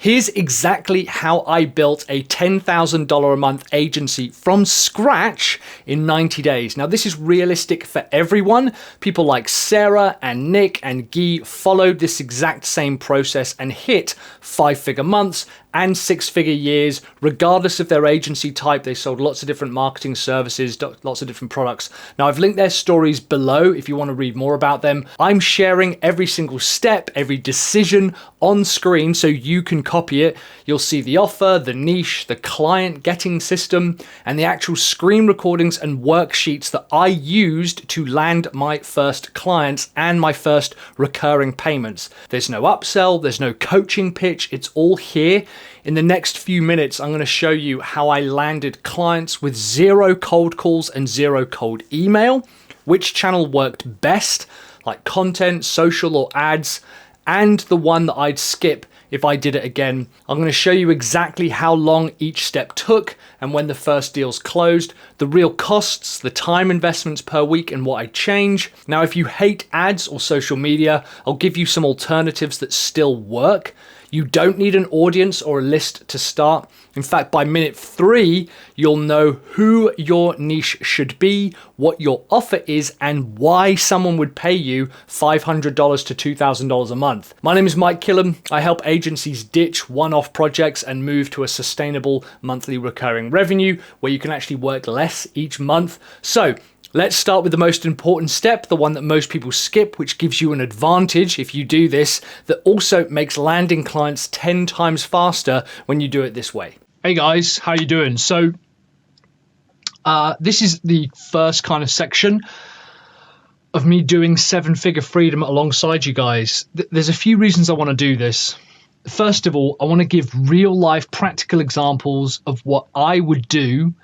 Here's exactly how I built a $10,000 a month agency from scratch in 90 days. Now, this is realistic for everyone. People like Sarah and Nick and Guy followed this exact same process and hit 5-figure months and 6-figure years, regardless of their agency type. They sold lots of different marketing services, lots of different products. Now, I've linked their stories below if you want to read more about them. I'm sharing every single step, every decision on screen so you can copy it. You'll see the offer, the niche, the client getting system, and the actual screen recordings and worksheets that I used to land my first clients and my first recurring payments. There's no upsell, there's no coaching pitch, it's all here. In the next few minutes, I'm going to show you how I landed clients with 0 cold calls and 0 cold email, which channel worked best, like content, social, or ads, and the one that I'd skip if I did it again. I'm going to show you exactly how long each step took and when the first deals closed, the real costs, the time investments per week, and what I change. Now, if you hate ads or social media, I'll give you some alternatives that still work. You don't need an audience or a list to start. In fact, by minute 3, you'll know who your niche should be, what your offer is, and why someone would pay you $500 to $2,000 a month. My name is Mike Killam. I help agencies ditch one-off projects and move to a sustainable monthly recurring revenue where you can actually work less each month. So, let's start with the most important step, the one that most people skip, which gives you an advantage if you do this, that also makes landing clients 10 times faster when you do it this way. Hey guys, how you doing? So this is the first kind of section of me doing 7-figure freedom alongside you guys. There's a few reasons I want to do this. First of all, I want to give real life practical examples of what I would do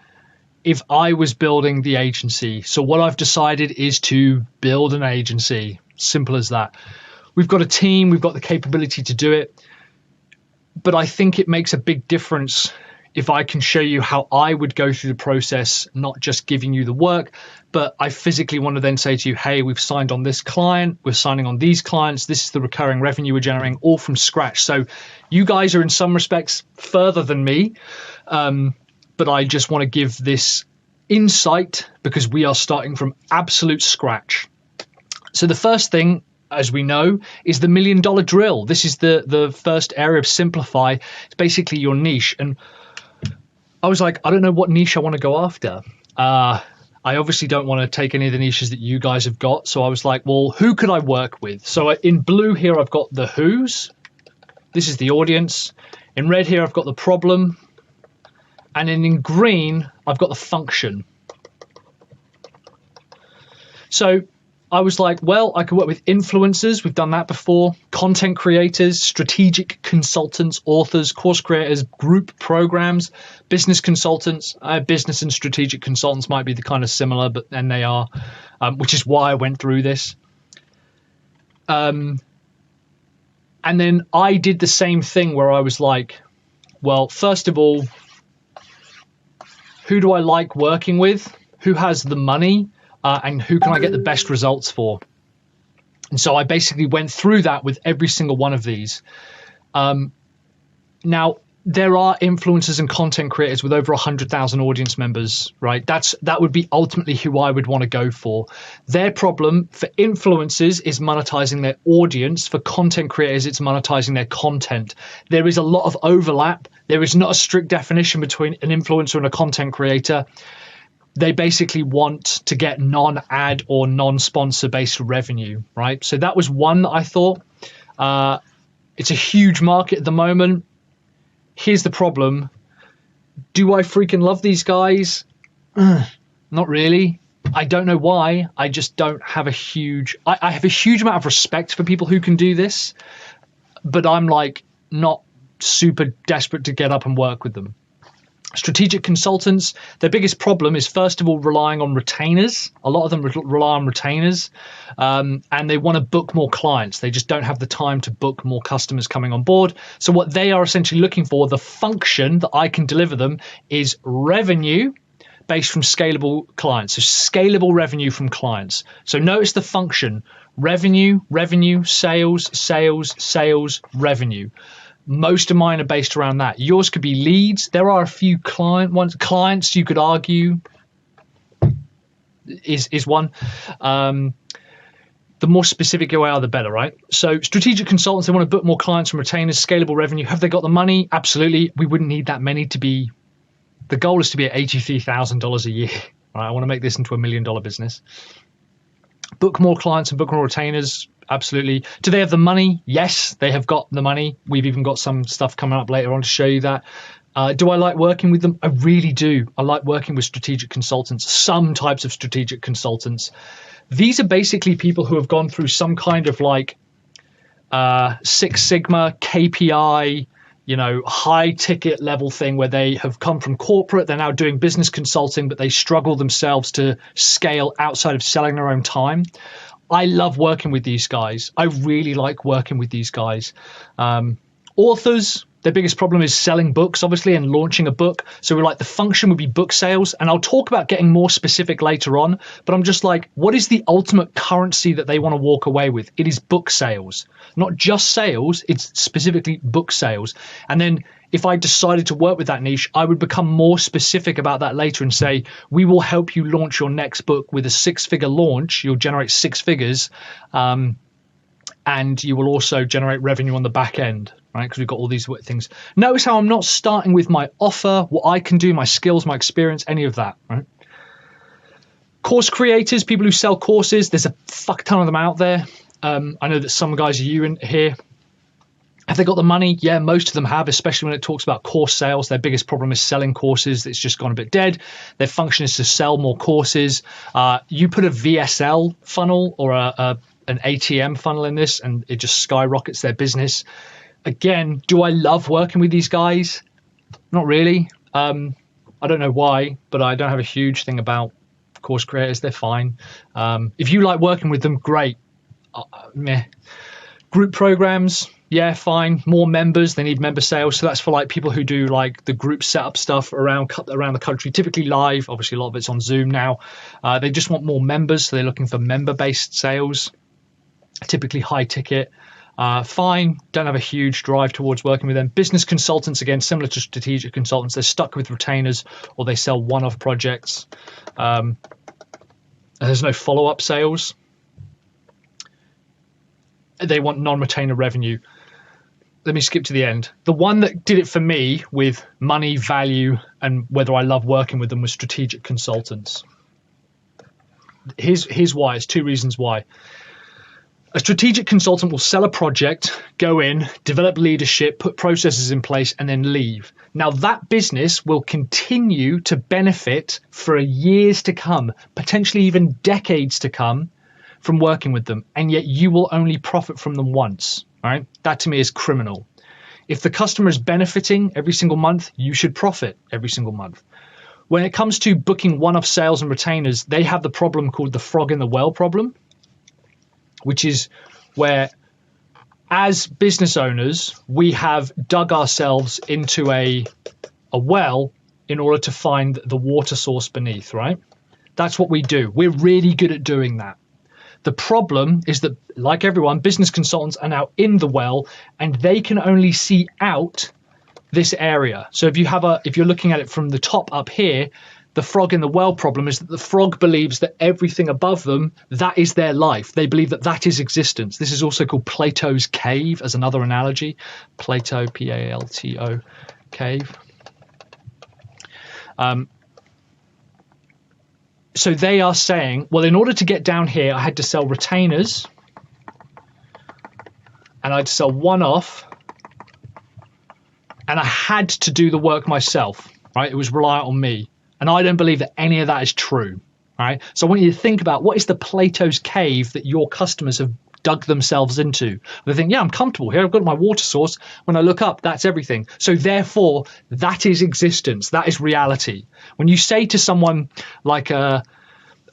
if I was building the agency. So what I've decided is to build an agency. Simple as that. We've got a team, we've got the capability to do it, but I think it makes a big difference if I can show you how I would go through the process, not just giving you the work, but I physically want to then say to you, hey, we've signed on this client, we're signing on these clients, this is the recurring revenue we're generating, all from scratch. So you guys are in some respects further than me, but I just want to give this insight because we are starting from absolute scratch. So the first thing, as we know, is the $1 million drill. This is the first area of simplify. It's basically your niche. And I was like, I don't know what niche I want to go after. I obviously don't want to take any of the niches that you guys have got. So I was like, well, who could I work with? So in blue here, I've got the who's. This is the audience. In red here, I've got the problem. And then in green, I've got the function. So I was like, well, I could work with influencers. We've done that before. Content creators, strategic consultants, authors, course creators, group programs, business consultants. Business and strategic consultants might be the kind of similar, but then they are, which is why I went through this. And then I did the same thing where I was like, well, first of all, who do I like working with? Who has the money? And who can I get the best results for? And so I basically went through that with every single one of these. Now, there are influencers and content creators with over 100,000 audience members, right? That would be ultimately who I would want to go for. Their problem for influencers is monetizing their audience. For content creators, it's monetizing their content. There is a lot of overlap. There is not a strict definition between an influencer and a content creator. They basically want to get non-ad or non-sponsor based revenue, right? So that was one that I thought. It's a huge market at the moment. Here's the problem. Do I freaking love these guys? Not really. I don't know why. I just don't have a huge... I have a huge amount of respect for people who can do this, but I'm like not super desperate to get up and work with them. Strategic consultants, their biggest problem is, first of all, relying on retainers. A lot of them rely on retainers, and they want to book more clients. They just don't have the time to book more customers coming on board. So what they are essentially looking for, the function that I can deliver them, is revenue based from scalable clients. So scalable revenue from clients. So notice the function: revenue, revenue, sales, sales, sales, revenue. Most of mine are based around that. Yours could be leads. There are a few clients you could argue is one. The more specific you are, the better, right? So strategic consultants, they want to book more clients and retainers, scalable revenue. Have they got the money? Absolutely. We wouldn't need that many to be, the goal is to be at $83,000 a year. Right? I want to make this into $1 million business. Book more clients and book more retainers. Absolutely. Do they have the money? Yes, they have got the money. We've even got some stuff coming up later on to show you that. Do I like working with them? I really do. I like working with strategic consultants, some types of strategic consultants. These are basically people who have gone through some kind of like Six Sigma, KPI, high ticket level thing where they have come from corporate. They're now doing business consulting, but they struggle themselves to scale outside of selling their own time. I love working with these guys. I really like working with these guys. Authors, their biggest problem is selling books, obviously, and launching a book. So we're like, the function would be book sales. And I'll talk about getting more specific later on. But I'm just like, what is the ultimate currency that they want to walk away with? It is book sales, not just sales. It's specifically book sales. And then if I decided to work with that niche, I would become more specific about that later and say, we will help you launch your next book with a 6-figure launch. You'll generate 6 figures. And you will also generate revenue on the back end, right? Because we've got all these things. Notice how I'm not starting with my offer, what I can do, my skills, my experience, any of that, right? Course creators, people who sell courses. There's a fuck ton of them out there. I know that some guys are you in here. Have they got the money? Yeah, most of them have, especially when it talks about course sales. Their biggest problem is selling courses. It's just gone a bit dead. Their function is to sell more courses. You put a VSL funnel or an ATM funnel in this and it just skyrockets their business. Again, do I love working with these guys? Not really. I don't know why, but I don't have a huge thing about course creators. They're fine. If you like working with them, great. Meh. Group programs, yeah, fine. More members, they need member sales. So that's for like people who do like the group setup stuff around the country, typically live. Obviously, a lot of it's on Zoom now. They just want more members, so they're looking for member-based sales, typically high ticket. Fine, don't have a huge drive towards working with them. Business consultants, again, similar to strategic consultants, they're stuck with retainers or they sell one-off projects. And there's no follow-up sales. They want non-retainer revenue. Let me skip to the end. The one that did it for me with money, value, and whether I love working with them was strategic consultants. Here's why. It's 2 reasons why. A strategic consultant will sell a project, go in, develop leadership, put processes in place, and then leave. Now, that business will continue to benefit for years to come, potentially even decades to come, from working with them, and yet you will only profit from them once, right? That to me is criminal. If the customer is benefiting every single month, you should profit every single month. When it comes to booking one-off sales and retainers, they have the problem called the frog in the well problem, which is where as business owners, we have dug ourselves into a well in order to find the water source beneath, right? That's what we do. We're really good at doing that. The problem is that, like everyone, business consultants are now in the well and they can only see out this area. So if you're looking at it from the top up here, the frog in the well problem is that the frog believes that everything above them, that is their life. They believe that that is existence. This is also called Plato's cave as another analogy. Plato, P-A-L-T-O, cave. So they are saying, well, in order to get down here, I had to sell retainers and I had to sell one-off and I had to do the work myself, right? It was reliant on me. And I don't believe that any of that is true, right? So I want you to think about what is the Plato's cave that your customers have dug themselves into. They think, yeah, I'm comfortable here. I've got my water source. When I look up, that's everything. So therefore, that is existence. That is reality. When you say to someone like a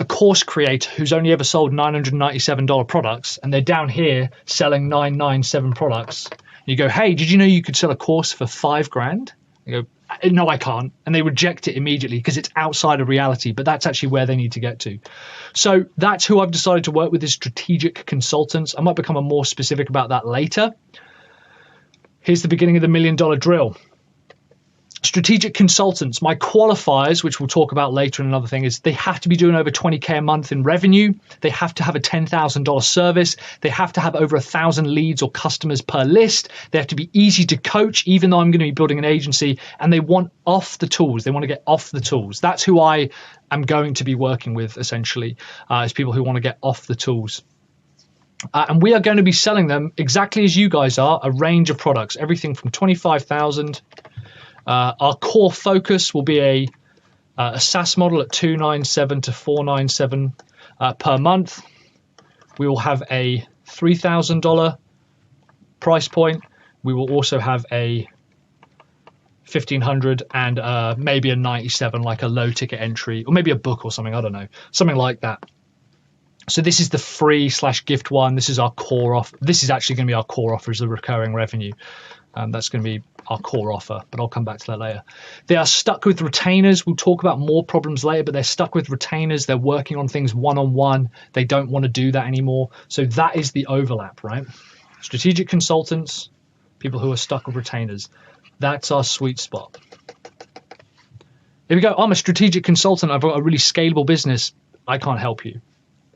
course creator who's only ever sold $997 products and they're down here selling 997 products, you go, hey, did you know you could sell a course for $5,000? You go, no, I can't. And they reject it immediately because it's outside of reality, but that's actually where they need to get to. So that's who I've decided to work with, is strategic consultants. I might become more specific about that later. Here's the beginning of the $1 million drill. Strategic consultants, my qualifiers, which we'll talk about later in another thing, is they have to be doing over 20K a month in revenue. They have to have a $10,000 service. They have to have over 1,000 leads or customers per list. They have to be easy to coach, even though I'm going to be building an agency, and they want off the tools. They want to get off the tools. That's who I am going to be working with, essentially, is people who want to get off the tools. And we are going to be selling them exactly as you guys are, a range of products, everything from 25,000. Our core focus will be a SaaS model at $297 to $497 per month. We will have a $3,000 price point. We will also have a $1,500 and maybe a $97, like a low ticket entry, or maybe a book or something. I don't know, something like that. So this is the free/gift one. This is our core offer. This is actually going to be our core offer, is the recurring revenue. That's going to be our core offer, but I'll come back to that later. They are stuck with retainers. We'll talk about more problems later, but they're stuck with retainers. They're working on things one-on-one. They don't want to do that anymore. So that is the overlap, right? Strategic consultants, people who are stuck with retainers. That's our sweet spot. Here we go. I'm a strategic consultant. I've got a really scalable business. I can't help you.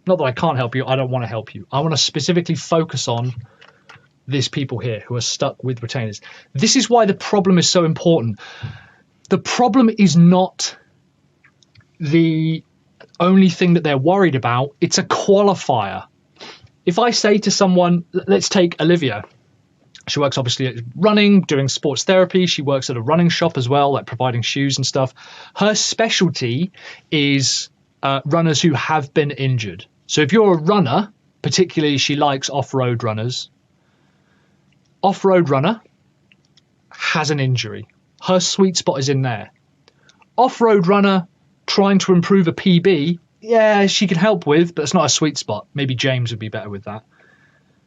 Not that I can't help you. I don't want to help you. I want to specifically focus on these people here who are stuck with retainers. This is why the problem is so important. The problem is not the only thing that they're worried about. It's a qualifier. If I say to someone, let's take Olivia. She works obviously at running, doing sports therapy. She works at a running shop as well, like providing shoes and stuff. Her specialty is runners who have been injured. So if you're a runner, particularly she likes off-road runners, off-road runner has an injury. Her sweet spot is in there. Off-road runner trying to improve a PB, yeah, she can help with, but it's not a sweet spot. Maybe James would be better with that.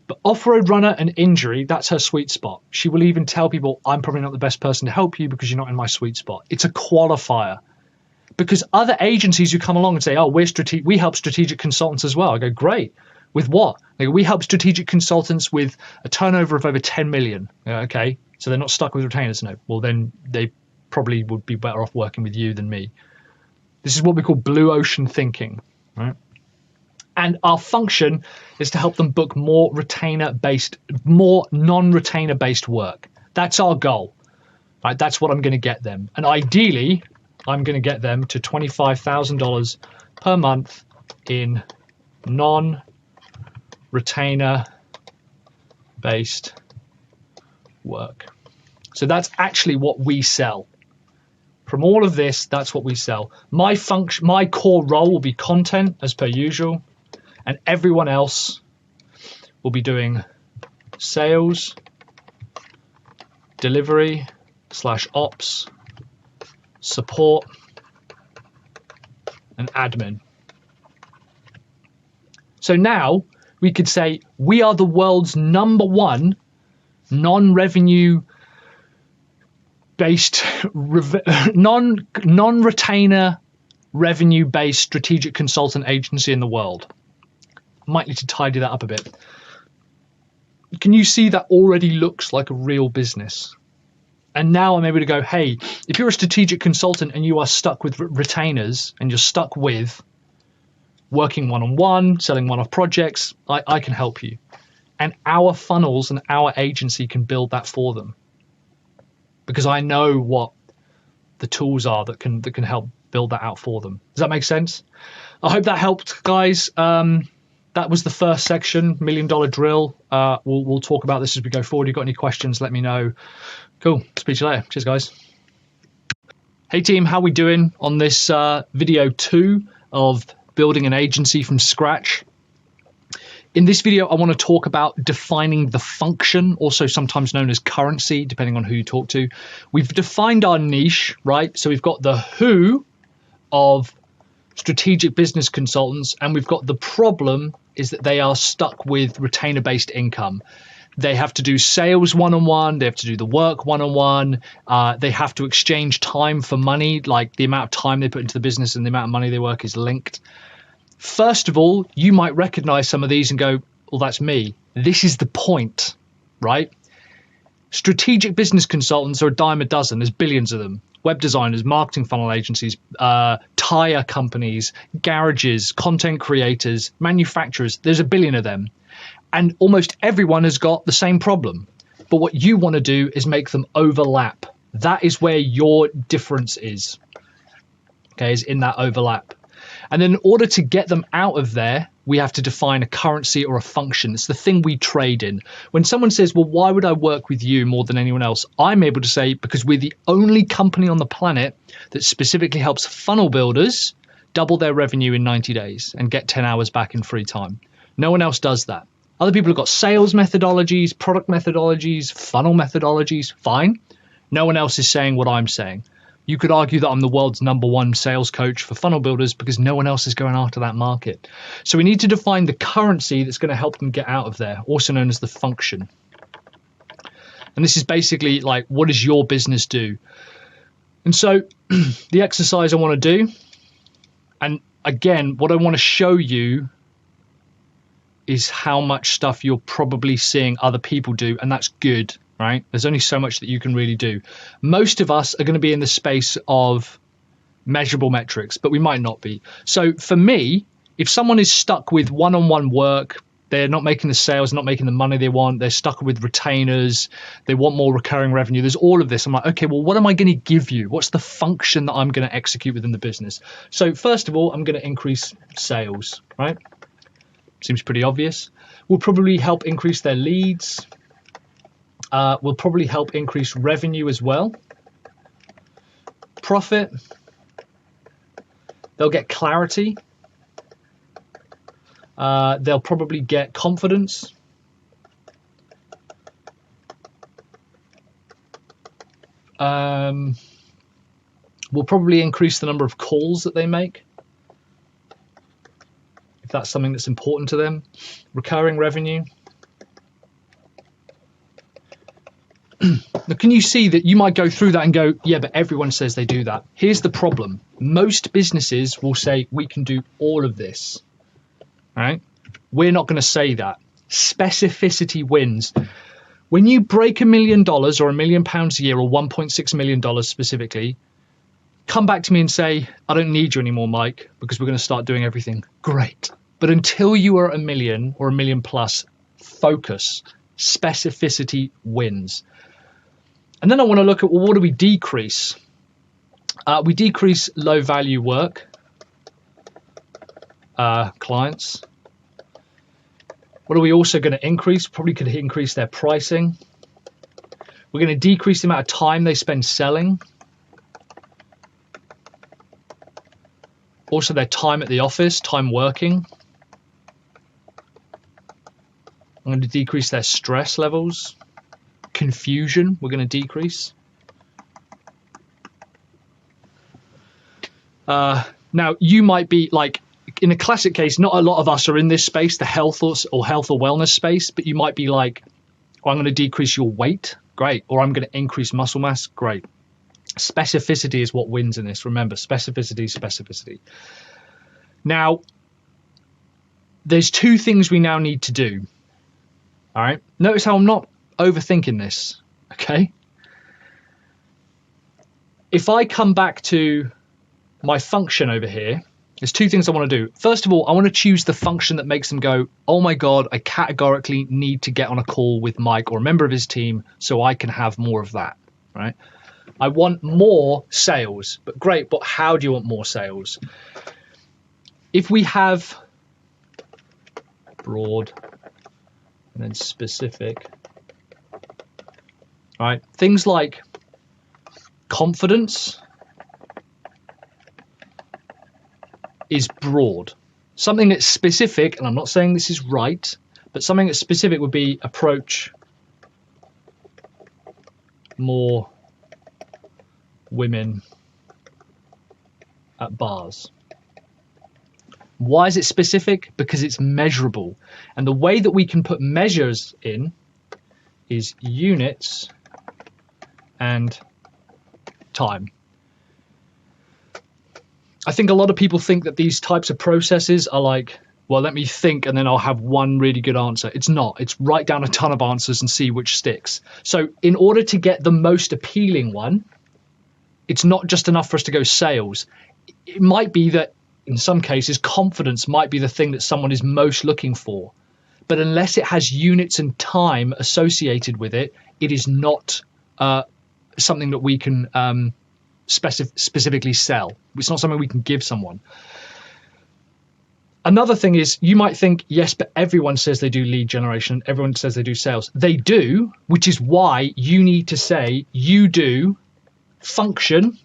But off-road runner and injury, that's her sweet spot. She will even tell people, I'm probably not the best person to help you because you're not in my sweet spot. It's a qualifier. Because other agencies who come along and say, oh, we help strategic consultants as well. I go, great. With what? They go, we help strategic consultants with a turnover of over 10 million. Okay, so they're not stuck with retainers. No, well, then they probably would be better off working with you than me. This is what we call blue ocean thinking, right? And our function is to help them book more non-retainer based work. That's our goal, right? That's what I'm going to get them. And ideally, I'm going to get them to $25,000 per month in non-retainer based work. So that's actually what we sell. From all of this, that's what we sell. My core role will be content as per usual, and everyone else will be doing sales, delivery / ops, support, and admin. So now we could say we are the world's #1 non-revenue based, non-retainer revenue based strategic consultant agency in the world. Might need to tidy that up a bit. Can you see that already looks like a real business? And now I'm able to go, hey, if you're a strategic consultant and you are stuck with retainers and you're stuck with working one-on-one, selling one-off projects, I can help you. And our funnels and our agency can build that for them. Because I know what the tools are that can help build that out for them. Does that make sense? I hope that helped, guys. That was the first section, $1 million drill. We'll talk about this as we go forward. If you've got any questions, let me know. Cool. Speak to you later. Cheers, guys. Hey, team. How we doing on this video 2 of building an agency from scratch? In this video, I want to talk about defining the function, also sometimes known as currency, depending on who you talk to. We've defined our niche, right? So we've got the who of strategic business consultants, and we've got the problem is that they are stuck with retainer-based income. They have to do sales one-on-one. They have to do the work one-on-one. They have to exchange time for money, like the amount of time they put into the business and the amount of money they work is linked. First of all, you might recognize some of these and go, well, that's me. This is the point, right? Strategic business consultants are a dime a dozen. There's billions of them. Web designers, marketing funnel agencies, tire companies, garages, content creators, manufacturers. There's a billion of them. And almost everyone has got the same problem. But what you want to do is make them overlap. That is where your difference is. Okay, is in that overlap. And then in order to get them out of there, we have to define a currency or a function. It's the thing we trade in. When someone says, well, why would I work with you more than anyone else? I'm able to say, because we're the only company on the planet that specifically helps funnel builders double their revenue in 90 days and get 10 hours back in free time. No one else does that. Other people have got sales methodologies, product methodologies, funnel methodologies. Fine. No one else is saying what I'm saying. You could argue that I'm the world's #1 sales coach for funnel builders because no one else is going after that market. So we need to define the currency that's going to help them get out of there, also known as the function. And this is basically like, what does your business do? And so the exercise I want to do, and again, what I want to show you is how much stuff you're probably seeing other people do, and that's good. Right? There's only so much that you can really do. Most of us are going to be in the space of measurable metrics, but we might not be. So for me, if someone is stuck with one-on-one work, they're not making the sales, not making the money they want, they're stuck with retainers, they want more recurring revenue, there's all of this. I'm like, okay, well, what am I going to give you? What's the function that I'm going to execute within the business? So first of all, I'm going to increase sales, right? Seems pretty obvious. We'll probably help increase their leads. Will probably help increase revenue as well. Profit. They'll get clarity. They'll probably get confidence. Will probably increase the number of calls that they make, if that's something that's important to them. Recurring revenue. Now, can you see that you might go through that and go, yeah, but everyone says they do that. Here's the problem. Most businesses will say, we can do all of this, right? We're not going to say that. Specificity wins. When you break $1 million or £1 million a year or $1.6 million specifically, come back to me and say, I don't need you anymore, Mike, because we're going to start doing everything. Great. But until you are $1 million or $1 million plus, focus. Specificity wins. And then I want to look at, well, what do we decrease? We decrease low value work, clients. What are we also going to increase? Probably could increase their pricing. We're going to decrease the amount of time they spend selling. Also their time at the office, time working. I'm going to decrease their stress levels. Confusion, we're going to decrease. Now, you might be like, in a classic case, not a lot of us are in this space, the health or wellness space, but you might be like, oh, I'm going to decrease your weight. Great. Or I'm going to increase muscle mass. Great. Specificity is what wins in this. Remember, specificity. Now, there's two things we now need to do. All right. Notice how I'm not overthinking this. Okay. If I come back to my function over here, there's two things I want to do. First of all, I want to choose the function that makes them go, oh my God, I categorically need to get on a call with Mike or a member of his team so I can have more of that, right? I want more sales, but great, but how do you want more sales? If we have broad and then specific, right? Things like confidence is broad. Something that's specific, and I'm not saying this is right, but something that's specific would be approach more women at bars. Why is it specific? Because it's measurable. And the way that we can put measures in is units and time. I think a lot of people think that these types of processes are like well, let me think and then I'll have one really good answer. It's not. It's write down a ton of answers and see which sticks. So in order to get the most appealing one, it's not just enough for us to go sales. It might be that in some cases, confidence might be the thing that someone is most looking for. But unless it has units and time associated with it, it is not something that we can specifically sell. It's not something we can give someone. Another thing is, you might think, yes, but everyone says they do lead generation. Everyone says they do sales. They do, which is why you need to say you do function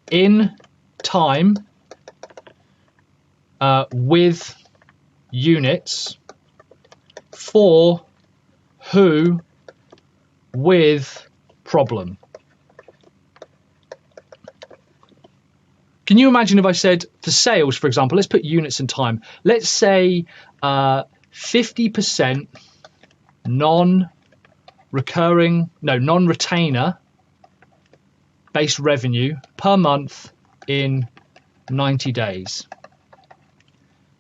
in time with units for who with problem. Can you imagine if I said for sales, for example, let's put units and time. Let's say 50% non-retainer based revenue per month in 90 days.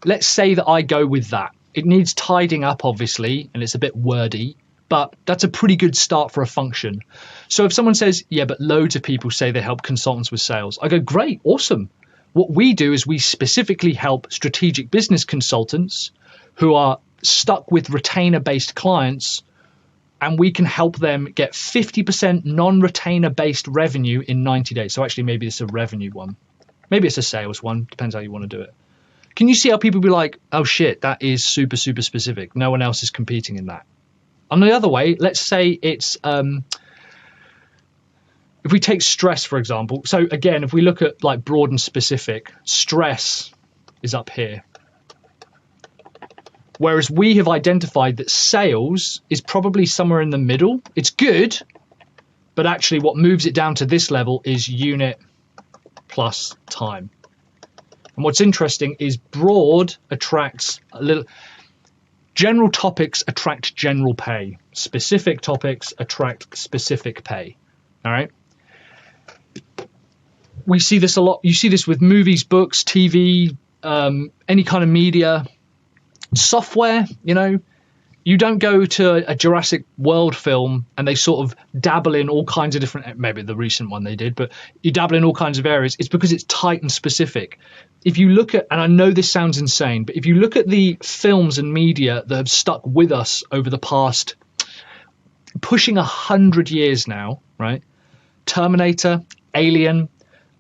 Let's say that I go with that. It needs tidying up, obviously, and it's a bit wordy, but that's a pretty good start for a function. So if someone says, yeah, but loads of people say they help consultants with sales, I go, great, awesome. What we do is we specifically help strategic business consultants who are stuck with retainer-based clients, and we can help them get 50% non-retainer-based revenue in 90 days. So actually, maybe it's a revenue one. Maybe it's a sales one. Depends how you want to do it. Can you see how people be like, oh, shit, that is super, super specific. No one else is competing in that. On the other way, let's say it's, if we take stress, for example. So again, if we look at like broad and specific, stress is up here. Whereas we have identified that sales is probably somewhere in the middle. It's good, but actually what moves it down to this level is unit plus time. And what's interesting is broad attracts a little, general topics attract general pay. Specific topics attract specific pay. All right. We see this a lot. You see this with movies, books, TV, any kind of media. Software, you know, you don't go to a Jurassic World film and they sort of dabble in all kinds of different, maybe the recent one they did, but you dabble in all kinds of areas. It's because it's tight and specific. If you look at, and I know this sounds insane, but if you look at the films and media that have stuck with us over the past pushing 100 years now, right? Terminator, Alien,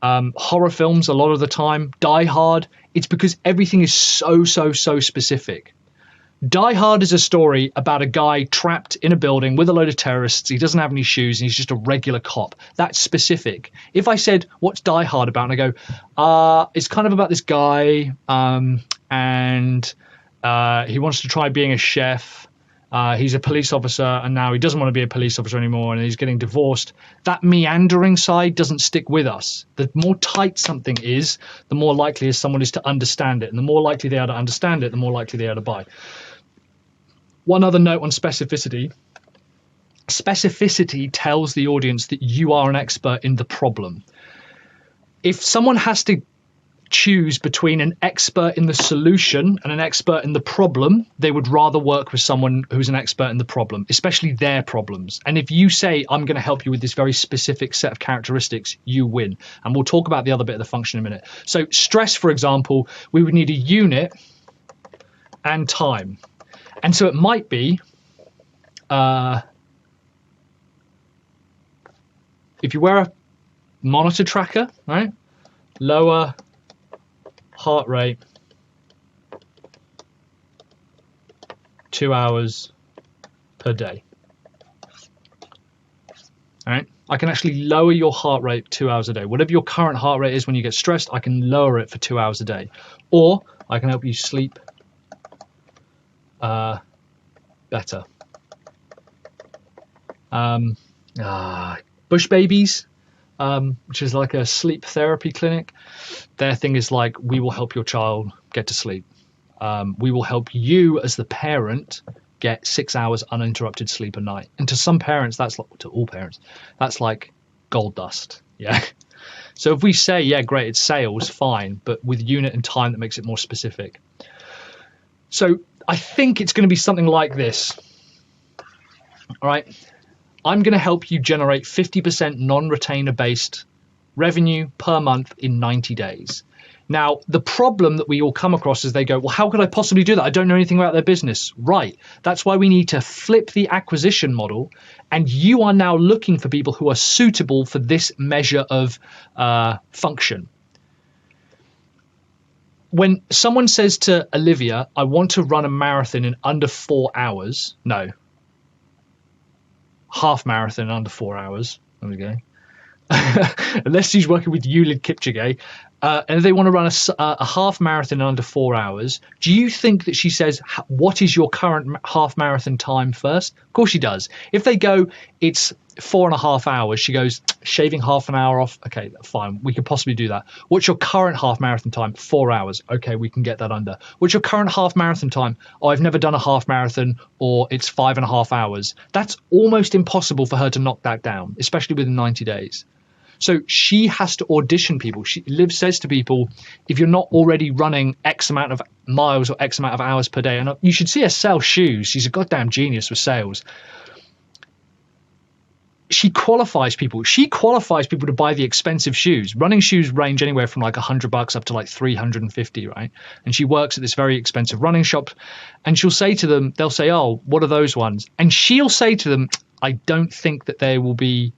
horror films a lot of the time, Die Hard, it's because everything is so specific. Die Hard is a story about a guy trapped in a building with a load of terrorists. He doesn't have any shoes and he's just a regular cop. That's specific. If I said, what's Die Hard about? And I go, it's kind of about this guy and he wants to try being a chef. He's a police officer and now he doesn't want to be a police officer anymore and he's getting divorced. That meandering side doesn't stick with us. The more tight something is, the more likely is someone is to understand it. And the more likely they are to understand it, the more likely they are to buy. One other note on specificity. Specificity tells the audience that you are an expert in the problem. If someone has to choose between an expert in the solution and an expert in the problem, they would rather work with someone who's an expert in the problem, especially their problems. And if you say, I'm going to help you with this very specific set of characteristics, you win. And we'll talk about the other bit of the function in a minute. So stress, for example, we would need a unit and time. And so it might be, if you wear a monitor tracker, right, lower heart rate, 2 hours per day. All right, I can actually lower your heart rate 2 hours a day. Whatever your current heart rate is when you get stressed, I can lower it for 2 hours a day. Or I can help you sleep better. Bush Babies, which is like a sleep therapy clinic. Their thing is like, we will help your child get to sleep. We will help you as the parent get 6 hours uninterrupted sleep a night. And to some parents, that's like, to all parents, that's like gold dust. Yeah. So if we say, yeah, great, it's sales, fine, but with unit and time that makes it more specific. So I think it's going to be something like this. All right. I'm going to help you generate 50% non-retainer based revenue per month in 90 days. Now, the problem that we all come across is they go, well, how could I possibly do that? I don't know anything about their business. Right. That's why we need to flip the acquisition model. And you are now looking for people who are suitable for this measure of function. When someone says to Olivia, I want to run a marathon in under 4 hours. No. Half marathon in under 4 hours. There we go. Unless she's working with Ulid Kipchoge, and they want to run a half marathon in under 4 hours, do you think that she says, what is your current half marathon time first? Of course she does. If they go, it's 4.5 hours, she goes, shaving half an hour off. Okay, fine. We could possibly do that. What's your current half marathon time? 4 hours. Okay, we can get that under. What's your current half marathon time? Oh, I've never done a half marathon, or it's 5.5 hours. That's almost impossible for her to knock that down, especially within 90 days. So she has to audition people. Liv says to people, if you're not already running X amount of miles or X amount of hours per day, and you should see her sell shoes. She's a goddamn genius with sales. She qualifies people. She qualifies people to buy the expensive shoes. Running shoes range anywhere from like $100 up to like 350, right? And she works at this very expensive running shop, and she'll say to them, they'll say, oh, what are those ones? And she'll say to them, I don't think that they will be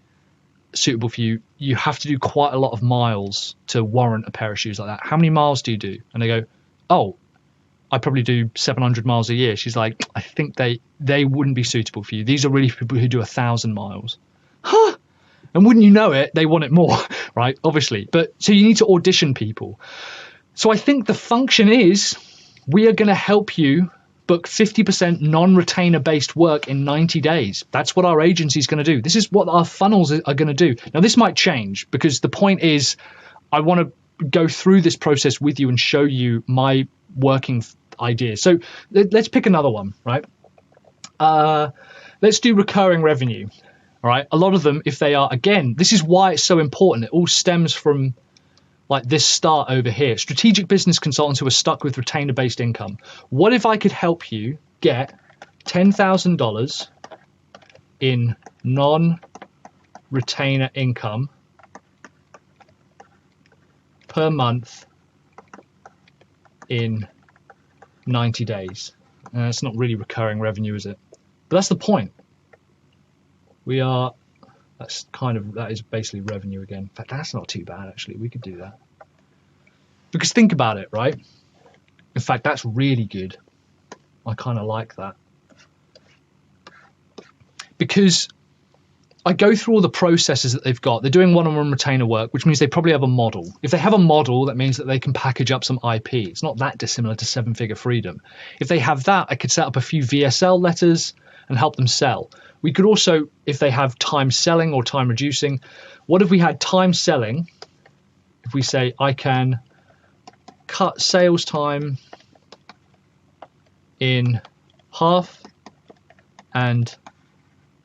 suitable for you. You have to do quite a lot of miles to warrant a pair of shoes like that. How many miles do you do? And they go, oh, I probably do 700 miles a year. She's like, I think they wouldn't be suitable for you. These are really people who do 1,000 miles. Huh? And wouldn't you know it, they want it more, right? Obviously. But so you need to audition people. So I think the function is, we are going to help you book 50% non-retainer based work in 90 days. That's what our agency is going to do. This is what our funnels are going to do. Now, this might change, because the point is, I want to go through this process with you and show you my working ideas. So let's pick another one, right? Let's do recurring revenue. All right. A lot of them, if they are, again, this is why it's so important. It all stems from like this start over here. Strategic business consultants who are stuck with retainer-based income. What if I could help you get $10,000 in non-retainer income per month in 90 days? It's not really recurring revenue, is it? But that's the point. That is basically revenue again. In fact, that's not too bad, actually. We could do that. Because think about it, right? In fact, that's really good. I kind of like that. Because I go through all the processes that they've got. They're doing one-on-one retainer work, which means they probably have a model. If they have a model, that means that they can package up some IP. It's not that dissimilar to seven-figure freedom. If they have that, I could set up a few VSL letters and help them sell. We could also, if they have time selling or time reducing, what if we had time selling? If we say, I can cut sales time in half and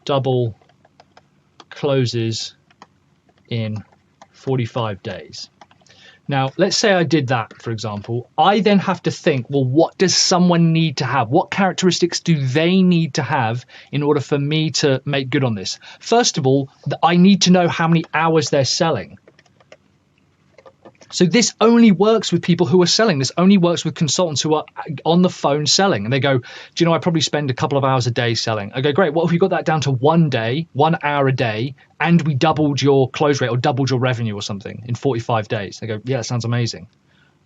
double closes in 45 days. Now, let's say I did that, for example. I then have to think, well, what does someone need to have? What characteristics do they need to have in order for me to make good on this? First of all, I need to know how many hours they're selling. So this only works with people who are selling. This only works with consultants who are on the phone selling. And they go, do you know, I probably spend a couple of hours a day selling. I go, great. What if we got that down to 1 day, 1 hour a day, and we doubled your close rate or doubled your revenue or something in 45 days? They go, yeah, that sounds amazing.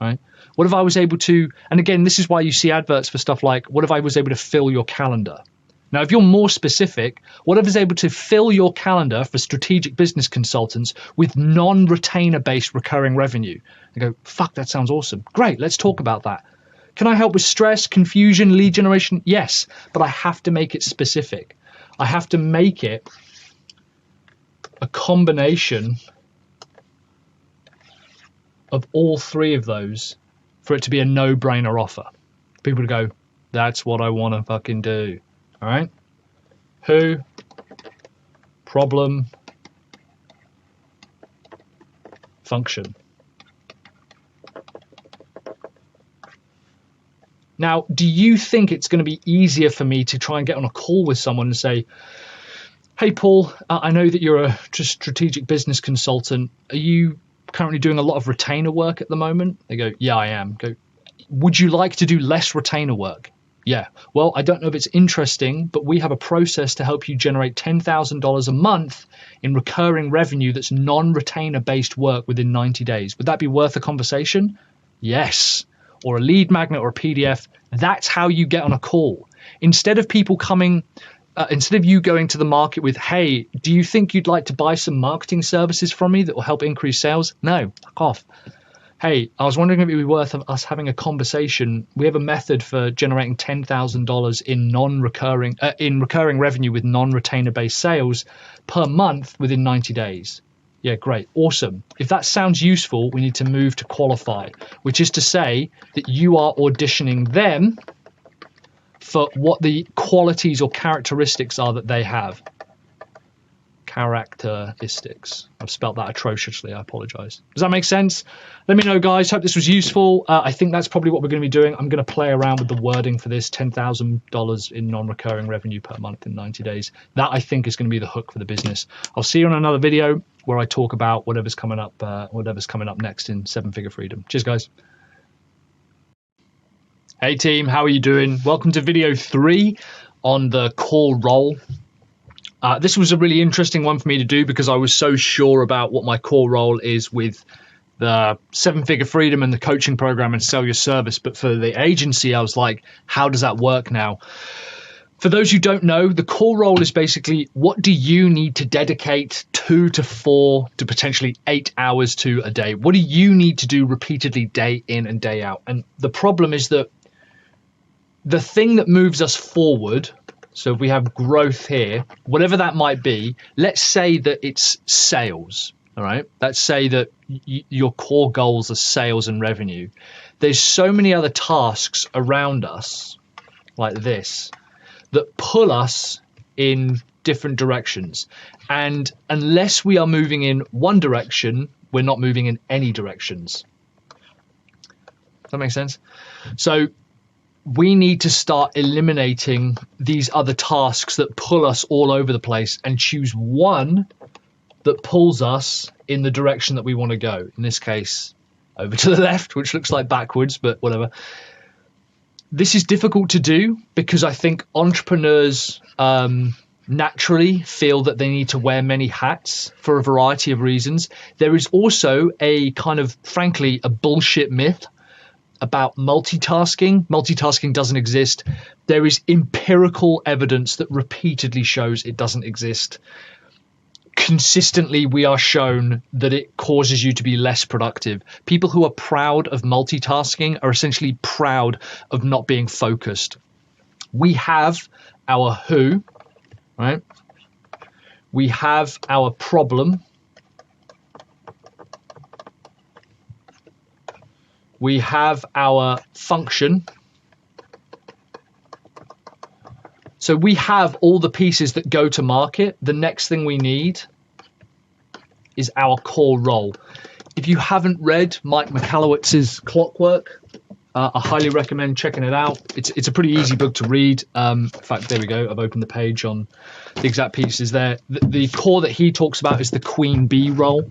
Right? What if I was able to, and again, this is why you see adverts for stuff like, what if I was able to fill your calendar? Now, if you're more specific, what if I was able to fill your calendar for strategic business consultants with non-retainer based recurring revenue? I go, fuck, that sounds awesome. Great, let's talk about that. Can I help with stress, confusion, lead generation? Yes, but I have to make it specific. I have to make it a combination of all three of those for it to be a no-brainer offer. People to go, that's what I want to fucking do. All right. Who, problem, function. Now, do you think it's going to be easier for me to try and get on a call with someone and say, hey, Paul, I know that you're a strategic business consultant. Are you currently doing a lot of retainer work at the moment? They go, yeah, I am. Go, would you like to do less retainer work? Yeah. Well, I don't know if it's interesting, but we have a process to help you generate $10,000 a month in recurring revenue that's non-retainer based work within 90 days. Would that be worth a conversation? Yes. Or a lead magnet or a PDF. That's how you get on a call. Instead of people coming, instead of you going to the market with, hey, do you think you'd like to buy some marketing services from me that will help increase sales? No, fuck off. Hey, I was wondering if it would be worth us having a conversation. We have a method for generating $10,000 in recurring revenue with non-retainer based sales per month within 90 days. Yeah, great. Awesome. If that sounds useful, we need to move to qualify, which is to say that you are auditioning them for what the qualities or characteristics are that they have. Characteristics. I've spelled that atrociously. I apologize. Does that make sense? Let me know, guys. Hope this was useful. I think that's probably what we're going to be doing. I'm going to play around with the wording for this $10,000 in non-recurring revenue per month in 90 days. That, I think, is going to be the hook for the business. I'll see you on another video where I talk about whatever's coming up next in 7-Figure Freedom. Cheers, guys. Hey, team. How are you doing? Welcome to video 3 on the call role. This was a really interesting one for me to do because I was so sure about what my core role is with the 7-Figure Freedom and the coaching program and Sell Your Service. But for the agency, I was like, how does that work now? For those who don't know, the core role is basically what do you need to dedicate 2 to 4 to potentially 8 hours to a day? What do you need to do repeatedly day in and day out? And the problem is that the thing that moves us forward, so if we have growth here, whatever that might be, let's say that it's sales, all right? Let's say that your core goals are sales and revenue. There's so many other tasks around us like this that pull us in different directions. And unless we are moving in one direction, we're not moving in any directions. Does that make sense? So we need to start eliminating these other tasks that pull us all over the place and choose one that pulls us in the direction that we want to go. In this case, over to the left, which looks like backwards, but whatever. This is difficult to do because I think entrepreneurs naturally feel that they need to wear many hats for a variety of reasons. There is also a kind of, frankly, a bullshit myth about multitasking. Multitasking doesn't exist. There is empirical evidence that repeatedly shows it doesn't exist. Consistently, we are shown that it causes you to be less productive. People who are proud of multitasking are essentially proud of not being focused. We have our who, right? We have our problem. We have our function. So we have all the pieces that go to market. The next thing we need is our core role. If you haven't read Mike Michalowicz's Clockwork, I highly recommend checking it out. It's a pretty easy book to read. In fact, there we go. I've opened the page on the exact pieces there. The core that he talks about is the queen bee role.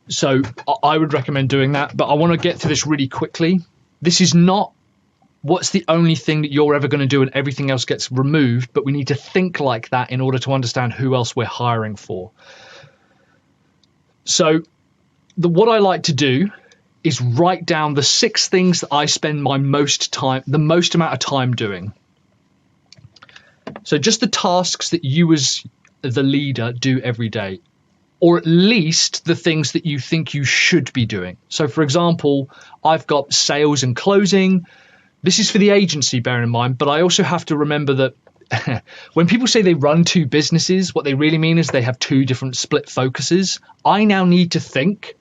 So I would recommend doing that, but I want to get to this really quickly. This is not what's the only thing that you're ever going to do and everything else gets removed, but we need to think like that in order to understand who else we're hiring for. So what I like to do is write down the 6 things that I spend the most amount of time doing. So just the tasks that you as the leader do every day, or at least the things that you think you should be doing. So for example, I've got sales and closing. This is for the agency, bear in mind, but I also have to remember that when people say they run 2 businesses, what they really mean is they have 2 different split focuses. I now need to think,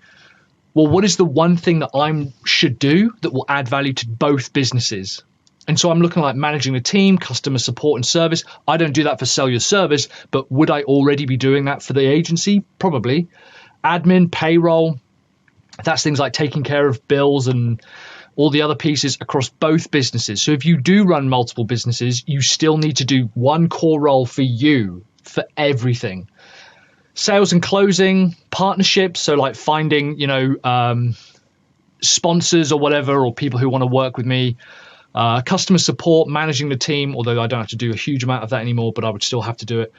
well, what is the one thing that I should do that will add value to both businesses? And so I'm looking like managing the team, customer support and service. I don't do that for Sell Your Service, but would I already be doing that for the agency? Probably. Admin, payroll, that's things like taking care of bills and all the other pieces across both businesses. So if you do run multiple businesses, you still need to do one core role for you for everything. Sales and closing, partnerships, so like finding, sponsors or whatever, or people who want to work with me. Customer support, managing the team, although I don't have to do a huge amount of that anymore, but I would still have to do it.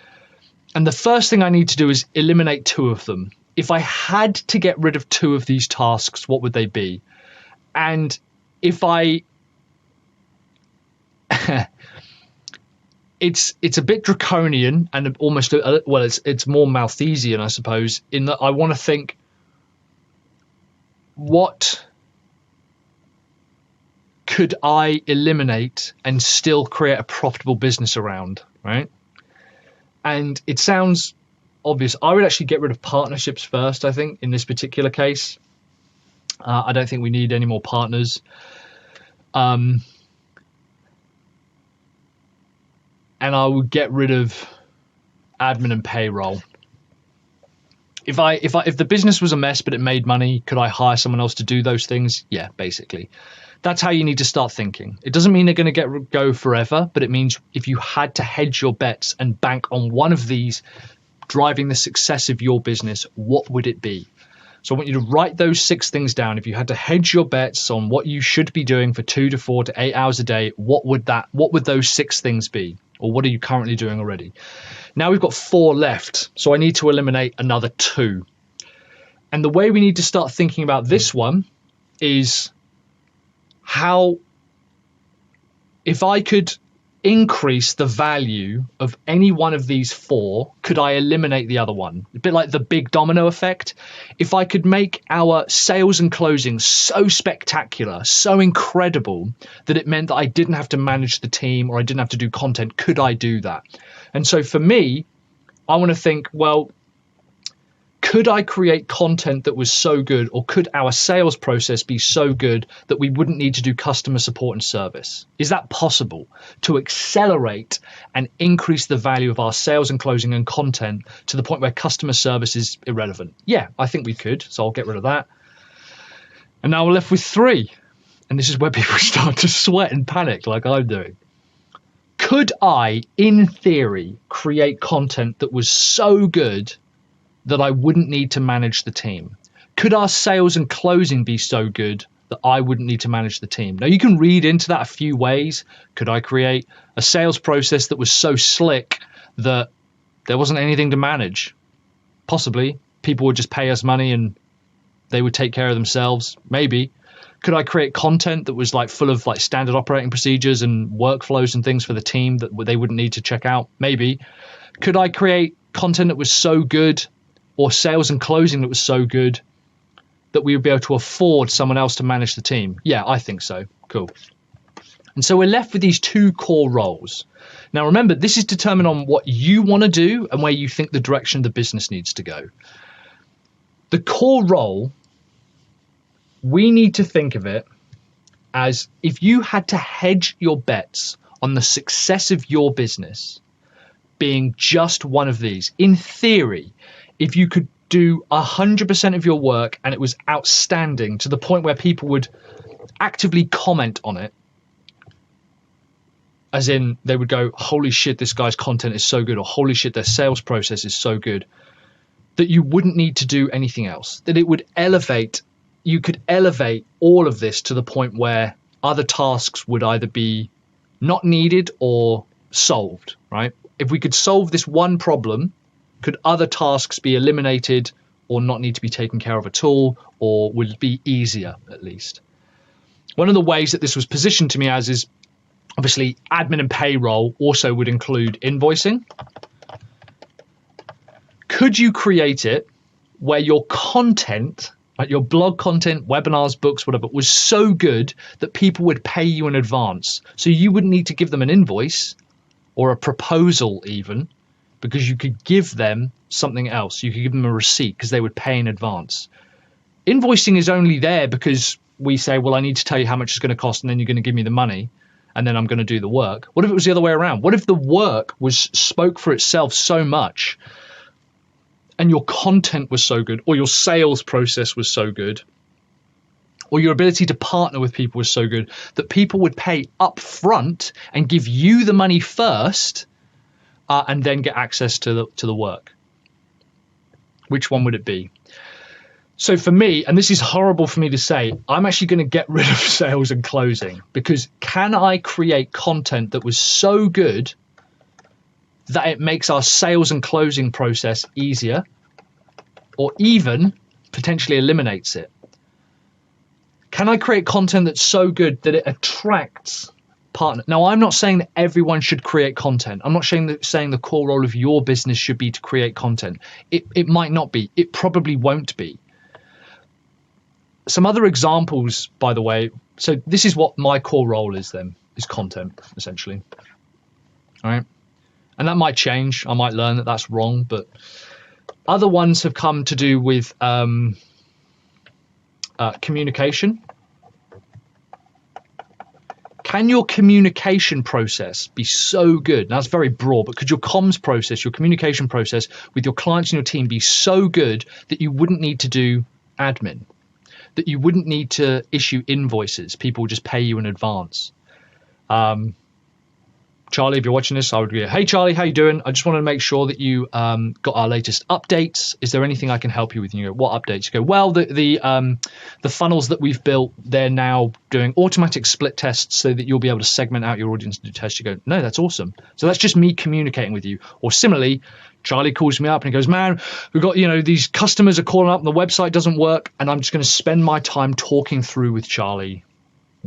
And the first thing I need to do is eliminate 2 of them. If I had to get rid of 2 of these tasks, what would they be? And if I... It's a bit draconian and almost, it's more Malthusian, I suppose, in that I want to think, what could I eliminate and still create a profitable business around, right? And it sounds obvious. I would actually get rid of partnerships first, I think, in this particular case. I don't think we need any more partners. And I would get rid of admin and payroll. If the business was a mess but it made money, could I hire someone else to do those things? Yeah, basically. That's how you need to start thinking. It doesn't mean they're going to go forever, but it means if you had to hedge your bets and bank on one of these driving the success of your business, what would it be? So I want you to write those 6 things down. If you had to hedge your bets on what you should be doing for 2 to 4 to 8 hours a day, what would those 6 things be? Or what are you currently doing already? Now we've got 4 left, so I need to eliminate another 2. And the way we need to start thinking about this one is how, if I could increase the value of any one of these 4, could I eliminate the other one? A bit like the big domino effect. If I could make our sales and closing so spectacular, so incredible, that it meant that I didn't have to manage the team or I didn't have to do content, could I do that? And so for me, I want to think, well, could I create content that was so good, or could our sales process be so good that we wouldn't need to do customer support and service? Is that possible to accelerate and increase the value of our sales and closing and content to the point where customer service is irrelevant? Yeah, I think we could. So I'll get rid of that. And now we're left with 3. And this is where people start to sweat and panic like I'm doing. Could I, in theory, create content that was so good that I wouldn't need to manage the team? Could our sales and closing be so good that I wouldn't need to manage the team? Now, you can read into that a few ways. Could I create a sales process that was so slick that there wasn't anything to manage? Possibly. People would just pay us money and they would take care of themselves. Maybe. Could I create content that was like full of like standard operating procedures and workflows and things for the team that they wouldn't need to check out? Maybe. Could I create content that was so good, or sales and closing that was so good, that we would be able to afford someone else to manage the team? Yeah, I think so. Cool. And so we're left with these 2 core roles. Now, remember, this is determined on what you want to do and where you think the direction of the business needs to go. The core role, we need to think of it as if you had to hedge your bets on the success of your business being just one of these. In theory, if you could do 100% of your work and it was outstanding to the point where people would actively comment on it, as in they would go, holy shit, this guy's content is so good, or holy shit, their sales process is so good, that you wouldn't need to do anything else, that it would elevate, you could elevate all of this to the point where other tasks would either be not needed or solved, right? If we could solve this one problem, could other tasks be eliminated or not need to be taken care of at all, or would it be easier at least? One of the ways that this was positioned to me as is obviously admin and payroll also would include invoicing. Could you create it where your content, like your blog content, webinars, books, whatever, was so good that people would pay you in advance? So you wouldn't need to give them an invoice or a proposal even, because you could give them something else. You could give them a receipt because they would pay in advance. Invoicing is only there because we say, well, I need to tell you how much it's going to cost and then you're going to give me the money. and then I'm going to do the work? What if it was the other way around? What if the work spoke for itself so much, and your content was so good, or your sales process was so good, or your ability to partner with people was so good that people would pay up front and give you the money first, and then get access to the work? Which one would it be? So for me, and this is horrible for me to say, I'm actually going to get rid of sales and closing, because can I create content that was so good that it makes our sales and closing process easier, or even potentially eliminates it? Can I create content that's so good that it attracts partners? Now, I'm not saying that everyone should create content. I'm not saying the core role of your business should be to create content. It might not be. It probably won't be. Some other examples, by the way. So this is what my core role is then, is content, essentially. All right. And that might change. I might learn that that's wrong, but other ones have come to do with communication. Can your communication process be so good? Now, that's very broad, but could your comms process, your communication process with your clients and your team be so good that you wouldn't need to do admin, that you wouldn't need to issue invoices? People will just pay you in advance. Charlie, if you're watching this, I would go, hey, Charlie, how you doing? I just wanted to make sure that you got our latest updates. Is there anything I can help you with? And you go, what updates? You go, well, the funnels that we've built, they're now doing automatic split tests so that you'll be able to segment out your audience and do tests. You go, no, that's awesome. So that's just me communicating with you. Or similarly, Charlie calls me up and he goes, man, we've got, these customers are calling up and the website doesn't work. And I'm just going to spend my time talking through with Charlie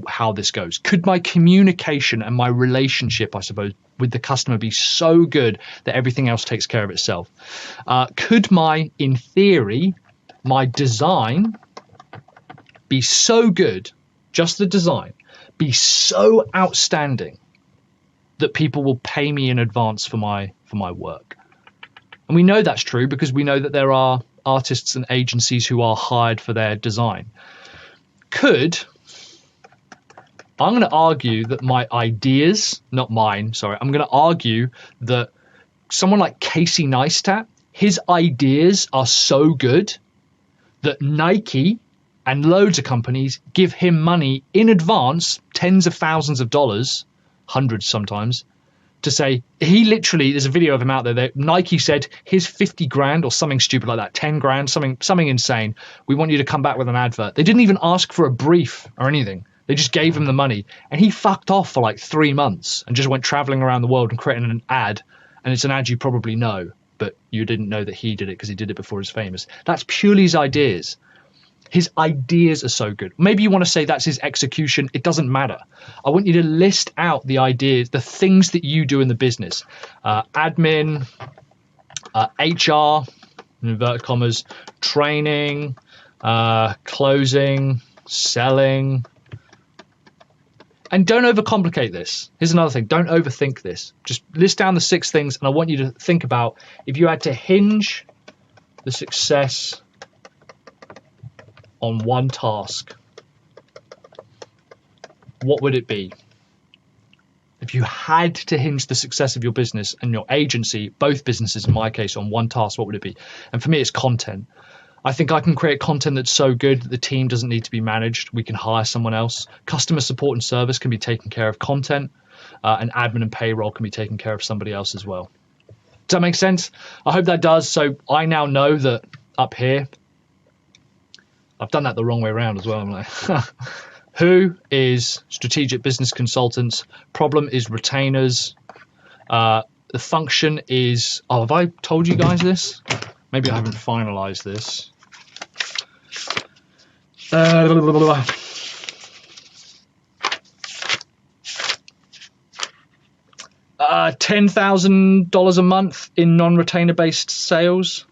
how this goes. Could my communication and my relationship, I suppose, with the customer be so good that everything else takes care of itself? Could in theory, my design be so good, just the design, be so outstanding that people will pay me in advance for my work? And we know that's true because we know that there are artists and agencies who are hired for their design. I'm going to argue that my ideas, not mine, sorry, I'm going to argue that someone like Casey Neistat, his ideas are so good that Nike and loads of companies give him money in advance, tens of thousands of dollars, hundreds sometimes, to say, he literally, there's a video of him out there that Nike said, here's 50 grand or something stupid like that, 10 grand, something insane. We want you to come back with an advert. They didn't even ask for a brief or anything. They just gave him the money, and he fucked off for like 3 months and just went traveling around the world and creating an ad. And it's an ad you probably know, but you didn't know that he did it because he did it before he was famous. That's purely his ideas. His ideas are so good. Maybe you want to say that's his execution. It doesn't matter. I want you to list out the ideas, the things that you do in the business. Admin, HR, in inverted commas, training, closing, selling. And don't overcomplicate this. Here's another thing. Don't overthink this. Just list down the 6 things, and I want you to think about if you had to hinge the success on one task, what would it be? If you had to hinge the success of your business and your agency, both businesses in my case, on one task, what would it be? And for me, it's content. I think I can create content that's so good that the team doesn't need to be managed. We can hire someone else. Customer support and service can be taken care of content, and admin and payroll can be taken care of somebody else as well. Does that make sense? I hope that does. So I now know that up here, I've done that the wrong way around as well. I'm like, who is strategic business consultants? Problem is retainers. The function is, have I told you guys this? Maybe I haven't finalized this. $10,000 a month in non-retainer based sales.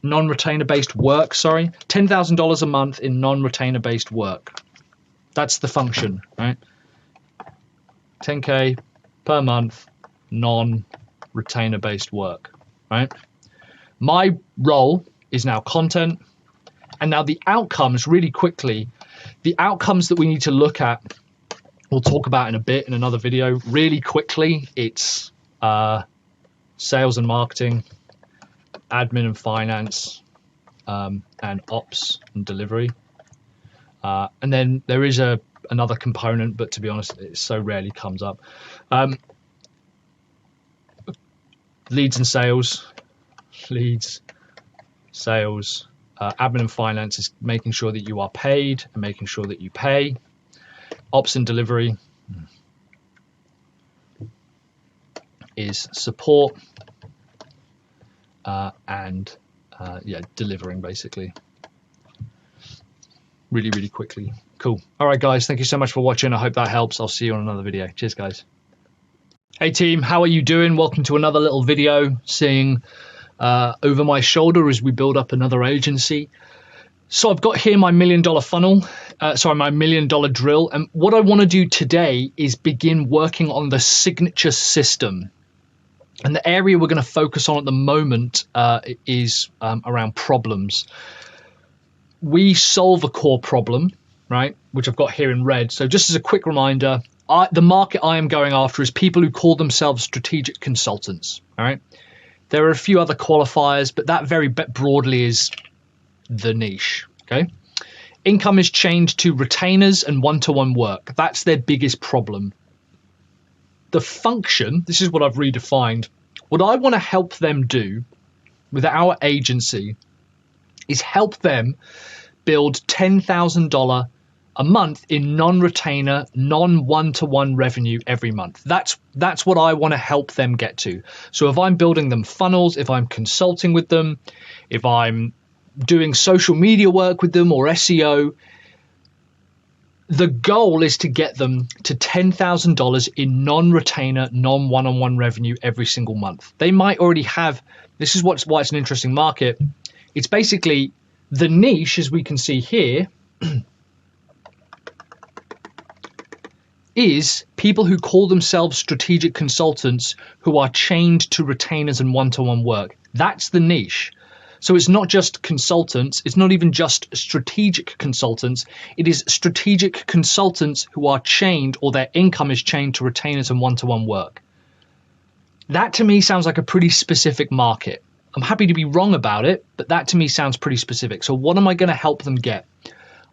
Non-retainer based work, sorry. $10,000 a month in non-retainer based work. That's the function, right? 10K per month, non-retainer based work, right? My role is now content, and now the outcomes, really quickly, the outcomes that we need to look at we'll talk about in a bit in another video. Really quickly, it's sales and marketing, admin and finance, and ops and delivery. And then there is another component, but to be honest, it so rarely comes up. Leads and sales, admin and finance is making sure that you are paid and making sure that you pay. Ops and delivery is support and delivering basically. Really quickly. Cool. All right, guys, thank you so much for watching. I hope that helps. I'll see you on another video. Cheers, guys. Hey team, how are you doing? Welcome to another little video seeing over my shoulder as we build up another agency. So I've got here my $1 million funnel, my $1 million drill. And what I want to do today is begin working on the signature system. And the area we're going to focus on at the moment is around problems. We solve a core problem, right, which I've got here in red. So just as a quick reminder, the market I am going after is people who call themselves strategic consultants, all right? There are a few other qualifiers, but that very broadly is the niche, okay? Income is chained to retainers and one-to-one work. That's their biggest problem. The function, this is what I've redefined. What I want to help them do with our agency is help them build $10,000 a month in non-retainer, non-one-to-one revenue every month. That's what I want to help them get to. So if I'm building them funnels, if I'm consulting with them, if I'm doing social media work with them or SEO, the goal is to get them to $10,000 in non-retainer, non-one-on-one revenue every single month. They might already have, this is why it's an interesting market. It's basically the niche, as we can see here, is people who call themselves strategic consultants who are chained to retainers and one-to-one work. That's the niche. So it's not just consultants. It's not even just strategic consultants. It is strategic consultants who are chained, or their income is chained to retainers and one-to-one work. That to me sounds like a pretty specific market. I'm happy to be wrong about it, but that to me sounds pretty specific. So what am I going to help them get?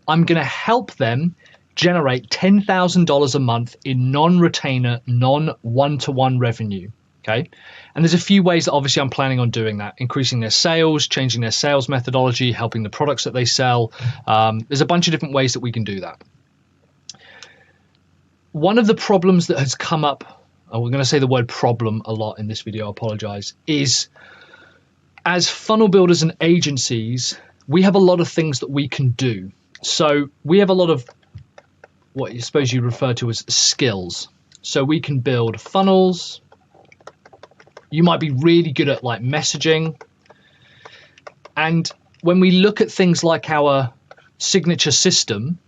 I'm going to help them generate $10,000 a month in non-retainer, non-one-to-one revenue. Okay. And there's a few ways that obviously I'm planning on doing that: increasing their sales, changing their sales methodology, helping the products that they sell. There's a bunch of different ways that we can do that. One of the problems that has come up, and we're going to say the word problem a lot in this video, I apologize, is as funnel builders and agencies, we have a lot of things that we can do. So we have a lot of what you suppose you refer to as skills. So we can build funnels. You might be really good at like messaging. And when we look at things like our signature system,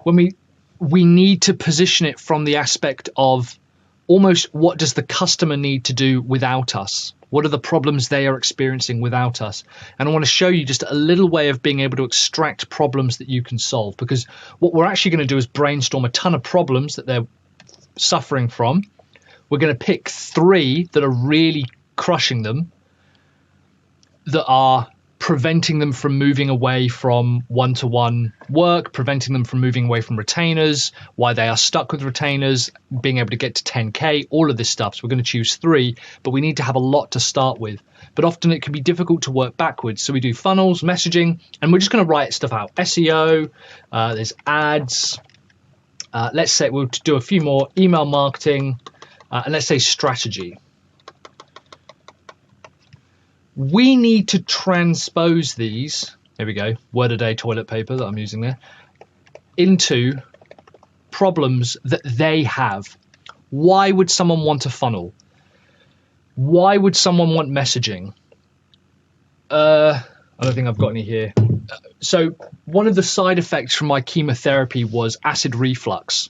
when we need to position it from the aspect of almost what does the customer need to do without us? What are the problems they are experiencing without us? And I want to show you just a little way of being able to extract problems that you can solve, because what we're actually going to do is brainstorm a ton of problems that they're suffering from. We're going to pick 3 that are really crushing them, that are preventing them from moving away from one-to-one work, preventing them from moving away from retainers, why they are stuck with retainers, being able to get to 10K, all of this stuff. So we're going to choose 3, but we need to have a lot to start with. But often it can be difficult to work backwards. So we do funnels, messaging, and we're just going to write stuff out. SEO, there's ads. Let's say we'll do a few more, email marketing, and let's say strategy. We need to transpose these, there we go, word a day toilet paper that I'm using there, into problems that they have. Why would someone want a funnel? Why would someone want messaging? I don't think I've got any here. So one of the side effects from my chemotherapy was acid reflux.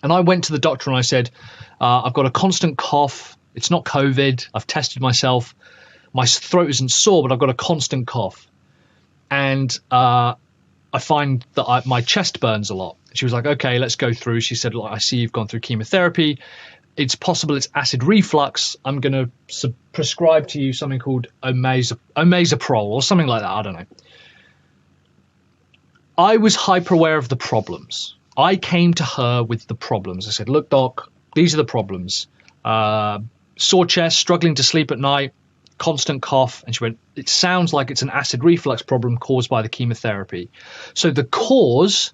And I went to the doctor and I said, I've got a constant cough. It's not COVID. I've tested myself. My throat isn't sore, but I've got a constant cough. And I find that my chest burns a lot. She was like, okay, let's go through. She said, look, I see you've gone through chemotherapy. It's possible it's acid reflux. I'm going to prescribe to you something called omezaprol or something like that. I don't know. I was hyper aware of the problems. I came to her with the problems. I said, look, doc, these are the problems. Sore chest, struggling to sleep at night, constant cough. And she went, it sounds like it's an acid reflux problem caused by the chemotherapy. So the cause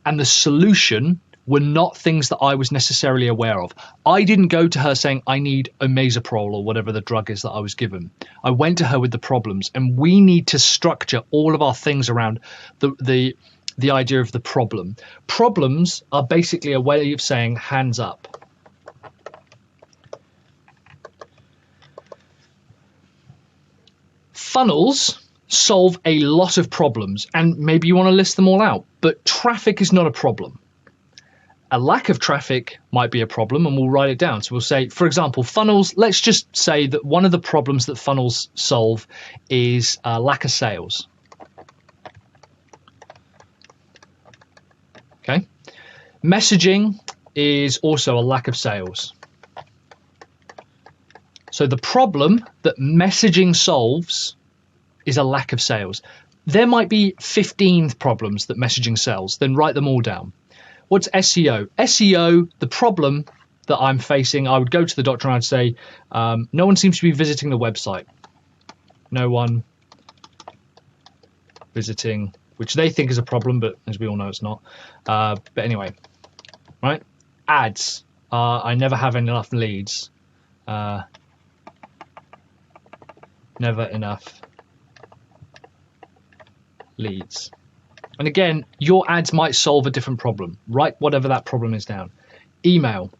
and the solution were not things that I was necessarily aware of. I didn't go to her saying, I need omezaprol or whatever the drug is that I was given. I went to her with the problems, and we need to structure all of our things around the idea of the problem. Problems are basically a way of saying hands up. Funnels solve a lot of problems, and maybe you want to list them all out, but traffic is not a problem. A lack of traffic might be a problem, and we'll write it down. So we'll say, for example, funnels, let's just say that one of the problems that funnels solve is lack of sales. Okay. Messaging is also a lack of sales. So the problem that messaging solves is a lack of sales. There might be 15 problems that messaging sells, then write them all down. What's SEO? SEO, the problem that I'm facing, I would go to the doctor and I'd say, no one seems to be visiting the website. No one visiting, which they think is a problem, but as we all know, it's not. But anyway, right? Ads. I never have enough leads. Never enough leads. And again, your ads might solve a different problem. Write whatever that problem is down. Email.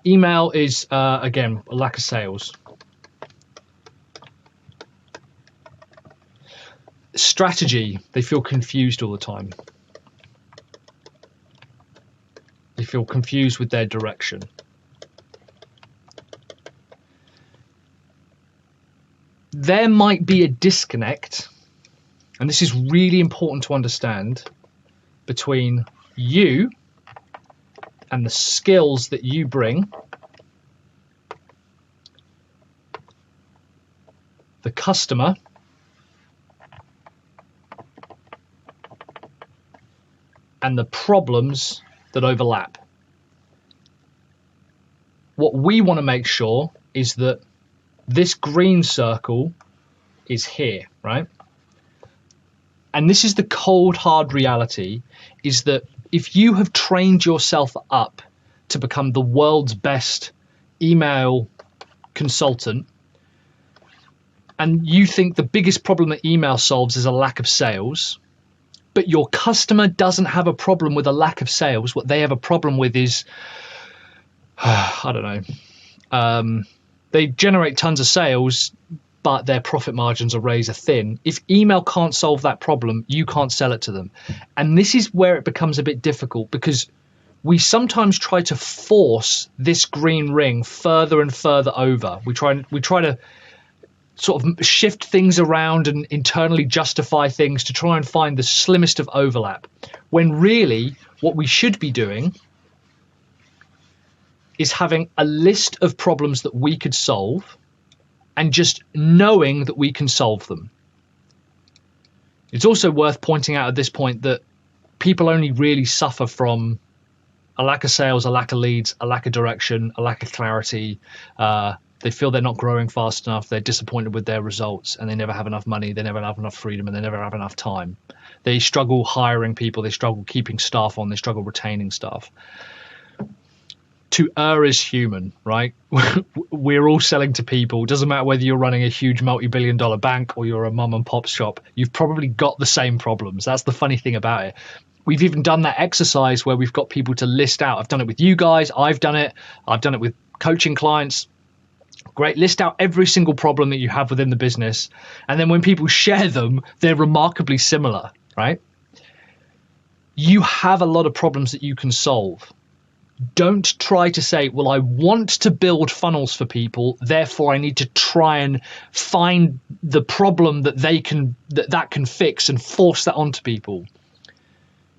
Email is, again, a lack of sales. Strategy. They feel confused all the time. They feel confused with their direction. There might be a disconnect, and this is really important to understand, between you and the skills that you bring, the customer, and the problems that overlap. What we want to make sure is that this green circle is here, right? And this is the cold, hard reality, is that if you have trained yourself up to become the world's best email consultant, and you think the biggest problem that email solves is a lack of sales, but your customer doesn't have a problem with a lack of sales, what they have a problem with is, I don't know, they generate tons of sales, but their profit margins are razor thin. If email can't solve that problem, you can't sell it to them. And this is where it becomes a bit difficult, because we sometimes try to force this green ring further and further over. We try to sort of shift things around and internally justify things to try and find the slimmest of overlap, when really what we should be doing is having a list of problems that we could solve and just knowing that we can solve them. It's also worth pointing out at this point that people only really suffer from a lack of sales, a lack of leads, a lack of direction, a lack of clarity. They feel they're not growing fast enough. They're disappointed with their results, and they never have enough money. They never have enough freedom, and they never have enough time. They struggle hiring people. They struggle keeping staff on. They struggle retaining staff. To err is human, right? We're all selling to people. It doesn't matter whether you're running a huge multi-billion-dollar bank or you're a mum and pop shop. You've probably got the same problems. That's the funny thing about it. We've even done that exercise where we've got people to list out. I've done it with you guys. I've done it with coaching clients. Great. List out every single problem that you have within the business. And then when people share them, they're remarkably similar, right? You have a lot of problems that you can solve. Don't try to say, well, I want to build funnels for people, therefore I need to try and find the problem that that can fix and force that onto people.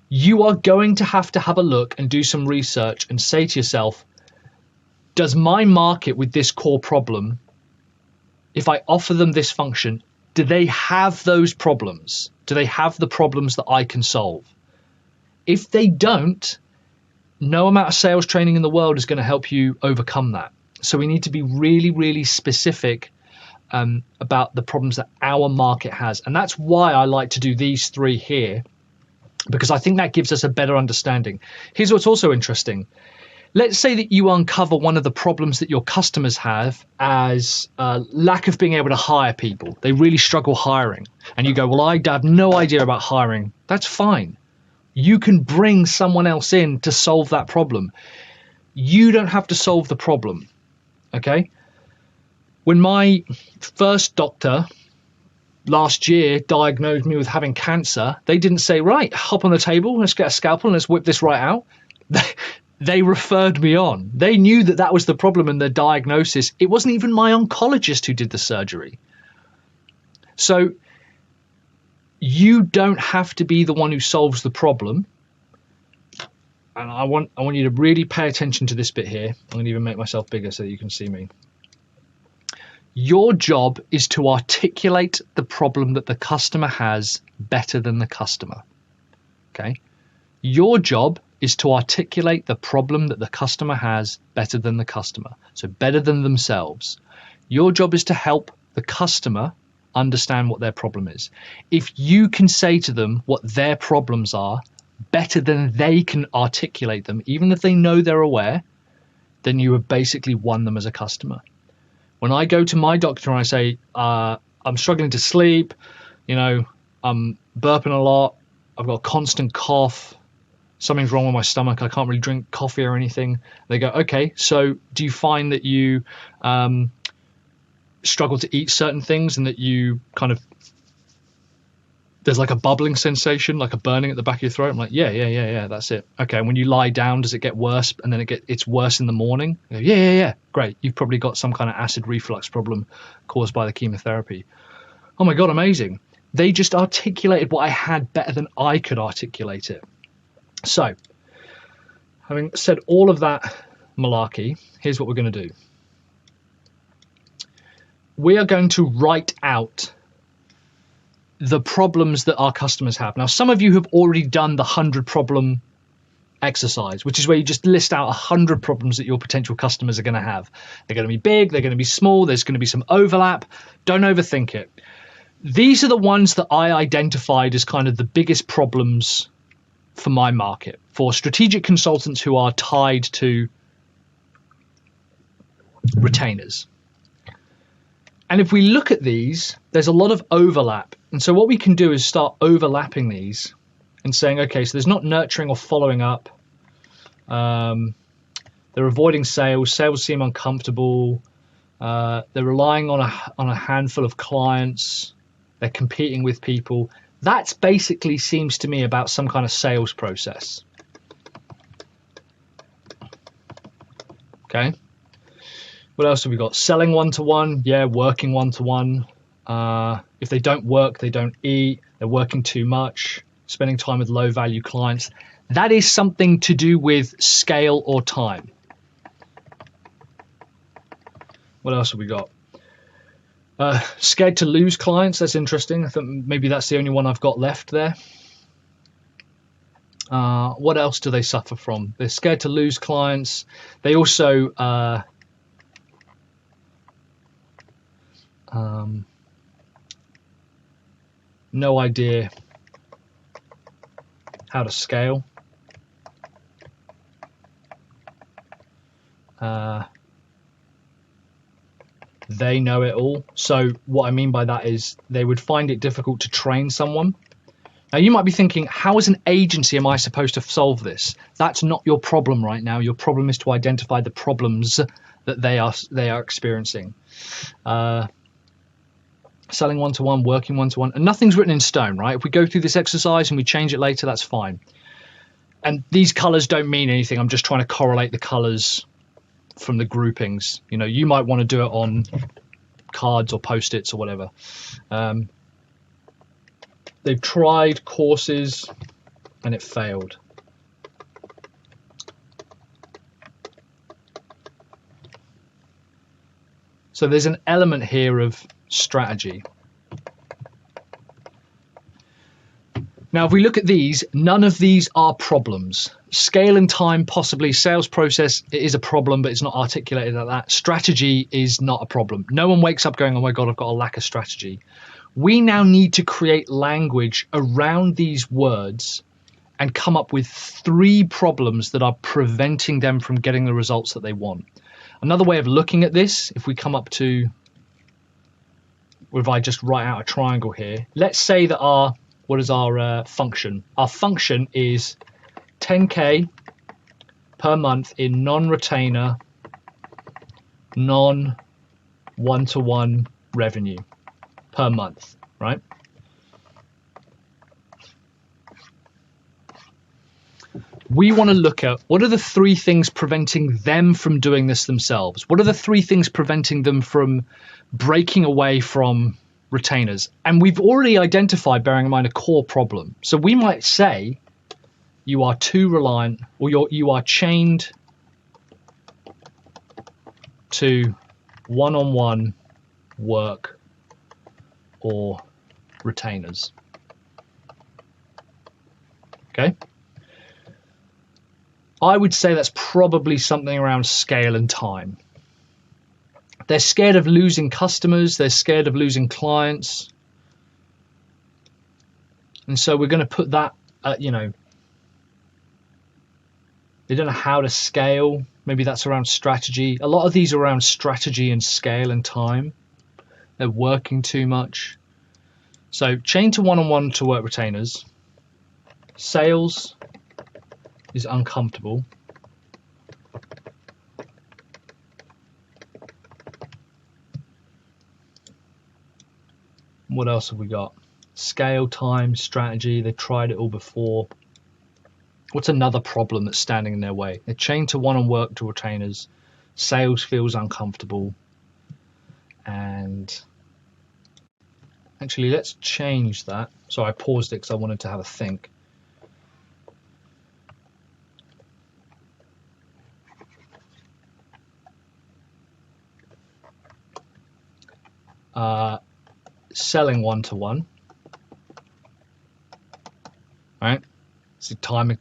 You are going to have a look and do some research and say to yourself, does my market with this core problem, if I offer them this function, do they have those problems? Do they have the problems that I can solve? If they don't, no amount of sales training in the world is going to help you overcome that. So we need to be really, really specific about the problems that our market has. And that's why I like to do these 3 here, because I think that gives us a better understanding. Here's what's also interesting. Let's say that you uncover one of the problems that your customers have as lack of being able to hire people. They really struggle hiring. And you go, well, I have no idea about hiring. That's fine. You can bring someone else in to solve that problem. You don't have to solve the problem, okay? When my first doctor last year diagnosed me with having cancer, they didn't say, right, hop on the table, let's get a scalpel and let's whip this right out. They referred me on. They knew that that was the problem in their diagnosis. It wasn't even my oncologist who did the surgery. So you don't have to be the one who solves the problem. And I want you to really pay attention to this bit here. I'm going to even make myself bigger so that you can see me. Your job is to articulate the problem that the customer has better than the customer. Okay? Your job is to articulate the problem that the customer has better than the customer. So better than themselves. Your job is to help the customer understand what their problem is. If you can say to them what their problems are better than they can articulate them, even if they know they're aware, then you have basically won them as a customer. When I go to my doctor and I say, I'm struggling to sleep, I'm burping a lot, I've got a constant cough, something's wrong with my stomach, I can't really drink coffee or anything. They go, okay, so do you find that you struggle to eat certain things and that you there's like a bubbling sensation, like a burning at the back of your throat? I'm like, yeah, that's it. Okay, and when you lie down, does it get worse and then it's worse in the morning? I go, yeah, great. You've probably got some kind of acid reflux problem caused by the chemotherapy. Oh my God, amazing. They just articulated what I had better than I could articulate it. So, having said all of that malarkey, here's what we're going to do. We are going to write out the problems that our customers have. Now, some of you have already done the 100 problem exercise, which is where you just list out 100 problems that your potential customers are going to have. They're going to be big, they're going to be small, there's going to be some overlap. Don't overthink it. These are the ones that I identified as kind of the biggest problems for my market, for strategic consultants who are tied to retainers. And if we look at these, there's a lot of overlap. And so what we can do is start overlapping these and saying, okay, so there's not nurturing or following up. They're avoiding sales. Sales seem uncomfortable. They're relying on a handful of clients. They're competing with people. That basically seems to me about some kind of sales process. Okay. What else have we got? Selling one-to-one. Yeah, working one-to-one. If they don't work, they don't eat. They're working too much. Spending time with low-value clients. That is something to do with scale or time. What else have we got? Scared to lose clients. That's interesting. I think maybe that's the only one I've got left there. What else do they suffer from? They're scared to lose clients. They also no idea how to scale. They know it all. So what I mean by that is they would find it difficult to train someone. Now you might be thinking, how as an agency am I supposed to solve this? That's not your problem right now. Your problem is to identify the problems that they are experiencing. Selling one-to-one, working one-to-one, and nothing's written in stone, right? If we go through this exercise and we change it later, that's fine. And these colors don't mean anything. I'm just trying to correlate the colors from the groupings. You know, you might want to do it on cards or post-its or whatever. They've tried courses and it failed. So there's an element here of strategy. Now, if we look at these, none of these are problems. Scale and time, possibly. Sales process, it is a problem, but it's not articulated like that. Strategy is not a problem. No one wakes up going, oh my God, I've got a lack of strategy. We now need to create language around these words and come up with 3 problems that are preventing them from getting the results that they want. Another way of looking at this, if we come up to, or if I just write out a triangle here, let's say that what is our function? Our function is 10K per month in non-retainer, non-one-to-one revenue per month, right? We want to look at what are the 3 things preventing them from doing this themselves? What are the 3 things preventing them from breaking away from retainers? And we've already identified, bearing in mind, a core problem. So we might say you are too reliant, or you are chained to one-on-one work or retainers. Okay. I would say that's probably something around scale and time. They're scared of losing customers. They're scared of losing clients. And so we're going to put that, you know, they don't know how to scale. Maybe that's around strategy. A lot of these are around strategy and scale and time. They're working too much. So chain to one-on-one to work retainers. Sales is uncomfortable. What else have we got? Scale, time, strategy. They've tried it all before. What's another problem that's standing in their way? They're chained to one-on-one work to retainers. Sales feels uncomfortable. And actually, let's change that. So I paused it because I wanted to have a think. Selling one-to-one, right? So time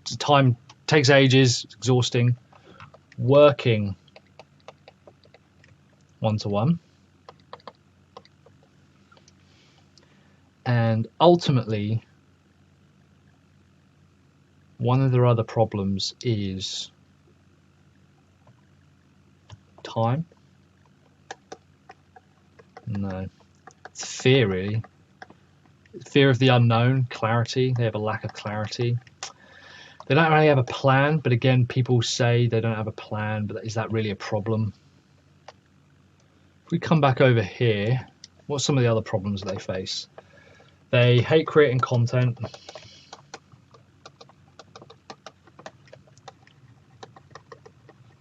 takes ages, it's exhausting. Working one-to-one, and ultimately, one of their other problems is time. No. It's fear, really. Fear of the unknown, clarity. They have a lack of clarity. They don't really have a plan, but again, people say they don't have a plan, but is that really a problem? If we come back over here, what's some of the other problems they face? They hate creating content.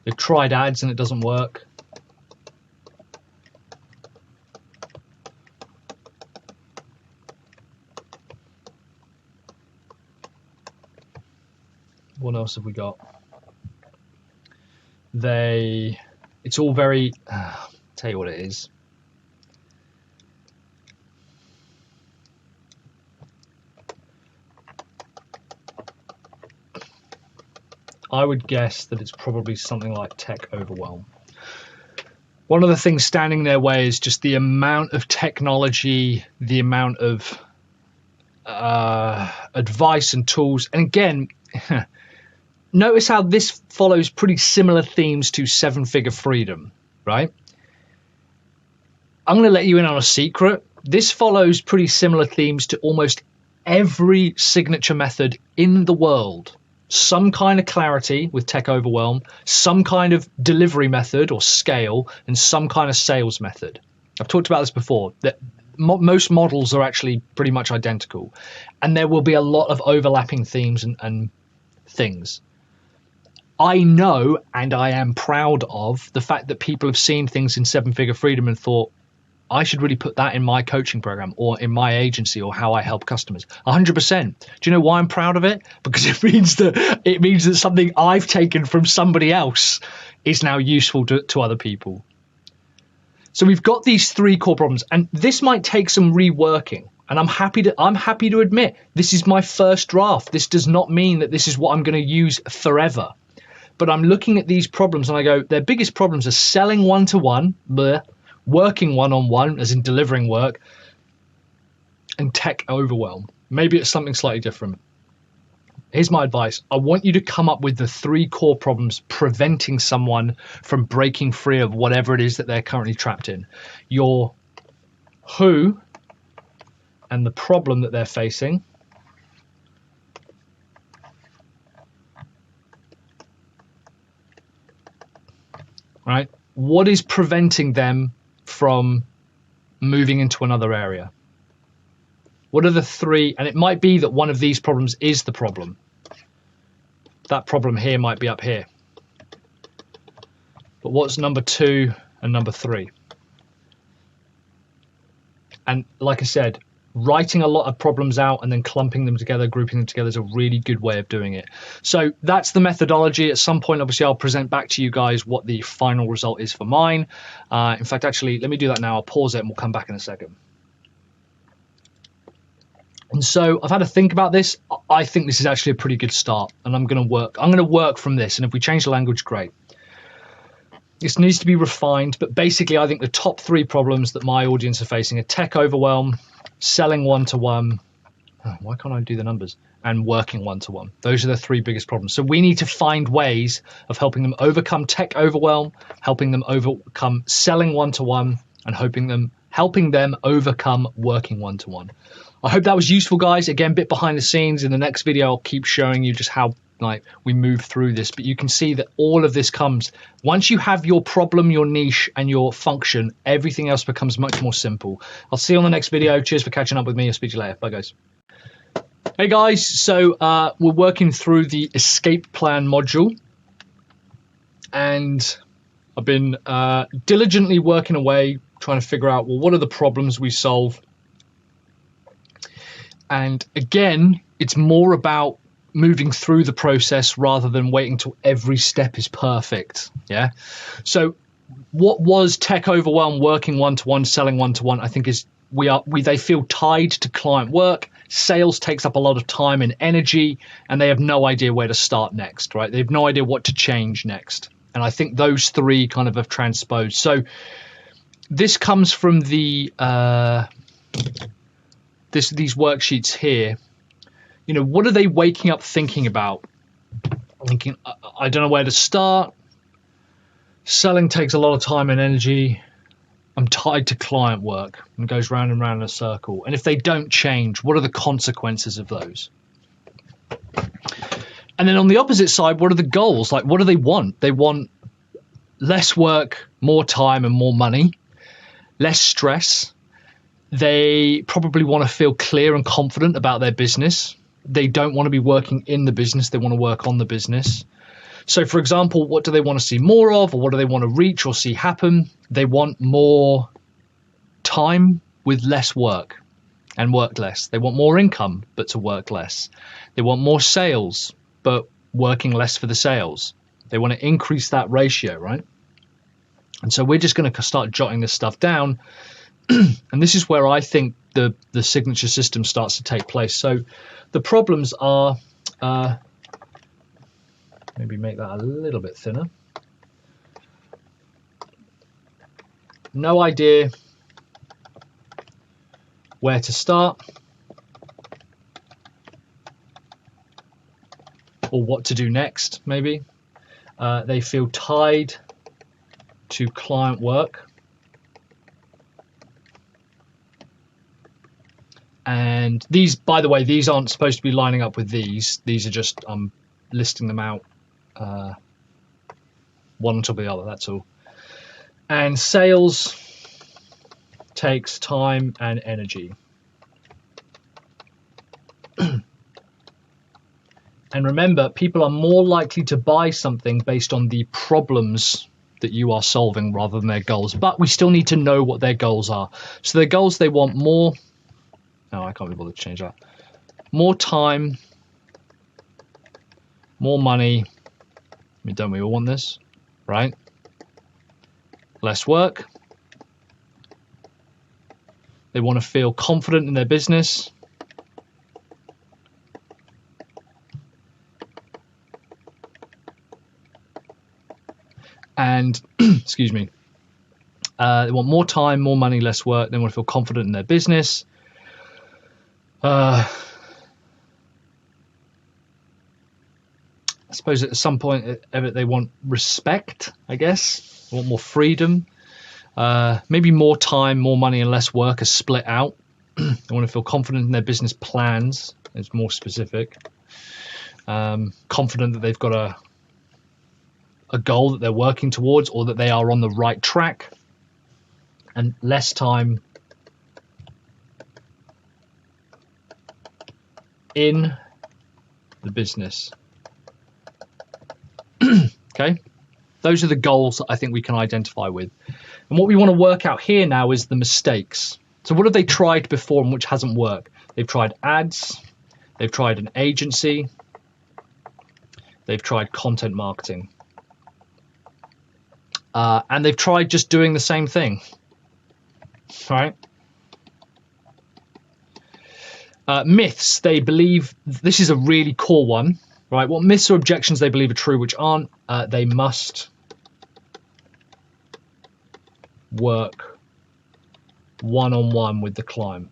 They've tried ads and it doesn't work. What else have we got? It's all very, tell you what it is. I would guess that it's probably something like tech overwhelm. One of the things standing in their way is just the amount of technology, the amount of advice and tools. And again, notice how this follows pretty similar themes to 7-figure freedom, right? I'm going to let you in on a secret. This follows pretty similar themes to almost every signature method in the world. Some kind of clarity with tech overwhelm, some kind of delivery method or scale, and some kind of sales method. I've talked about this before, that most models are actually pretty much identical. And there will be a lot of overlapping themes and things. I know and I am proud of the fact that people have seen things in Seven Figure Freedom and thought, I should really put that in my coaching program or in my agency or how I help customers. 100%. Do you know why I'm proud of it? Because it means that something I've taken from somebody else is now useful to other people. So we've got these 3 core problems, and this might take some reworking. And I'm happy to admit this is my first draft. This does not mean that this is what I'm going to use forever. But I'm looking at these problems and I go, their biggest problems are selling one-to-one, working one-on-one, as in delivering work, and tech overwhelm. Maybe it's something slightly different. Here's my advice. I want you to come up with the 3 core problems preventing someone from breaking free of whatever it is that they're currently trapped in. Your who and the problem that they're facing. Right? What is preventing them from moving into another area? What are the 3? And it might be that one of these problems is the problem. That problem here might be up here. But what's number 2 and number 3? And like I said, writing a lot of problems out and then clumping them together, grouping them together is a really good way of doing it. So that's the methodology. At some point, obviously, I'll present back to you guys what the final result is for mine. In fact, actually, let me do that now. I'll pause it and we'll come back in a second. And so I've had to think about this. I think this is actually a pretty good start, and I'm going to work from this. And if we change the language, great. This needs to be refined, but basically I think the top 3 problems that my audience are facing are tech overwhelm, selling one-to-one, why can't I do the numbers, and working one-to-one. Those are the 3 biggest problems. So we need to find ways of helping them overcome tech overwhelm, helping them overcome selling one-to-one, and helping them overcome working one-to-one. I hope that was useful, guys. Again, bit behind the scenes. In the next video, I'll keep showing you just how we move through this, but you can see that all of this comes once you have your problem, your niche, and your function. Everything else becomes much more simple. I'll see you on the next video. Cheers for catching up with me. I'll speak to you later. Bye, guys. Hey guys, so we're working through the escape plan module, and I've been diligently working away trying to figure out, well, what are the problems we solve? And again, it's more about moving through the process rather than waiting till every step is perfect. Yeah. So what was tech overwhelm, working one-to-one, selling one-to-one, I think is they feel tied to client work. Sales takes up a lot of time and energy, and they have no idea where to start next, right? They have no idea what to change next. And I think those 3 kind of have transposed. So this comes from the these worksheets here. You know, what are they waking up thinking about? Thinking, I don't know where to start. Selling takes a lot of time and energy. I'm tied to client work, and goes round and round in a circle. And if they don't change, what are the consequences of those? And then on the opposite side, what are the goals? Like, what do they want? They want less work, more time, and more money, less stress. They probably want to feel clear and confident about their business. They don't want to be working in the business. They want to work on the business. So, for example, what do they want to see more of, or what do they want to reach or see happen? They want more time with less work and work less. They want more income, but to work less. They want more sales, but working less for the sales. They want to increase that ratio, right? And so we're just going to start jotting this stuff down. And this is where I think the signature system starts to take place. So the problems are, maybe make that a little bit thinner. No idea where to start or what to do next, maybe. They feel tied to client work. And these, by the way, these aren't supposed to be lining up with these. These are just, I'm listing them out one on top of the other, that's all. And sales takes time and energy. And remember, people are more likely to buy something based on the problems that you are solving rather than their goals. But we still need to know what their goals are. So their goals, they want more. No, I can't be bothered to change that. More time, more money. I mean, don't we all want this, right? Less work. They want to feel confident in their business. And, excuse me, they want more time, more money, less work. They want to feel confident in their business. I suppose at some point they want respect, I guess. They want more freedom. Maybe more time, more money, and less work are split out. They want to feel confident in their business plans. It's more specific. Confident that they've got a goal that they're working towards, or that they are on the right track. And less time in the business. Okay, those are the goals that I think we can identify with. And what we want to work out here now is the mistakes. So what have they tried before and which hasn't worked? They've tried ads, they've tried an agency, they've tried content marketing. And they've tried just doing the same thing, right? Myths, they believe, this is a really core one, right? What myths or objections they believe are true, which aren't. They must work one-on-one with the client,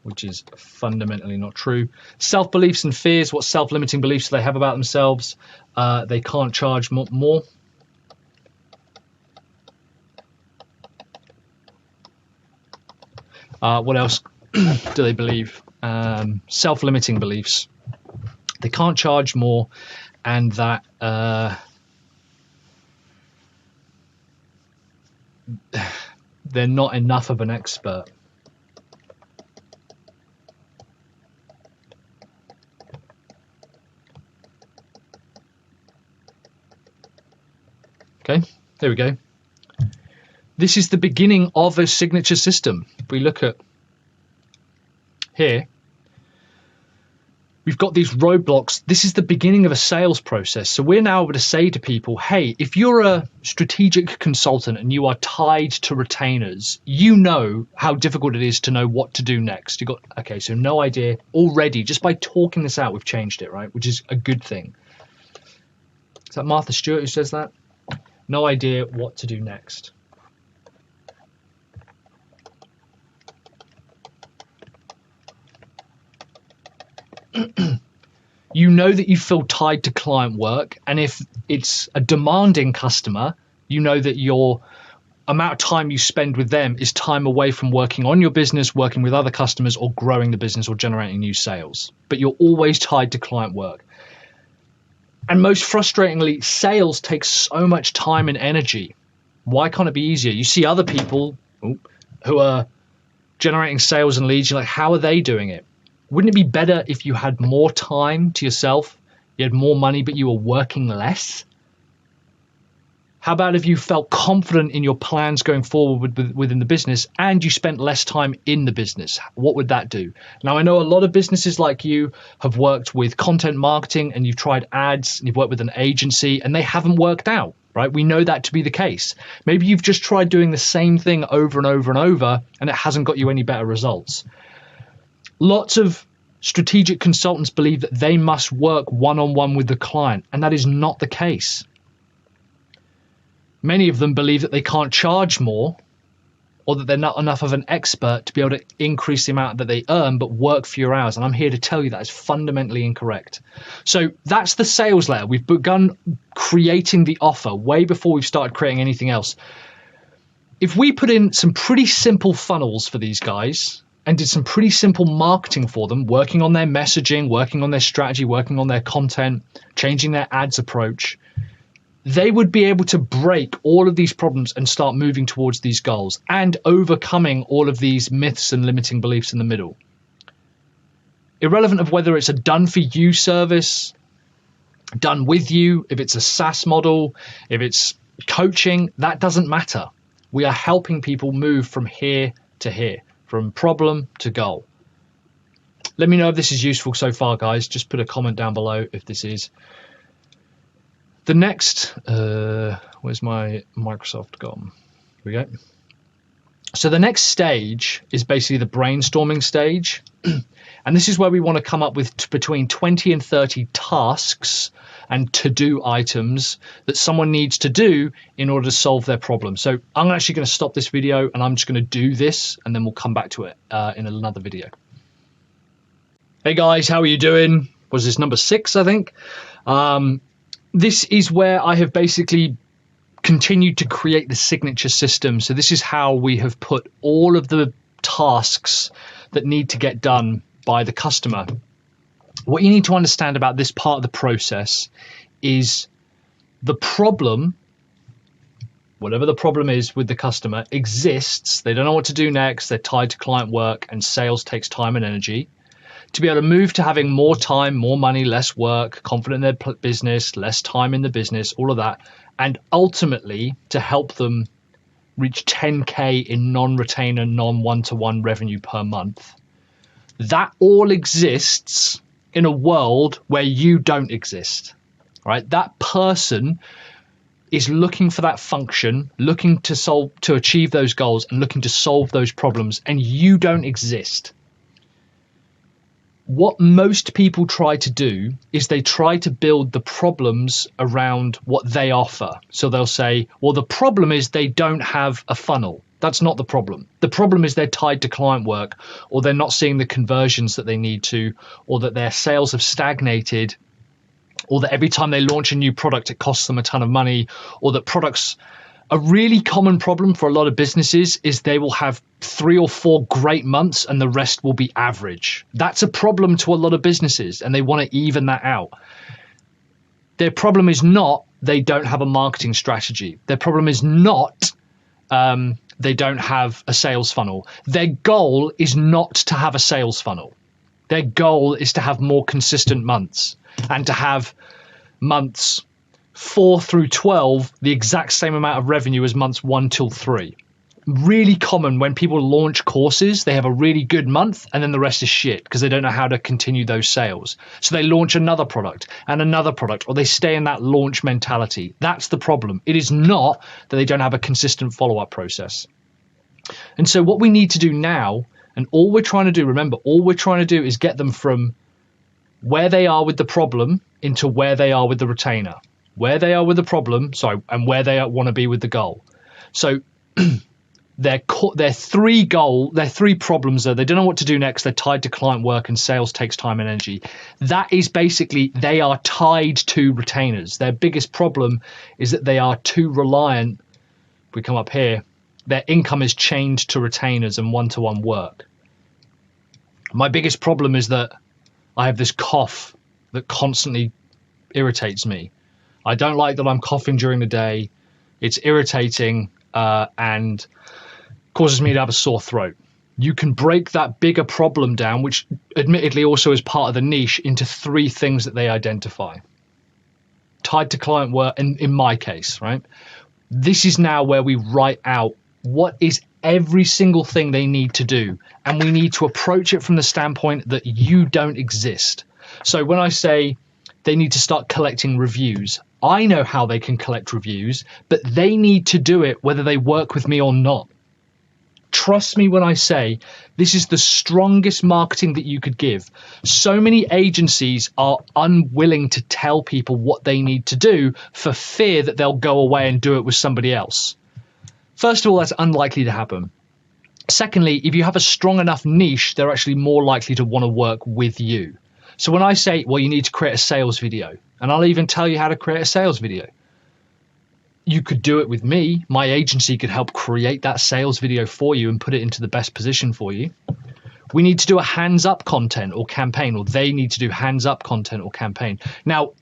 which is fundamentally not true. Self-beliefs and fears, what self-limiting beliefs do they have about themselves? They can't charge more. What else do they believe? Self-limiting beliefs. They can't charge more, and that they're not enough of an expert. Okay, there we go. This is the beginning of a signature system. If we look at here, we've got these roadblocks. This is the beginning of a sales process. So we're now able to say to people, hey, if you're a strategic consultant and you are tied to retainers, you know how difficult it is to know what to do next. You've got, okay, so no idea already. Just by talking this out, we've changed it, right? Which is a good thing. Is that Martha Stewart who says that? No idea what to do next. You know that you feel tied to client work, and if it's a demanding customer, you know that your amount of time you spend with them is time away from working on your business, working with other customers, or growing the business or generating new sales. But you're always tied to client work. And most frustratingly, sales takes so much time and energy. Why can't it be easier? You see other people who are generating sales and leads, you're like, how are they doing it? Wouldn't it be better if you had more time to yourself, you had more money, but you were working less? How about if you felt confident in your plans going forward within the business and you spent less time in the business? What would that do? Now, I know a lot of businesses like you have worked with content marketing and you've tried ads and you've worked with an agency and they haven't worked out, right? We know that to be the case. Maybe you've just tried doing the same thing over and over and over and it hasn't got you any better results. Lots of strategic consultants believe that they must work one-on-one with the client, and that is not the case. Many of them believe that they can't charge more or that they're not enough of an expert to be able to increase the amount that they earn but work fewer hours, and I'm here to tell you that is fundamentally incorrect. So that's the sales layer. We've begun creating the offer way before we've started creating anything else. If we put in some pretty simple funnels for these guys and did some pretty simple marketing for them, working on their messaging, working on their strategy, working on their content, changing their ads approach, they would be able to break all of these problems and start moving towards these goals and overcoming all of these myths and limiting beliefs in the middle. Irrelevant of whether it's a done for you service, done with you, if it's a SaaS model, if it's coaching, that doesn't matter. We are helping people move from here to here, from problem to goal. Let me know if this is useful so far, guys. Just put a comment down below if this is. The next, where's my Microsoft gone? Here we go. So the next stage is basically the brainstorming stage. And this is where we want to come up with between 20 and 30 tasks and to-do items that someone needs to do in order to solve their problem. So I'm actually going to stop this video and I'm just going to do this, and then we'll come back to it in another video. Hey guys, how are you doing? Was this number 6, I think? This is where I have basically continued to create the signature system. So this is how we have put all of the tasks that need to get done by the customer. What you need to understand about this part of the process is the problem, whatever the problem is with the customer, exists. They don't know what to do next. They're tied to client work, and sales takes time and energy. To be able to move to having more time, more money, less work, confident in their business, less time in the business, all of that, and ultimately to help them reach 10K in non-retainer, non-one-to-one revenue per month. That all exists in a world where you don't exist, right? That person is looking for that function, looking to achieve those goals and looking to solve those problems, and you don't exist. What most people try to do is they try to build the problems around what they offer. So they'll say, well, the problem is they don't have a funnel. That's not the problem. The problem is they're tied to client work, or they're not seeing the conversions that they need to, or that their sales have stagnated, or that every time they launch a new product, it costs them a ton of money, or that products... A really common problem for a lot of businesses is they will have 3 or 4 great months and the rest will be average. That's a problem to a lot of businesses, and they want to even that out. Their problem is not they don't have a marketing strategy. Their problem is not they don't have a sales funnel. Their goal is not to have a sales funnel. Their goal is to have more consistent months, and to have months 4 through 12 the exact same amount of revenue as months 1 till 3. Really common when people launch courses, they have a really good month and then the rest is shit because they don't know how to continue those sales. So they launch another product and another product, or they stay in that launch mentality. That's the problem. It is not that they don't have a consistent follow-up process. And so what we need to do now, and all we're trying to do, remember, all we're trying to do is get them from where they are with the problem into where they are with the retainer. Where they are with the problem, and where they want to be with the goal. So their 3 problems are they don't know what to do next, they're tied to client work, and sales takes time and energy. That is basically, they are tied to retainers. Their biggest problem is that they are too reliant. If we come up here, their income is chained to retainers and one-to-one work. My biggest problem is that I have this cough that constantly irritates me. I don't like that I'm coughing during the day. It's irritating and causes me to have a sore throat. You can break that bigger problem down, which admittedly also is part of the niche, into 3 things that they identify. Tied to client work, and in my case, right? This is now where we write out what is every single thing they need to do. And we need to approach it from the standpoint that you don't exist. So when I say they need to start collecting reviews, I know how they can collect reviews, but they need to do it whether they work with me or not. Trust me when I say this is the strongest marketing that you could give. So many agencies are unwilling to tell people what they need to do for fear that they'll go away and do it with somebody else. First of all, that's unlikely to happen. Secondly, if you have a strong enough niche, they're actually more likely to want to work with you. So when I say, well, you need to create a sales video, and I'll even tell you how to create a sales video. You could do it with me. My agency could help create that sales video for you and put it into the best position for you. We need to do a hands-up content or campaign, or they need to do hands-up content or campaign. Now,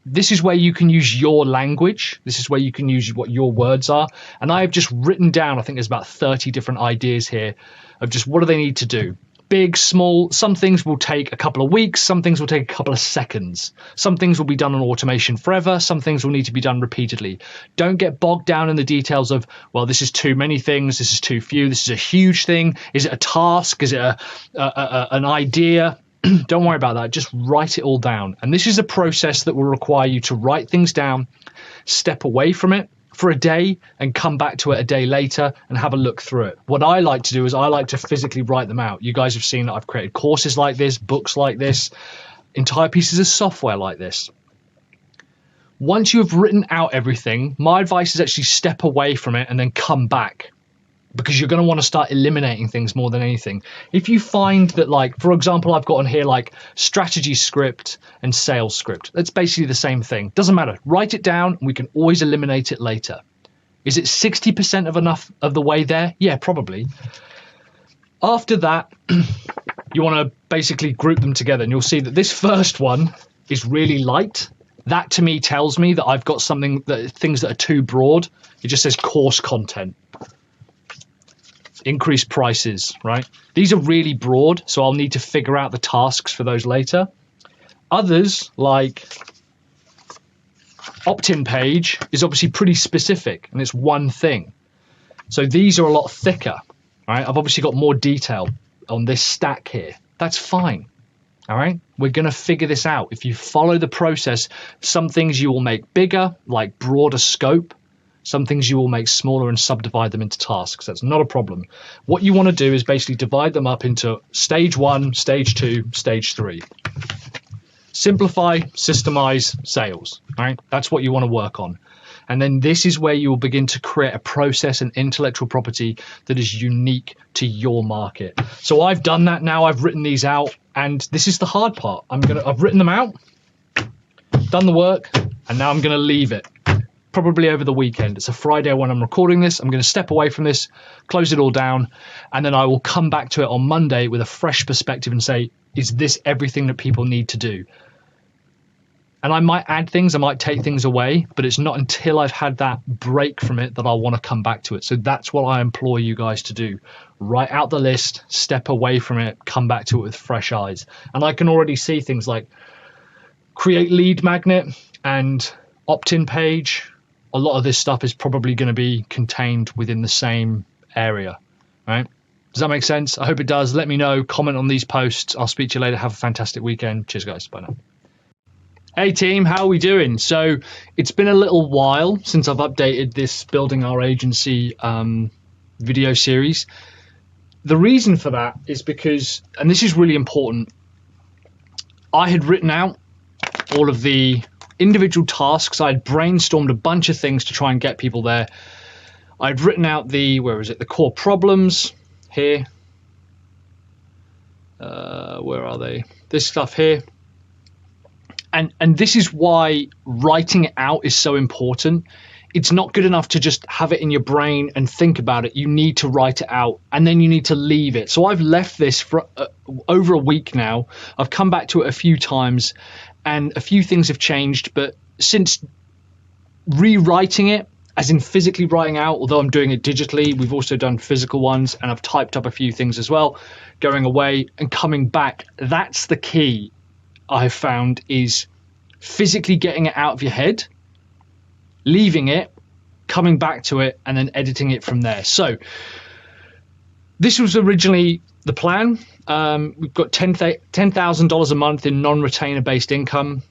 this is where you can use your language. This is where you can use what your words are. And I have just written down, I think there's about 30 different ideas here of just what do they need to do. Big, small, some things will take a couple of weeks, some things will take a couple of seconds. Some things will be done on automation forever, some things will need to be done repeatedly. Don't get bogged down in the details of, well, this is too many things, this is too few, this is a huge thing, is it a task, is it an idea? Don't worry about that, just write it all down. And this is a process that will require you to write things down, step away from it for a day and come back to it a day later and have a look through it. What I like to do is I like to physically write them out. You guys have seen that I've created courses like this, books like this, entire pieces of software like this. Once you have written out everything, my advice is actually step away from it and then come back, because you're going to want to start eliminating things more than anything. If you find that, like, for example, I've got on here like strategy script and sales script. That's basically the same thing. Doesn't matter. Write it down and we can always eliminate it later. Is it 60% of enough of the way there? Yeah, probably. After that, you want to basically group them together, and you'll see that this first one is really light. That to me tells me that I've got something, that things that are too broad. It just says course content. Increase prices, right? These are really broad, so I'll need to figure out the tasks for those later. Others, like opt-in page, is obviously pretty specific, and it's one thing. So these are a lot thicker, right? I've obviously got more detail on this stack here. That's fine, all right? We're going to figure this out. If you follow the process, some things you will make bigger, like broader scope. Some things you will make smaller and subdivide them into tasks. That's not a problem. What you want to do is basically divide them up into stage 1, stage 2, stage 3. Simplify, systemize, sales, right? That's what you want to work on. And then this is where you will begin to create a process and intellectual property that is unique to your market. So I've done that now. I've written these out, and this is the hard part. I've written them out, done the work, and now I'm going to leave it. Probably over the weekend. It's a Friday when I'm recording this. I'm going to step away from this, close it all down, and then I will come back to it on Monday with a fresh perspective and say, is this everything that people need to do? And I might add things, I might take things away, but it's not until I've had that break from it that I'll want to come back to it. So that's what I implore you guys to do. Write out the list, step away from it, come back to it with fresh eyes. And I can already see things like create lead magnet and opt-in page. A lot of this stuff is probably going to be contained within the same area, right? Does that make sense? I hope it does. Let me know. Comment on these posts. I'll speak to you later. Have a fantastic weekend. Cheers, guys. Bye now. Hey, team. How are we doing? So it's been a little while since I've updated this Building Our Agency video series. The reason for that is because, and this is really important, I had written out all of the individual tasks. I'd brainstormed a bunch of things to try and get people there. I'd written out the core problems here. Where are they? This stuff here. And this is why writing it out is so important. It's not good enough to just have it in your brain and think about it. You need to write it out, and then you need to leave it. So I've left this for over a week now. I've come back to it a few times, and a few things have changed. But since rewriting it, as in physically writing out, although I'm doing it digitally, we've also done physical ones, and I've typed up a few things as well, going away and coming back. That's the key I've found, is physically getting it out of your head, leaving it, coming back to it, and then editing it from there. So this was originally the plan. We've got $10,000 a month in non-retainer based income.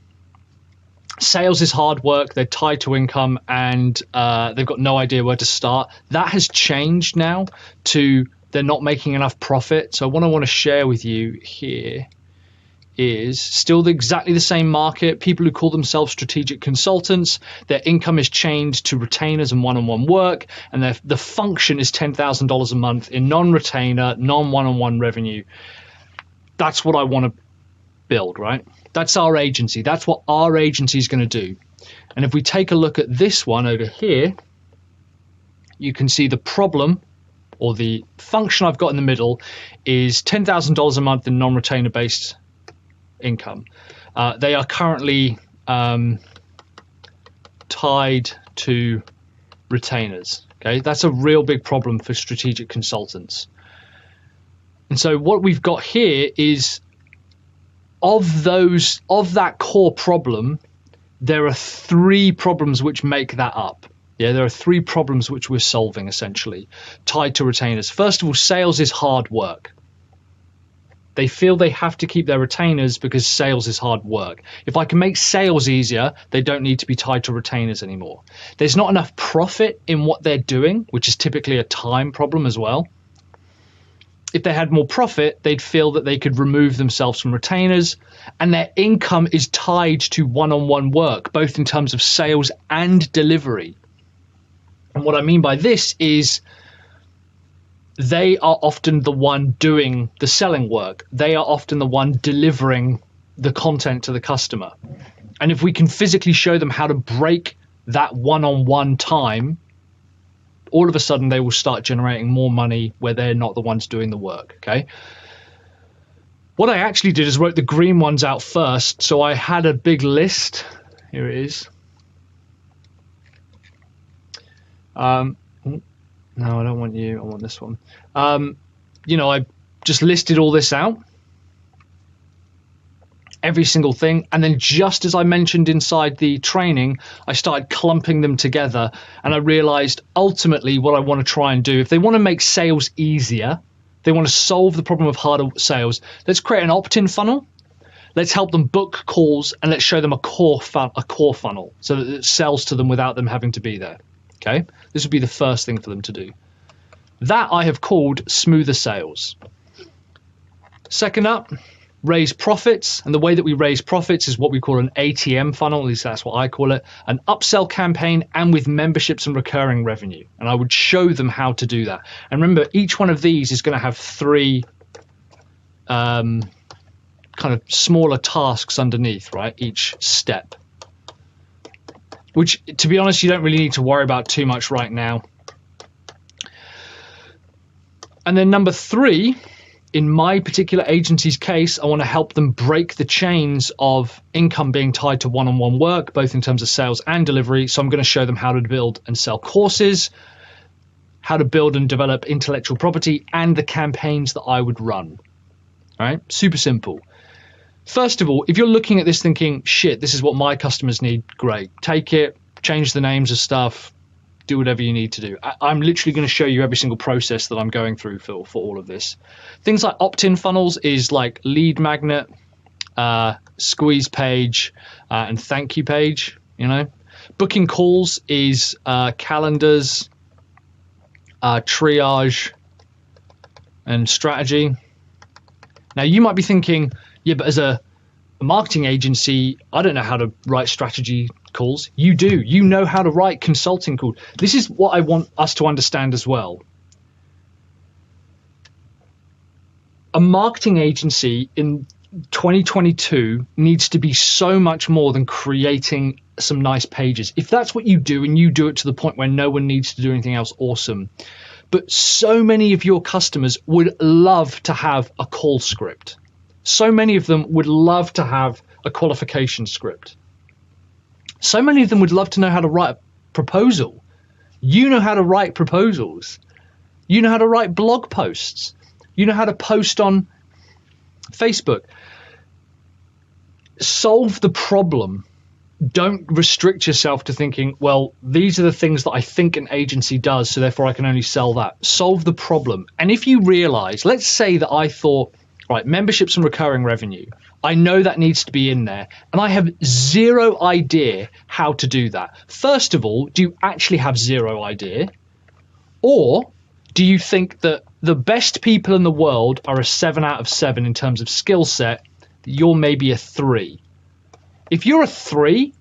Sales is hard work. They're tied to income, and they've got no idea where to start. That has changed now to they're not making enough profit. So what I want to share with you here is still exactly the same market. People who call themselves strategic consultants, their income is changed to retainers and one-on-one work, and the function is $10,000 a month in non-retainer, non-one-on-one revenue. That's what I want to build, right? That's our agency. That's what our agency is going to do. And if we take a look at this one over here, you can see the problem, or the function I've got in the middle, is $10,000 a month in non-retainer based income. They are currently tied to retainers. Okay, that's a real big problem for strategic consultants. And so what we've got here is of that core problem, there are 3 problems which make that up. Yeah, there are 3 problems which we're solving essentially, tied to retainers. First of all, sales is hard work. They feel they have to keep their retainers because sales is hard work. If I can make sales easier, they don't need to be tied to retainers anymore. There's not enough profit in what they're doing, which is typically a time problem as well. If they had more profit, they'd feel that they could remove themselves from retainers, and their income is tied to one-on-one work, both in terms of sales and delivery. And what I mean by this is they are often the one doing the selling work. They are often the one delivering the content to the customer. And if we can physically show them how to break that one-on-one time, all of a sudden they will start generating more money where they're not the ones doing the work, okay? What I actually did is wrote the green ones out first. So I had a big list. Here it is. No, I don't want you. I want this one. I just listed all this out. Every single thing. And then just as I mentioned inside the training, I started clumping them together. And I realized ultimately what I want to try and do, if they want to make sales easier, they want to solve the problem of harder sales, let's create an opt-in funnel. Let's help them book calls, and let's show them a core funnel so that it sells to them without them having to be there. Okay, this would be the first thing for them to do. That I have called smoother sales. Second up, raise profits. And the way that we raise profits is what we call an ATM funnel. At least that's what I call it. An upsell campaign, and with memberships and recurring revenue. And I would show them how to do that. And remember, each one of these is going to have 3 kind of smaller tasks underneath, right? Each step. Which, to be honest, you don't really need to worry about too much right now. And then number 3, in my particular agency's case, I want to help them break the chains of income being tied to one-on-one work, both in terms of sales and delivery. So I'm going to show them how to build and sell courses, how to build and develop intellectual property, and the campaigns that I would run. All right, super simple. First of all, if you're looking at this thinking, shit, this is what my customers need, great. Take it, change the names of stuff, do whatever you need to do. I'm literally going to show you every single process that I'm going through for all of this. Things like opt-in funnels is like lead magnet, squeeze page, and thank you page, Booking calls is calendars, triage, and strategy. Now, you might be thinking, yeah, but as a marketing agency, I don't know how to write strategy calls. You do. You know how to write consulting calls. This is what I want us to understand as well. A marketing agency in 2022 needs to be so much more than creating some nice pages. If that's what you do, and you do it to the point where no one needs to do anything else, awesome. But so many of your customers would love to have a call script. So many of them would love to have a qualification script. So many of them would love to know how to write a proposal. You know how to write proposals. You know how to write blog posts. You know how to post on Facebook. Solve the problem. Don't restrict yourself to thinking, well, these are the things that I think an agency does, so therefore I can only sell that. Solve the problem. And if you realize, let's say that I thought, right, memberships and recurring revenue, I know that needs to be in there, and I have zero idea how to do that. First of all, do you actually have zero idea? Or do you think that the best people in the world are a 7 out of 7 in terms of skill set? You're maybe a 3. If you're a 3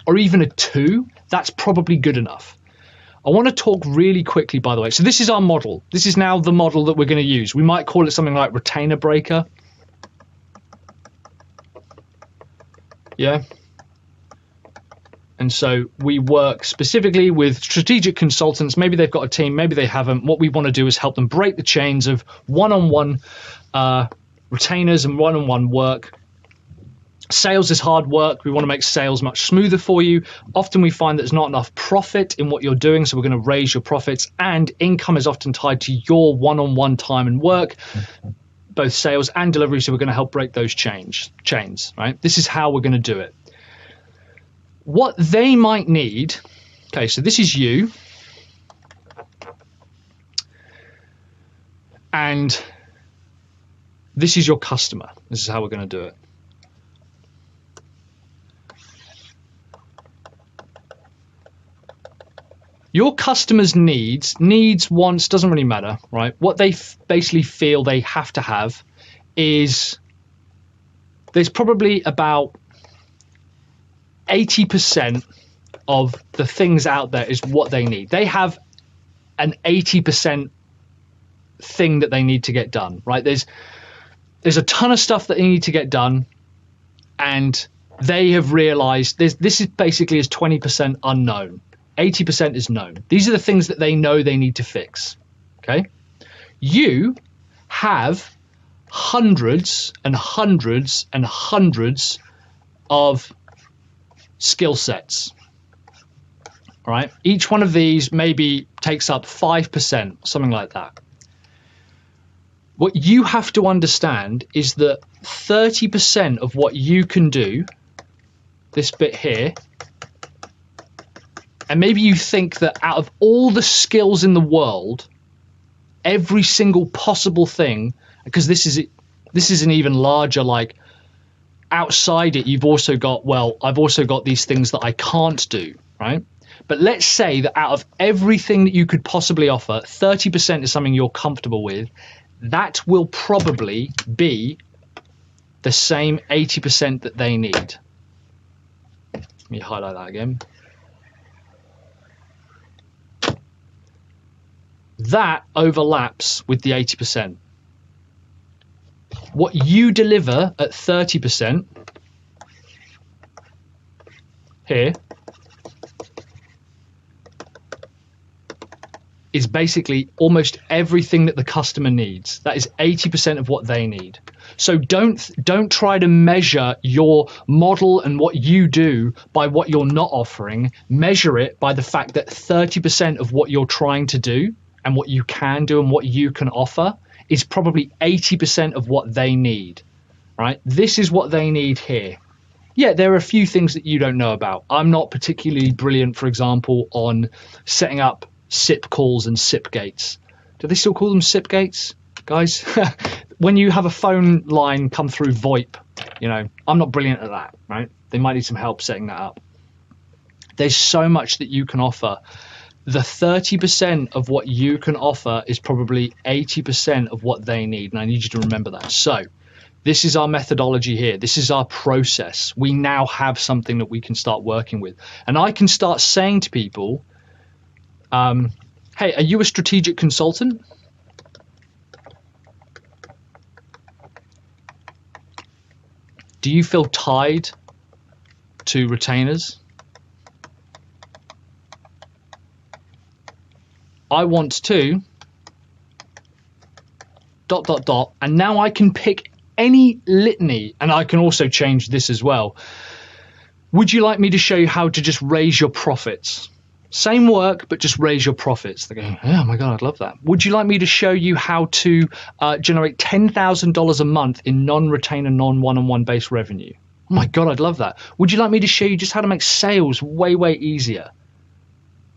or even a 2, that's probably good enough. I want to talk really quickly, by the way. So this is our model. This is now the model that we're going to use. We might call it something like retainer breaker. Yeah. And so we work specifically with strategic consultants. Maybe they've got a team, maybe they haven't. What we want to do is help them break the chains of one-on-one retainers and one-on-one work. Sales is hard work. We want to make sales much smoother for you. Often we find that there's not enough profit in what you're doing, so we're going to raise your profits, and income is often tied to your one-on-one time and work. both sales and delivery, so we're going to help break those chains, right? This is how we're going to do it. What they might need, okay, so this is you, and this is your customer. This is how we're going to do it. Your customers' needs, wants, doesn't really matter, right? What they basically feel they have to have is there's probably about 80% of the things out there is what they need. They have an 80% thing that they need to get done, right? There's a ton of stuff that they need to get done, and they have realized this is basically is 20% unknown. 80% is known. These are the things that they know they need to fix. Okay. You have hundreds and hundreds and hundreds of skill sets. All right. Each one of these maybe takes up 5%, something like that. What you have to understand is that 30% of what you can do, this bit here, and maybe you think that out of all the skills in the world, every single possible thing, because this is an even larger, like outside it, you've also got, well, I've also got these things that I can't do, right? But let's say that out of everything that you could possibly offer, 30% is something you're comfortable with. That will probably be the same 80% that they need. Let me highlight that again. That overlaps with the 80%. What you deliver at 30% here is basically almost everything that the customer needs. That is 80% of what they need. So don't try to measure your model and what you do by what you're not offering. Measure it by the fact that 30% of what you're trying to do and what you can do and what you can offer is probably 80% of what they need, right? This is what they need here. Yeah, there are a few things that you don't know about. I'm not particularly brilliant, for example, on setting up SIP calls and SIP gates. Do they still call them SIP gates, guys? When you have a phone line come through VoIP, you know, I'm not brilliant at that, right? They might need some help setting that up. There's so much that you can offer. The 30% of what you can offer is probably 80% of what they need. And I need you to remember that. So this is our methodology here. This is our process. We now have something that we can start working with. And I can start saying to people, hey, are you a strategic consultant? Do you feel tied to retainers? I want to ... and now I can pick any litany, and I can also change this as well. Would you like me to show you how to just raise your profits? Same work, but just raise your profits. They're going, oh my God, I'd love that. Would you like me to show you how to generate $10,000 a month in non-retainer, non-one-on-one based revenue? Oh my God, I'd love that. Would you like me to show you just how to make sales way, way easier?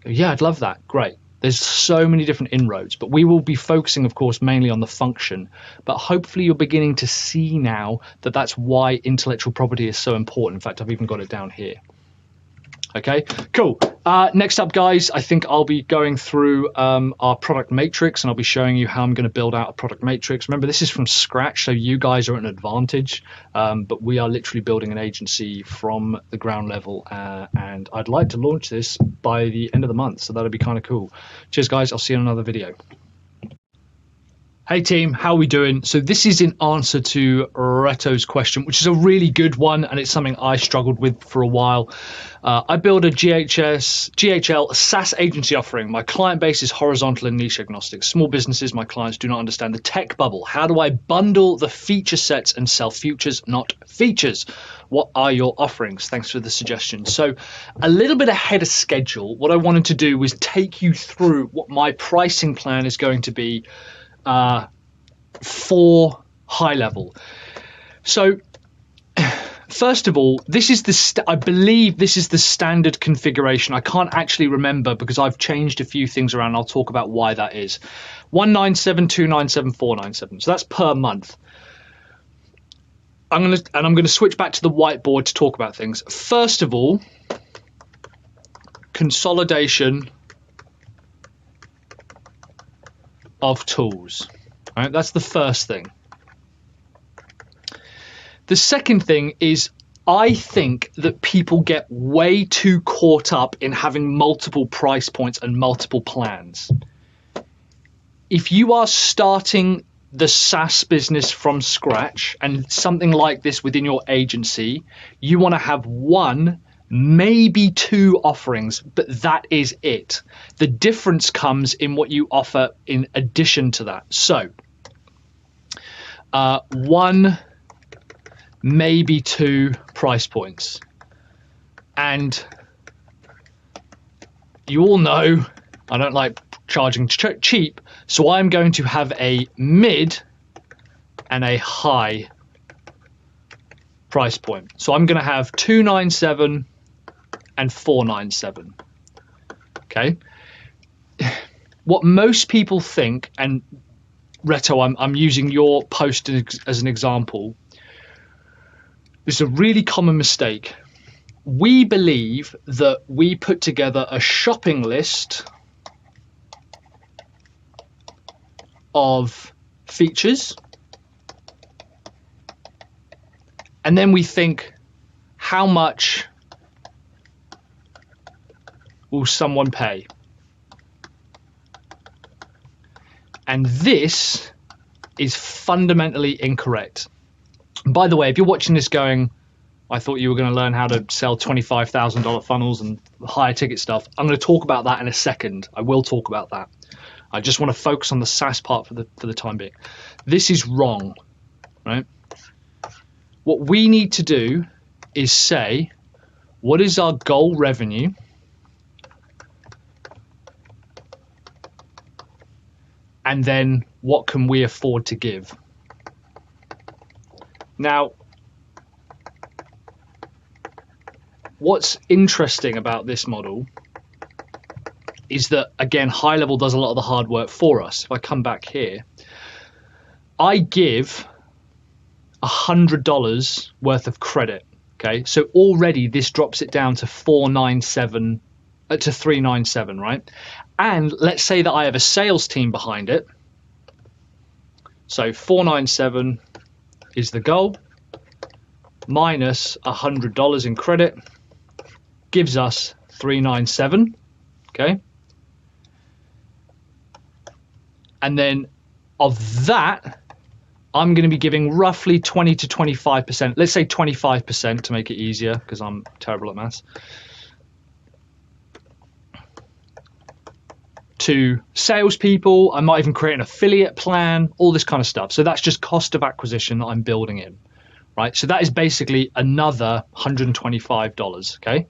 Yeah, I'd love that. Great. There's so many different inroads, but we will be focusing, of course, mainly on the function. But hopefully you're beginning to see now that that's why intellectual property is so important. In fact, I've even got it down here. Okay, cool. Next up, guys, I think I'll be going through our product matrix, and I'll be showing you how I'm going to build out a product matrix. Remember, this is from scratch, so you guys are at an advantage, but we are literally building an agency from the ground level, and I'd like to launch this by the end of the month, so that'll be kind of cool. Cheers, guys. I'll see you in another video. Hey team, how are we doing? So this is in answer to Reto's question, which is a really good one, and it's something I struggled with for a while. I build a GHL SaaS agency offering. My client base is horizontal and niche agnostic. Small businesses, my clients do not understand the tech bubble. How do I bundle the feature sets and sell futures, not features? What are your offerings? Thanks for the suggestion. So a little bit ahead of schedule, what I wanted to do was take you through what my pricing plan is going to be for high level. So first of all, this is I believe this is the standard configuration. I can't actually remember because I've changed a few things around. I'll talk about why that is. 197, 297, 497. So that's per month. I'm going to switch back to the whiteboard to talk about things. First of all, consolidation of tools. All right, that's the first thing. The second thing is, I think that people get way too caught up in having multiple price points and multiple plans. If you are starting the SaaS business from scratch and something like this within your agency, you want to have one, maybe two offerings, but that is it. The difference comes in what you offer in addition to that. So, one, maybe two price points. And you all know I don't like charging cheap, so I'm going to have a mid and a high price point. So I'm going to have 297 and 497. Okay. What most people think, and Reto, I'm using your post as an example. This is a really common mistake. We believe that we put together a shopping list of features, and then we think, how much will someone pay? And this is fundamentally incorrect. And by the way, if you're watching this going, I thought you were going to learn how to sell $25,000 funnels and higher ticket stuff, I'm going to talk about that in a second. I will talk about that. I just want to focus on the SaaS part for the time being. This is wrong, right? What we need to do is say, what is our goal revenue? And then what can we afford to give? Now, what's interesting about this model is that, again, high level does a lot of the hard work for us. If I come back here, I give $100 worth of credit. Okay, so already this drops it down to 497 to 397, right? And let's say that I have a sales team behind it. So 497 is the goal, minus $100 in credit gives us 397. Okay. And then of that, I'm going to be giving roughly 20 to 25%. Let's say 25% to make it easier, because I'm terrible at maths. To salespeople, I might even create an affiliate plan, all this kind of stuff. So that's just cost of acquisition that I'm building in, right? So that is basically another $125, okay?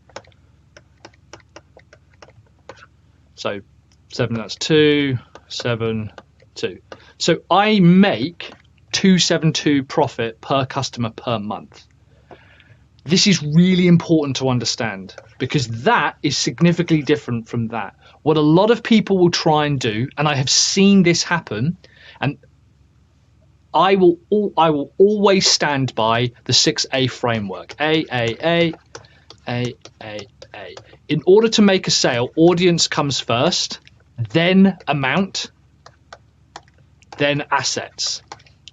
So 7, that's 2, 7, 2. So I make 272 profit per customer per month. This is really important to understand, because that is significantly different from that. What a lot of people will try and do, and I have seen this happen, and I will always stand by the 6A framework. A. In order to make a sale, audience comes first, then amount, then assets.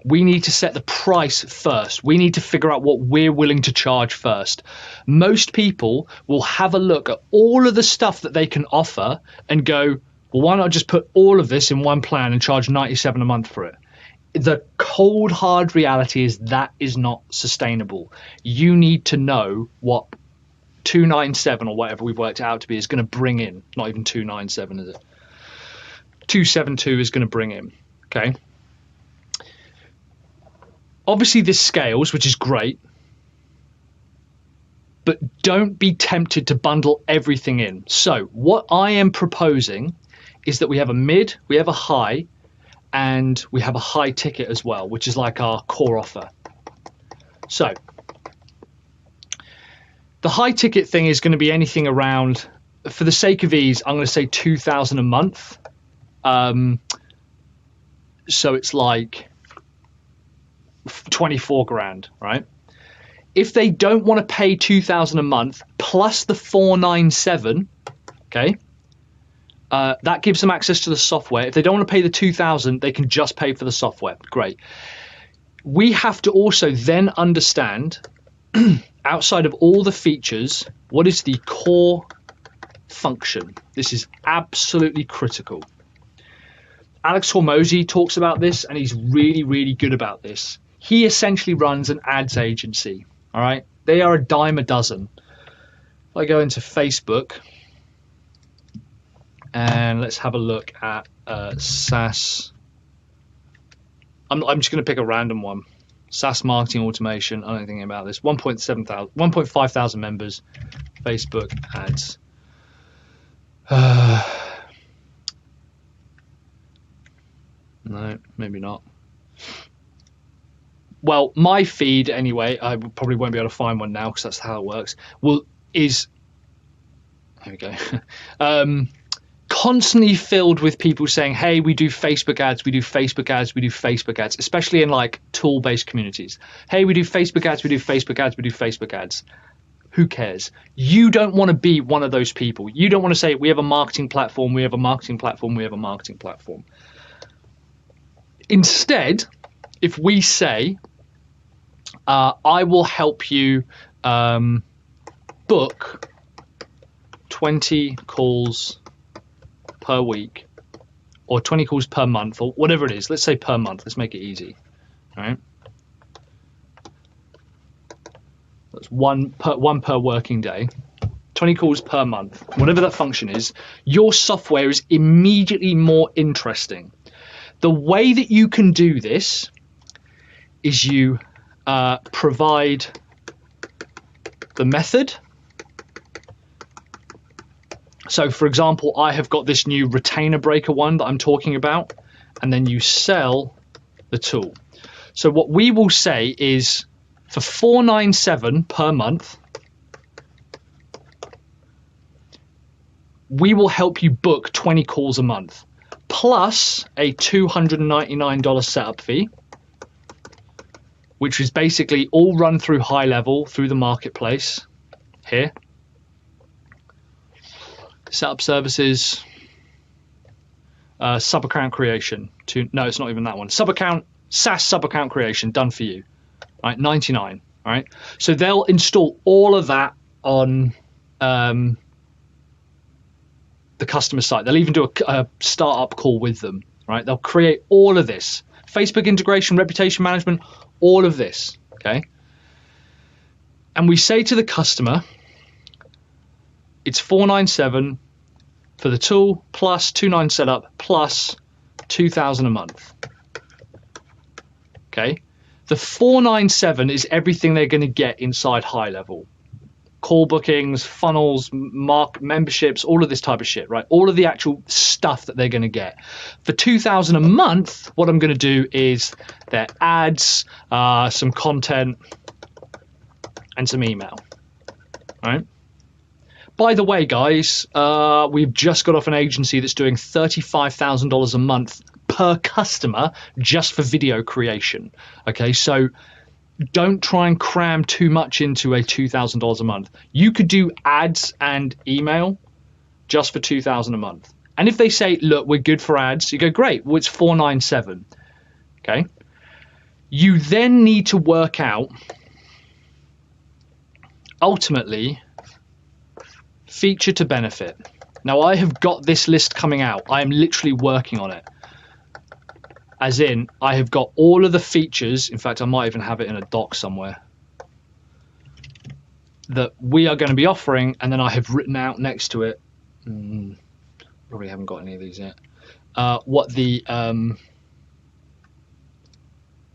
We need to set the price first. We need to figure out what we're willing to charge first. Most people will have a look at all of the stuff that they can offer and go, well, why not just put all of this in one plan and charge $97 a month for it? The cold, hard reality is that is not sustainable. You need to know what 297 or whatever we've worked out to be is going to bring in. Not even 297, is it? 272 is going to bring in, okay? Obviously this scales, which is great, but don't be tempted to bundle everything in. So what I am proposing is that we have a mid, we have a high, and we have a high ticket as well, which is like our core offer. So the high ticket thing is going to be anything around, for the sake of ease, I'm going to say 2,000 a month. So it's like 24 grand, right? If they don't want to pay 2,000 a month plus the 497, okay, that gives them access to the software. If they don't want to pay the 2,000, they can just pay for the software. Great. We have to also then understand, outside of all the features, what is the core function? This is absolutely critical. Alex Hormozy talks about this, and he's really, really good about this. He essentially runs an ads agency. All right, they are a dime a dozen. If I go into Facebook and let's have a look at SaaS. I'm just going to pick a random one. SaaS marketing automation. I don't know anything about this. 1.5 thousand members. Facebook ads. No, maybe not. Well, my feed anyway, I probably won't be able to find one now because that's how it works, is, there we go, constantly filled with people saying, hey, we do Facebook ads, we do Facebook ads, we do Facebook ads, especially in like tool-based communities. Hey, we do Facebook ads, we do Facebook ads, we do Facebook ads. Who cares? You don't want to be one of those people. You don't want to say, we have a marketing platform, we have a marketing platform, we have a marketing platform. Instead, if we say, I will help you book 20 calls per week or 20 calls per month or whatever it is. Let's say per month. Let's make it easy. All right. That's one per working day. 20 calls per month. Whatever that function is, your software is immediately more interesting. The way that you can do this is you provide the method. So for example, I have got this new retainer breaker one that I'm talking about, and then you sell the tool. So what we will say is for $497 per month, we will help you book 20 calls a month plus a $299 setup fee, which is basically all run through high level through the marketplace here. Setup services, sub account creation. No, it's not even that one. Sub account, SaaS sub account creation done for you. Right, 99. All right. So they'll install all of that on the customer site. They'll even do a startup call with them. Right. They'll create all of this. Facebook integration, reputation management, all of this, okay? And we say to the customer, it's $497 for the tool plus $299 setup plus $2,000 a month, okay? The $497 is everything they're going to get inside high level. Call bookings, funnels, memberships, all of this type of shit, right? All of the actual stuff that they're going to get. For $2,000 a month, what I'm going to do is their ads, some content, and some email, right? By the way, guys, we've just got off an agency that's doing $35,000 a month per customer just for video creation, okay? So don't try and cram too much into a $2,000 a month. You could do ads and email just for $2,000 a month. And if they say, look, we're good for ads, you go, great, well, it's $497. Okay. You then need to work out, ultimately, feature to benefit. Now, I have got this list coming out. I am literally working on it. As in, I have got all of the features, in fact, I might even have it in a doc somewhere, that we are going to be offering, and then I have written out next to it, probably haven't got any of these yet, what the,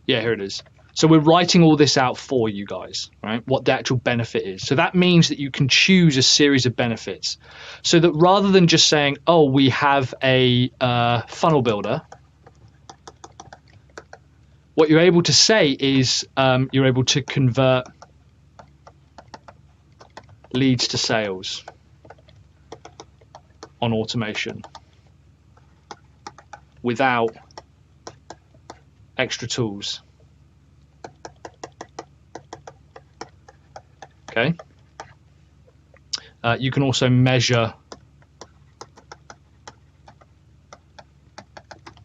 yeah, here it is. So we're writing all this out for you guys, right? What the actual benefit is. So that means that you can choose a series of benefits. So that rather than just saying, oh, we have a funnel builder, what you're able to say is you're able to convert leads to sales on automation without extra tools. Okay. You can also measure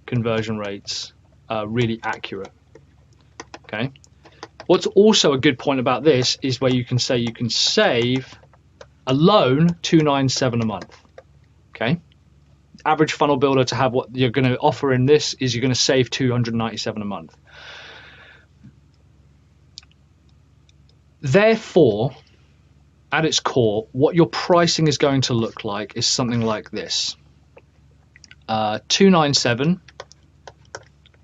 conversion rates really accurate. Okay. What's also a good point about this is where you can say you can save alone $297 a month. Okay. Average funnel builder to have what you're going to offer in this is you're going to save $297 a month. Therefore, at its core, what your pricing is going to look like is something like this. 297,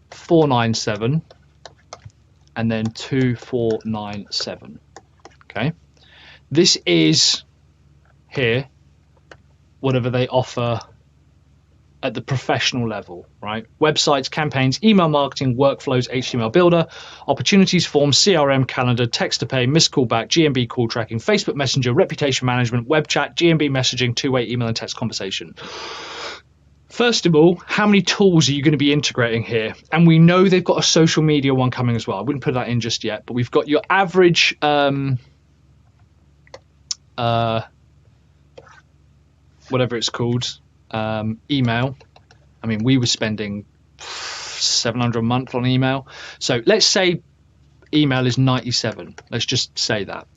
497, and then 2497. Okay. This is here whatever they offer at the professional level, right? Websites, campaigns, email marketing, workflows, HTML builder, opportunities forms, CRM, calendar, text to pay, missed callback, GMB call tracking, Facebook Messenger, reputation management, web chat, GMB messaging, two-way email and text conversation. First of all, how many tools are you going to be integrating here? And we know they've got a social media one coming as well. I wouldn't put that in just yet, but we've got your average whatever it's called, email. I mean, we were spending $700 a month on email. So let's say email is 97. Let's just say that.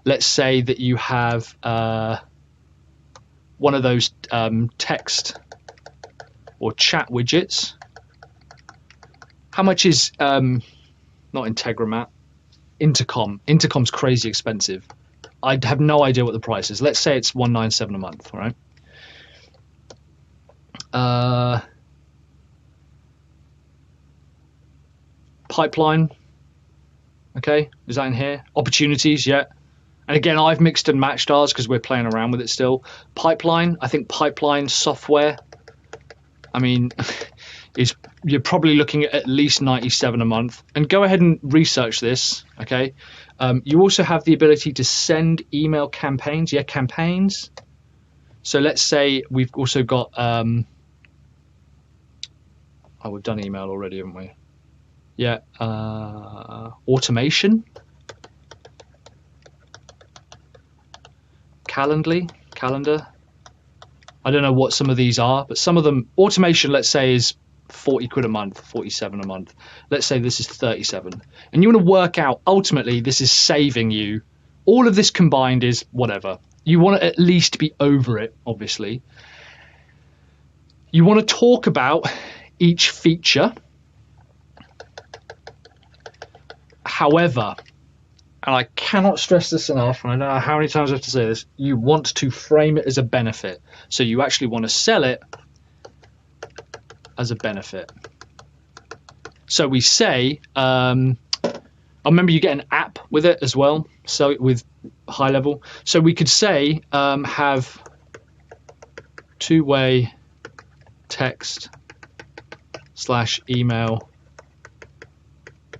Let's say that you have one of those text or chat widgets. How much is not Integromat, Intercom? Intercom's crazy expensive. I have no idea what the price is. Let's say it's $197 a month, all right? Pipeline, okay, is that in here? Opportunities, yeah. And again, I've mixed and matched ours because we're playing around with it still. Pipeline, I think pipeline software, I mean, you're probably looking at least 97 a month. And go ahead and research this, okay? You also have the ability to send email campaigns, yeah, campaigns. So let's say we've also got, oh, we've done email already, haven't we? Yeah, automation, calendar. I don't know what some of these are, but some of them, automation, let's say, is 40 quid a month, 47 a month. Let's say this is 37. And you want to work out, ultimately, this is saving you. All of this combined is whatever. You want to at least be over it, obviously. You want to talk about each feature. However, and I cannot stress this enough, and I don't know how many times I have to say this, you want to frame it as a benefit. So you actually want to sell it as a benefit. So we say, I remember you get an app with it as well, so with high level. So we could say have two-way text / email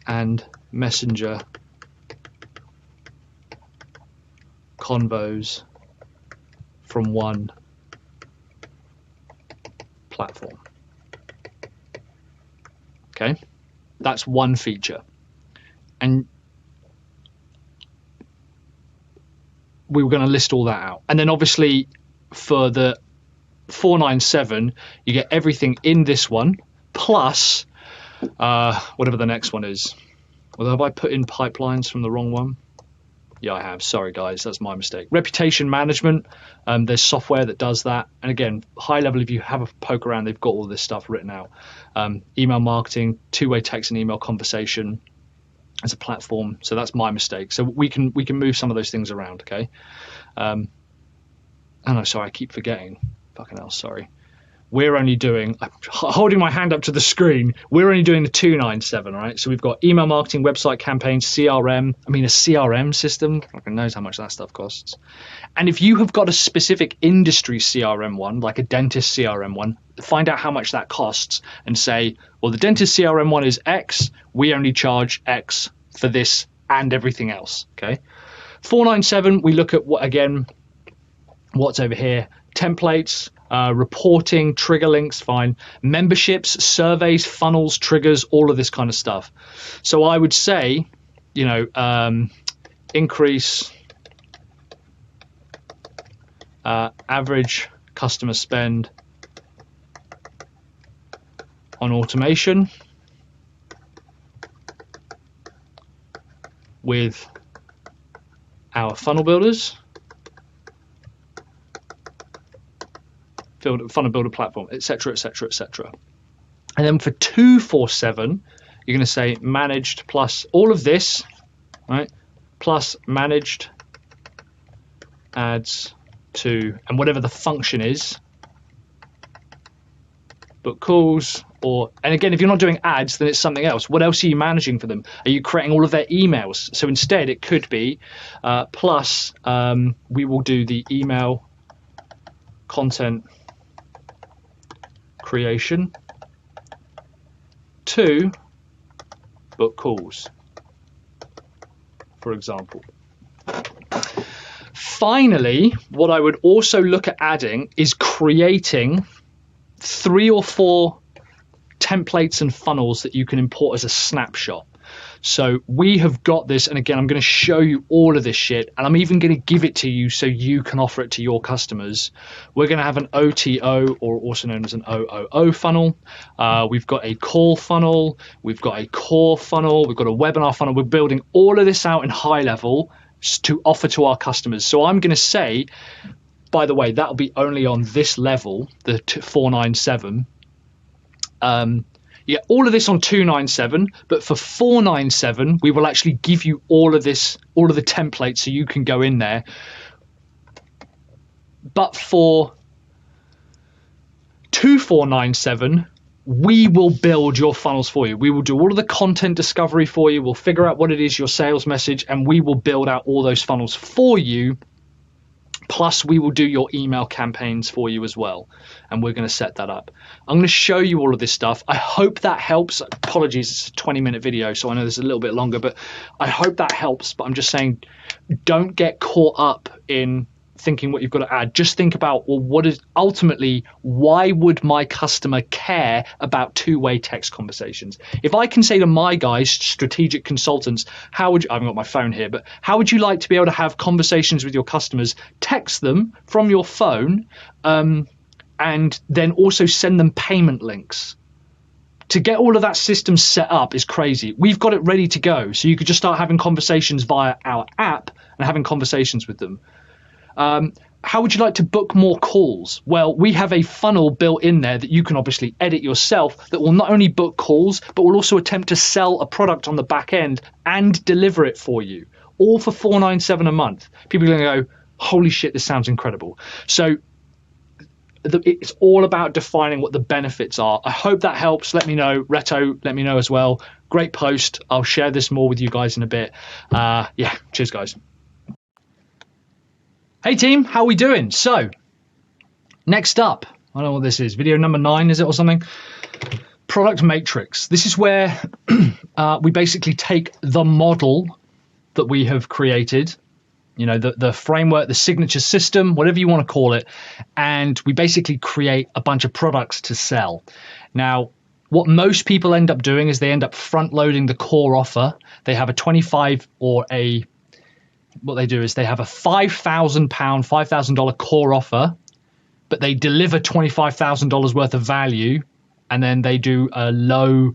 and messenger convos from one platform. Okay, that's one feature. And we were going to list all that out. And then obviously for the 497, you get everything in this one, plus whatever the next one is. Well, have I put in pipelines from the wrong one? Yeah, I have. Sorry, guys. That's my mistake. Reputation management. There's software that does that. And again, high level, if you have a poke around, they've got all this stuff written out. Email marketing, two-way text and email conversation as a platform. So that's my mistake. So we can move some of those things around, okay? Oh, no, sorry. I keep forgetting. Fucking hell, sorry. we're only doing, I'm holding my hand up to the screen, we're only doing the 297, right? So we've got email marketing, website campaigns, CRM. I mean, a CRM system, fucking knows how much that stuff costs. And if you have got a specific industry CRM one, like a dentist CRM one, find out how much that costs and say, well, the dentist CRM one is X, we only charge X for this and everything else, okay? 497, we look at what, again, what's over here, templates, reporting, trigger links, fine, memberships, surveys, funnels, triggers, all of this kind of stuff. So I would say, you know, increase average customer spend on automation with our funnel builders, funnel builder platform, etc., etc., etc. And then for 247, you're going to say managed plus all of this, right? Plus managed ads to, and whatever the function is, book calls, or, and again, if you're not doing ads, then it's something else. What else are you managing for them? Are you creating all of their emails? So instead, it could be plus we will do the email content creation to book calls, for example. Finally, what I would also look at adding is creating 3 or 4 templates and funnels that you can import as a snapshot. So we have got this, and again, I'm going to show you all of this shit, and I'm even going to give it to you so you can offer it to your customers. We're going to have an OTO, or also known as an OOO funnel. We've got a call funnel. We've got a core funnel. We've got a webinar funnel. We're building all of this out in high level to offer to our customers. So I'm going to say, by the way, that'll be only on this level, the 497. Yeah, all of this on 297, but for 497, we will actually give you all of this, all of the templates, so you can go in there. But for 2497, we will build your funnels for you. We will do all of the content discovery for you. We'll figure out what it is, your sales message, and we will build out all those funnels for you. Plus, we will do your email campaigns for you as well. And we're going to set that up. I'm going to show you all of this stuff. I hope that helps. Apologies, it's a 20-minute video, so I know this is a little bit longer, but I hope that helps. But I'm just saying, don't get caught up in thinking what you've got to add. Just think about, well, what is ultimately, why would my customer care about two-way text conversations? If I can say to my guys, strategic consultants, how would you, I haven't got my phone here, but how would you like to be able to have conversations with your customers, text them from your phone, and then also send them payment links? To get all of that system set up is crazy. We've got it ready to go. So you could just start having conversations via our app and having conversations with them. How would you like to book more calls? Well, we have a funnel built in there that you can obviously edit yourself that will not only book calls, but will also attempt to sell a product on the back end and deliver it for you, all for $497 a month. People are going to go, holy shit, this sounds incredible. So it's all about defining what the benefits are. I hope that helps. Let me know. Reto, let me know as well. Great post. I'll share this more with you guys in a bit. Yeah, cheers, guys. Hey team, how are we doing? So, next up, I don't know what this is, video number 9, is it, or something? Product matrix. This is where we basically take the model that we have created, you know, the framework, the signature system, whatever you want to call it, and we basically create a bunch of products to sell. Now, what most people end up doing is they end up front loading the core offer. They have a 25 or a what they do is they have a £5,000, $5,000 core offer, but they deliver $25,000 worth of value, and then they do a low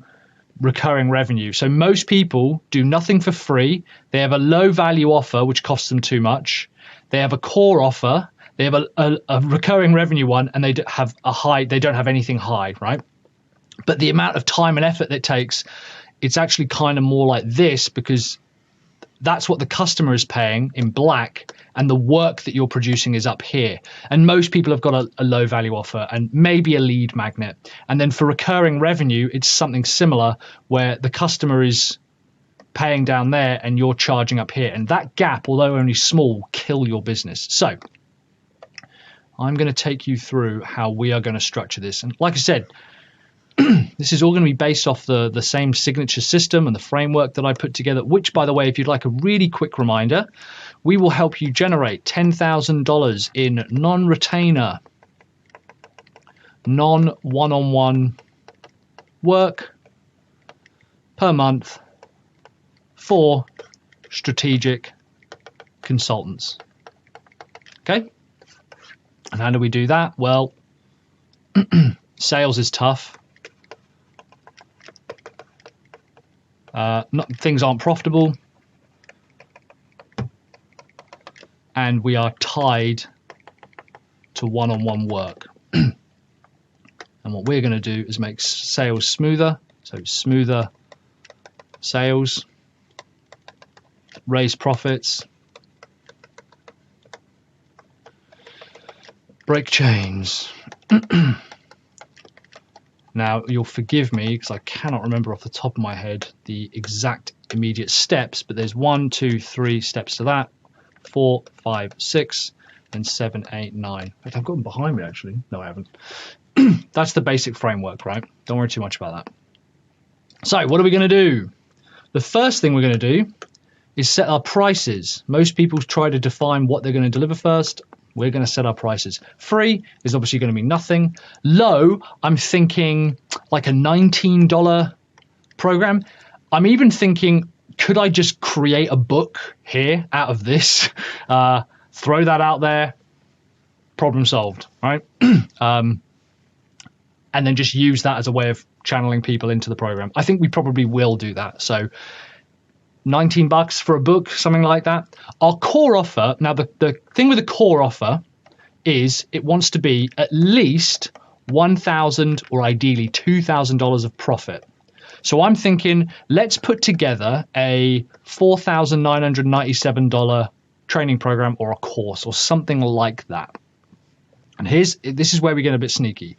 recurring revenue. So most people do nothing for free. They have a low value offer, which costs them too much. They have a core offer. They have a recurring revenue one, and they have a high. They don't have anything high, right? But the amount of time and effort that it takes, it's actually kind of more like this, because that's what the customer is paying in black, and the work that you're producing is up here. And most people have got a low value offer and maybe a lead magnet. And then for recurring revenue, it's something similar where the customer is paying down there and you're charging up here. And that gap, although only small, will kill your business. So I'm going to take you through how we are going to structure this. And like I said, this is all going to be based off the same signature system and the framework that I put together, which, by the way, if you'd like a really quick reminder, we will help you generate $10,000 in non-retainer, non-one-on-one work per month for strategic consultants. Okay? And how do we do that? Well, sales is tough. Things aren't profitable, and we are tied to one-on-one work. And what we're going to do is make sales smoother. So smoother sales, raise profits, break chains. Now, you'll forgive me because I cannot remember off the top of my head the exact immediate steps, but there's 1, 2, 3 steps to that, 4, 5, 6, and 7, 8, 9. In fact, I've got them behind me, actually. No, I haven't. That's the basic framework, right? Don't worry too much about that. So what are we going to do? The first thing we're going to do is set our prices. Most people try to define what they're going to deliver first. We're going to set our prices. Free is obviously going to be nothing. Low, I'm thinking like a $19 program. I'm even thinking, could I just create a book here out of this? Throw that out there. Problem solved, right? And then just use that as a way of channeling people into the program. I think we probably will do that. So $19 for a book, something like that. Our core offer, now the thing with the core offer is it wants to be at least $1,000 or ideally $2,000 of profit. So I'm thinking, let's put together a $4,997 training program or a course or something like that. And this is where we get a bit sneaky.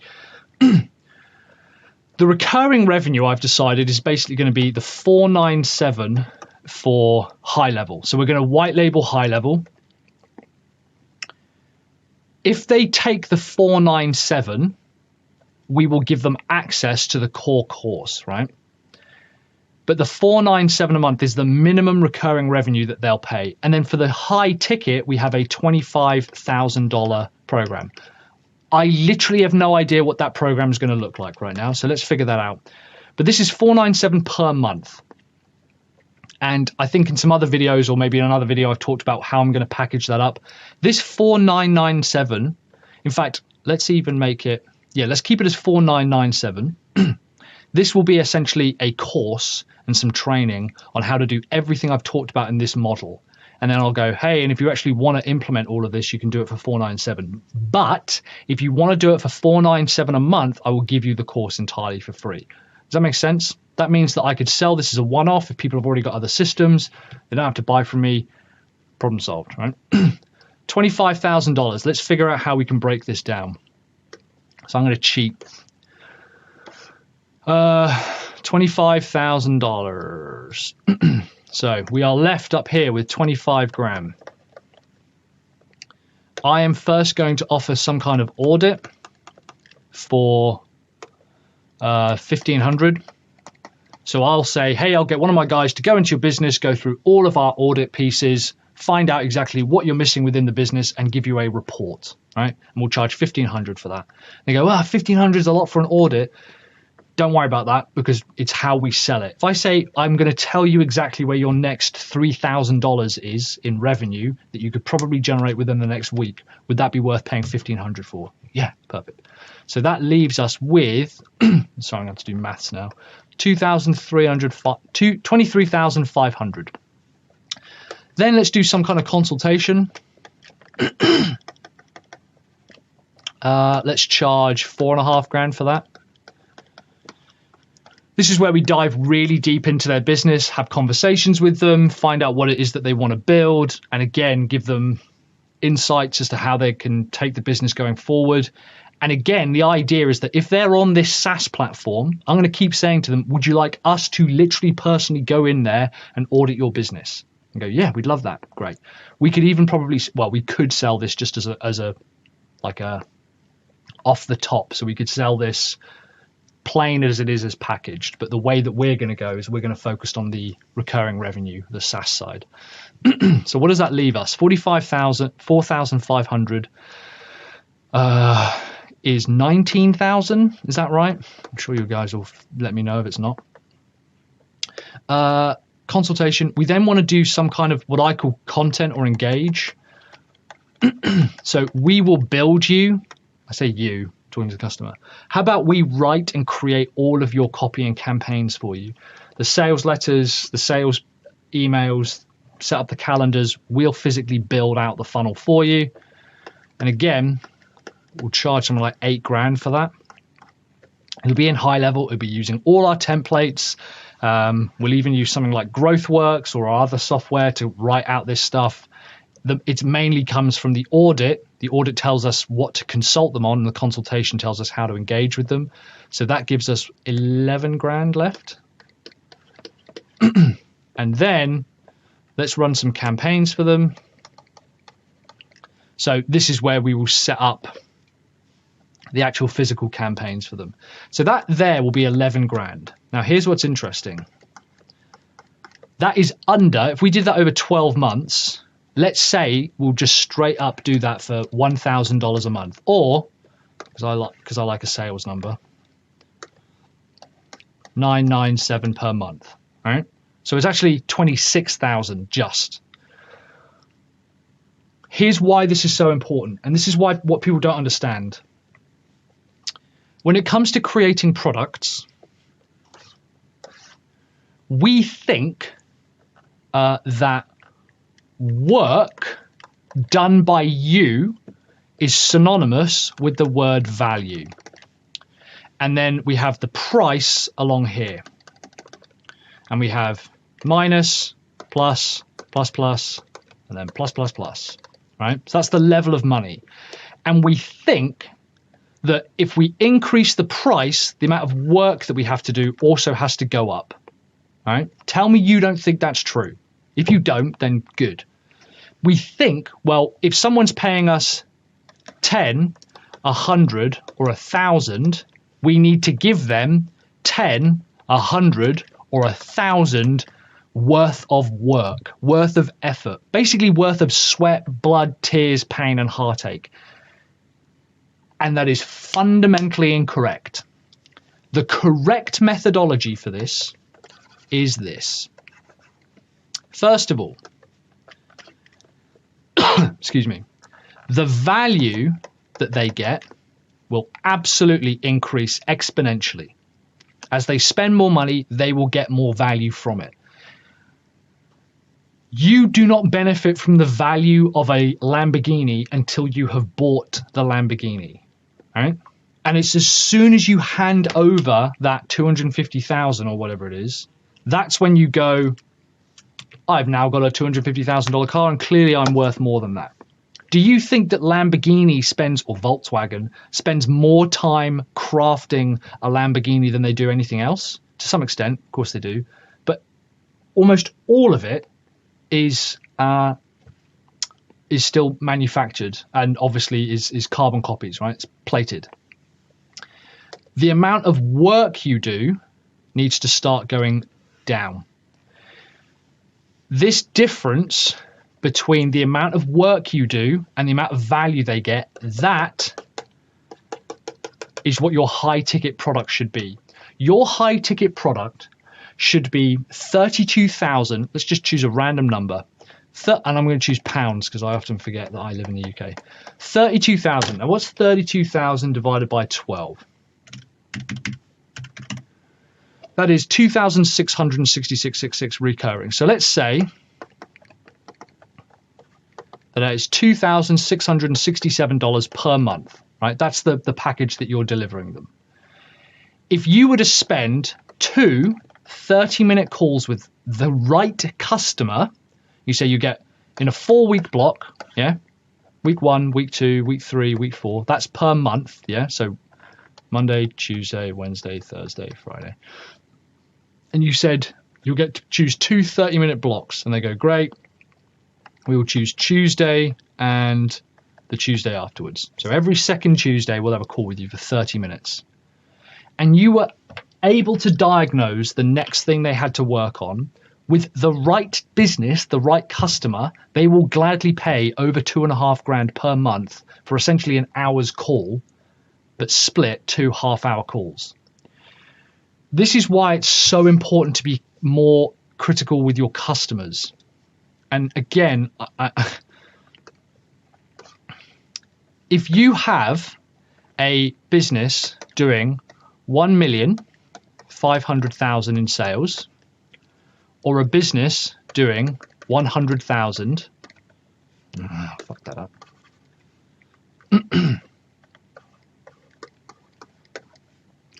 The recurring revenue I've decided is basically going to be the $497 for high level. So we're going to white label high level. If they take the $497, we will give them access to the core course, right? But the $497 a month is the minimum recurring revenue that they'll pay. And then for the high ticket, we have a $25,000 program. I literally have no idea what that program is going to look like right now. So let's figure that out. But this is $497 per month. And I think in some other videos, or maybe in another video, I've talked about how I'm going to package that up. This $4,997, in fact, let's even make it, let's keep it as $4,997. This will be essentially a course and some training on how to do everything I've talked about in this model. And then I'll go, hey, and if you actually want to implement all of this, you can do it for $497. But if you want to do it for $497 a month, I will give you the course entirely for free. Does that make sense? That means that I could sell this as a one-off if people have already got other systems. They don't have to buy from me. Problem solved, right? $25,000. Let's figure out how we can break this down. So I'm going to cheat. $25,000. So we are left up here with 25 grand. I am first going to offer some kind of audit for 1,500. So I'll say, hey, I'll get one of my guys to go into your business, go through all of our audit pieces, find out exactly what you're missing within the business and give you a report, right? And we'll charge 1,500 for that. They go, well, 1,500 is a lot for an audit. Don't worry about that because it's how we sell it. If I say I'm going to tell you exactly where your next $3,000 is in revenue that you could probably generate within the next week, would that be worth paying 1,500 for? Yeah, perfect. So that leaves us with, sorry, I'm going to have to do maths now, 23,500. Then let's do some kind of consultation. Let's charge 4.5 grand for that. This is where we dive really deep into their business, have conversations with them, find out what it is that they want to build, and again, give them insights as to how they can take the business going forward. And again, the idea is that if they're on this SaaS platform, I'm going to keep saying to them, would you like us to literally personally go in there and audit your business? And go, yeah, we'd love that. Great. We could even probably, well, we could sell this just as a off the top. So we could sell this plain as it is as packaged. But the way that we're going to go is we're going to focus on the recurring revenue, the SaaS side. So what does that leave us? 4,500 is 19,000. Is that right? I'm sure you guys will let me know if it's not. Consultation. We then want to do some kind of what I call content or engage. So we will build you. I say you, talking to the customer. How about we write and create all of your copy and campaigns for you? The sales letters, the sales emails, set up the calendars. We'll physically build out the funnel for you. And again, we'll charge something like $8,000 for that. It'll be in high level. It'll be using all our templates. We'll even use something like GrowthWorks or our other software to write out this stuff. It mainly comes from the audit. The audit tells us what to consult them on, and the consultation tells us how to engage with them. So that gives us $11,000 left. And then let's run some campaigns for them. So this is where we will set up the actual physical campaigns for them. So that there will be $11,000. Now here's what's interesting. That is under, if we did that over 12 months, let's say we'll just straight up do that for $1,000 a month, or because I like a sales number, 997 per month. All right. So it's actually 26,000 just. Here's why this is so important, and this is why what people don't understand. When it comes to creating products, we think that work done by you is synonymous with the word value. And then we have the price along here. And we have minus, plus, plus, plus, and then plus, plus, plus. Right? So that's the level of money. And we think that if we increase the price, the amount of work that we have to do also has to go up. All right? Tell me you don't think that's true. If you don't, then good. We think, well, if someone's paying us 10, 100, or 1,000, we need to give them 10, 100, or 1,000 worth of work, worth of effort, basically worth of sweat, blood, tears, pain, and heartache. And that is fundamentally incorrect. The correct methodology for this is this. First of all, excuse me, the value that they get will absolutely increase exponentially. As they spend more money, they will get more value from it. You do not benefit from the value of a Lamborghini until you have bought the Lamborghini, right? And it's as soon as you hand over that 250,000 or whatever it is, that's when you go, I've now got a $250,000 car and clearly I'm worth more than that. Do you think that Lamborghini spends, or Volkswagen, spends more time crafting a Lamborghini than they do anything else? To some extent, of course they do. But almost all of it is still manufactured and obviously is carbon copies, right? It's plated. The amount of work you do needs to start going down. This difference between the amount of work you do and the amount of value they get, that is what your high ticket product should be. Your high ticket product should be 32,000. Let's just choose a random number. And I'm going to choose pounds because I often forget that I live in the UK. 32,000. Now what's 32,000 divided by 12? That is 2,666.66 recurring. So let's say that is $2,667 per month, right? That's the package that you're delivering them. If you were to spend 2 30-minute calls with the right customer, you say you get in a 4-week block, yeah, week 1, week 2, week 3, week 4. That's per month. Yeah. So Monday, Tuesday, Wednesday, Thursday, Friday. And you said you'll get to choose 2 30-minute blocks. And they go, great. We will choose Tuesday and the Tuesday afterwards. So every second Tuesday, we'll have a call with you for 30 minutes. And you were able to diagnose the next thing they had to work on. With the right business, the right customer, they will gladly pay over $2,500 per month for essentially an hour's call, but split 2 half-hour calls. This is why it's so important to be more critical with your customers. And again, if you have a business doing 1,500,000 in sales, or a business doing 100,000, fuck that up.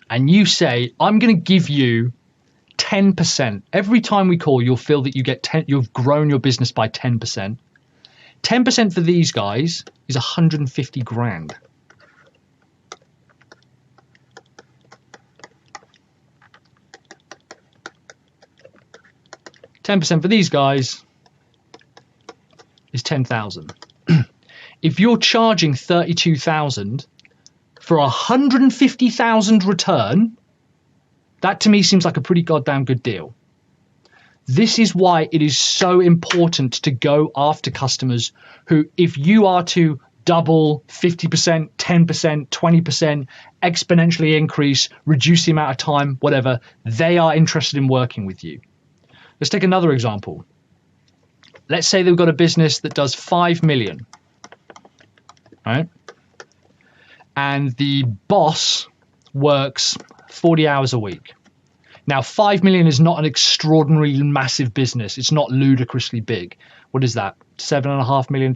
And you say, I'm going to give you 10%. Every time we call, you'll feel that you've grown your business by 10%. 10% for these guys is 150 grand. $10 for these guys is 10,000. If you're charging 32,000 for 150,000 return, that to me seems like a pretty goddamn good deal. This is why it is so important to go after customers who, if you are to double, 50%, 10%, 20%, exponentially increase, reduce the amount of time, whatever, they are interested in working with you. Let's take another example. Let's say they've got a business that does 5 million, right? And the boss works 40 hours a week. Now, 5 million is not an extraordinarily massive business. It's not ludicrously big. What is that? $7.5 million?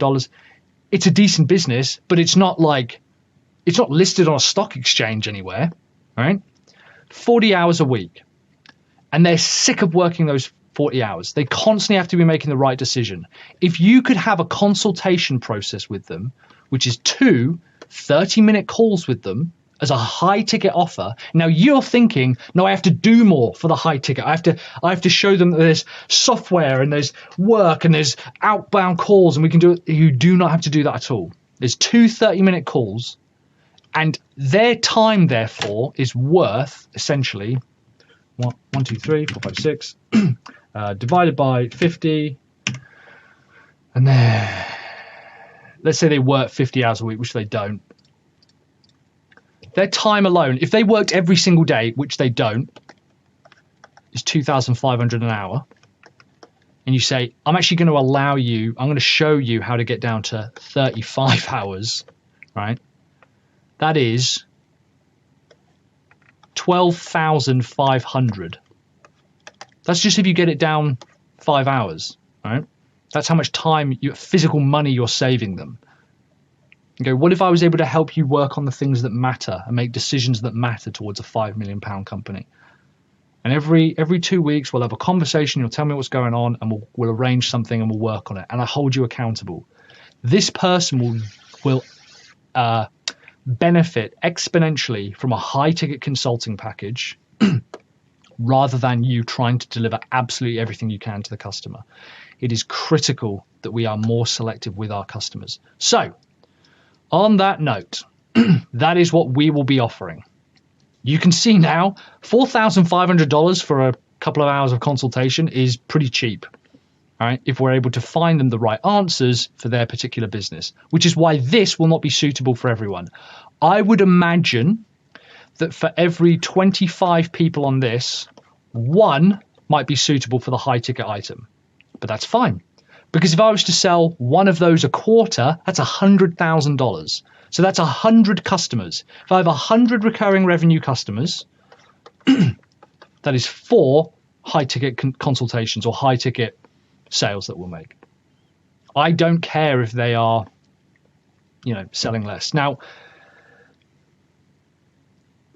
It's a decent business, but it's not listed on a stock exchange anywhere, right? 40 hours a week. And they're sick of working those 40 hours. They constantly have to be making the right decision. If you could have a consultation process with them, which is 2 30-minute calls with them as a high ticket offer. Now you're thinking, no, I have to do more for the high ticket. I have to show them that there's software and there's work and there's outbound calls and we can do it. You do not have to do that at all. There's 2 30-minute calls and their time therefore is worth essentially 1, 2, 3, 4, 5, 6 divided by 50. And then let's say they work 50 hours a week, which they don't. Their time alone, if they worked every single day, which they don't, is $2,500 an hour. And you say, I'm actually going to allow you, I'm going to show you how to get down to 35 hours, right? That is 12,500. That's just if you get it down 5 hours, right? That's how much time, physical money you're saving them. You go, what if I was able to help you work on the things that matter and make decisions that matter towards a £5 million company? And every 2 weeks, we'll have a conversation. You'll tell me what's going on and we'll arrange something and we'll work on it. And I hold you accountable. This person will benefit exponentially from a high ticket consulting package rather than you trying to deliver absolutely everything you can to the customer. It is critical that we are more selective with our customers. So, on that note, that is what we will be offering. You can see now $4,500 for a couple of hours of consultation is pretty cheap, right? If we're able to find them the right answers for their particular business, which is why this will not be suitable for everyone. I would imagine that for every 25 people on this, 1 might be suitable for the high ticket item, but that's fine. Because if I was to sell one of those a quarter, that's $100,000. So that's 100 customers. If I have 100 recurring revenue customers, that is 4 high-ticket consultations or high-ticket sales that we'll make. I don't care if they are, selling less. Now,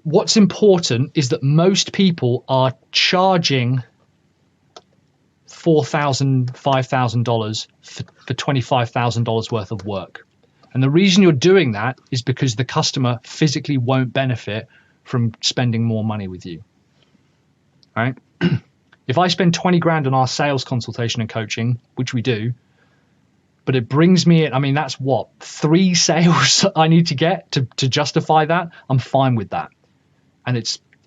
what's important is that most people are charging $4,000, $5,000 for $25,000 worth of work. And the reason you're doing that is because the customer physically won't benefit from spending more money with you, right? If I spend 20 grand on our sales consultation and coaching, which we do, but it brings me in, I mean, that's what, 3 sales I need to get to justify that. I'm fine with that. And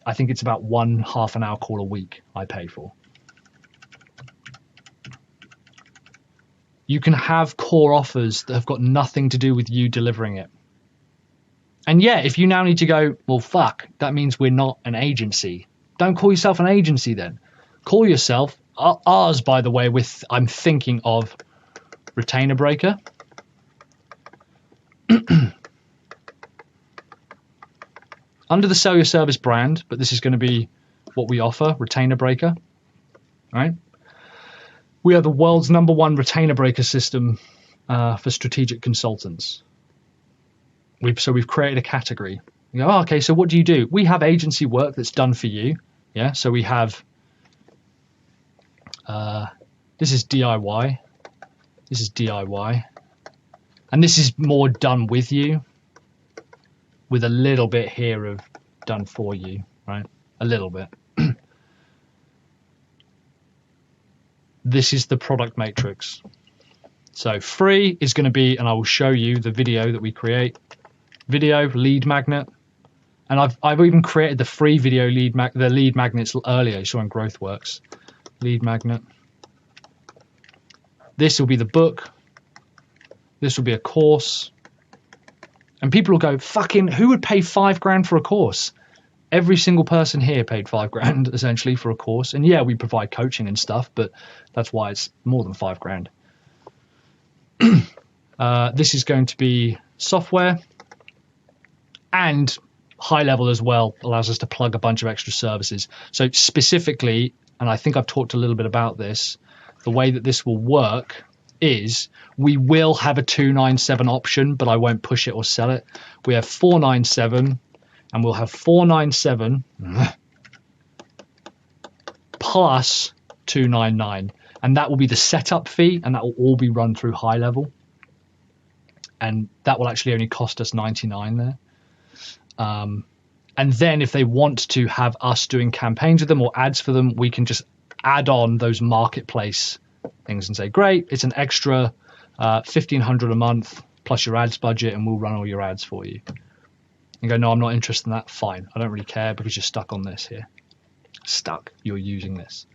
I think it's about 1 half-an-hour call a week I pay for. You can have core offers that have got nothing to do with you delivering it. And yeah, if you now need to go, well, fuck, that means we're not an agency. Don't call yourself an agency then. Call yourself, ours, by the way, I'm thinking of Retainer Breaker. Under the Sell Your Service brand, but this is going to be what we offer, Retainer Breaker, right? We are the world's #1 Retainer Breaker system for strategic consultants. We've created a category. You go, oh, okay, so what do you do? We have agency work that's done for you. Yeah, so we have, this is DIY. This is DIY. And this is more done with you, with a little bit here of done for you, right? A little bit. This is the product matrix. So free is going to be, and I will show you the video that we create. Video, lead magnet. And I've even created the free video lead magnets earlier, so on GrowthWorks. Lead magnet. This will be the book. This will be a course. And people will go, fucking, who would pay 5 grand for a course? Every single person here paid 5 grand essentially for a course. And yeah, we provide coaching and stuff, but that's why it's more than 5 grand. This is going to be software and high level as well, allows us to plug a bunch of extra services. So specifically, and I think I've talked a little bit about this, the way that this will work is we will have a 297 option, but I won't push it or sell it. We have 497, and we'll have 497 plus 299, and that will be the setup fee, and that will all be run through high level, and that will actually only cost us 99 there. And then if they want to have us doing campaigns with them or ads for them, we can just add on those marketplace things and say, great, it's an extra $1,500 a month plus your ads budget, and we'll run all your ads for you. You go, no, I'm not interested in that. Fine, I don't really care because you're stuck on this here. Stuck, you're using this.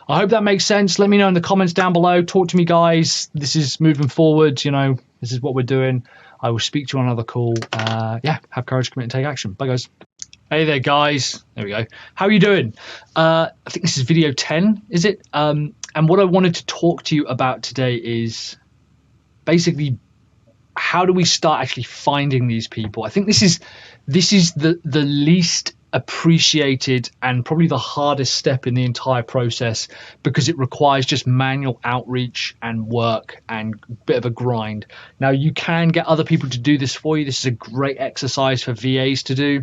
I hope that makes sense. Let me know in the comments down below. Talk to me, guys. This is moving forward. You know, this is what we're doing. I will speak to you on another call. Yeah, have courage, commit, and take action. Bye, guys. Hey there, guys. There we go. How are you doing? I think this is video 10, is it? And what I wanted to talk to you about today is basically how do we start actually finding these people? I think this is the least appreciated and probably the hardest step in the entire process, because it requires just manual outreach and work and a bit of a grind. Now, you can get other people to do this for you. This is a great exercise for VAs to do.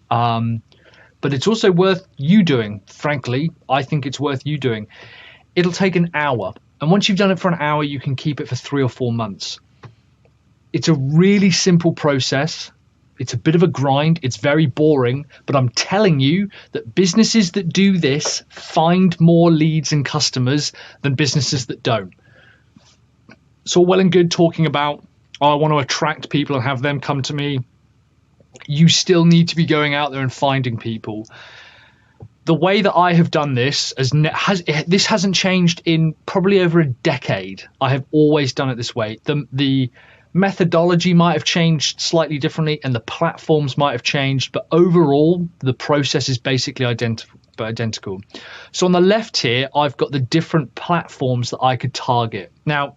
But it's also worth you doing. Frankly, I think it's worth you doing. It'll take an hour. And once you've done it for an hour, you can keep it for 3 or 4 months. It's a really simple process. It's a bit of a grind. It's very boring, but I'm telling you that businesses that do this find more leads and customers than businesses that don't. It's all well and good talking about, oh, I want to attract people and have them come to me. You still need to be going out there and finding people. The way that I have done this this hasn't changed in probably over a decade. I have always done it this way. The methodology might have changed slightly differently and the platforms might have changed, but overall the process is basically identical. So on the left here, I've got the different platforms that I could target. Now,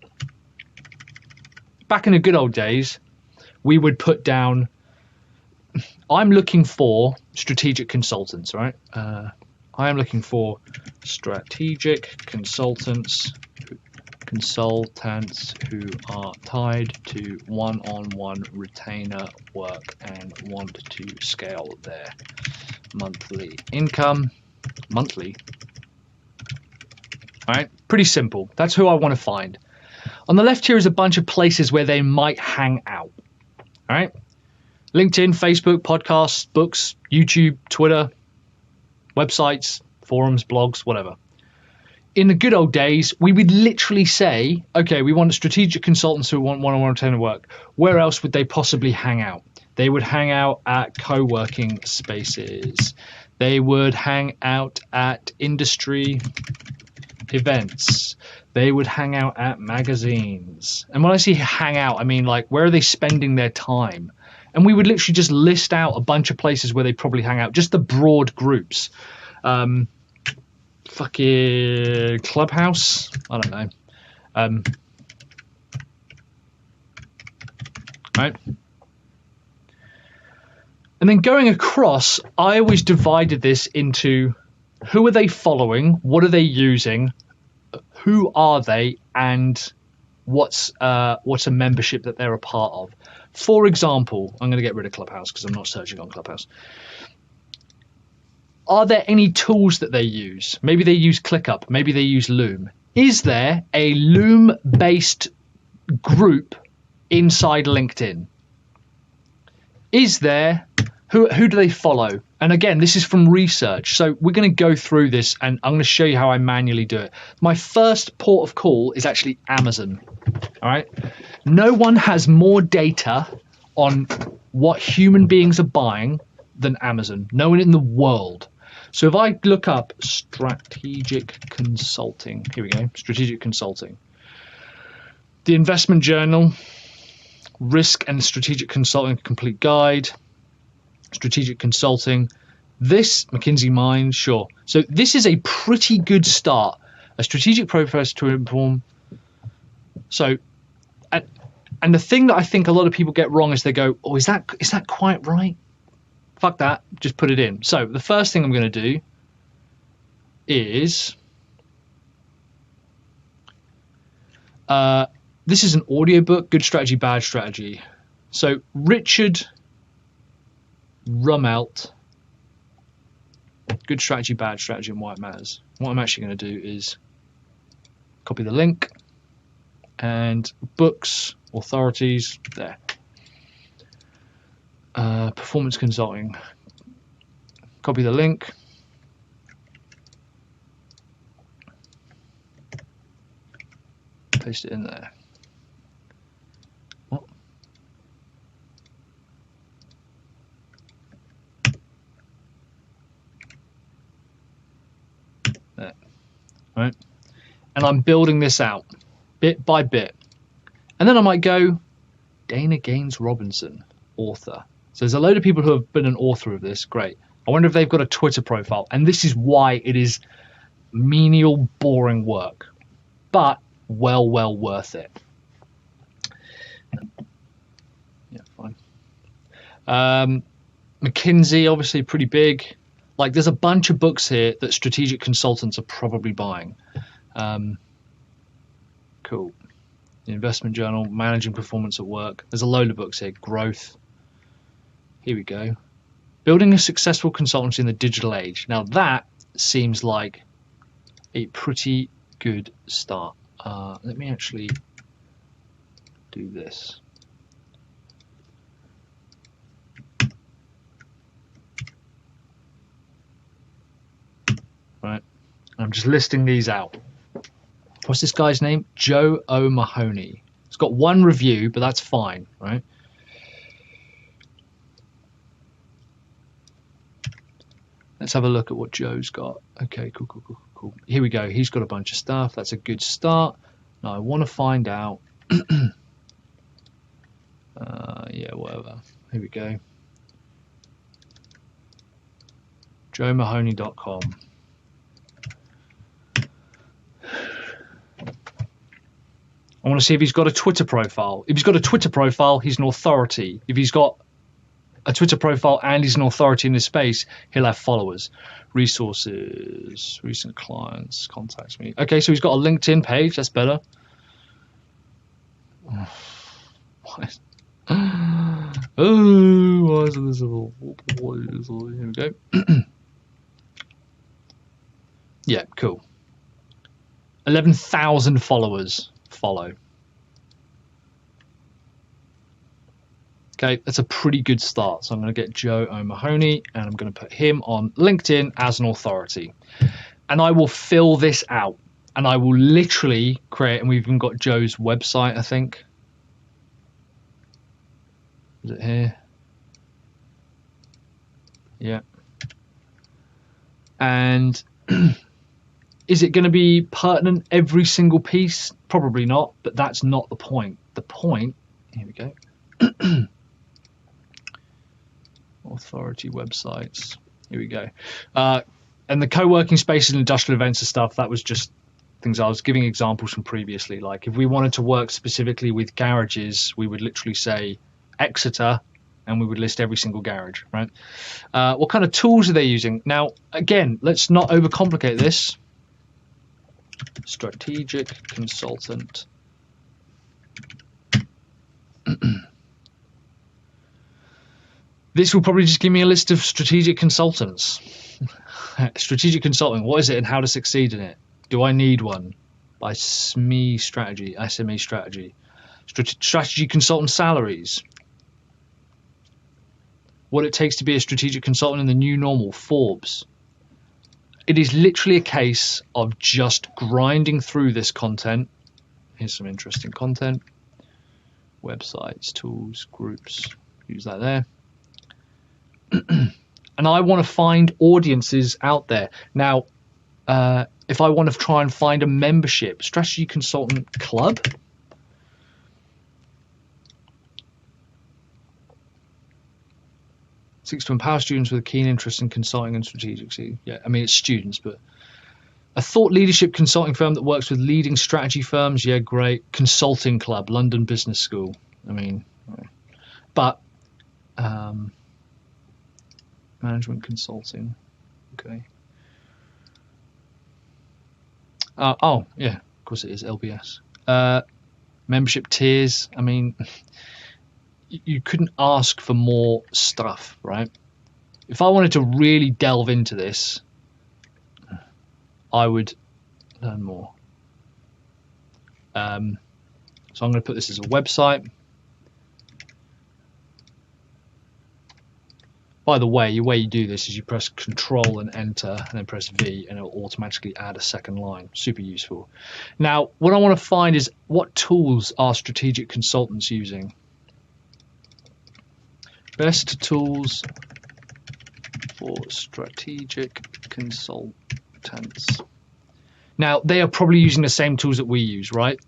back in the good old days, we would put down, I'm looking for strategic consultants, right? I am looking for strategic consultants who are tied to one-on-one retainer work and want to scale their monthly income. Monthly. All right, pretty simple. That's who I want to find. On the left here is a bunch of places where they might hang out. All right. LinkedIn, Facebook, podcasts, books, YouTube, Twitter, websites, forums, blogs, whatever. In the good old days, we would literally say, okay, we want strategic consultants who want one-on-one work. Where else would they possibly hang out? They would hang out at co-working spaces. They would hang out at industry events. They would hang out at magazines. And when I say hang out, I mean like, where are they spending their time? And we would literally just list out a bunch of places where they probably hang out, just the broad groups. Fucking Clubhouse, I don't know. Right. And then going across, I always divided this into who are they following, what are they using, who are they, and what's a membership that they're a part of. For example, I'm going to get rid of Clubhouse because I'm not searching on Clubhouse. Are there any tools that they use? Maybe they use ClickUp. Maybe they use Loom. Is there a Loom-based group inside LinkedIn? Is there... Who do they follow? And again, this is from research. So we're going to go through this and I'm going to show you how I manually do it. My first port of call is actually Amazon. All right. No one has more data on what human beings are buying than Amazon. No one in the world. So if I look up strategic consulting, here we go, strategic consulting, the investment journal, risk and strategic consulting complete guide, strategic consulting, this McKinsey Mind, sure. So this is a pretty good start. A strategic process to inform. So, and the thing that I think a lot of people get wrong is they go, oh, is that quite right? Fuck that, just put it in. So the first thing I'm going to do is, this is an audiobook, Good Strategy, Bad Strategy. So Richard Rummelt, Good Strategy, Bad Strategy, and Why It Matters. What I'm actually going to do is copy the link and books, authorities, there. Performance consulting. Copy the link. Paste it in there. What? There. Right. And I'm building this out bit by bit. And then I might go Dana Gaines Robinson, author. So there's a load of people who have been an author of this. Great. I wonder if they've got a Twitter profile. And this is why it is menial, boring work. But well worth it. Yeah, fine. McKinsey, obviously pretty big. Like there's a bunch of books here that strategic consultants are probably buying. Cool. The Investment Journal, Managing Performance at Work. There's a load of books here. Growth. Here we go. Building a successful consultancy in the digital age. Now that seems like a pretty good start. Let me actually do this. Right. I'm just listing these out. What's this guy's name? Joe O'Mahony. It's got one review, but that's fine, right? Let's have a look at what Joe's got. Okay, cool. Here we go. He's got a bunch of stuff. That's a good start. Now I want to find out. Yeah, whatever. Here we go. JoeMahoney.com. I want to see if he's got a Twitter profile. If he's got a Twitter profile, he's an authority. If he's got a Twitter profile and he's an authority in this space, he'll have followers. Resources, recent clients, contacts me. Okay, so he's got a LinkedIn page. That's better. What? Oh, why isn't this all? Here we go. Yeah, cool. 11,000 followers follow. Okay, that's a pretty good start. So I'm going to get Joe O'Mahony and I'm going to put him on LinkedIn as an authority. And I will fill this out and I will literally create, and we've even got Joe's website, I think. Is it here? Yeah. And is it going to be pertinent every single piece? Probably not, but that's not the point. The point, here we go. Authority websites. Here we go. And the co-working spaces and industrial events and stuff, that was just things I was giving examples from previously. Like if we wanted to work specifically with garages, we would literally say Exeter and we would list every single garage, right? What kind of tools are they using? Now, again, let's not overcomplicate this. Strategic consultant. This will probably just give me a list of strategic consultants. Strategic consulting, what is it and how to succeed in it? Do I need one? By SME strategy, SME strategy. Strategy consultant salaries. What it takes to be a strategic consultant in the new normal, Forbes. It is literally a case of just grinding through this content. Here's some interesting content. Websites, tools, groups. Use that there. And I want to find audiences out there. Now, if I want to try and find a membership, strategy consultant club. Seeks to empower students with a keen interest in consulting and strategic. See, yeah, I mean, it's students, but a thought leadership consulting firm that works with leading strategy firms. Yeah, great. Consulting club, London Business School. I mean, but management consulting. Okay. Oh, yeah, of course it is LBS. Membership tiers. I mean, you couldn't ask for more stuff, right? If I wanted to really delve into this, I would learn more. So I'm going to put this as a website. By the way you do this is you press Control and Enter and then press V and it will automatically add a second line. Super useful. Now, what I want to find is what tools are strategic consultants using? Best tools for strategic consultants. Now, they are probably using the same tools that we use, right?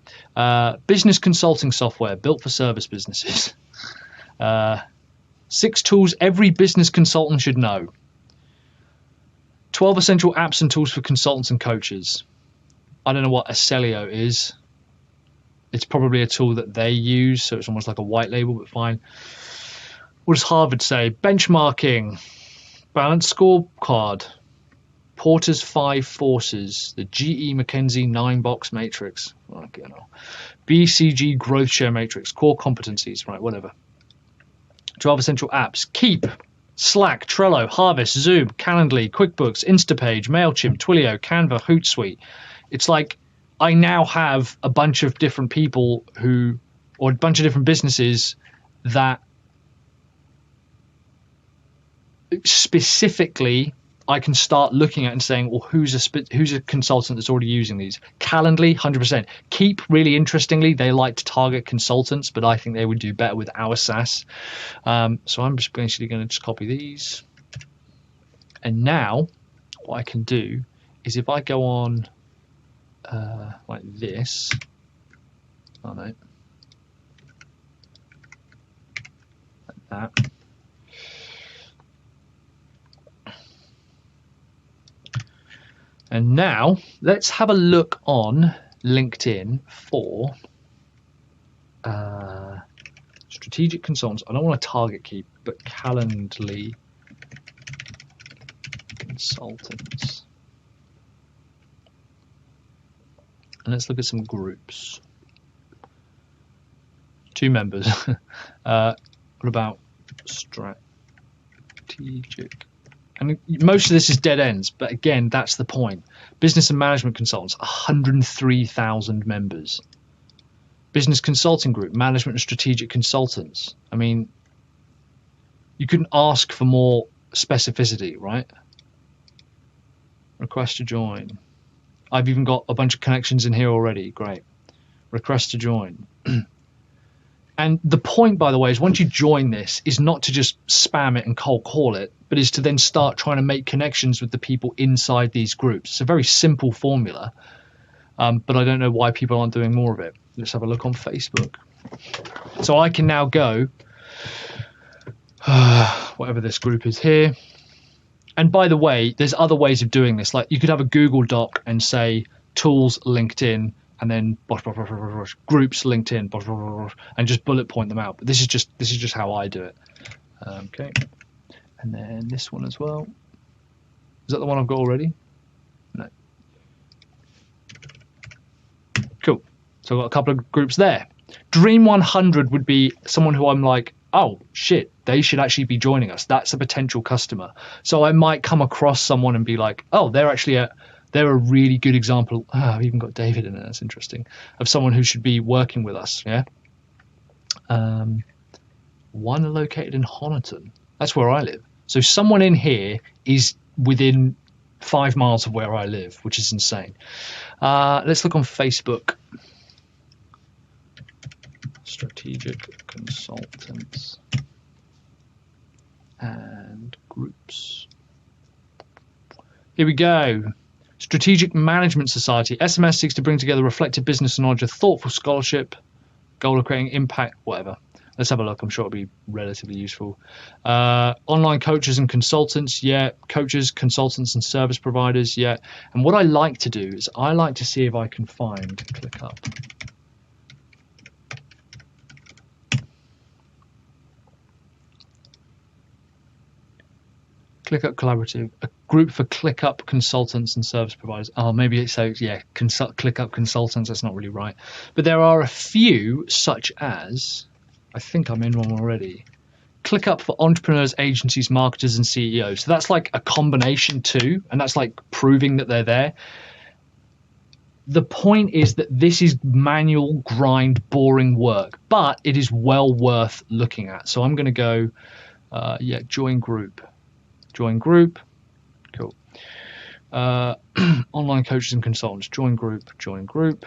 Business consulting software built for service businesses. 6 tools every business consultant should know. 12 essential apps and tools for consultants and coaches. I don't know what Accelio is. It's probably a tool that they use, so it's almost like a white label, but fine. What does Harvard say? Benchmarking, balanced scorecard, Porter's 5 forces, the GE McKinsey 9-box matrix, BCG growth share matrix, core competencies, right, whatever. 12 essential apps. Keep, Slack, Trello, Harvest, Zoom, Calendly, QuickBooks, Instapage, MailChimp, Twilio, Canva, Hootsuite. It's like I now have a bunch of different people who, or a bunch of different businesses that specifically I can start looking at and saying, well, who's a consultant that's already using these? Calendly, 100%. Keep, really interestingly, they like to target consultants, but I think they would do better with our SaaS. So I'm just basically going to just copy these. And now what I can do is if I go on like this, oh no, like that. And now let's have a look on LinkedIn for strategic consultants. I don't want to target keep, but Calendly consultants. And let's look at some groups. 2 members. What about strategic? And most of this is dead ends, but again, that's the point. Business and management consultants, 103,000 members. Business consulting group, management and strategic consultants. I mean, You couldn't ask for more specificity, right? Request to join. I've even got a bunch of connections in here already. Great. Request to join. And the point, by the way, is once you join this is not to just spam it and cold call it, but is to then start trying to make connections with the people inside these groups. It's a very simple formula, but I don't know why people aren't doing more of it. Let's have a look on Facebook. So I can now go, whatever this group is here. And by the way, there's other ways of doing this. Like you could have a Google Doc and say tools LinkedIn, and then groups LinkedIn, and just bullet point them out. But this is just how I do it. Okay, and then this one as well. Is that the one I've got already? No. Cool. So I've got a couple of groups there. Dream 100 would be someone who I'm like, oh shit, they should actually be joining us. That's a potential customer. So I might come across someone and be like, oh, they're a really good example. I've even got David in it. That's interesting. Of someone who should be working with us. Yeah. One located in Honiton. That's where I live. So someone in here is within 5 miles of where I live, which is insane. Let's look on Facebook. Strategic consultants and groups. Here we go. Strategic Management Society. SMS seeks to bring together reflective business knowledge, a thoughtful scholarship, goal of creating impact, whatever. Let's have a look. I'm sure it'll be relatively useful. Online coaches and consultants, yeah. Coaches, consultants, and service providers, yeah. And what I like to do is I like to see if I can find ClickUp. ClickUp Collaborative, a group for ClickUp consultants and service providers. Oh, maybe it's so, yeah, ClickUp consultants, that's not really right. But there are a few, such as, I think I'm in one already, ClickUp for entrepreneurs, agencies, marketers, and CEOs. So that's like a combination too, and that's like proving that they're there. The point is that this is manual, grind, boring work, but it is well worth looking at. So I'm going to go, join group. Join group, cool. Online coaches and consultants, join group, join group,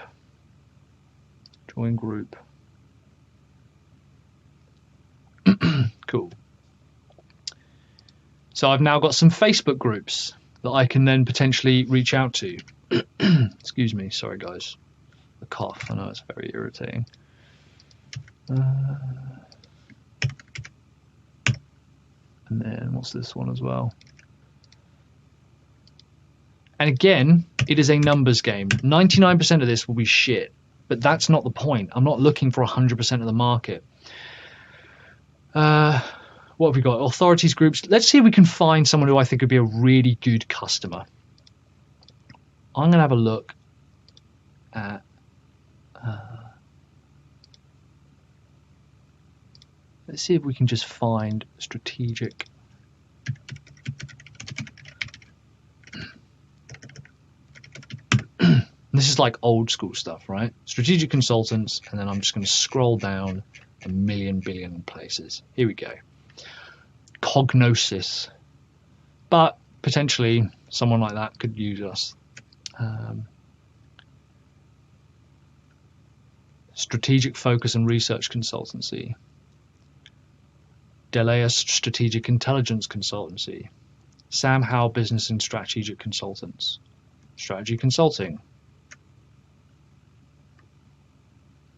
join group. Cool. So I've now got some Facebook groups that I can then potentially reach out to. Excuse me, sorry guys. The cough, I know it's very irritating. And then what's this one as well? And again, it is a numbers game. 99% of this will be shit, but that's not the point. I'm not looking for 100% of the market. What have we got? Authorities groups. Let's see if we can find someone who I think would be a really good customer. I'm going to have a look at let's see if we can just find strategic. This is like old school stuff, right? Strategic consultants, and then I'm just going to scroll down a million billion places. Here we go. Cognosis. But potentially someone like that could use us. Strategic Focus and Research Consultancy. Delea Strategic Intelligence Consultancy. Sam Howell Business and Strategic Consultants. Strategy Consulting.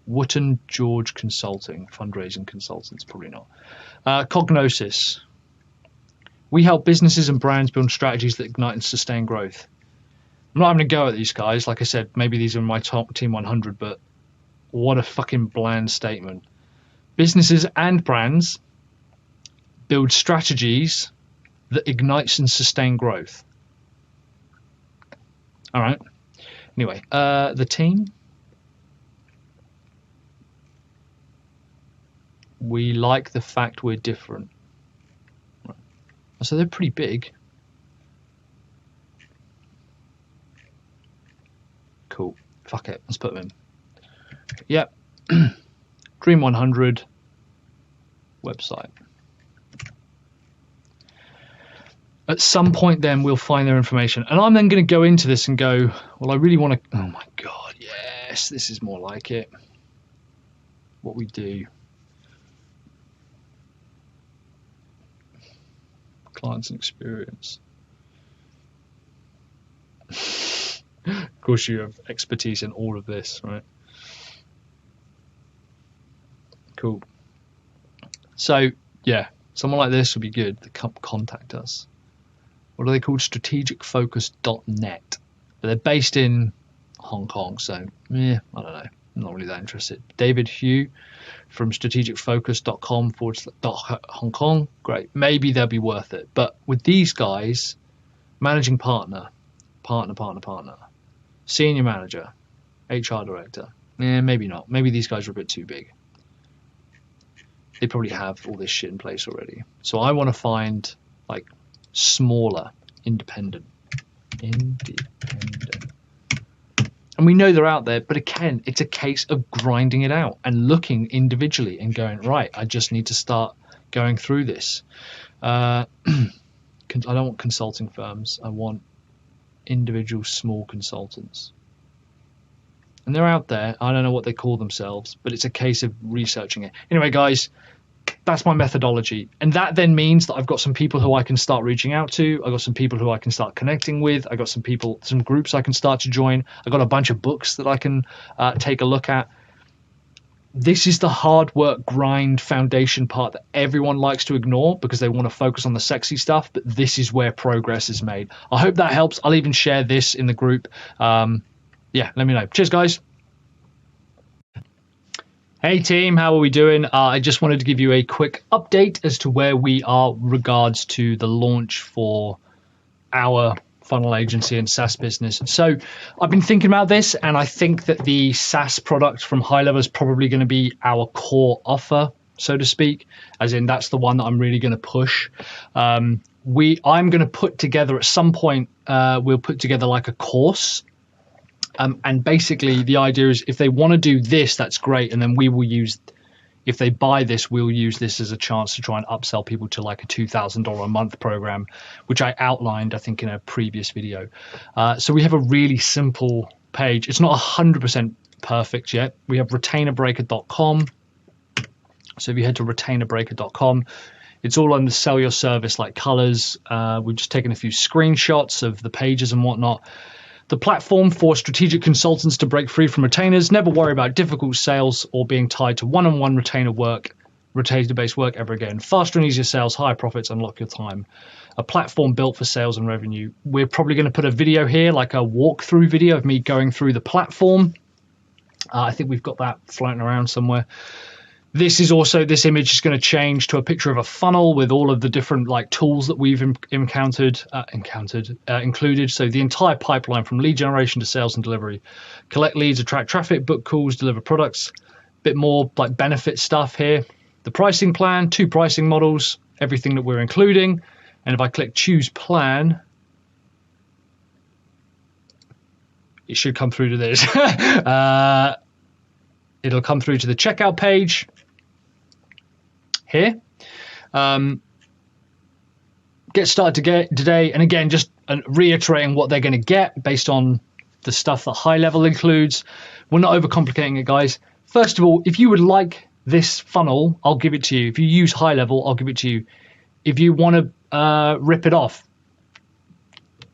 Wotton George Consulting. Fundraising Consultants, probably not. Cognosis. We help businesses and brands build strategies that ignite and sustain growth. I'm not having a go at these guys. Like I said, maybe these are my top Team 100, but what a fucking bland statement. Businesses and brands build strategies that ignites and sustain growth. All right. Anyway, the team. We like the fact we're different. Right. So they're pretty big. Cool. Fuck it. Let's put them in. Yep. Dream 100 website. At some point then we'll find their information. And I'm then going to go into this and go, well, I really want to, oh my God, yes, this is more like it. What we do. Clients and experience. Of course you have expertise in all of this, right? Cool. So yeah, someone like this would be good to contact us. What are they called? strategicfocus.net. But they're based in Hong Kong, so yeah, I don't know. I'm not really that interested. David Hugh from strategicfocus.com/Hong Kong. Great. Maybe they'll be worth it. But with these guys, managing partner, senior manager, HR director. Maybe not. Maybe these guys are a bit too big. They probably have all this shit in place already. So I want to find like smaller, independent. And we know they're out there, but again, it's a case of grinding it out and looking individually and going, right, I just need to start going through this. I don't want consulting firms. I want individual small consultants. And they're out there. I don't know what they call themselves, but it's a case of researching it. Anyway, guys, that's my methodology. And that then means that I've got some people who I can start reaching out to. I've got some people who I can start connecting with. I've got some groups I can start to join. I've got a bunch of books that I can take a look at. This is the hard work, grind, foundation part that everyone likes to ignore because they want to focus on the sexy stuff. But this is where progress is made. I hope that helps. I'll even share this in the group. Yeah, let me know. Cheers, guys. Hey team, how are we doing? I just wanted to give you a quick update as to where we are regards to the launch for our funnel agency and SaaS business. So I've been thinking about this, and I think that the SaaS product from High Level is probably going to be our core offer, so to speak, as in that's the one that I'm really going to push. I'm going to put together at some point, we'll put together like a course. And basically the idea is if they want to do this, that's great. And then we will use, if they buy this, we'll use this as a chance to try and upsell people to like a $2,000 a month program, which I outlined, I think, in a previous video. So we have a really simple page. It's not 100% perfect yet. We have retainerbreaker.com. So if you head to retainerbreaker.com, it's all on the sell your service like colors. We've just taken a few screenshots of the pages and whatnot. The platform for strategic consultants to break free from retainers. Never worry about difficult sales or being tied to one-on-one retainer-based work ever again. Faster and easier sales, higher profits, unlock your time. A platform built for sales and revenue. We're probably going to put a video here, like a walkthrough video of me going through the platform. I think we've got that floating around somewhere. This image is going to change to a picture of a funnel with all of the different like tools that we've included. So the entire pipeline from lead generation to sales and delivery. Collect leads, attract traffic, book calls, deliver products. Bit more like benefit stuff here. The pricing plan, 2 pricing models, everything that we're including. And if I click choose plan, it should come through to this. It'll come through to the checkout page here. Get started today. And again, just reiterating what they're going to get based on the stuff that High Level includes. We're not overcomplicating it, guys. First of all, if you would like this funnel, I'll give it to you. If you use High Level, I'll give it to you. If you want to rip it off,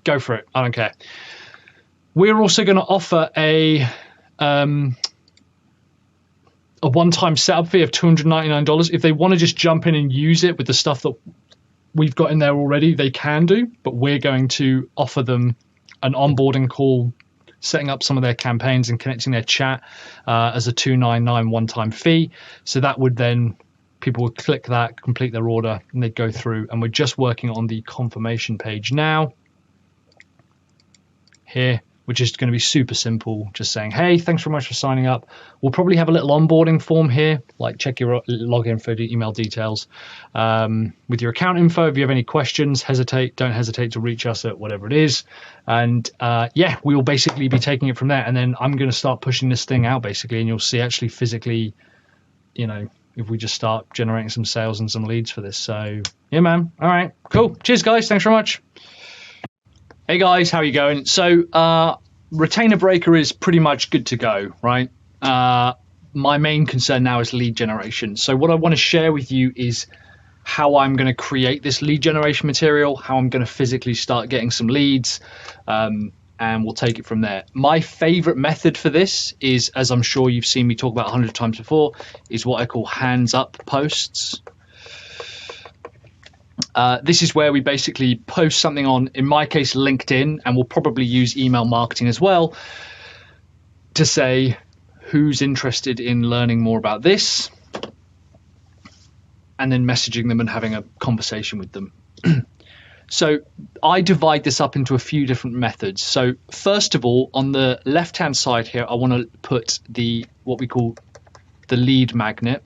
go for it. I don't care. We're also going to offer a one-time setup fee of $299. If they want to just jump in and use it with the stuff that we've got in there already, they can do, but we're going to offer them an onboarding call, setting up some of their campaigns and connecting their chat as a $299 one-time fee. So that would then, people would click that, complete their order, and they'd go through. And we're just working on the confirmation page now here, which is going to be super simple, just saying, hey, thanks very much for signing up. We'll probably have a little onboarding form here, like check your login for the email details. With your account info, if you have any questions, don't hesitate to reach us at whatever it is. And yeah, we will basically be taking it from there. And then I'm going to start pushing this thing out basically, and you'll see actually physically, if we just start generating some sales and some leads for this. So yeah, man. All right, cool. Cheers, guys. Thanks very much. Hey guys, how are you going? So Retainer Breaker is pretty much good to go, right? My main concern now is lead generation. So what I want to share with you is how I'm going to create this lead generation material, how I'm going to physically start getting some leads, and we'll take it from there. My favorite method for this is, as I'm sure you've seen me talk about 100 times before, is what I call hands up posts. This is where we basically post something on, in my case, LinkedIn, and we'll probably use email marketing as well, to say who's interested in learning more about this, and then messaging them and having a conversation with them. So I divide this up into a few different methods. So first of all, on the left-hand side here, I want to put what we call the lead magnet,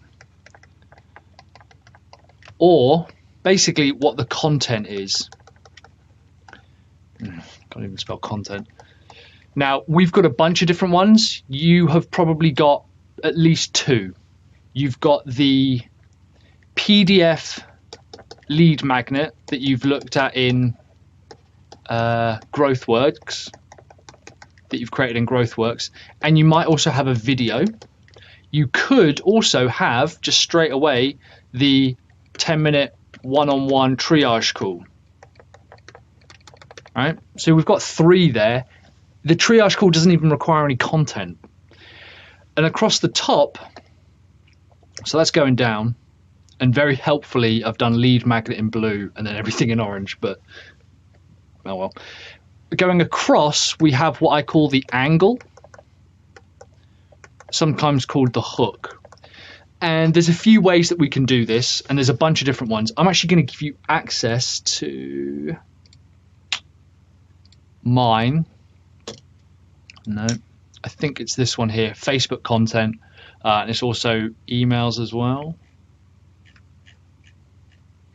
or basically what the content is. Can't even spell content. Now, we've got a bunch of different ones. You have probably got at least two. You've got the PDF lead magnet that you've looked at in GrowthWorks, that you've created in GrowthWorks, and you might also have a video. You could also have, just straight away, the 10-minute one-on-one triage call. All right, so we've got three there. The triage call doesn't even require any content. And across the top, so that's going down, and very helpfully I've done lead magnet in blue and then everything in orange, but oh well. Going across, we have what I call the angle, sometimes called the hook. And there's a few ways that we can do this, and there's a bunch of different ones. I'm actually going to give you access to mine. No, I think it's this one here, Facebook content, and it's also emails as well.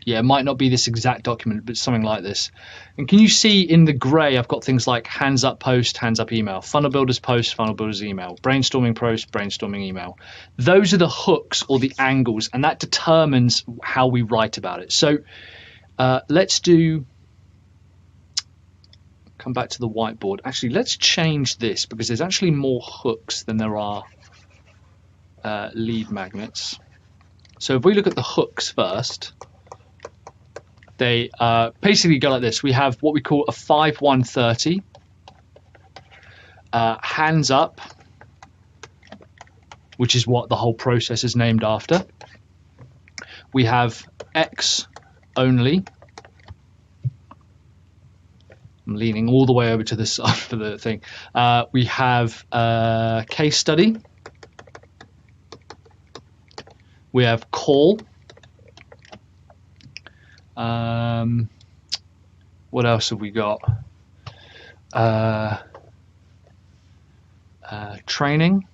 Yeah, it might not be this exact document, but something like this. And can you see in the gray, I've got things like hands up post, hands up email, funnel builders post, funnel builders email, brainstorming post, brainstorming email. Those are the hooks or the angles, and that determines how we write about it. So let's come back to the whiteboard. Actually, let's change this because there's actually more hooks than there are lead magnets. So if we look at the hooks first, they basically go like this. We have what we call a 5-1-30, hands up, which is what the whole process is named after. We have X only. I'm leaning all the way over to the side for the thing. We have case study. We have call. What else have we got? Training.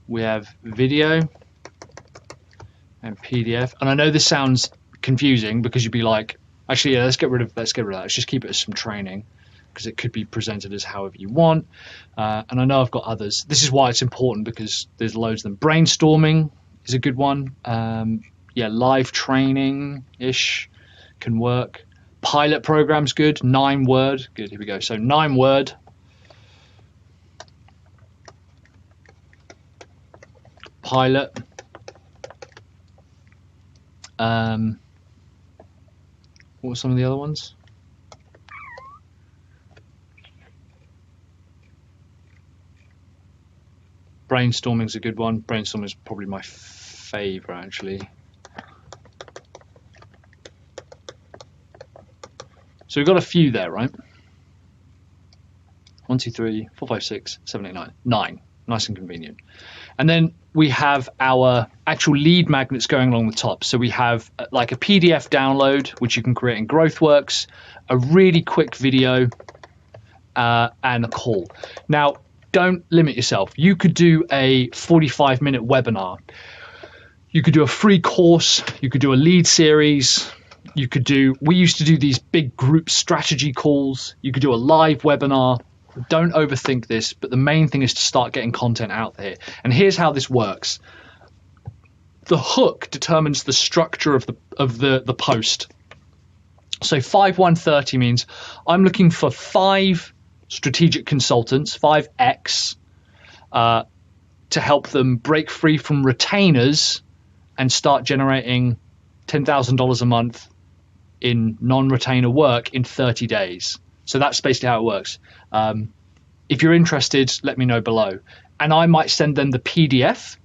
We have video and PDF. And I know this sounds confusing because you'd be like, actually, yeah, let's get rid of that. Let's just keep it as some training because it could be presented as however you want. And I know I've got others. This is why it's important because there's loads of them. Brainstorming is a good one. Yeah, live training-ish can work. Pilot program's good. 9-word. Good, here we go. So 9-word. Pilot. What were some of the other ones? Brainstorming's a good one. Brainstorming is probably my favorite, actually. So we've got a few there, right? 1, 2, 3, 4, 5, 6, 7, 8, 9. 9. Nice and convenient. And then we have our actual lead magnets going along the top. So we have like a PDF download, which you can create in GrowthWorks, a really quick video, and a call. Now, don't limit yourself. You could do a 45-minute webinar. You could do a free course. You could do a lead series. You could do, we used to do these big group strategy calls. You could do a live webinar. Don't overthink this, but the main thing is to start getting content out there. And here's how this works. The hook determines the structure of the post. So 5130 means I'm looking for 5 strategic consultants, 5X, to help them break free from retainers and start generating $10,000 a month in non-retainer work in 30 days. So that's basically how it works. If you're interested, let me know below. And I might send them the PDF,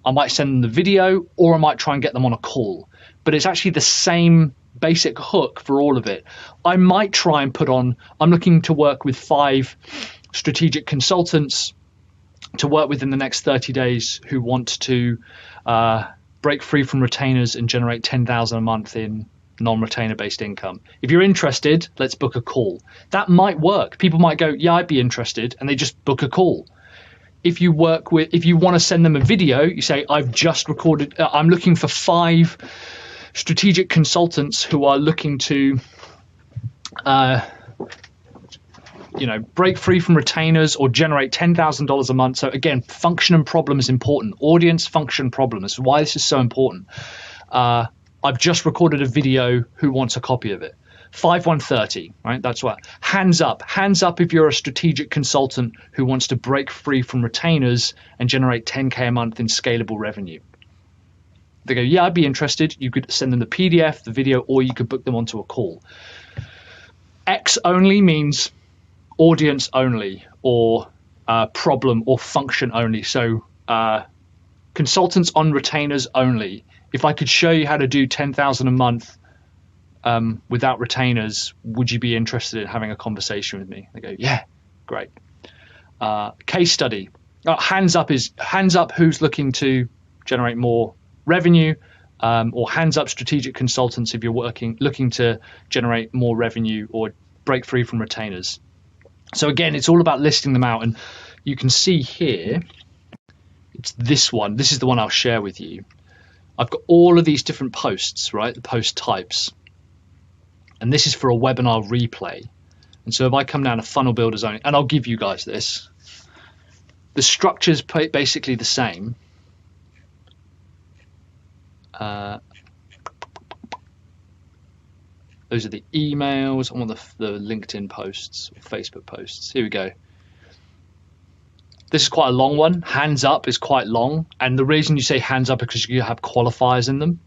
I might send them the video, or I might try and get them on a call. But it's actually the same basic hook for all of it. I might try and put on, I'm looking to work with 5 strategic consultants to work within the next 30 days who want to break free from retainers and generate 10,000 a month in non-retainer based income. If you're interested, let's book a call. That might work. People might go, yeah, I'd be interested, and they just book a call. If you want to send them a video, you say, I've just recorded, I'm looking for 5 strategic consultants who are looking to break free from retainers or generate $10,000 a month. So again, function and problem is important. Audience, function, problem. This is why this is so important. I've just recorded a video. Who wants a copy of it? 5130, right? That's what. Hands up. Hands up if you're a strategic consultant who wants to break free from retainers and generate 10K a month in scalable revenue. They go, yeah, I'd be interested. You could send them the PDF, the video, or you could book them onto a call. X only means audience only, or problem or function only. So consultants on retainers only. If I could show you how to do 10,000 a month without retainers, would you be interested in having a conversation with me? They go, yeah, great. Case study. Hands up who's looking to generate more revenue, or hands up strategic consultants if you're looking to generate more revenue or break free from retainers. So again, it's all about listing them out, and you can see here, it's this one. This is the one I'll share with you. I've got all of these different posts, right? The post types. And this is for a webinar replay. And so if I come down to funnel builders only, and I'll give you guys this, the structure is basically the same. Those are the emails. I want the LinkedIn posts, or Facebook posts. Here we go. This is quite a long one. Hands up is quite long. And the reason you say hands up is because you have qualifiers in them.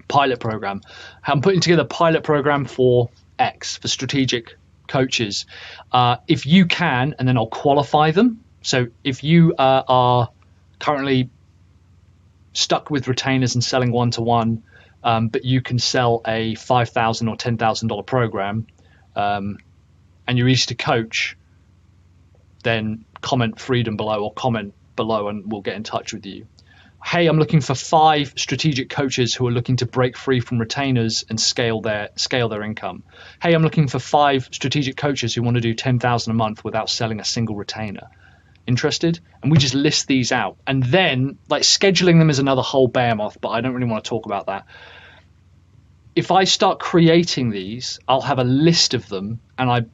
Pilot program. I'm putting together a pilot program for X, for strategic coaches. If you can, and then I'll qualify them. So if you are currently stuck with retainers and selling one-to-one, but you can sell a $5,000 or $10,000 program, and you're easy to coach, then comment freedom below, or comment below, and we'll get in touch with you. Hey, I'm looking for 5 strategic coaches who are looking to break free from retainers and scale their income. Hey, I'm looking for 5 strategic coaches who want to do 10,000 a month without selling a single retainer. Interested? And we just list these out, and then like scheduling them is another whole behemoth, but I don't really want to talk about that. If I start creating these, I'll have a list of them, and I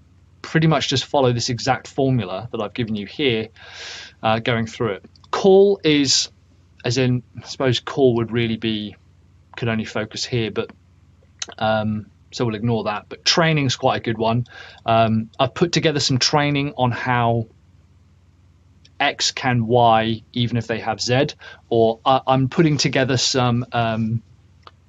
pretty much just follow this exact formula that I've given you here, going through it. Call is, as in, I suppose call would really be, could only focus here, but so we'll ignore that. But training is quite a good one. I've put together some training on how X can Y even if they have Z, or I'm putting together some,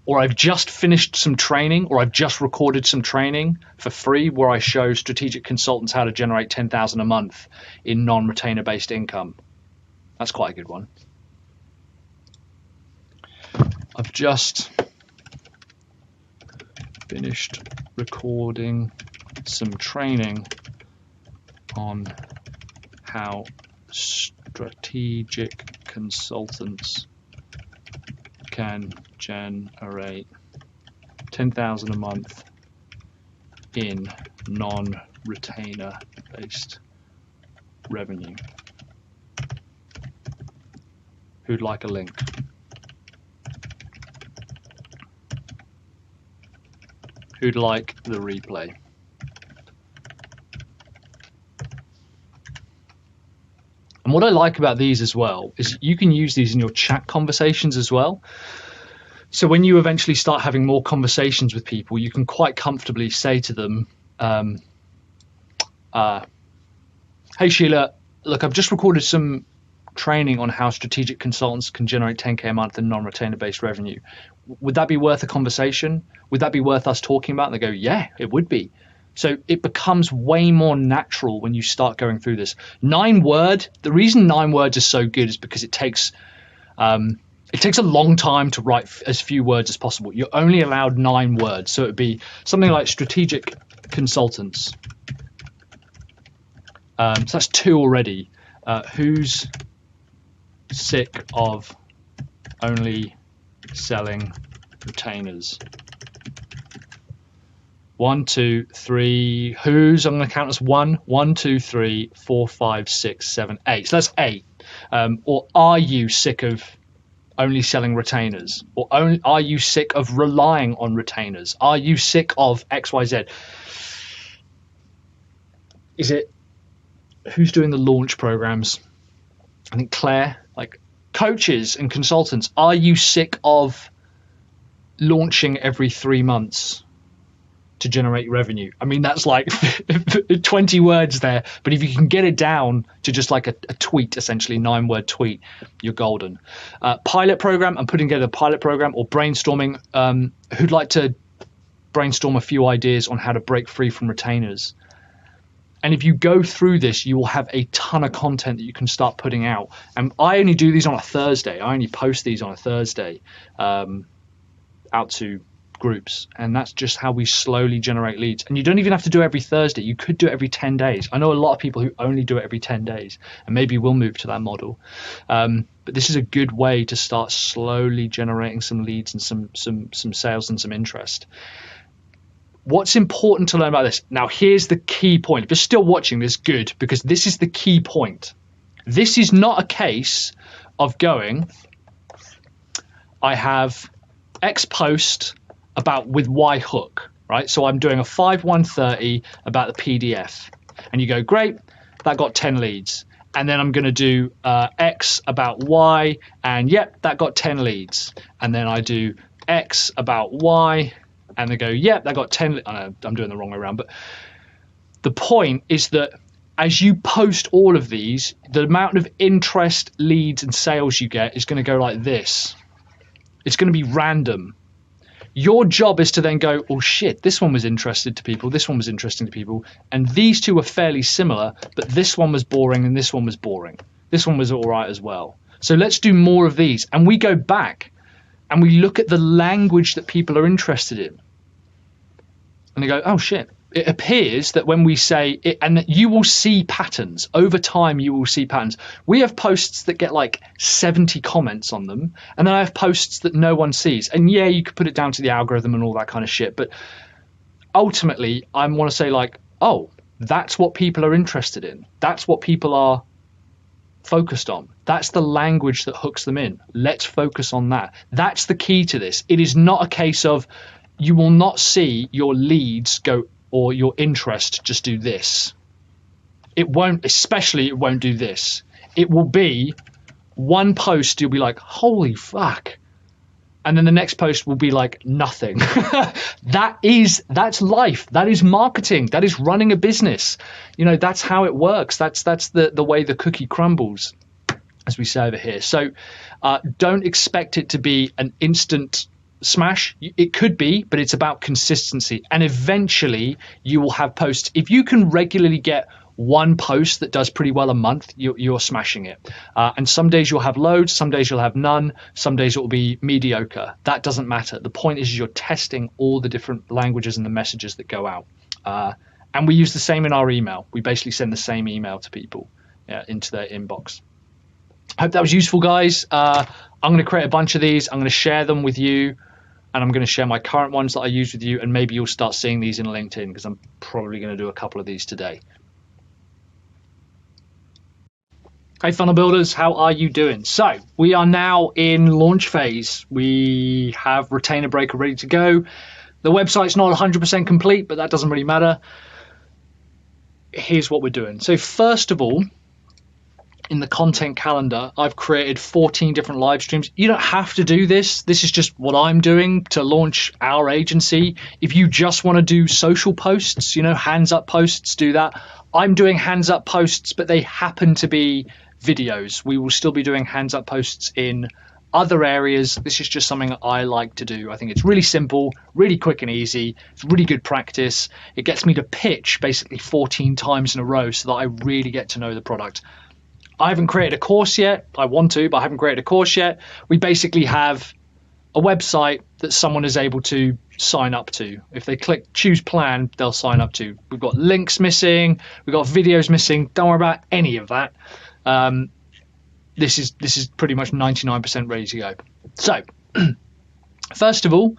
or I've just finished some training, or I've just recorded some training for free where I show strategic consultants how to generate 10,000 a month in non-retainer based income. That's quite a good one. I've just finished recording some training on how strategic consultants can generate 10,000 a month in non-retainer based revenue. Who'd like a link? Who'd like the replay? And what I like about these as well is you can use these in your chat conversations as well. So when you eventually start having more conversations with people, you can quite comfortably say to them, hey, Sheila, look, I've just recorded some training on how strategic consultants can generate 10K a month in non-retainer based revenue. Would that be worth a conversation? Would that be worth us talking about? And they go, yeah, it would be. So it becomes way more natural when you start going through this. 9-word, the reason 9 words is so good is because it takes a long time to write as few words as possible. You're only allowed 9 words. So it would be something like strategic consultants. So that's 2 already. Who's sick of only selling retainers? 1, 2, 3. Who's? I'm going to count as 1, 1, 2, 3, 4, 5, 6, 7, 8. So that's 8. Or are you sick of only selling retainers? Or are you sick of relying on retainers? Are you sick of X, Y, Z? Is it who's doing the launch programs? I think Claire. Like coaches and consultants, are you sick of launching every 3 months to generate revenue? I mean, that's like 20 words there, but if you can get it down to just like a tweet, essentially 9-word tweet, you're golden. Pilot program, I'm putting together a pilot program, or brainstorming. Who'd like to brainstorm a few ideas on how to break free from retainers? And if you go through this, you will have a ton of content that you can start putting out. And I only do these on a Thursday. I only post these on a Thursday out to groups, and that's just how we slowly generate leads. And you don't even have to do it every Thursday. You could do it every 10 days. I know a lot of people who only do it every 10 days, and maybe we'll move to that model. But this is a good way to start slowly generating some leads and some sales and some interest. What's important to learn about this? Now, here's the key point. If you're still watching this, good, because this is the key point. This is not a case of going, I have X post about with Y hook, right? So I'm doing a 5/130 about the PDF, and you go, great, that got 10 leads. And then I'm going to do X about Y, and yep, that got 10 leads. And then I do X about Y, and they go, yep, that got 10. I know I'm doing the wrong way around, but the point is that as you post all of these, the amount of interest, leads, and sales you get is going to go like this. It's going to be random. Your job is to then go, oh shit, this one was interested to people, this one was interesting to people, and these two are fairly similar, but this one was boring and this one was boring. This one was all right as well. So let's do more of these. And we go back and we look at the language that people are interested in. And they go, oh shit. It appears that when we say it, and you will see patterns over time, you will see patterns. We have posts that get like 70 comments on them, and then I have posts that no one sees. And yeah, you could put it down to the algorithm and all that kind of shit, but ultimately I want to say like, oh, that's what people are interested in. That's what people are focused on. That's the language that hooks them in. Let's focus on that. That's the key to this. It is not a case of you will not see your leads go or your interest just do this. It won't, especially it won't do this. It will be one post, you'll be like, holy fuck. And then the next post will be like nothing. That's life. That is marketing. That is running a business. You know, that's how it works. That's the way the cookie crumbles, as we say over here. So don't expect it to be an instant smash. It could be, but it's about consistency, and eventually you will have posts. If you can regularly get one post that does pretty well a month, you're smashing it. And some days you'll have loads, some days you'll have none, some days it will be mediocre. That doesn't matter. The point is you're testing all the different languages and the messages that go out. And we use the same in our email. We basically send the same email to people into their inbox. I hope that was useful, guys. I'm going to create a bunch of these. I'm going to share them with you. And I'm going to share my current ones that I use with you, and maybe you'll start seeing these in LinkedIn, because I'm probably going to do a couple of these today. Hey funnel builders, how are you doing? So we are now in launch phase. We have Retainer Breaker ready to go. The website's not 100% complete, but that doesn't really matter. Here's what we're doing. So first of all, in the content calendar, I've created 14 different live streams. You don't have to do this. This is just what I'm doing to launch our agency. If you just want to do social posts, you know, hands up posts, do that. I'm doing hands up posts, but they happen to be videos. We will still be doing hands up posts in other areas. This is just something I like to do. I think it's really simple, really quick and easy. It's really good practice. It gets me to pitch basically 14 times in a row so that I really get to know the product. I haven't created a course yet. I want to, but I haven't created a course yet. We basically have a website that someone is able to sign up to. If they click choose plan, they'll sign up to. We've got links missing. We've got videos missing. Don't worry about any of that. This is pretty much 99% ready to go. So, first of all,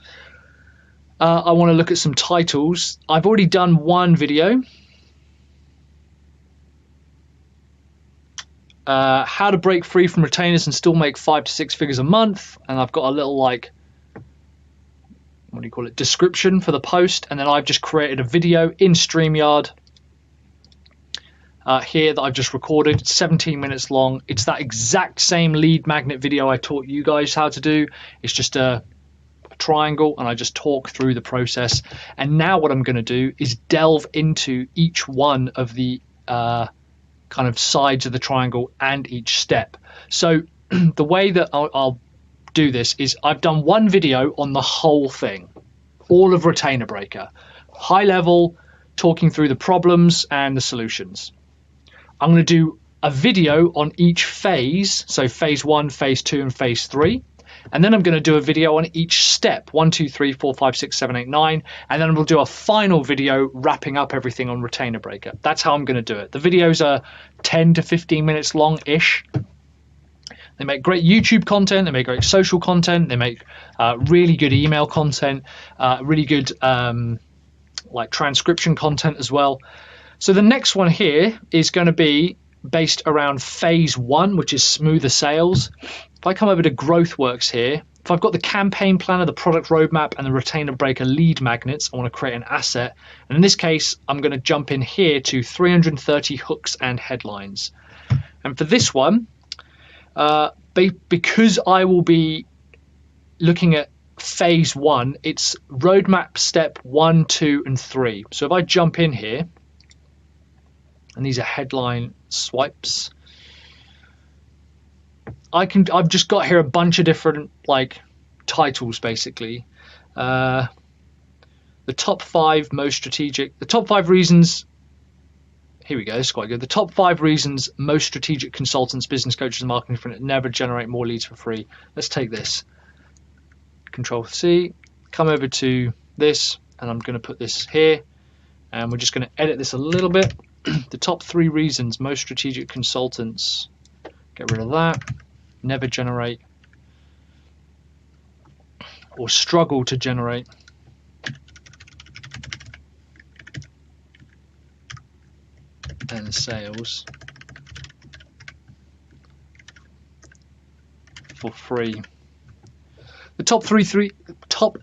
I want to look at some titles. I've already done one video. How to break free from retainers and still make 5 to 6 figures a month. And I've got a little, like, what do you call it, description for the post. And then I've just created a video in StreamYard here that I've just recorded. It's 17 minutes long. It's that exact same lead magnet video I taught you guys how to do. It's just a triangle, and I just talk through the process. And now what I'm going to do is delve into each one of the kind of sides of the triangle and each step. So the way that I'll do this is I've done one video on the whole thing, all of Retainer Breaker, high level, talking through the problems and the solutions. I'm going to do a video on each phase, so phase 1, phase 2, and phase 3. And then I'm going to do a video on each step, 1, 2, 3, 4, 5, 6, 7, 8, 9. And then we'll do a final video wrapping up everything on Retainer Breaker. That's how I'm going to do it. The videos are 10 to 15 minutes long-ish. They make great YouTube content. They make great social content. They make really good email content, really good like transcription content as well. So the next one here is going to be based around phase 1, which is smoother sales. If I come over to GrowthWorks here, if I've got the campaign planner, the product roadmap, and the Retainer Breaker lead magnets, I want to create an asset. And in this case, I'm going to jump in here to 330 hooks and headlines. And for this one, because I will be looking at phase 1, it's roadmap step 1, 2, and 3. So if I jump in here, and these are headline swipes, I've just got here a bunch of different like titles basically. The top 5 most strategic, the top 5 reasons. Here we go. It's quite good. The top 5 reasons most strategic consultants, business coaches, and marketing firms never generate more leads for free. Let's take this. Control C. Come over to this, and I'm going to put this here, and we're just going to edit this a little bit. The top 3 reasons most strategic consultants, get rid of that, never generate or struggle to generate and sales for free. The top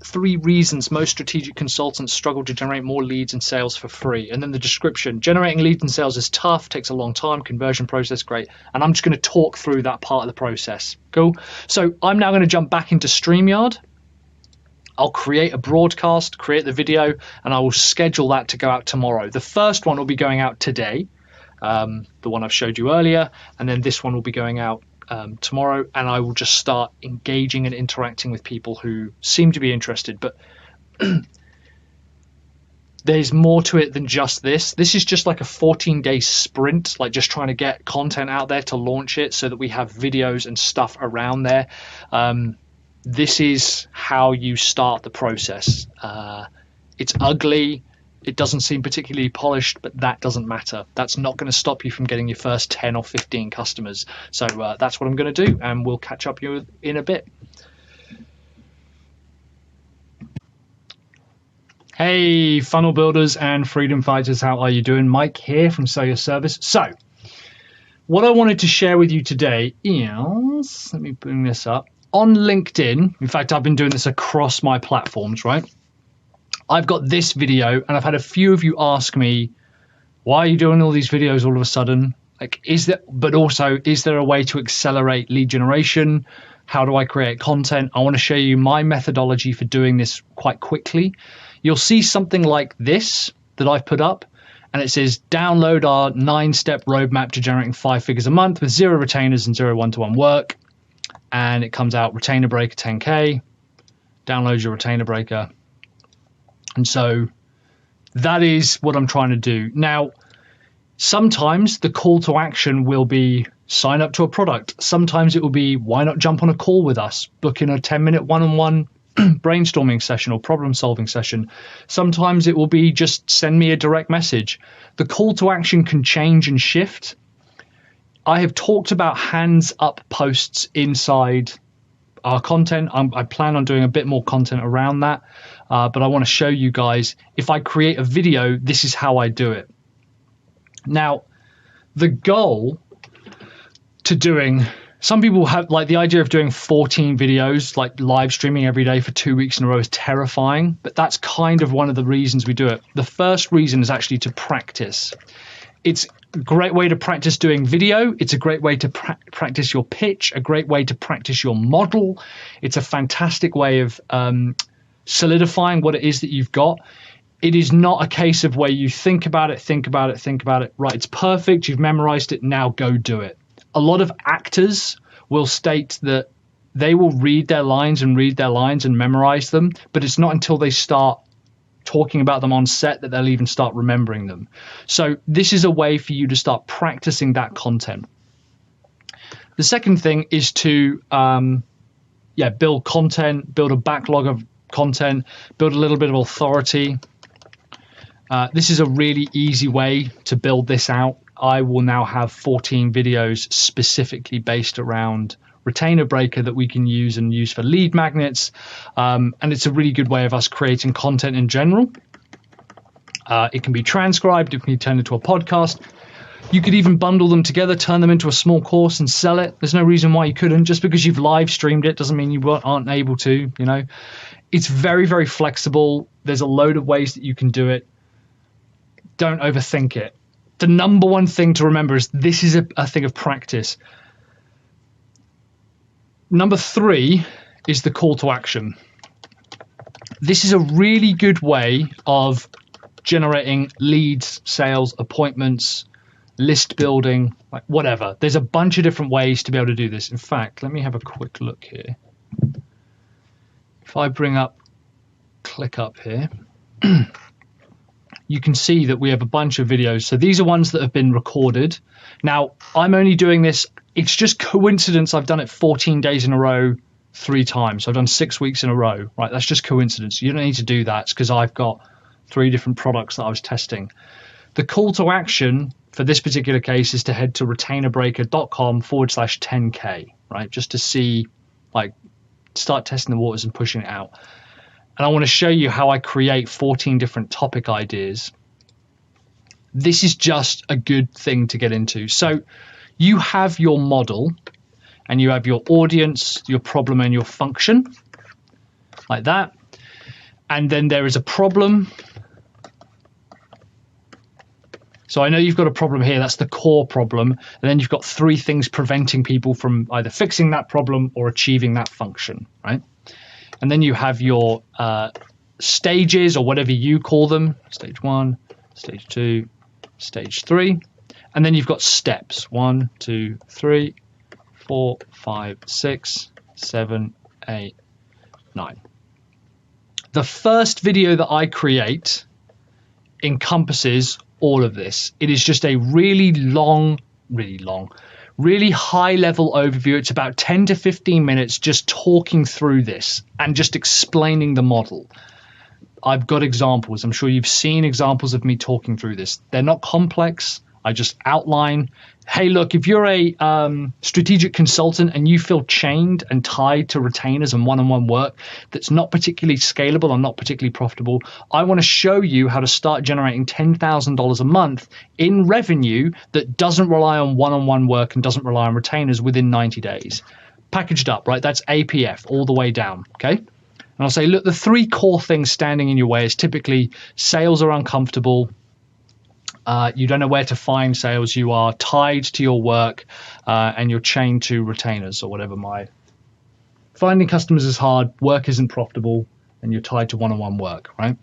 three reasons most strategic consultants struggle to generate more leads and sales for free. And then the description: generating leads and sales is tough, takes a long time, conversion process great. And I'm just going to talk through that part of the process. Cool. So I'm now going to jump back into StreamYard. I'll create a broadcast, create the video, and I will schedule that to go out tomorrow. The first one will be going out today, the one I've showed you earlier, and then this one will be going out tomorrow, and I will just start engaging and interacting with people who seem to be interested. But there's more to it than just this. This is just like a 14-day sprint, like just trying to get content out there to launch it so that we have videos and stuff around there. This is how you start the process. It's ugly. It doesn't seem particularly polished, but that doesn't matter. That's not going to stop you from getting your first 10 or 15 customers. So that's what I'm going to do, and we'll catch up you in a bit. Hey, funnel builders and freedom fighters, how are you doing? Mike here from Sell Your Service. So what I wanted to share with you today is, let me bring this up, on LinkedIn. In fact, I've been doing this across my platforms, right? I've got this video, and I've had a few of you ask me, why are you doing all these videos all of a sudden? Like, but also, is there a way to accelerate lead generation? How do I create content? I want to show you my methodology for doing this quite quickly. You'll see something like this that I've put up, and it says download our 9-step roadmap to generating 5 figures a month with 0 retainers and 0 one-to-one work. And it comes out retainer breaker 10K, download your retainer breaker. And so that is what I'm trying to do. Now, sometimes the call to action will be sign up to a product. Sometimes it will be, why not jump on a call with us, book in a 10-minute one-on-one brainstorming session or problem solving session. Sometimes it will be just send me a direct message. The call to action can change and shift. I have talked about hands up posts inside our content. I plan on doing a bit more content around that, but I want to show you guys, if I create a video, this is how I do it. Now, the goal to doing, some people have like the idea of doing 14 videos, like live streaming every day for 2 weeks in a row is terrifying, but that's kind of one of the reasons we do it. The first reason is actually to practice. It's a great way to practice doing video. It's a great way to practice your pitch, a great way to practice your model. It's a fantastic way of solidifying what it is that you've got. It is not a case of where you think about it, right, it's perfect, you've memorized it, now go do it. A lot of actors will state that they will read their lines and memorize them, but it's not until they start talking about them on set that they'll even start remembering them. So this is a way for you to start practicing that content. The second thing is to build content, build a backlog of content, build a little bit of authority. This is a really easy way to build this out. I will now have 14 videos specifically based around retainer breaker that we can use for lead magnets. And it's a really good way of us creating content in general. It can be transcribed, it can be turned into a podcast. You could even bundle them together, turn them into a small course and sell it. There's no reason why you couldn't. Just because you've live streamed it doesn't mean you aren't able to, you know. It's very, very flexible. There's a load of ways that you can do it. Don't overthink it. The number one thing to remember is this is a thing of practice. Number 3 is the call to action. This is a really good way of generating leads, sales, appointments, list building, like whatever. There's a bunch of different ways to be able to do this. In fact, let me have a quick look here. If I click up here, you can see that we have a bunch of videos. So these are ones that have been recorded. Now, I'm only doing this, it's just coincidence I've done it 14 days in a row 3 times. So I've done 6 weeks in a row, right? That's just coincidence. You don't need to do that. It's because I've got 3 different products that I was testing. The call to action for this particular case is to head to retainerbreaker.com/10K, right? Just to see, like, start testing the waters and pushing it out. And I want to show you how I create 14 different topic ideas. This is just a good thing to get into. So you have your model and you have your audience, your problem and your function, like that. And then there is a problem. So I know you've got a problem here. That's the core problem. And then you've got 3 things preventing people from either fixing that problem or achieving that function, right? And then you have your stages, or whatever you call them, stage 1, stage 2, stage 3. And then you've got steps, 1, 2, 3, 4, 5, 6, 7, 8, 9. The first video that I create encompasses all of this. It is just a really high level overview. It's about 10 to 15 minutes just talking through this and just explaining the model. I've got examples. I'm sure you've seen examples of me talking through this. They're not complex. I just outline, hey, look, if you're a strategic consultant and you feel chained and tied to retainers and one-on-one work that's not particularly scalable or not particularly profitable, I want to show you how to start generating $10,000 a month in revenue that doesn't rely on one-on-one work and doesn't rely on retainers within 90 days. Packaged up, right? That's APF all the way down, okay? And I'll say, look, the 3 core things standing in your way is typically sales are uncomfortable, You don't know where to find sales. You are tied to your work and you're chained to retainers or whatever. Finding customers is hard, work isn't profitable, and you're tied to one-on-one work, right?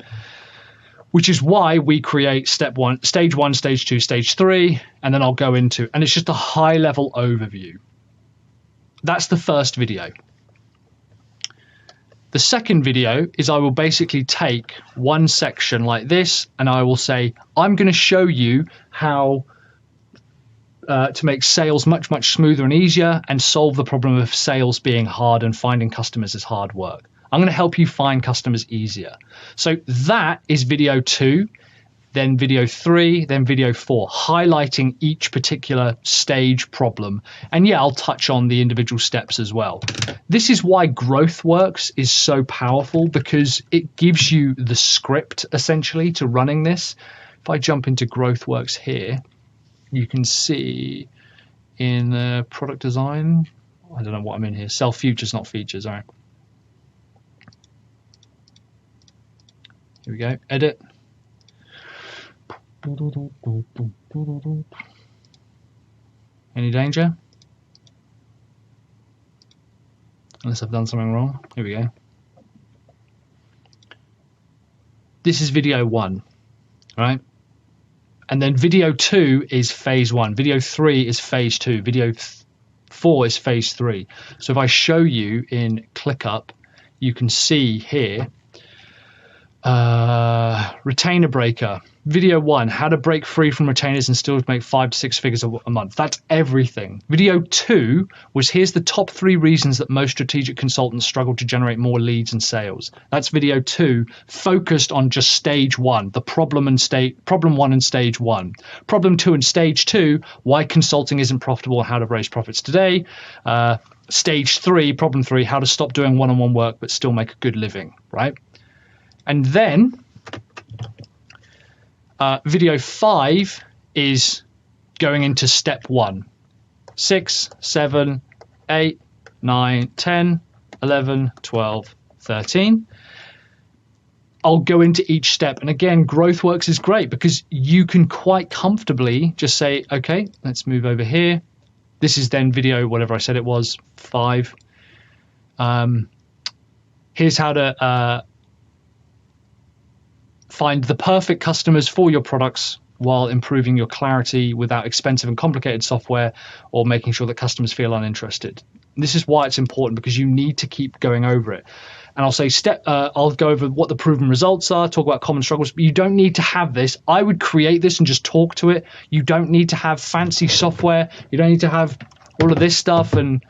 Which is why we create step one, stage 2, stage 3, and then I'll go into, and it's just a high-level overview. That's the first video. The second video is I will basically take one section like this, and I will say, I'm going to show you how to make sales much, much smoother and easier and solve the problem of sales being hard and finding customers is hard work. I'm going to help you find customers easier. So that is video 2, then video 3, then video 4, highlighting each particular stage problem. And yeah, I'll touch on the individual steps as well. This is why GrowthWorks is so powerful, because it gives you the script essentially to running this. If I jump into GrowthWorks here, you can see in the product design, I don't know what I'm in here, sell futures, not features. All right. Here we go, edit. Any danger? Unless I've done something wrong. Here we go. This is video 1, right? And then video 2 is phase 1. Video 3 is phase 2. Video 4 is phase 3. So if I show you in ClickUp, you can see here, retainer breaker. Video 1, how to break free from retainers and still make 5 to 6 figures a month. That's everything. Video 2 was, here's the top 3 reasons that most strategic consultants struggle to generate more leads and sales. That's video 2, focused on just stage 1, the problem 1 and stage 1. Problem 2 and stage 2, why consulting isn't profitable and how to raise profits today. Stage 3, problem 3, how to stop doing one-on-one work but still make a good living, right? And then video 5 is going into step 1. 6, 7, 8, 9, 10, 11, 12, 13. I'll go into each step. And again, GrowthWorks is great because you can quite comfortably just say, okay, let's move over here. This is then video, whatever I said it was, 5. Here's how to find the perfect customers for your products while improving your clarity without expensive and complicated software or making sure that customers feel uninterested. This is why it's important, because you need to keep going over it. And I'll say I'll go over what the proven results are, talk about common struggles, but you don't need to have this. I would create this and just talk to it. You don't need to have fancy software. You don't need to have all of this stuff and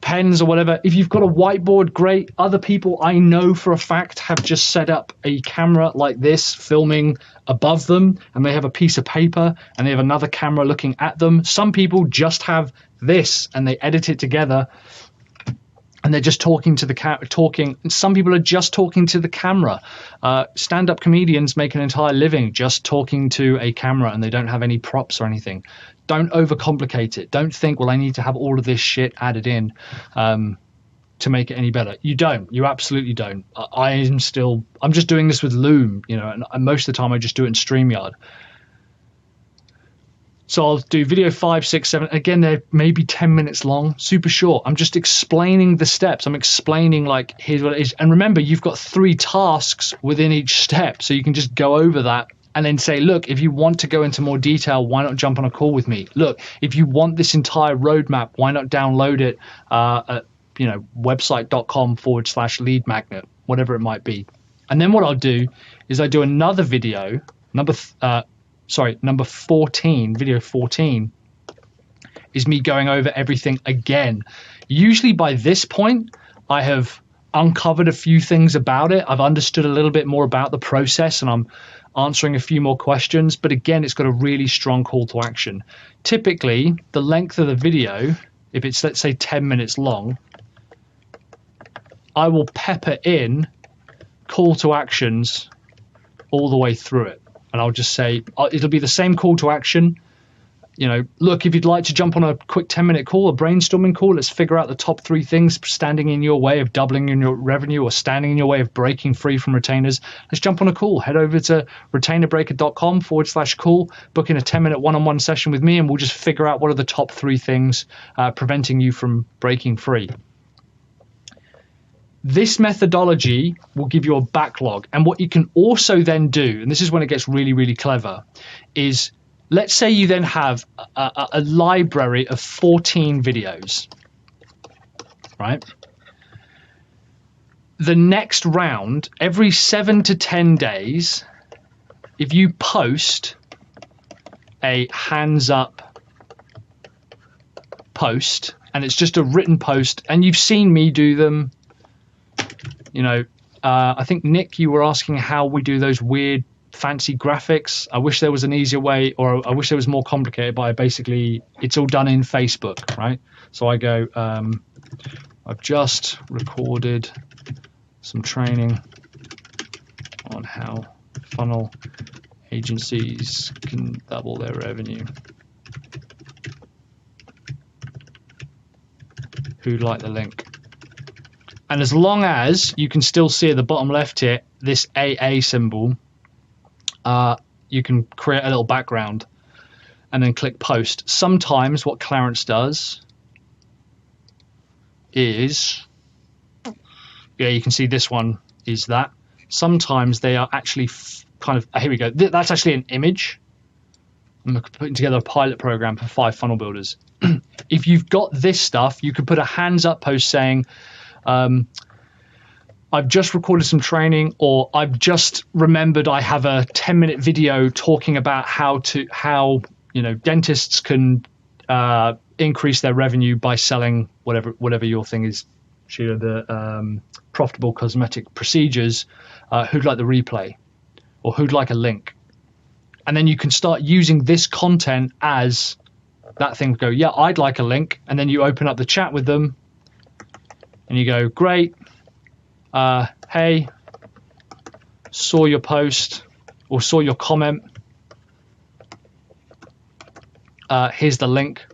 pens or whatever. If you've got a whiteboard, great. Other people I know for a fact have just set up a camera like this filming above them, and they have a piece of paper and they have another camera looking at them. Some people just have this and they edit it together and they're just talking to the some people are just talking to the camera. Stand-up comedians make an entire living just talking to a camera and they don't have any props or anything. Don't overcomplicate it. Don't think, well, I need to have all of this shit added in to make it any better. You don't. You absolutely don't. I'm just doing this with Loom, and most of the time I just do it in StreamYard. So I'll do video 5, 6, 7. Again, they're maybe 10 minutes long, super short. I'm just explaining the steps. I'm explaining, like, here's what it is. And remember, you've got 3 tasks within each step. So you can just go over that and then say, look, if you want to go into more detail, why not jump on a call with me? Look, if you want this entire roadmap, why not download it at website.com/lead magnet, whatever it might be. And then what I'll do is I do another video, number 14, video 14, is me going over everything again. Usually by this point, I have uncovered a few things about it. I've understood a little bit more about the process and I'm answering a few more questions. But again, it's got a really strong call to action. Typically, the length of the video, if it's, let's say, 10 minutes long, I will pepper in call to actions all the way through it. And I'll just say, it'll be the same call to action, look, if you'd like to jump on a quick 10-minute call, a brainstorming call, let's figure out the top 3 things standing in your way of doubling in your revenue or standing in your way of breaking free from retainers. Let's jump on a call. Head over to retainerbreaker.com/call, book in a 10-minute one-on-one session with me, and we'll just figure out what are the top 3 things preventing you from breaking free. This methodology will give you a backlog. And what you can also then do, and this is when it gets really, really clever, is let's say you then have a library of 14 videos, right? The next round, every 7 to 10 days, if you post a hands up post, and it's just a written post, and you've seen me do them, I think, Nick, you were asking how we do those weird fancy graphics. I wish there was an easier way, or I wish it was more complicated, but it's all done in Facebook, right? So I go, I've just recorded some training on how funnel agencies can double their revenue. Who'd like the link? And as long as you can still see at the bottom left here, this AA symbol, you can create a little background and then click post. Sometimes what Clarence does is, you can see this one is that. Sometimes they are actually kind of, here we go. That's actually an image. I'm putting together a pilot program for 5 funnel builders. If you've got this stuff, you could put a hands up post saying, I've just recorded some training, or I've just remembered I have a 10-minute video talking about how dentists can increase their revenue by selling whatever your thing is, Sheila, the profitable cosmetic procedures. Who'd like the replay, or who'd like a link? And then you can start using this content as that thing. Go, yeah, I'd like a link. And then you open up the chat with them and you go, great. Hey, saw your post or saw your comment. Here's the link.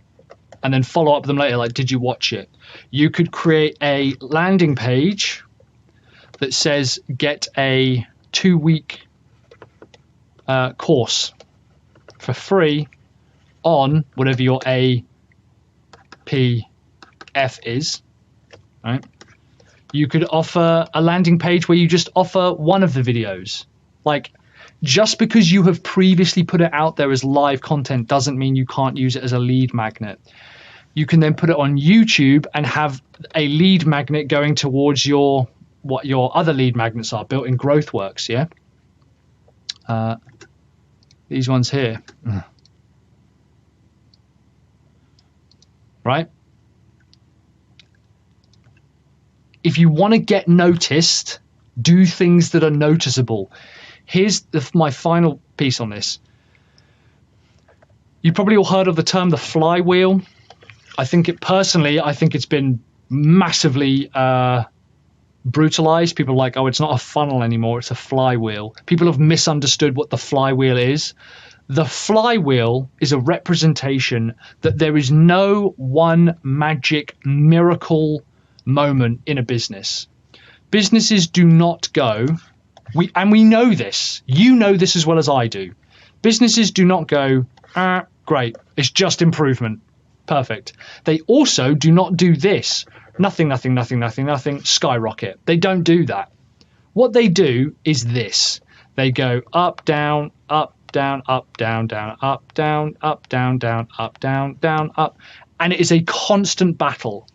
And then follow up with them later, like, did you watch it? You could create a landing page that says, get a 2-week course for free on whatever your APF is, right? You could offer a landing page where you just offer one of the videos. Like, just because you have previously put it out there as live content doesn't mean you can't use it as a lead magnet. You can then put it on YouTube and have a lead magnet going towards what your other lead magnets are, built in GrowthWorks, yeah? These ones here. Right? If you want to get noticed, do things that are noticeable. Here's my final piece on this. You probably all heard of the term the flywheel. I think it's been massively brutalized. People are like, oh, it's not a funnel anymore, it's a flywheel. People have misunderstood what the flywheel is. The flywheel is a representation that there is no one magic miracle moment in a business. Businesses do not go, we know this, you know this as well as I do. Businesses do not go, great, it's just improvement, perfect. They also do not do this, nothing, skyrocket. They don't do that. What they do is this. They go up, down, up, down, up, down, down, up, down, up, down, down, up, down, down, up. And it is a constant battle.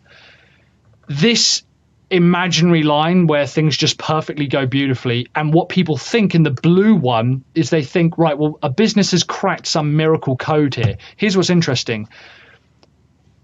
This imaginary line where things just perfectly go beautifully, and what people think in the blue one is they think, right, well, a business has cracked some miracle code here. Here's what's interesting.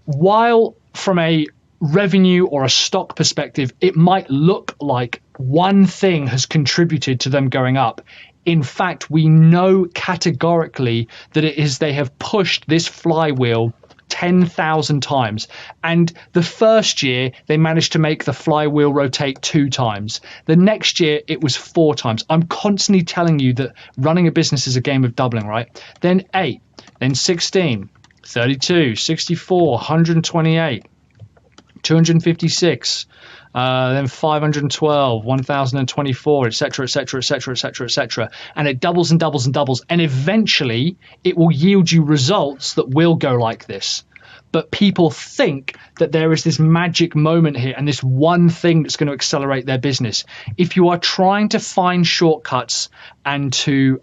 While from a revenue or a stock perspective, it might look like one thing has contributed to them going up, in fact, we know categorically that it is they have pushed this flywheel 10,000 times. And the first year, they managed to make the flywheel rotate 2 times. The next year, it was 4 times. I'm constantly telling you that running a business is a game of doubling, right? Then 8, then 16, 32, 64, 128, 256, then 512, 1024, etc., etc., etc., etc., etc. And it doubles and doubles and doubles. And eventually it will yield you results that will go like this. But people think that there is this magic moment here and this one thing that's going to accelerate their business. If you are trying to find shortcuts and to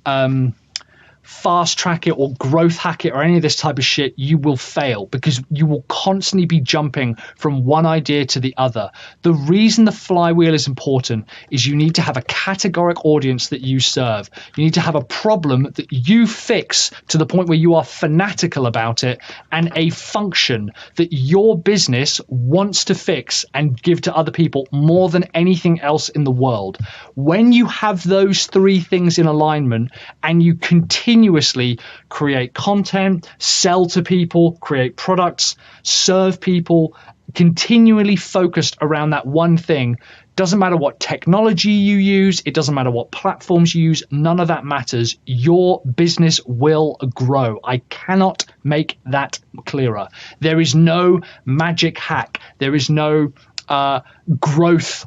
fast track it or growth hack it or any of this type of shit, you will fail, because you will constantly be jumping from one idea to the other. The reason the flywheel is important is you need to have a categoric audience that you serve. You need to have a problem that you fix to the point where you are fanatical about it, and a function that your business wants to fix and give to other people more than anything else in the world. When you have those three things in alignment and you continuously create content, sell to people, create products, serve people, continually focused around that one thing, doesn't matter what technology you use, it doesn't matter what platforms you use, none of that matters. Your business will grow. I cannot make that clearer. There is no magic hack. There is no growth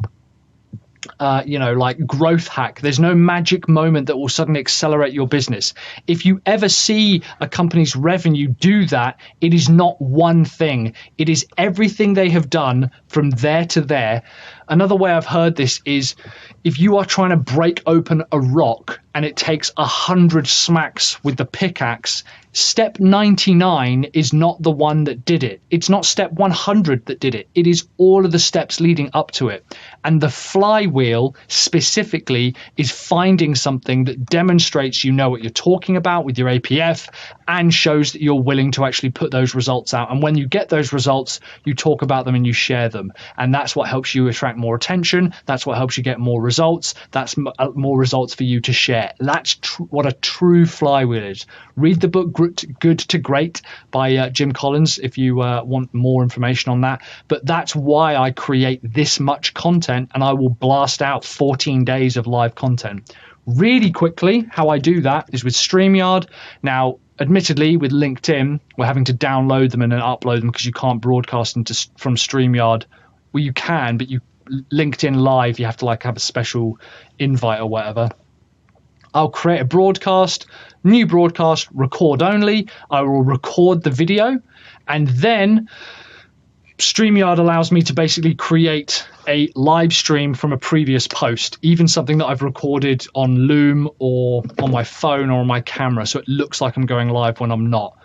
like growth hack. There's no magic moment that will suddenly accelerate your business. If you ever see a company's revenue do that, it is not one thing. It is everything they have done from there to there. Another way I've heard this is, if you are trying to break open a rock and it takes 100 smacks with the pickaxe, step 99 is not the one that did it. It's not step 100 that did it. It is all of the steps leading up to it. And the flywheel specifically is finding something that demonstrates you know what you're talking about with your APF and shows that you're willing to actually put those results out. And when you get those results, you talk about them and you share them. And that's what helps you attract more attention. That's what helps you get more results. That's more results for you to share. That's what a true flywheel is. Read the book Good to Great by Jim Collins if you want more information on that. But that's why I create this much content, and I will blast out 14 days of live content. Really quickly, how I do that is with StreamYard. Now, admittedly, with LinkedIn, we're having to download them and then upload them because you can't broadcast them from StreamYard. Well, you can, but LinkedIn Live, you have to have a special invite or whatever. I'll create a broadcast, new broadcast, record only. I will record the video, and then StreamYard allows me to basically create a live stream from a previous post, even something that I've recorded on Loom or on my phone or on my camera, so it looks like I'm going live when I'm not.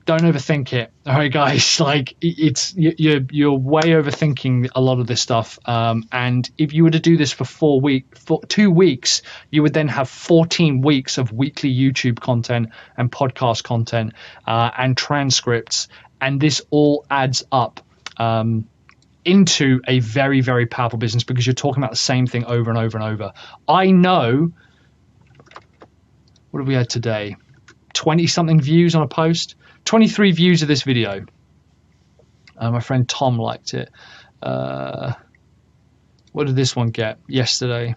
Don't overthink it. All right, guys, you're way overthinking a lot of this stuff. And if you were to do this for 2 weeks, you would then have 14 weeks of weekly YouTube content and podcast content and transcripts. And this all adds up into a very, very powerful business, because you're talking about the same thing over and over and over. I know, what have we had today? 20 something views on a post. 23 views of this video. My friend Tom liked it. What did this one get yesterday?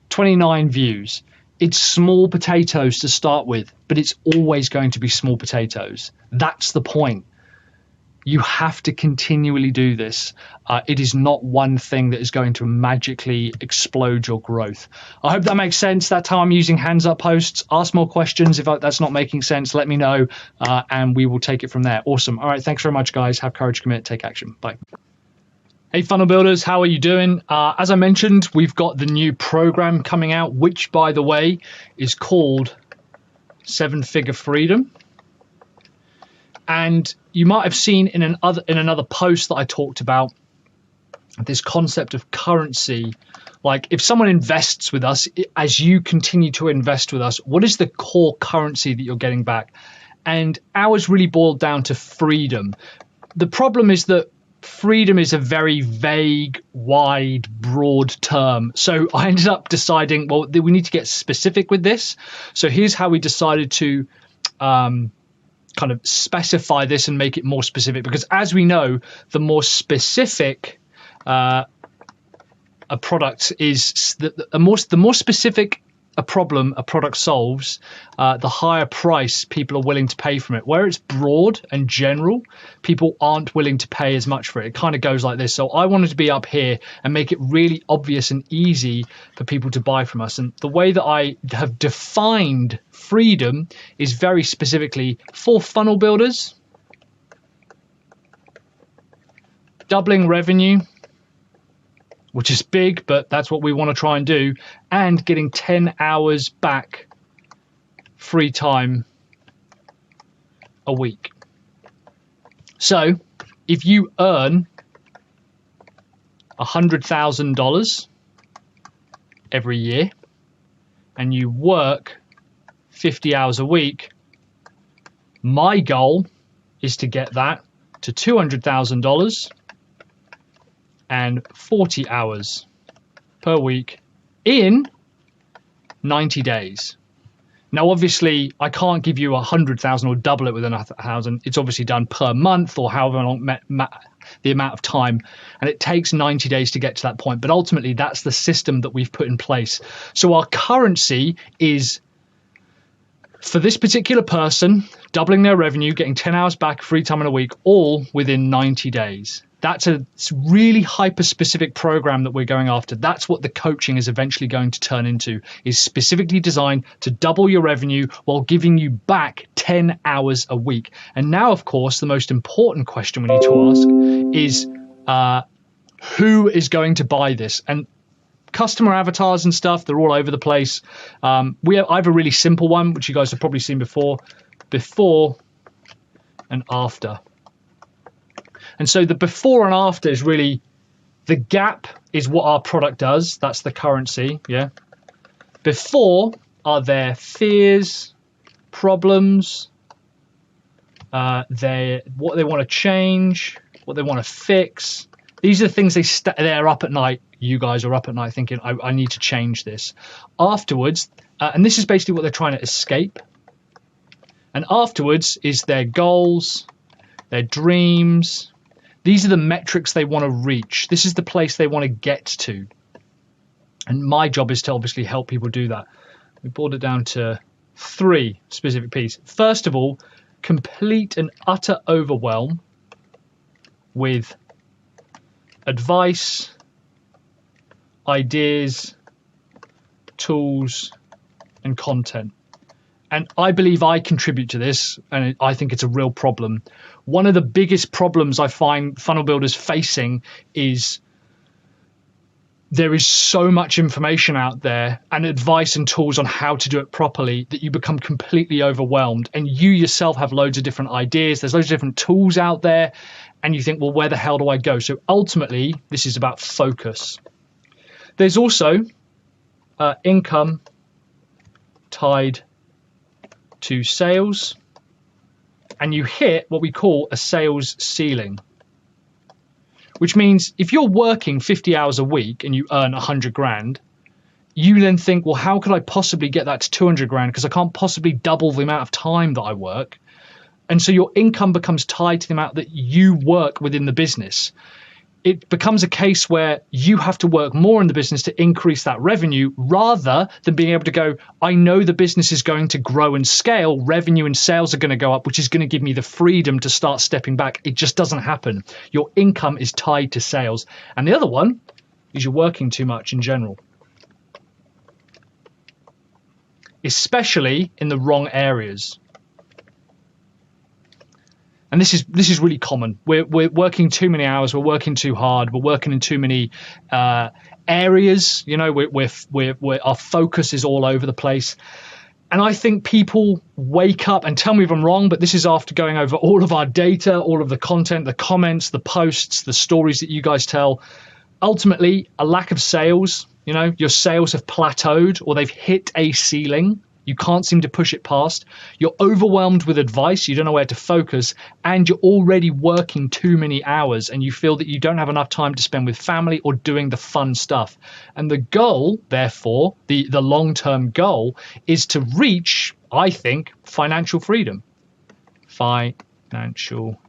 29 views. It's small potatoes to start with, but it's always going to be small potatoes. That's the point. You have to continually do this. It is not one thing that is going to magically explode your growth. I hope that makes sense. That's how I'm using hands up posts. Ask more questions. If that's not making sense, let me know, and we will take it from there. Awesome. All right. Thanks very much, guys. Have courage, commit, take action. Bye. Hey, funnel builders. How are you doing? As I mentioned, we've got the new program coming out, which, by the way, is called 7-Figure Freedom. And you might have seen in another post that I talked about this concept of currency. Like, if someone invests with us, as you continue to invest with us, what is the core currency that you're getting back? And ours really boiled down to freedom. The problem is that freedom is a very vague, wide, broad term. So I ended up deciding, well, we need to get specific with this. So here's how we decided to kind of specify this and make it more specific, because as we know, the more specific a product is, the more specific a problem a product solves, the higher price people are willing to pay from it. Where it's broad and general, people aren't willing to pay as much for it. It kind of goes like this. So I wanted to be up here and make it really obvious and easy for people to buy from us. And the way that I have defined freedom is very specifically for funnel builders, doubling revenue, which is big, but that's what we want to try and do, and getting 10 hours back free time a week. So if you earn $100,000 every year and you work 50 hours a week, my goal is to get that to $200,000 and 40 hours per week in 90 days. Now, obviously, I can't give you 100,000 or double it with 1,000. It's obviously done per month or however long the amount of time, and it takes 90 days to get to that point. But ultimately, that's the system that we've put in place. So our currency is, for this particular person, doubling their revenue, getting 10 hours back, free time in a week, all within 90 days. That's a really hyper-specific program that we're going after. That's what the coaching is eventually going to turn into, is specifically designed to double your revenue while giving you back 10 hours a week. And now, of course, the most important question we need to ask is who is going to buy this? And customer avatars and stuff, they're all over the place. I have a really simple one, which you guys have probably seen before and after. And so the before and after is really, the gap is what our product does. That's the currency, yeah. Before are their fears, problems, what they want to change, what they want to fix. These are the things they're up at night. You guys are up at night thinking, I need to change this. Afterwards, and this is basically what they're trying to escape. And afterwards is their goals, their dreams. These are the metrics they want to reach. This is the place they want to get to. And my job is to obviously help people do that. We boiled it down to 3 specific pieces. First of all, complete and utter overwhelm with advice, ideas, tools, and content. And I believe I contribute to this, and I think it's a real problem. One of the biggest problems I find funnel builders facing is there is so much information out there and advice and tools on how to do it properly that you become completely overwhelmed. And you yourself have loads of different ideas. There's loads of different tools out there. And you think, well, where the hell do I go? So ultimately, this is about focus. There's also income tied to sales, and you hit what we call a sales ceiling, which means if you're working 50 hours a week and you earn 100 grand, you then think, well, how could I possibly get that to 200 grand? Because I can't possibly double the amount of time that I work. And so your income becomes tied to the amount that you work within the business. It becomes a case where you have to work more in the business to increase that revenue rather than being able to go, I know the business is going to grow and scale, revenue and sales are going to go up, which is going to give me the freedom to start stepping back. It just doesn't happen. Your income is tied to sales. And the other one is you're working too much in general, especially in the wrong areas. And this is really common. We're working too many hours. We're working too hard. We're working in too many areas. You know, our focus is all over the place. And I think people wake up, and tell me if I'm wrong, but this is after going over all of our data, all of the content, the comments, the posts, the stories that you guys tell. Ultimately, a lack of sales. You know, your sales have plateaued or they've hit a ceiling. You can't seem to push it past. You're overwhelmed with advice. You don't know where to focus. And you're already working too many hours and you feel that you don't have enough time to spend with family or doing the fun stuff. And the goal, therefore, the long-term goal is to reach, I think, financial freedom. Financial.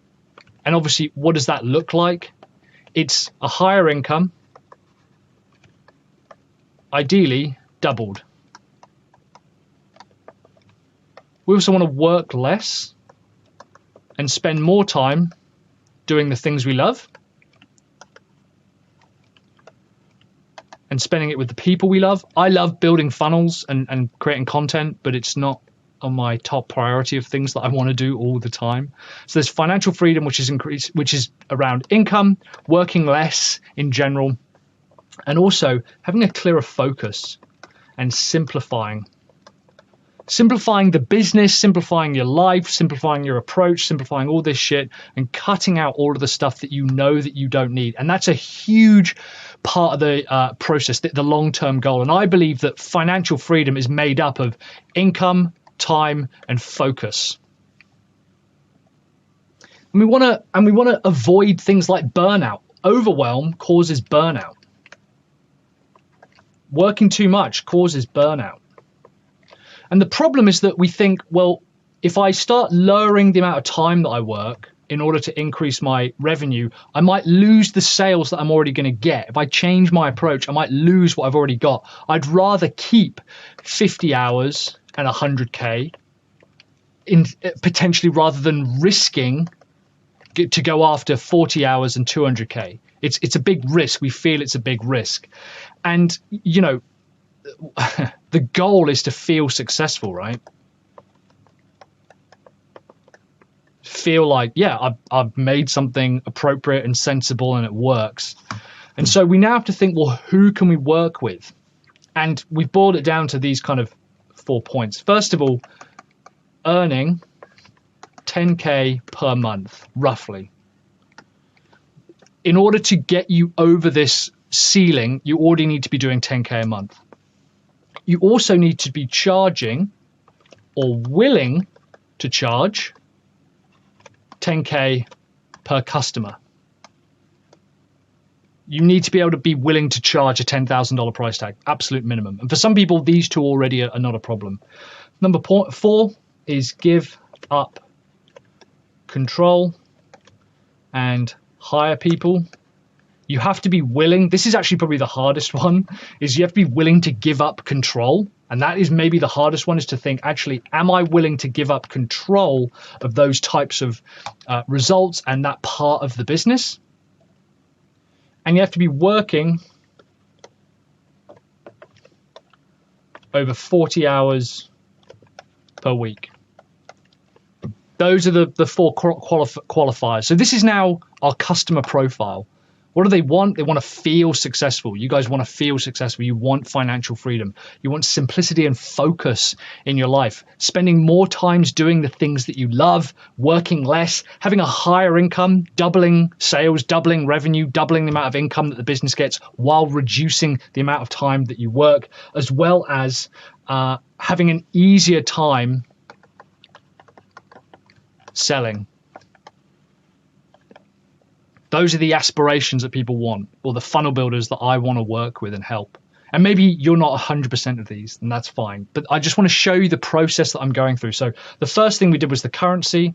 And obviously, what does that look like? It's a higher income, ideally doubled. We also want to work less and spend more time doing the things we love and spending it with the people we love. I love building funnels and creating content, but it's not on my top priority of things that I want to do all the time. So there's financial freedom, which is around income, working less in general, and also having a clearer focus and simplifying the business, simplifying your life, simplifying your approach, simplifying all this shit, and cutting out all of the stuff that you know that you don't need. And that's a huge part of the process, the long-term goal. And I believe that financial freedom is made up of income, time, and focus. And we want to avoid things like burnout. Overwhelm causes burnout. Working too much causes burnout. And the problem is that we think, well, if I start lowering the amount of time that I work in order to increase my revenue, I might lose the sales that I'm already going to get. If I change my approach, I might lose what I've already got. I'd rather keep 50 hours and 100K in potentially, rather than risking to go after 40 hours and 200K. It's a big risk. We feel it's a big risk. And, you know, the goal is to feel successful, right? Feel like, yeah, I've made something appropriate and sensible and it works. And so we now have to think, well, who can we work with? And we've boiled it down to these kind of 4 points. First of all, earning 10K per month, roughly. In order to get you over this ceiling, you already need to be doing 10K a month. You also need to be charging or willing to charge 10K per customer. You need to be able to be willing to charge a $10,000 price tag, absolute minimum. And for some people, these two already are not a problem. Number 4 is give up control and hire people. You have to be willing. This is actually probably the hardest one, is you have to be willing to give up control. And that is maybe the hardest one, is to think, actually, am I willing to give up control of those types of results and that part of the business? And you have to be working over 40 hours per week. Those are the 4 qualifiers. So this is now our customer profile. What do they want? They want to feel successful. You guys want to feel successful. You want financial freedom. You want simplicity and focus in your life. Spending more times doing the things that you love, working less, having a higher income, doubling sales, doubling revenue, doubling the amount of income that the business gets while reducing the amount of time that you work, as well as having an easier time selling. Those are the aspirations that people want, or the funnel builders that I want to work with and help. And maybe you're not 100% of these, and that's fine. But I just want to show you the process that I'm going through. So the first thing we did was the currency.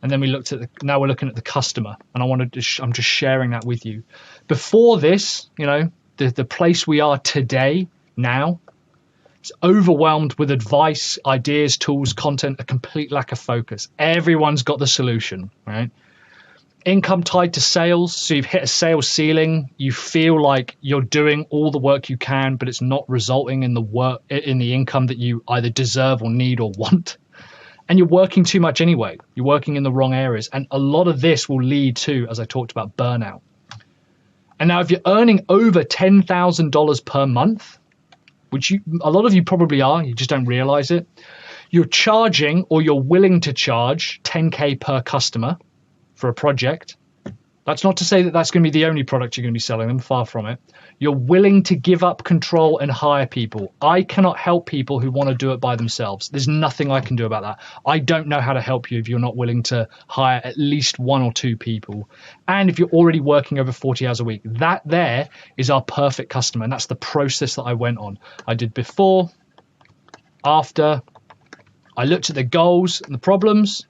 And then we looked at now we're looking at the customer. And I'm just sharing that with you. Before this, you know, the place we are today, now, it's overwhelmed with advice, ideas, tools, content, a complete lack of focus. Everyone's got the solution, right? Income tied to sales. So you've hit a sales ceiling. You feel like you're doing all the work you can, but it's not resulting in the income that you either deserve or need or want. And you're working too much anyway. You're working in the wrong areas. And a lot of this will lead to, as I talked about, burnout. And now if you're earning over $10,000 per month, which a lot of you probably are, you just don't realize it, you're charging, or you're willing to charge 10K per customer for a project. That's not to say that that's going to be the only product you're going to be selling them, far from it. You're willing to give up control and hire people. I cannot help people who want to do it by themselves. There's nothing I can do about that. I don't know how to help you if you're not willing to hire at least 1 or 2 people. And if you're already working over 40 hours a week, that there is our perfect customer. And that's the process that I went on. I did before, after. I looked at the goals and the problems.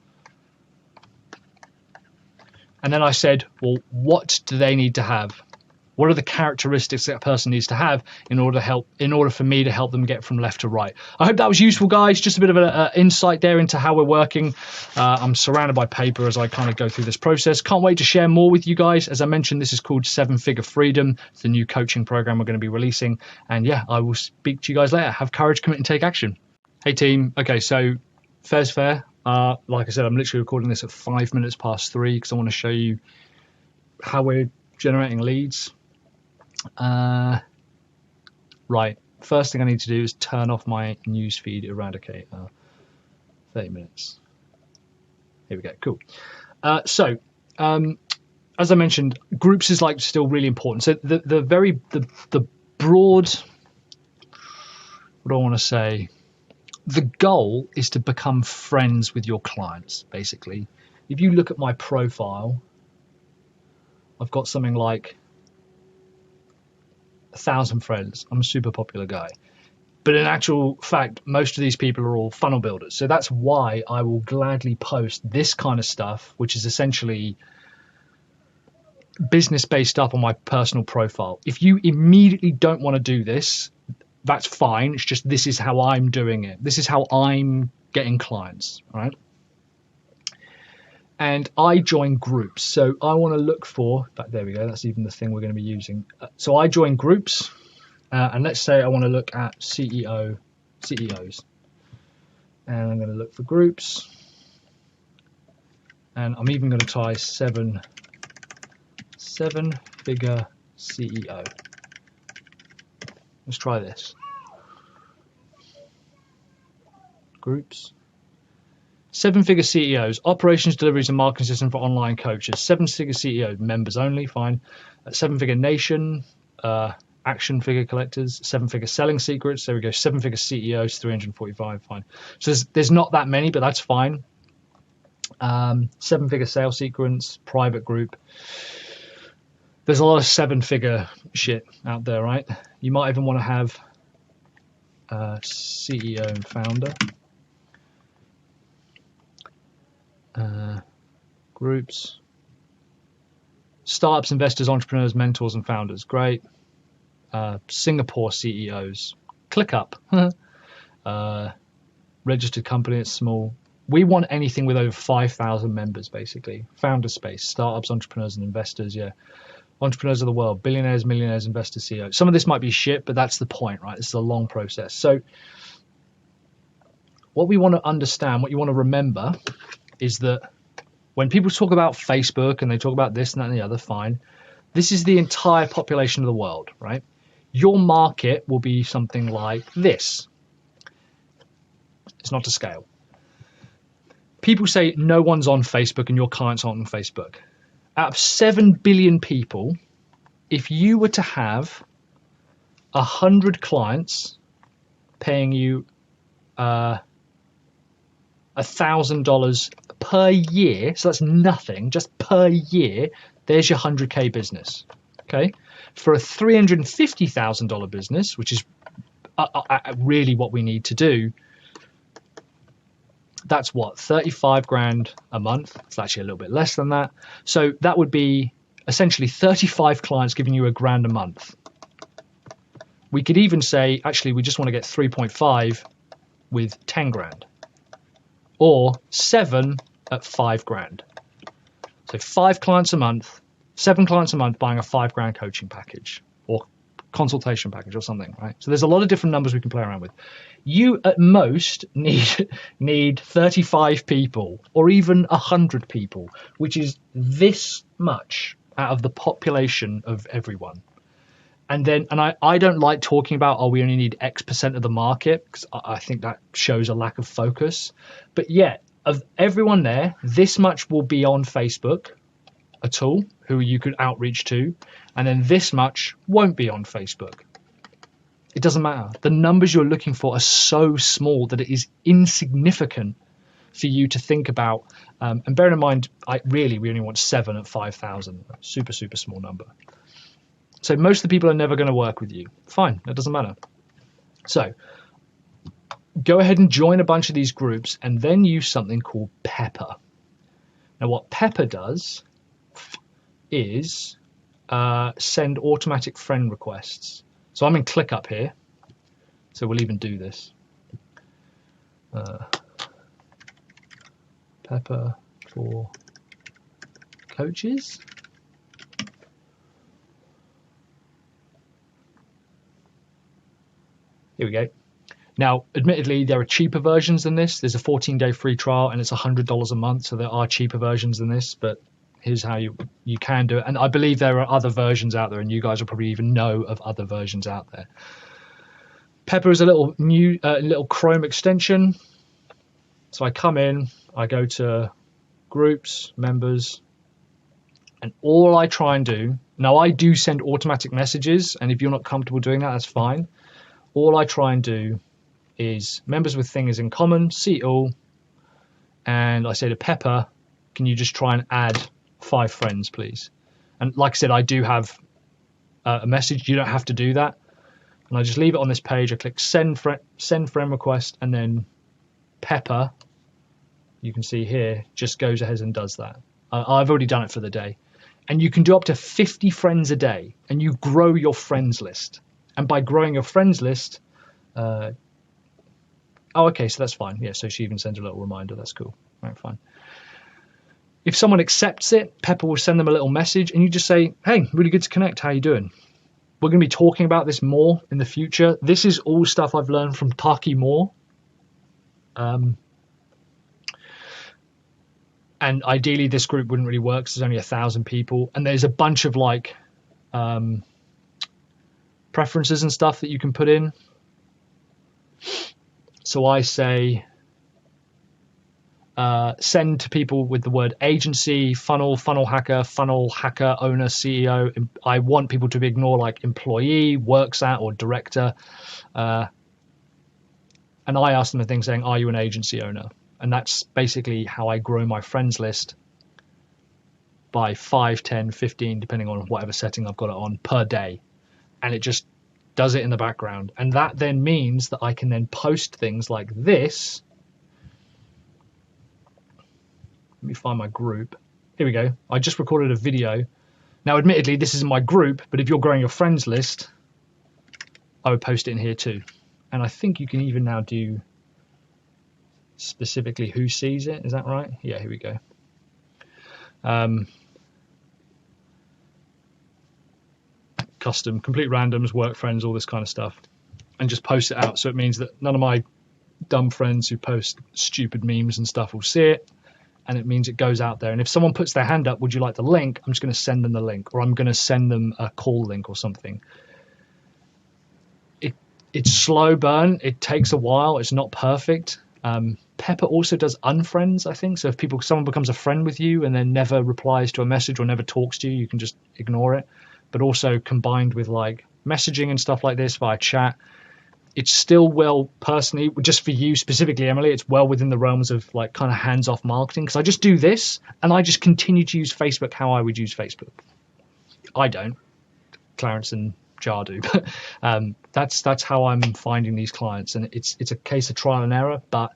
And then I said, well, what do they need to have? What are the characteristics that a person needs to have in order for me to help them get from left to right? I hope that was useful, guys. Just a bit of an insight there into how we're working. I'm surrounded by paper as I kind of go through this process. Can't wait to share more with you guys. As I mentioned, this is called 7-Figure Freedom. It's the new coaching program we're going to be releasing. And yeah, I will speak to you guys later. Have courage, commit, and take action. Hey, team. Okay, so fair's fair. Like I said, I'm literally recording this at 5 minutes past 3 because I want to show you how we're generating leads. Right, first thing I need to do is turn off my newsfeed eradicate. 30 minutes. Here we go. Cool. So as I mentioned, groups is like still really important. So the broad, what do I want to say? The goal is to become friends with your clients, basically. If you look at my profile, I've got something like 1,000 friends. I'm a super popular guy. But in actual fact, most of these people are all funnel builders. So that's why I will gladly post this kind of stuff, which is essentially business-based stuff on my personal profile. If you immediately don't want to do this, that's fine. It's just this is how I'm doing it. This is how I'm getting clients, right? And I join groups. So I want to look for, there we go, that's even the thing we're going to be using. So I join groups, and let's say I want to look at CEOs. And I'm going to look for groups. And I'm even going to try seven-figure CEO. Let's try this. Groups. 7-figure CEOs, operations, deliveries, and marketing system for online coaches. 7-figure CEO, members only, fine. 7-figure nation, action figure collectors. 7-figure selling secrets, there we go. 7-figure CEOs, 345, fine. So there's not that many, but that's fine. 7-figure sales sequence, private group. There's a lot of 7-figure shit out there, right? You might even want to have CEO and founder. Groups, startups, investors, entrepreneurs, mentors, and founders. Great. Singapore CEOs. Click up. Registered company, it's small. We want anything with over 5,000 members, basically. Founder space, startups, entrepreneurs, and investors. Yeah. Entrepreneurs of the world, billionaires, millionaires, investors, CEOs. Some of this might be shit, but that's the point, right? This is a long process. So what we want to understand, what you want to remember is that when people talk about Facebook and they talk about this and that and the other, fine. This is the entire population of the world, right? Your market will be something like this. It's not to scale. People say no one's on Facebook and your clients aren't on Facebook. Out of 7 billion people, if you were to have 100 clients paying you $1,000 per year, so that's nothing, just per year, there's your 100K business. Okay, for a $350,000 business, which is really what we need to do, that's what, 35 grand a month. It's actually a little bit less than that. So that would be essentially 35 clients giving you $1,000 a month. We could even say, actually, we just want to get 3.5 with 10 grand, or 7 at 5 grand. So 5 clients a month, 7 clients a month buying a 5 grand coaching package or consultation package or something, right? So there's a lot of different numbers we can play around with. You at most need 35 people or even 100 people, which is this much out of the population of everyone. And I don't like talking about, oh, we only need X percent of the market, because I think that shows a lack of focus. But yeah, of everyone there, this much will be on Facebook, a tool who you could outreach to, and then this much won't be on Facebook. It doesn't matter. The numbers you're looking for are so small that it is insignificant for you to think about. And bear in mind, we only want 7 at 5,000. Super, super small number. So most of the people are never going to work with you. Fine, that doesn't matter. So go ahead and join a bunch of these groups and then use something called Pepper. Now what Pepper does is send automatic friend requests. So I'm in ClickUp here. So we'll even do this. Pepper for coaches. Here we go. Now, admittedly, there are cheaper versions than this. There's a 14-day free trial, and it's $100 a month. So there are cheaper versions than this, but here's how you can do it. And I believe there are other versions out there, and you guys will probably even know of other versions out there. Pepper is a little new little Chrome extension. So I come in, I go to groups, members, and all I try and do, now I do send automatic messages, and if you're not comfortable doing that, that's fine. All I try and do is members with things in common, see all, and I say to Pepper, can you just try and add 5 friends, please? And like I said, I do have a message. You don't have to do that. And I just leave it on this page. I click send friend request, and then Pepper, you can see here, just goes ahead and does that. I've already done it for the day. And you can do up to 50 friends a day, and you grow your friends list. And by growing your friends list, oh, okay, so that's fine. Yeah, so she even sends a little reminder. That's cool. All right, fine. If someone accepts it, Pepper will send them a little message, and you just say, hey, really good to connect. How you doing? We're going to be talking about this more in the future. This is all stuff I've learned from Taki Moore. And ideally, this group wouldn't really work because there's only 1,000 people. And there's a bunch of like preferences and stuff that you can put in. So I say send to people with the word agency, funnel hacker owner, CEO. I want people to ignore like employee, works at, or director. And I ask them a thing saying, are you an agency owner? And that's basically how I grow my friends list by 5, 10, 15, depending on whatever setting I've got it on per day. And it just does it in the background. And that then means that I can then post things like this. Let me find my group. Here we go. I just recorded a video. Now, admittedly, this isn't my group, but if you're growing your friends list, I would post it in here too. And I think you can even now do specifically who sees it. Is that right? Yeah, here we go. Custom, complete randoms, work friends, all this kind of stuff. And just post it out. So it means that none of my dumb friends who post stupid memes and stuff will see it. And it means it goes out there. And if someone puts their hand up, would you like the link? I'm just going to send them the link, or I'm going to send them a call link or something. It's slow burn. It takes a while. It's not perfect. Pepper also does unfriends, I think. So if someone becomes a friend with you and then never replies to a message or never talks to you, you can just ignore it. But also combined with like messaging and stuff like this via chat, it's still well, personally, just for you specifically, Emily, it's well within the realms of like kind of hands-off marketing, because I just do this and I just continue to use Facebook how I would use Facebook. I don't. Clarence and Jar do, but that's how I'm finding these clients, and it's a case of trial and error. But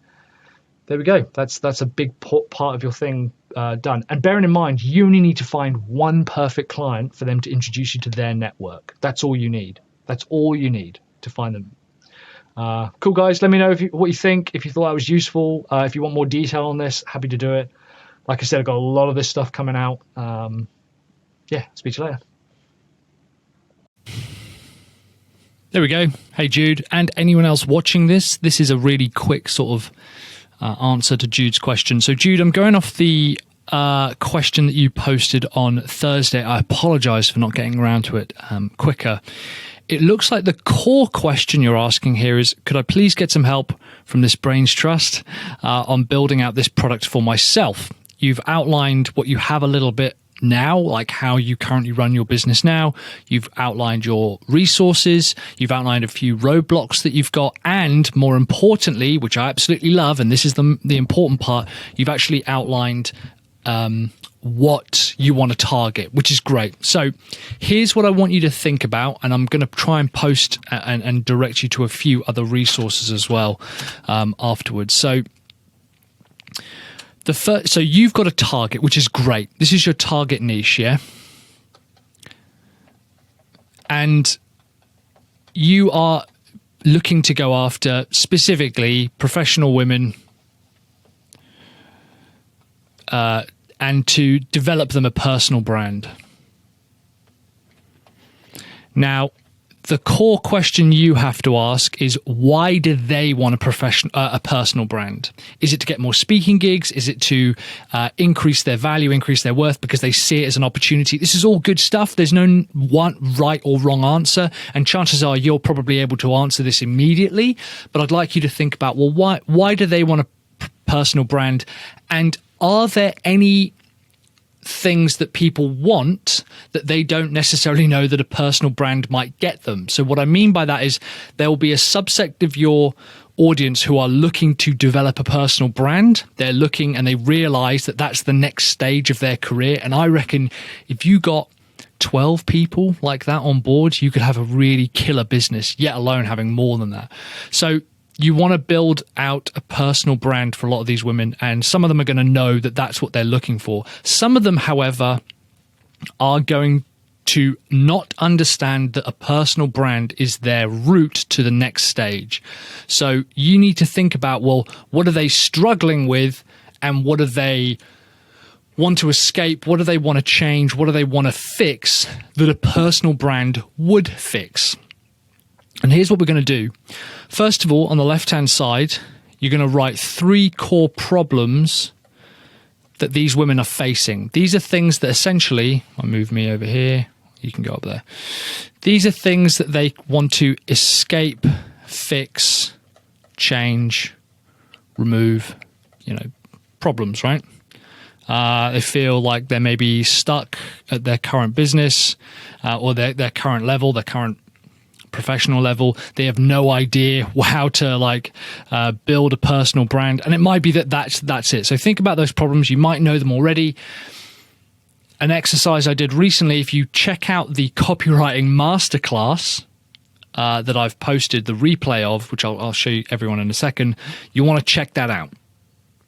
there we go. That's a big part of your thing done. And bearing in mind, you only need to find one perfect client for them to introduce you to their network. That's all you need. That's all you need to find them. Cool, guys. Let me know what you think. If you thought that was useful, if you want more detail on this, happy to do it. Like I said, I've got a lot of this stuff coming out. Yeah, speak to you later. There we go. Hey, Jude, and anyone else watching this, this is a really quick sort of answer to Jude's question. So, Jude, I'm going off the question that you posted on Thursday. I apologize for not getting around to it quicker. It looks like the core question you're asking here is, could I please get some help from this Brains Trust on building out this product for myself? You've outlined what you have a little bit now, like how you currently run your business now. You've outlined your resources. You've outlined a few roadblocks that you've got. And more importantly, which I absolutely love, and this is the important part, you've actually outlined what you want to target, which is great. So here's what I want you to think about, and I'm going to try and post and direct you to a few other resources as well afterwards. So so you've got a target, which is great. This is your target niche, yeah? And you are looking to go after specifically professional women and to develop them a personal brand. Now, the core question you have to ask is, why do they want a personal brand? Is it to get more speaking gigs? Is it to increase their value, increase their worth because they see it as an opportunity? This is all good stuff. There's no one right or wrong answer. And chances are you're probably able to answer this immediately. But I'd like you to think about, well, why do they want a personal brand? And are there any things that people want that they don't necessarily know that a personal brand might get them? So what I mean by that is there will be a subset of your audience who are looking to develop a personal brand. They're looking and they realize that that's the next stage of their career. And I reckon if you got 12 people like that on board, you could have a really killer business, yet alone having more than that. So you want to build out a personal brand for a lot of these women, and some of them are going to know that that's what they're looking for. Some of them, however, are going to not understand that a personal brand is their route to the next stage. So you need to think about, well, what are they struggling with, and what do they want to escape? What do they want to change? What do they want to fix that a personal brand would fix? And here's what we're going to do. First of all, on the left-hand side, you're going to write 3 core problems that these women are facing. These are things that essentially, I'll move me over here, you can go up there. These are things that they want to escape, fix, change, remove, problems, right? They feel like they're maybe stuck at their current business or their current level, their current professional level. They have no idea how to build a personal brand, and it might be that's it. So think about those problems. You might know them already. An exercise I did recently, if you check out the copywriting masterclass that I've posted the replay of, which I'll show you everyone in a second, you want to check that out.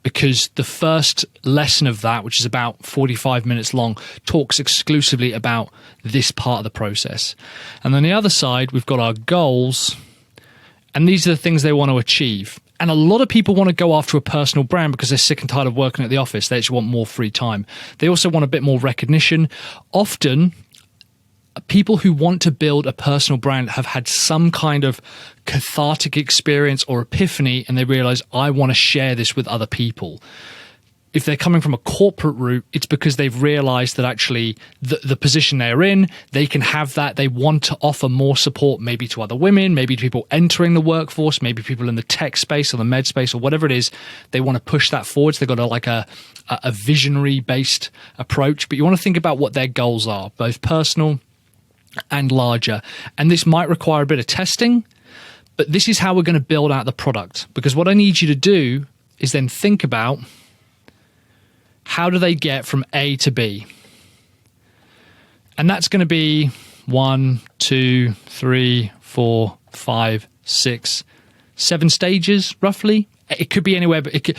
Because the first lesson of that, which is about 45 minutes long, talks exclusively about this part of the process. And on the other side, we've got our goals, and these are the things they want to achieve. And a lot of people want to go after a personal brand because they're sick and tired of working at the office. They actually want more free time. They also want a bit more recognition. Often, people who want to build a personal brand have had some kind of cathartic experience or epiphany, and they realize, I want to share this with other people. If they're coming from a corporate route, it's because they've realized that actually the position they're in, they can have that. They want to offer more support, maybe to other women, maybe to people entering the workforce, maybe people in the tech space or the med space or whatever it is. They want to push that forward. So they've got a visionary based approach, but you want to think about what their goals are, both personal and larger. And this might require a bit of testing, but this is how we're going to build out the product. Because what I need you to do is then think about, how do they get from A to B? And that's going to be 1, 2, 3, 4, 5, 6, 7 stages, roughly. It could be anywhere, but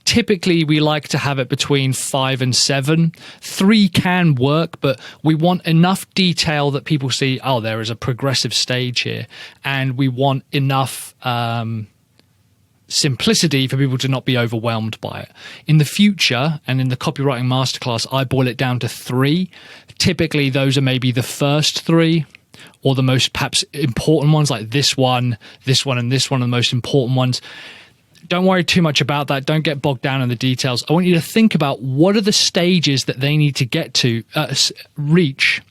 typically we like to have it between 5 and 7. 3 can work, but we want enough detail that people see, oh, there is a progressive stage here. And we want enough simplicity for people to not be overwhelmed by it. In the future, and in the copywriting masterclass, I boil it down to 3. Typically, those are maybe the first 3, or the most perhaps important ones, like this one, and this one are the most important ones. Don't worry too much about that. Don't get bogged down in the details. I want you to think about, what are the stages that they need to get to, reach?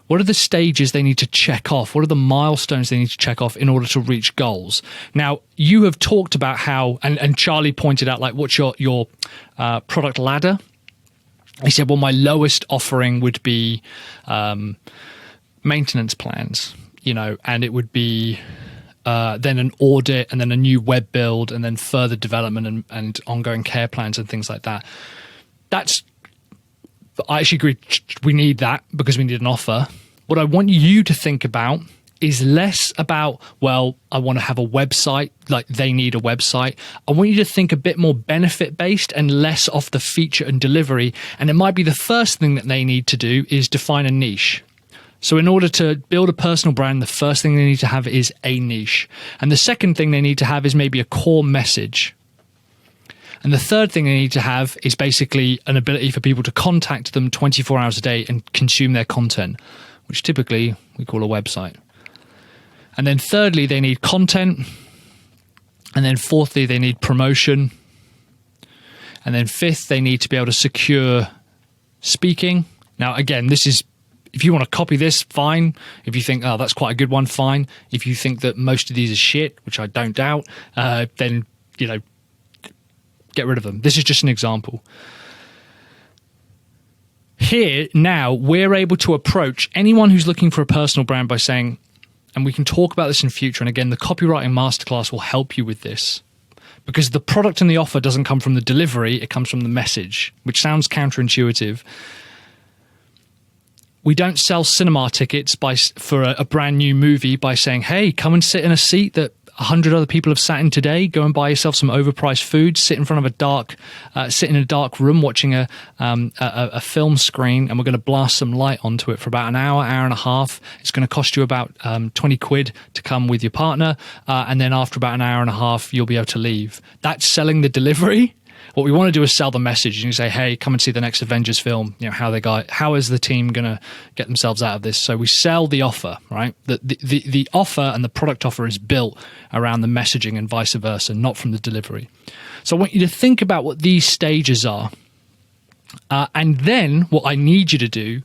What are the stages they need to check off? What are the milestones they need to check off in order to reach goals? Now, you have talked about how, and Charlie pointed out, what's your product ladder? He said, well, my lowest offering would be maintenance plans, and it would be then an audit, and then a new web build, and then further development and ongoing care plans and things like that. I actually agree, we need that because we need an offer. What I want you to think about is less about, well, I want to have a website, like they need a website. I want you to think a bit more benefit-based and less off the feature and delivery. And it might be the first thing that they need to do is define a niche. So in order to build a personal brand, the first thing they need to have is a niche. And the second thing they need to have is maybe a core message. And the third thing they need to have is basically an ability for people to contact them 24 hours a day and consume their content, which typically we call a website. And then thirdly, they need content. And then fourthly, they need promotion. And then fifth, they need to be able to secure speaking. Now, again, this is, if you want to copy this, fine. If you think, oh, that's quite a good one, fine. If you think that most of these are shit, which I don't doubt, then, get rid of them. This is just an example. Here, now, we're able to approach anyone who's looking for a personal brand by saying, and we can talk about this in future, and again, the copywriting masterclass will help you with this, because the product and the offer doesn't come from the delivery, it comes from the message, which sounds counterintuitive. We don't sell cinema tickets for a brand new movie by saying, hey, come and sit in a seat that 100 other people have sat in today. Go and buy yourself some overpriced food. Sit in front of sit in a dark room watching a film screen, and we're going to blast some light onto it for about an hour and a half. It's going to cost you about 20 quid to come with your partner, and then after about an hour and a half, you'll be able to leave. That's selling the delivery. What we want to do is sell the message. And you say, hey, come and see the next Avengers film. How is the team going to get themselves out of this? So we sell the offer, right? The offer and the product offer is built around the messaging and vice versa, not from the delivery. So I want you to think about what these stages are. And then what I need you to do,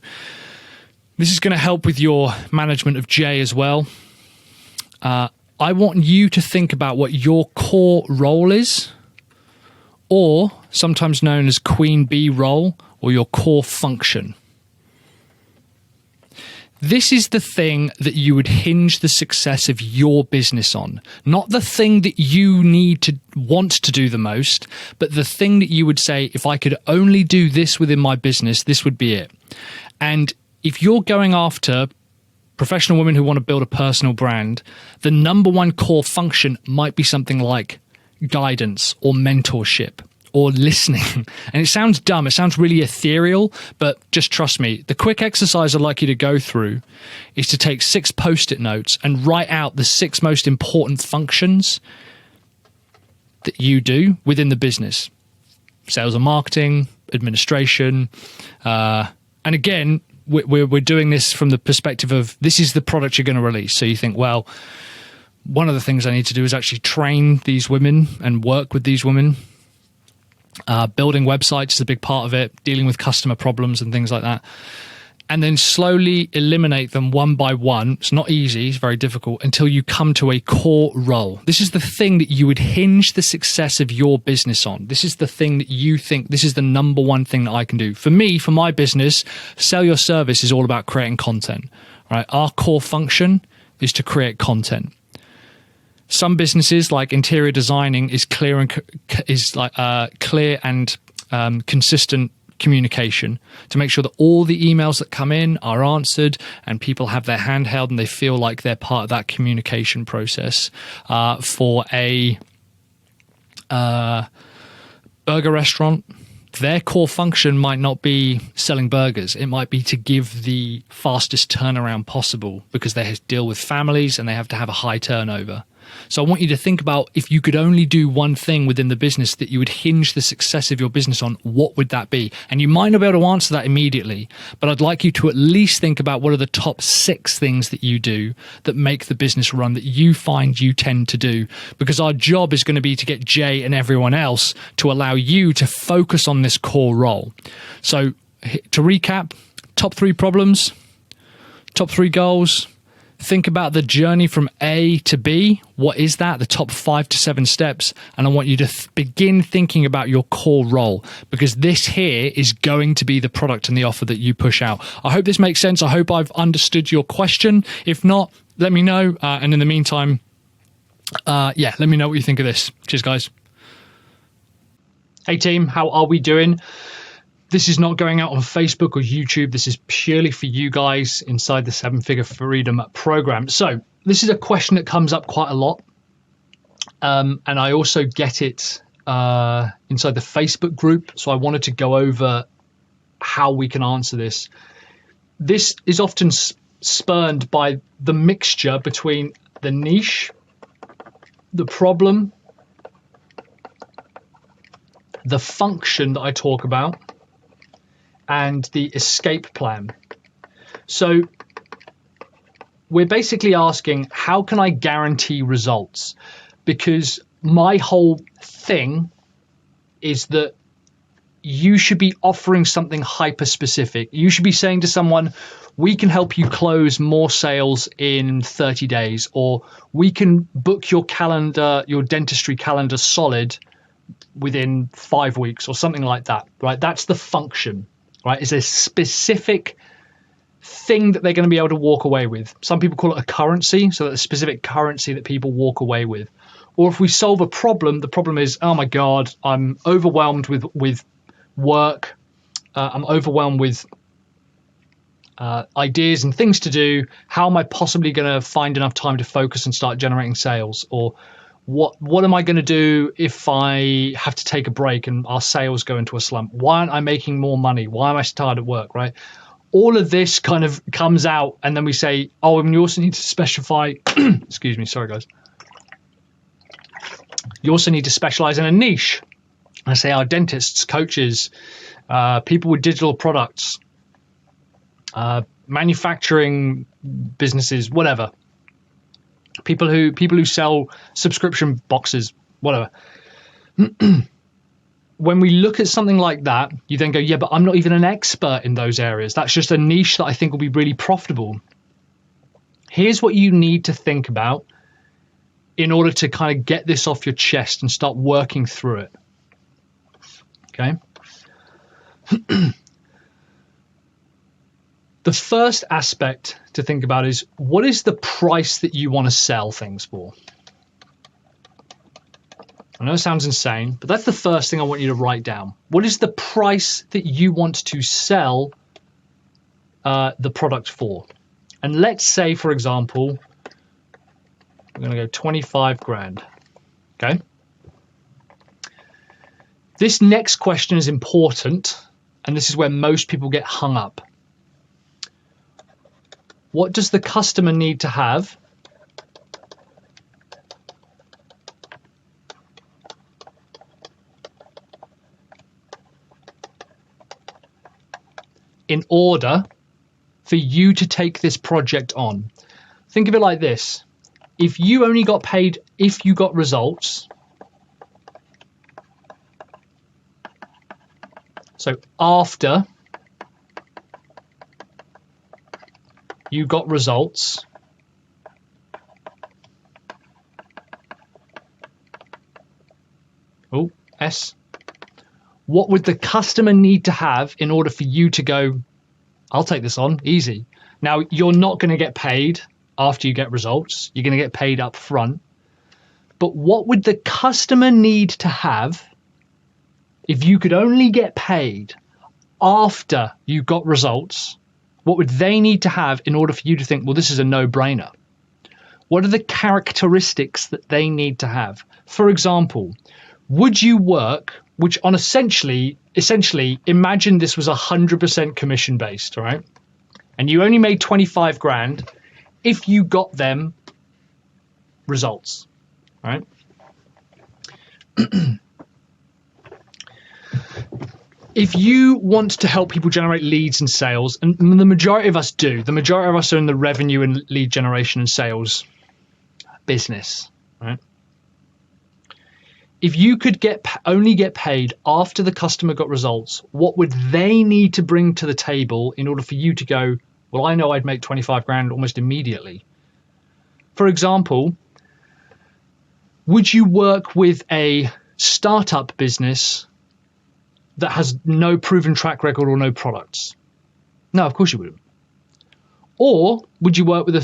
this is going to help with your management of J as well. I want you to think about what your core role is, or sometimes known as Queen Bee role, or your core function. This is the thing that you would hinge the success of your business on. Not the thing that you want to do the most, but the thing that you would say, if I could only do this within my business, this would be it. And if you're going after professional women who want to build a personal brand, the number one core function might be something like guidance or mentorship or listening. And it sounds dumb. It sounds really ethereal, but just trust me. The quick exercise I'd like you to go through is to take 6 Post-it notes and write out the 6 most important functions that you do within the business. Sales and marketing, administration. And again, we're doing this from the perspective of this is the product you're going to release. So you think, well, one of the things I need to do is actually train these women and work with these women. Building websites is a big part of it, dealing with customer problems and things like that. And then slowly eliminate them one by one. It's not easy, it's very difficult, until you come to a core role. This is the thing that you would hinge the success of your business on. This is the thing that you think, this is the number one thing that I can do. For me, for my business, Sell Your Service is all about creating content. Right? Our core function is to create content. Some businesses, like interior designing, is clear and consistent communication to make sure that all the emails that come in are answered and people have their hand held and they feel like they're part of that communication process. For a burger restaurant, their core function might not be selling burgers. It might be to give the fastest turnaround possible because they have to deal with families and they have to have a high turnover. So I want you to think about, if you could only do one thing within the business that you would hinge the success of your business on, what would that be? And you might not be able to answer that immediately, but I'd like you to at least think about what are the top 6 things that you do that make the business run, that you find you tend to do. Because our job is going to be to get Jay and everyone else to allow you to focus on this core role. So to recap, top 3 problems, top 3 goals. Think about the journey from A to B. What is that? The top 5 to 7 steps. And I want you to begin thinking about your core role, because this here is going to be the product and the offer that you push out. I hope this makes sense. I hope I've understood your question. If not, let me know. And in the meantime, let me know what you think of this. Cheers, guys. Hey, team. How are we doing? This is not going out on Facebook or YouTube. This is purely for you guys inside the 7-Figure Freedom program. So this is a question that comes up quite a lot. And I also get it inside the Facebook group. So I wanted to go over how we can answer this. This is often spurned by the mixture between the niche, the problem, the function that I talk about, and the escape plan. So we're basically asking, how can I guarantee results? Because my whole thing is that you should be offering something hyper specific. You should be saying to someone, we can help you close more sales in 30 days, or we can book your calendar, your dentistry calendar solid within 5 weeks, or something like that, right? That's the function, right? It's a specific thing that they're going to be able to walk away with. Some people call it a currency, so that's a specific currency that people walk away with. Or if we solve a problem, the problem is, oh my God, I'm overwhelmed with work. I'm overwhelmed with ideas and things to do. How am I possibly going to find enough time to focus and start generating sales? Or what am I going to do if I have to take a break and our sales go into a slump? Why aren't I making more money? Why am I so tired at work, right? All of this kind of comes out, and then we say, oh, and you also need to specify, excuse me, sorry guys. You also need to specialize in a niche. I say our dentists, coaches, people with digital products, manufacturing businesses, whatever. People who sell subscription boxes, whatever. When we look at something like that, you then go, yeah, but I'm not even an expert in those areas. That's just a niche that I think will be really profitable. Here's what you need to think about in order to kind of get this off your chest and start working through it. Okay. The first aspect to think about is, what is the price that you want to sell things for? I know it sounds insane, but that's the first thing I want you to write down. What is the price that you want to sell the product for? And let's say, for example, we're going to go 25 grand. Okay. This next question is important, and this is where most people get hung up. What does the customer need to have in order for you to take this project on? Think of it like this. If you only got paid if you got results, so after you got results, oh, S. What would the customer need to have in order for you to go, I'll take this on, easy. Now, you're not going to get paid after you get results. You're going to get paid up front. But what would the customer need to have if you could only get paid after you got results? What would they need to have in order for you to think, well, this is a no-brainer? What are the characteristics that they need to have? For example, would you work, which on essentially, imagine this was 100% commission-based, right? And you only made 25 grand if you got them results, right? If you want to help people generate leads and sales, and the majority of us do, the majority of us are in the revenue and lead generation and sales business, right? If you could only get paid after the customer got results, what would they need to bring to the table in order for you to go, well, I know I'd make 25 grand almost immediately? For example, would you work with a startup business that has no proven track record or no products? No, of course you wouldn't. Or would you work with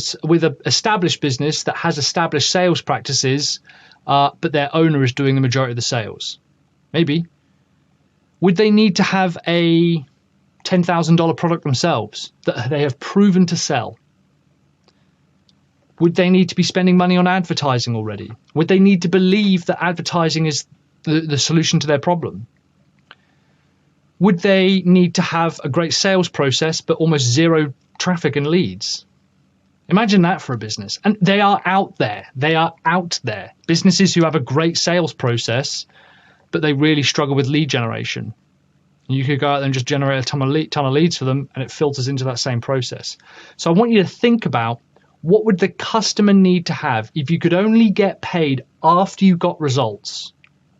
an established business that has established sales practices, but their owner is doing the majority of the sales? Maybe. Would they need to have a $10,000 product themselves that they have proven to sell? Would they need to be spending money on advertising already? Would they need to believe that advertising is the solution to their problem? Would they need to have a great sales process but almost zero traffic and leads? Imagine that for a business. And they are out there. They are out there. Businesses who have a great sales process, but they really struggle with lead generation. You could go out there and just generate a ton of leads for them, and it filters into that same process. So I want you to think about, what would the customer need to have if you could only get paid after you got results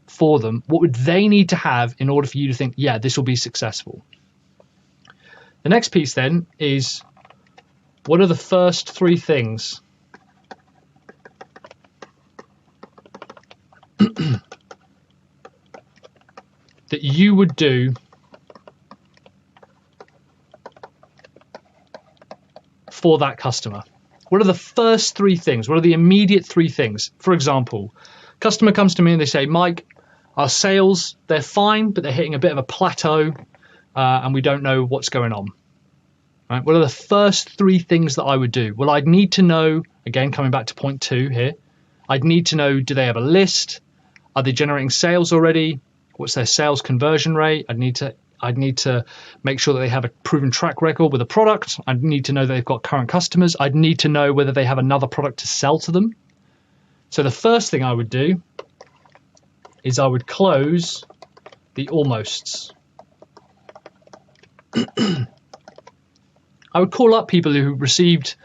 for them? What would they need to have in order for you to think, yeah, this will be successful? The next piece then is, what are the first three things that you would do for that customer? What are the first three things? What are the immediate three things? For example, customer comes to me and they say, Mike, our sales, they're fine, but they're hitting a bit of a plateau and we don't know what's going on. Right? What are the first three things that I would do? Well, I'd need to know, again, coming back to point 2 here, I'd need to know, do they have a list? Are they generating sales already? What's their sales conversion rate? I'd need to make sure that they have a proven track record with a product. I'd need to know that they've got current customers. I'd need to know whether they have another product to sell to them. So the first thing I would do is I would close the almosts. I would call up people who received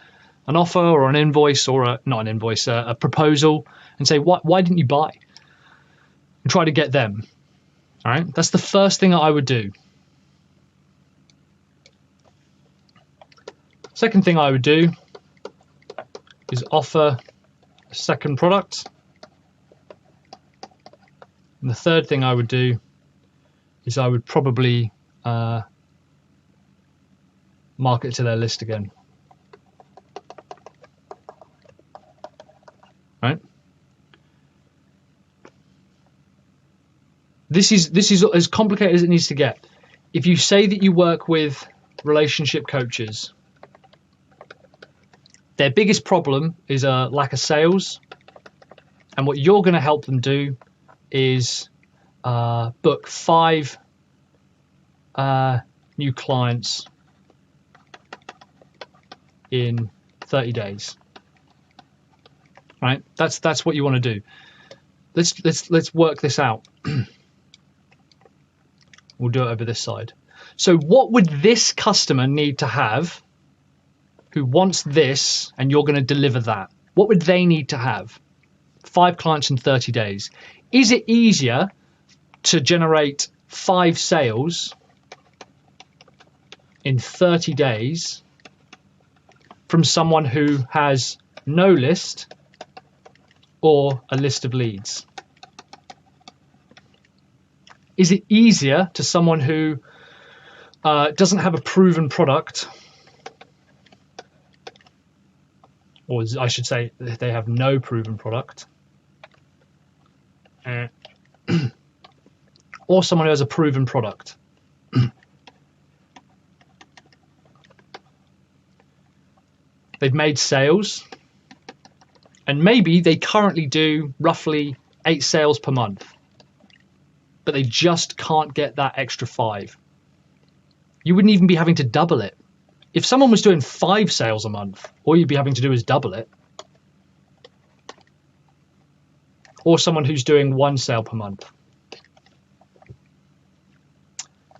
an offer or an invoice, or a proposal, and say, why didn't you buy? And try to get them. All right, that's the first thing that I would do. Second thing I would do is offer a second product. And the third thing I would do is I would probably market to their list again. Right? This is as complicated as it needs to get. If you say that you work with relationship coaches, their biggest problem is a lack of sales, and what you're going to help them do is book 5 new clients in 30 days. Right? That's what you want to do. Let's work this out. We'll do it over this side. So what would this customer need to have who wants this, and you're going to deliver that? What would they need to have? 5 clients in 30 days. Is it easier to generate 5 sales in 30 days from someone who has no list or a list of leads? Is it easier to someone who doesn't have a proven product, or I should say they have no proven product, or someone who has a proven product? They've made sales, and maybe they currently do roughly 8 sales per month, but they just can't get that extra 5. You wouldn't even be having to double it. If someone was doing 5 sales a month, all you'd be having to do is double it. Or someone who's doing 1 sale per month.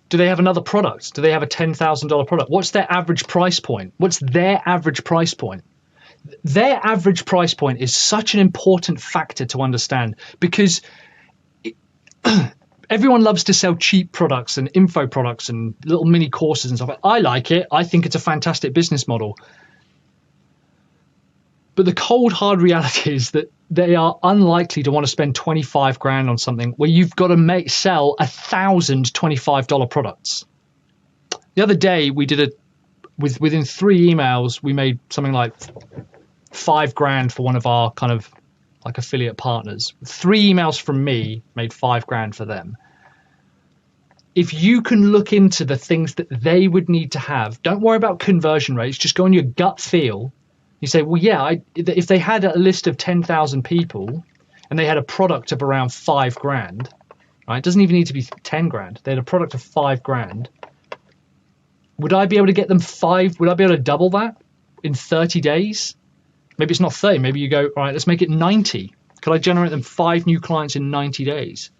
Do they have another product? Do they have a $10,000 product? What's their average price point? What's their average price point? Their average price point is such an important factor to understand, because everyone loves to sell cheap products and info products and little mini courses and stuff. I like it. I think it's a fantastic business model. But the cold, hard reality is that they are unlikely to want to spend 25 grand on something where you've got to sell 1,000 $25 products. The other day we did within 3 emails, we made something like 5 grand for one of our kind of like affiliate partners. 3 emails from me made 5 grand for them. If you can look into the things that they would need to have, don't worry about conversion rates, just go on your gut feel. You say, well, yeah, if they had a list of 10,000 people and they had a product of around 5 grand, right? It doesn't even need to be 10 grand. They had a product of 5 grand. Would I be able to get them 5? Would I be able to double that? in 30 days? Maybe it's not 30. Maybe you go, all right, let's make it 90. Could I generate them 5 new clients in 90 days?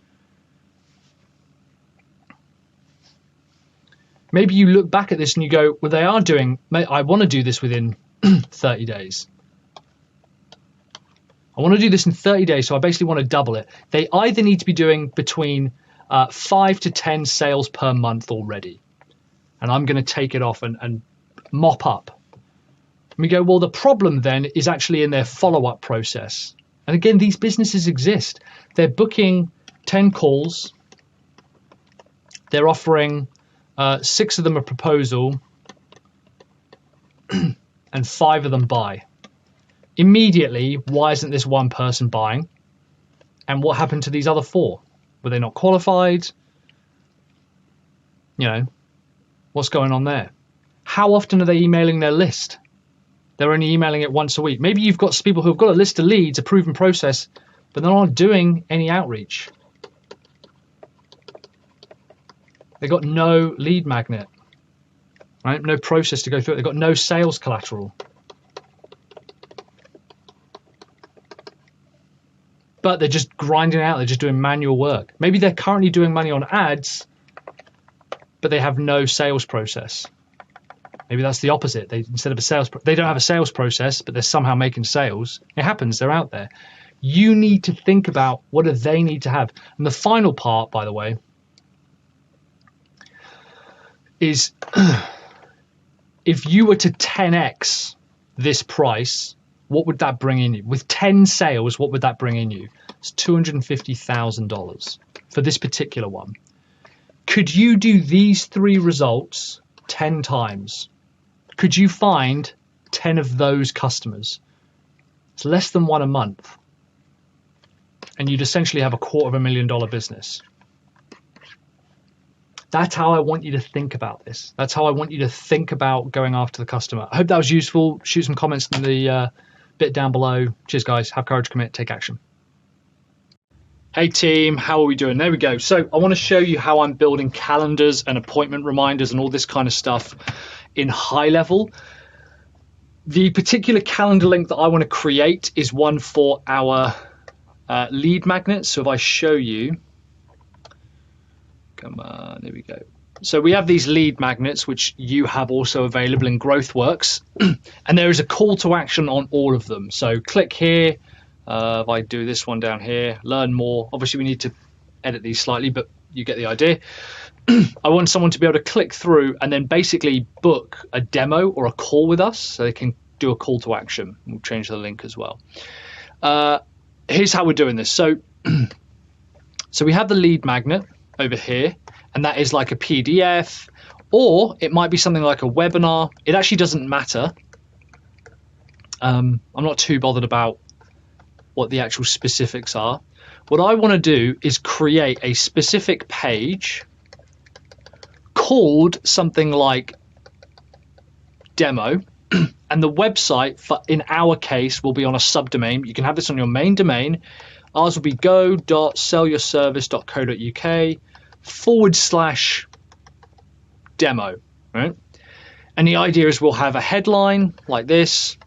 Maybe you look back at this and you go, well, they are doing, I want to do this within 30 days. I want to do this in 30 days, so I basically want to double it. They either need to be doing between 5 to 10 sales per month already. And I'm going to take it off and mop up. And we go, well, the problem then is actually in their follow-up process. And again, these businesses exist. They're booking 10 calls. They're offering 6 of them a proposal and 5 of them buy. Immediately, why isn't this one person buying? And what happened to these other 4? Were they not qualified? You know, what's going on there? How often are they emailing their list? They're only emailing it once a week. Maybe you've got people who've got a list of leads, a proven process, but they're not doing any outreach. They've got no lead magnet, right? No process to go through it. They've got no sales collateral. But they're just grinding out. They're just doing manual work. Maybe they're currently doing money on ads, but they have no sales process. Maybe that's the opposite. They don't have a sales process, but they're somehow making sales. It happens. They're out there. You need to think about what do they need to have. And the final part, by the way, is if you were to 10x this price, what would that bring in you? With 10 sales, what would that bring in you? It's $250,000 for this particular one. Could you do these 3 results 10 times? Could you find 10 of those customers? It's less than 1 a month. And you'd essentially have a $250,000 business. That's how I want you to think about this. That's how I want you to think about going after the customer. I hope that was useful. Shoot some comments in the bit down below. Cheers, guys. Have courage, commit, take action. Hey team, how are we doing? There we go. So I want to show you how I'm building calendars and appointment reminders and all this kind of stuff in high level. The particular calendar link that I want to create is one for our lead magnets. So if I show you, come on, there we go. So we have these lead magnets, which you have also available in GrowthWorks, and there is a call to action on all of them. So click here. If I do this one down here, learn more. Obviously, we need to edit these slightly, but you get the idea. I want someone to be able to click through and then basically book a demo or a call with us so they can do a call to action. We'll change the link as well. Here's how we're doing this. So we have the lead magnet over here, and that is like a PDF, or it might be something like a webinar. It actually doesn't matter. I'm not too bothered about what the actual specifics are. What I want to do is create a specific page called something like demo, and the website in our case will be on a subdomain. You can have this on your main domain. Ours will be go.sellyourservice.co.uk/demo, right? And the idea is we'll have a headline like this.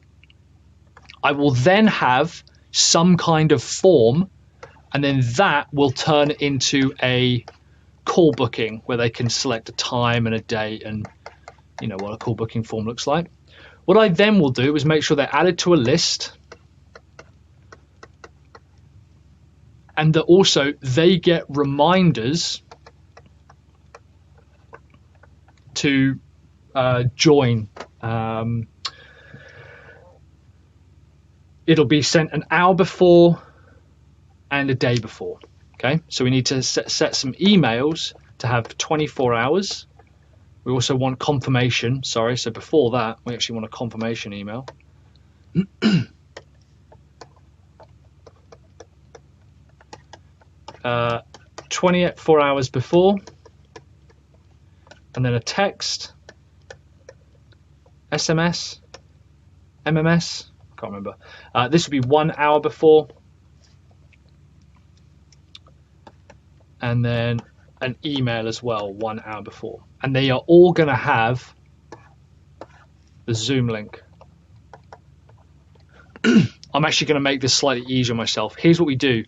I will then have some kind of form, and then that will turn into a call booking where they can select a time and a date and you know what a call booking form looks like. What I then will do is make sure they're added to a list, and that also they get reminders to join. It'll be sent an hour before and a day before. Okay, so we need to set some emails to have 24 hours. We also want confirmation. Sorry, so before that, we actually want a confirmation email. 24 hours before, and then a text, SMS, MMS. Can't remember. This would be 1 hour before, and then an email as well 1 hour before, and they are all going to have the Zoom link. I'm actually going to make this slightly easier on myself. Here's what we do.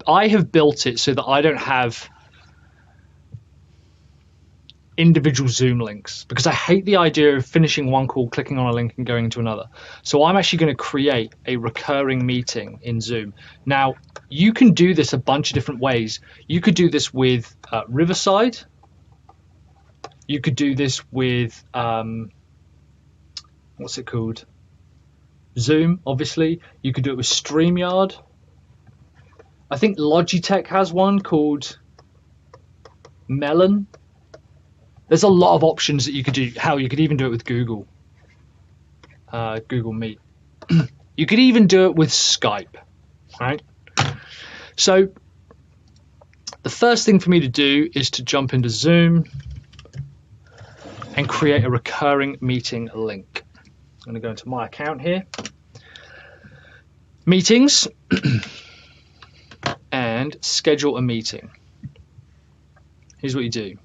I have built it so that I don't have individual Zoom links, because I hate the idea of finishing one call, clicking on a link and going into another. So I'm actually going to create a recurring meeting in Zoom. Now, you can do this a bunch of different ways. You could do this with Riverside. You could do this with, what's it called? Zoom, obviously. You could do it with StreamYard. I think Logitech has one called Melon. There's a lot of options that you could do. Hell, you could even do it with Google Meet. You could even do it with Skype, right? So the first thing for me to do is to jump into Zoom and create a recurring meeting link. I'm going to go into my account here, meetings, and schedule a meeting. Here's what you do.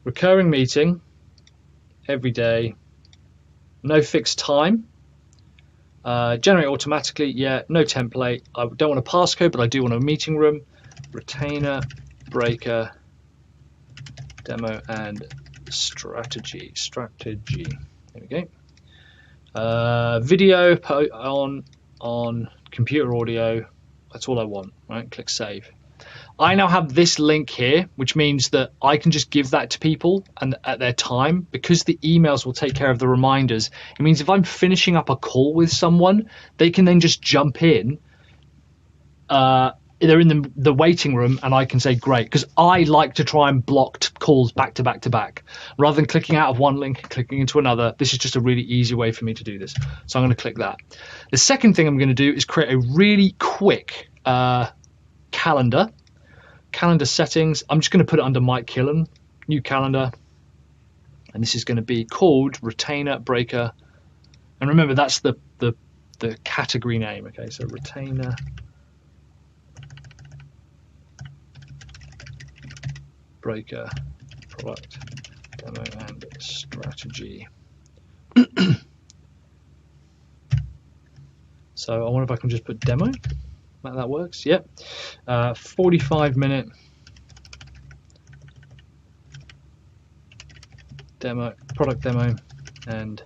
Recurring meeting every day, no fixed time, generate automatically, yeah, no template. I don't want a passcode, but I do want a meeting room, retainer, breaker, demo, and strategy. There we go. Video on computer audio. That's all I want, right? Click save. I now have this link here, which means that I can just give that to people and at their time, because the emails will take care of the reminders. It means if I'm finishing up a call with someone, they can then just jump in. They're in the waiting room, and I can say, great, because I like to try and block calls back to back to back. Rather than clicking out of one link and clicking into another, this is just a really easy way for me to do this. So I'm going to click that. The second thing I'm going to do is create a really quick calendar settings. I'm just going to put it under Mike Killen, new calendar, and this is going to be called Retainer Breaker. And remember, that's the category name. Okay, so Retainer Breaker, product, demo, and strategy. So I wonder if I can just put demo. That works. Yep. 45-minute demo, product demo, and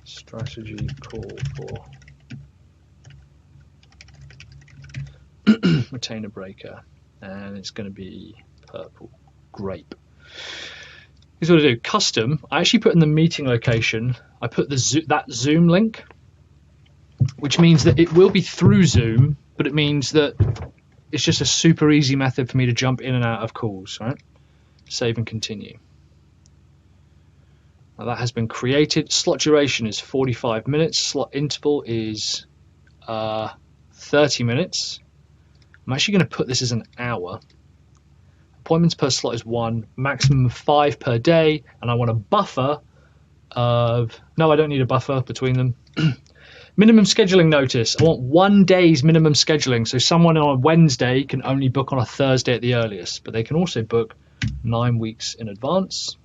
strategy call for retainer breaker, and it's going to be purple grape. Here's what I do. Custom. I actually put in the meeting location. I put that Zoom link, which means that it will be through Zoom, but it means that it's just a super easy method for me to jump in and out of calls, right? Save and continue. Now that has been created. Slot duration is 45 minutes. Slot interval is 30 minutes. I'm actually going to put this as an hour. Appointments per slot is 1, maximum of 5 per day, and I want a buffer of... No, I don't need a buffer between them. Minimum scheduling notice. I want 1 day's minimum scheduling. So someone on a Wednesday can only book on a Thursday at the earliest, but they can also book 9 weeks in advance.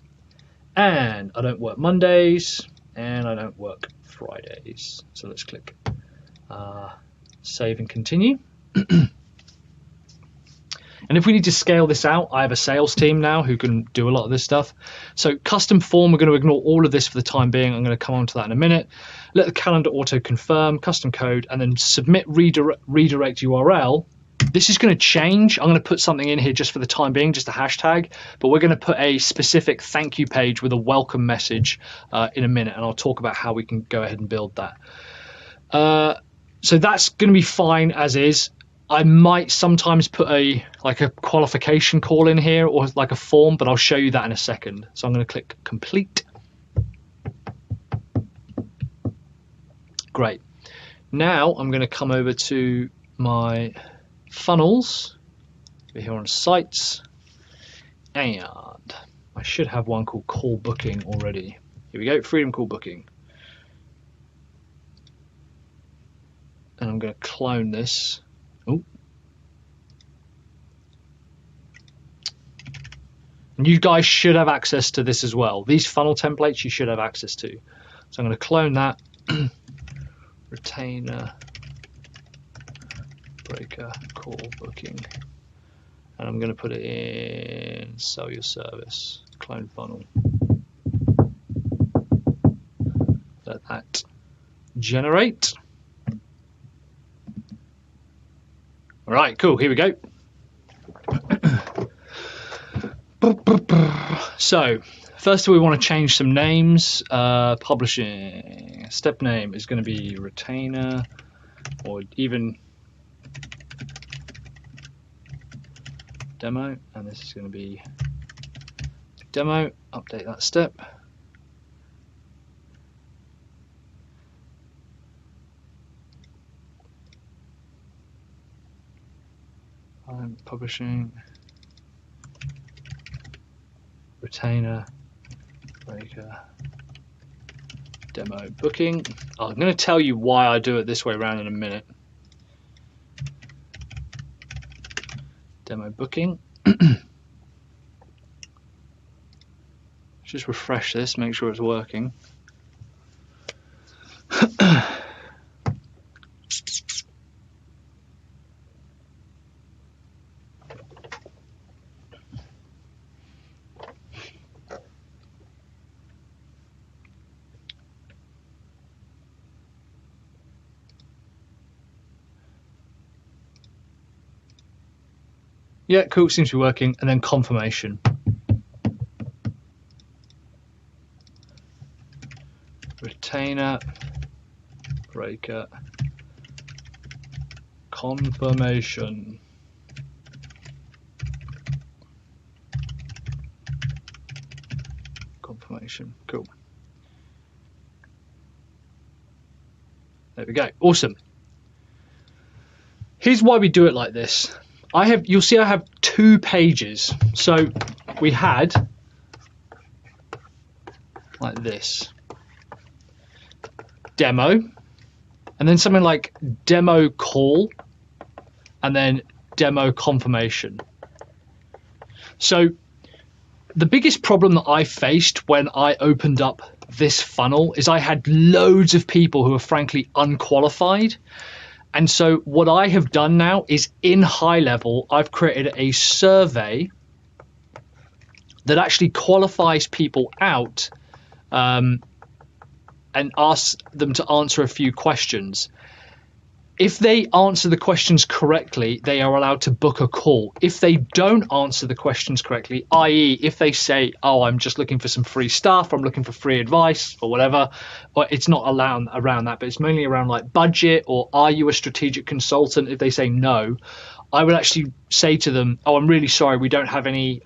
And I don't work Mondays, and I don't work Fridays. So let's click save and continue. And if we need to scale this out, I have a sales team now who can do a lot of this stuff. So custom form, we're going to ignore all of this for the time being. I'm going to come on to that in a minute. Let the calendar auto confirm, custom code, and then submit redirect URL. This is going to change. I'm going to put something in here just for the time being, just a hashtag, but we're going to put a specific thank you page with a welcome message in a minute, and I'll talk about how we can go ahead and build that. So that's going to be fine as is. I might sometimes put a qualification call in here or like a form, but I'll show you that in a second. So I'm going to click complete. Great. Now I'm going to come over to my funnels. We're here on sites, and I should have one called call booking already. Here we go, freedom call booking. And I'm going to clone this. Oh. And you guys should have access to this as well. These funnel templates you should have access to. So I'm going to clone that. Retainer, breaker, call, booking. And I'm going to put it in sell your service, clone funnel. Let that generate. All right, cool, here we go. So, first we want to change some names. Publishing, step name is going to be retainer, or even demo, and this is going to be demo. Update that step. I'm publishing, retainer, breaker, demo, booking. I'm going to tell you why I do it this way around in a minute. Demo booking. Just refresh this, make sure it's working. Yeah, cool, seems to be working. And then confirmation. Retainer, breaker, confirmation. Confirmation, cool. There we go, awesome. Here's why we do it like this. You'll see I have 2 pages. So we had like this. Demo, and then something like demo call, and then demo confirmation. So the biggest problem that I faced when I opened up this funnel is I had loads of people who are frankly unqualified. And so what I have done now is in high level, I've created a survey that actually qualifies people out and asks them to answer a few questions. If they answer the questions correctly, they are allowed to book a call. If they don't answer the questions correctly, i.e. if they say, oh, I'm just looking for some free stuff, I'm looking for free advice or whatever, or it's not allowed around that, but it's mainly around like budget or are you a strategic consultant? If they say no, I would actually say to them, oh, I'm really sorry, we don't have any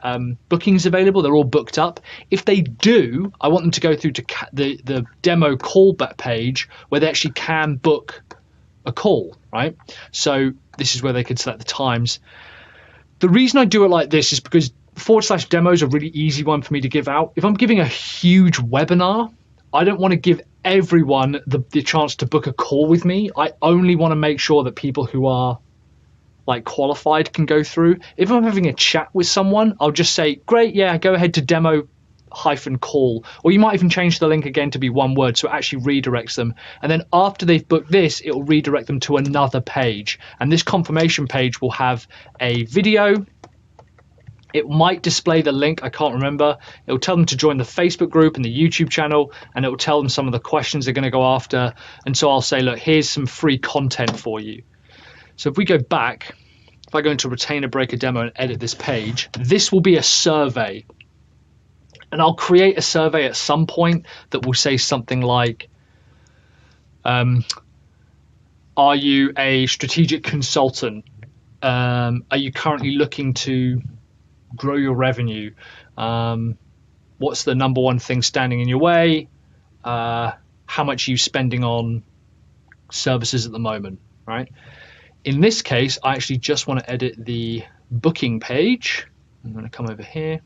bookings available. They're all booked up. If they do, I want them to go through to the demo callback page where they actually can book a call, right? So this is where they could select the times. The reason I do it like this is because /demo is a really easy one for me to give out. If I'm giving a huge webinar, I don't want to give everyone the chance to book a call with me. I only want to make sure that people who are like qualified can go through. If I'm having a chat with someone, I'll just say, great, yeah, go ahead to demo -call, or you might even change the link again to be one word so it actually redirects them, and then after they've booked this, it will redirect them to another page, and this confirmation page will have a video. It might display the link, I can't remember. It will tell them to join the Facebook group and the YouTube channel, and it will tell them some of the questions they're going to go after. And so I'll say, look, here's some free content for you. So if we go back, if I go into Retainer Breaker Demo and edit this page, this will be a survey. And I'll create a survey at some point that will say something like, are you a strategic consultant? Are you currently looking to grow your revenue? What's the number one thing standing in your way? How much are you spending on services at the moment, right? In this case, I actually just want to edit the booking page. I'm going to come over here.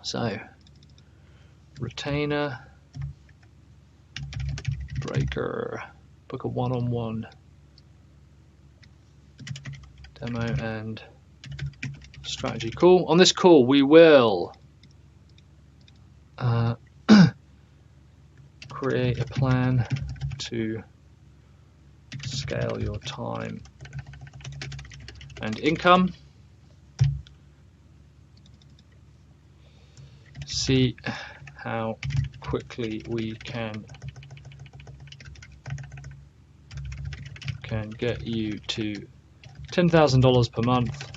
So, retainer, breaker, book a one-on-one demo and strategy call. On this call, we will create a plan to scale your time and income. See how quickly we can get you to $10,000 per month.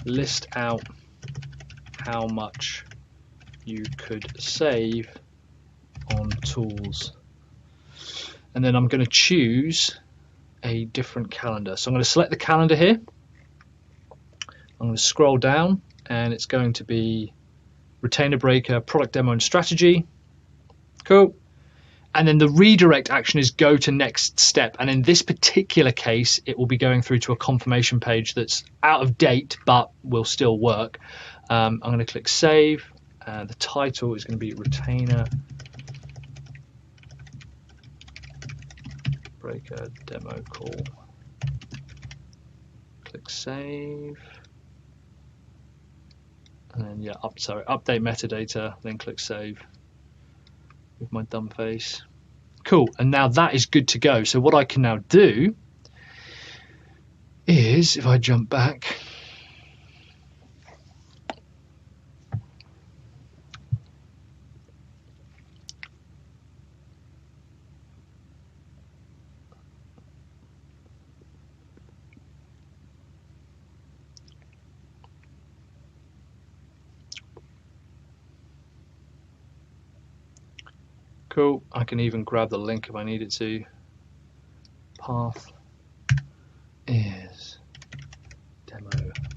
List out how much you could save on tools. And then I'm going to choose a different calendar. So I'm going to select the calendar here. I'm going to scroll down and it's going to be Retainer Breaker, Product Demo and Strategy. Cool. And then the redirect action is go to next step. And in this particular case, it will be going through to a confirmation page that's out of date, but will still work. I'm going to click save. The title is going to be Retainer Breaker Demo Call. Click save. And then update metadata, then click save with my dumb face. Cool, and now that is good to go. So what I can now do is, if I jump back, cool, I can even grab the link if I needed to. Path is demo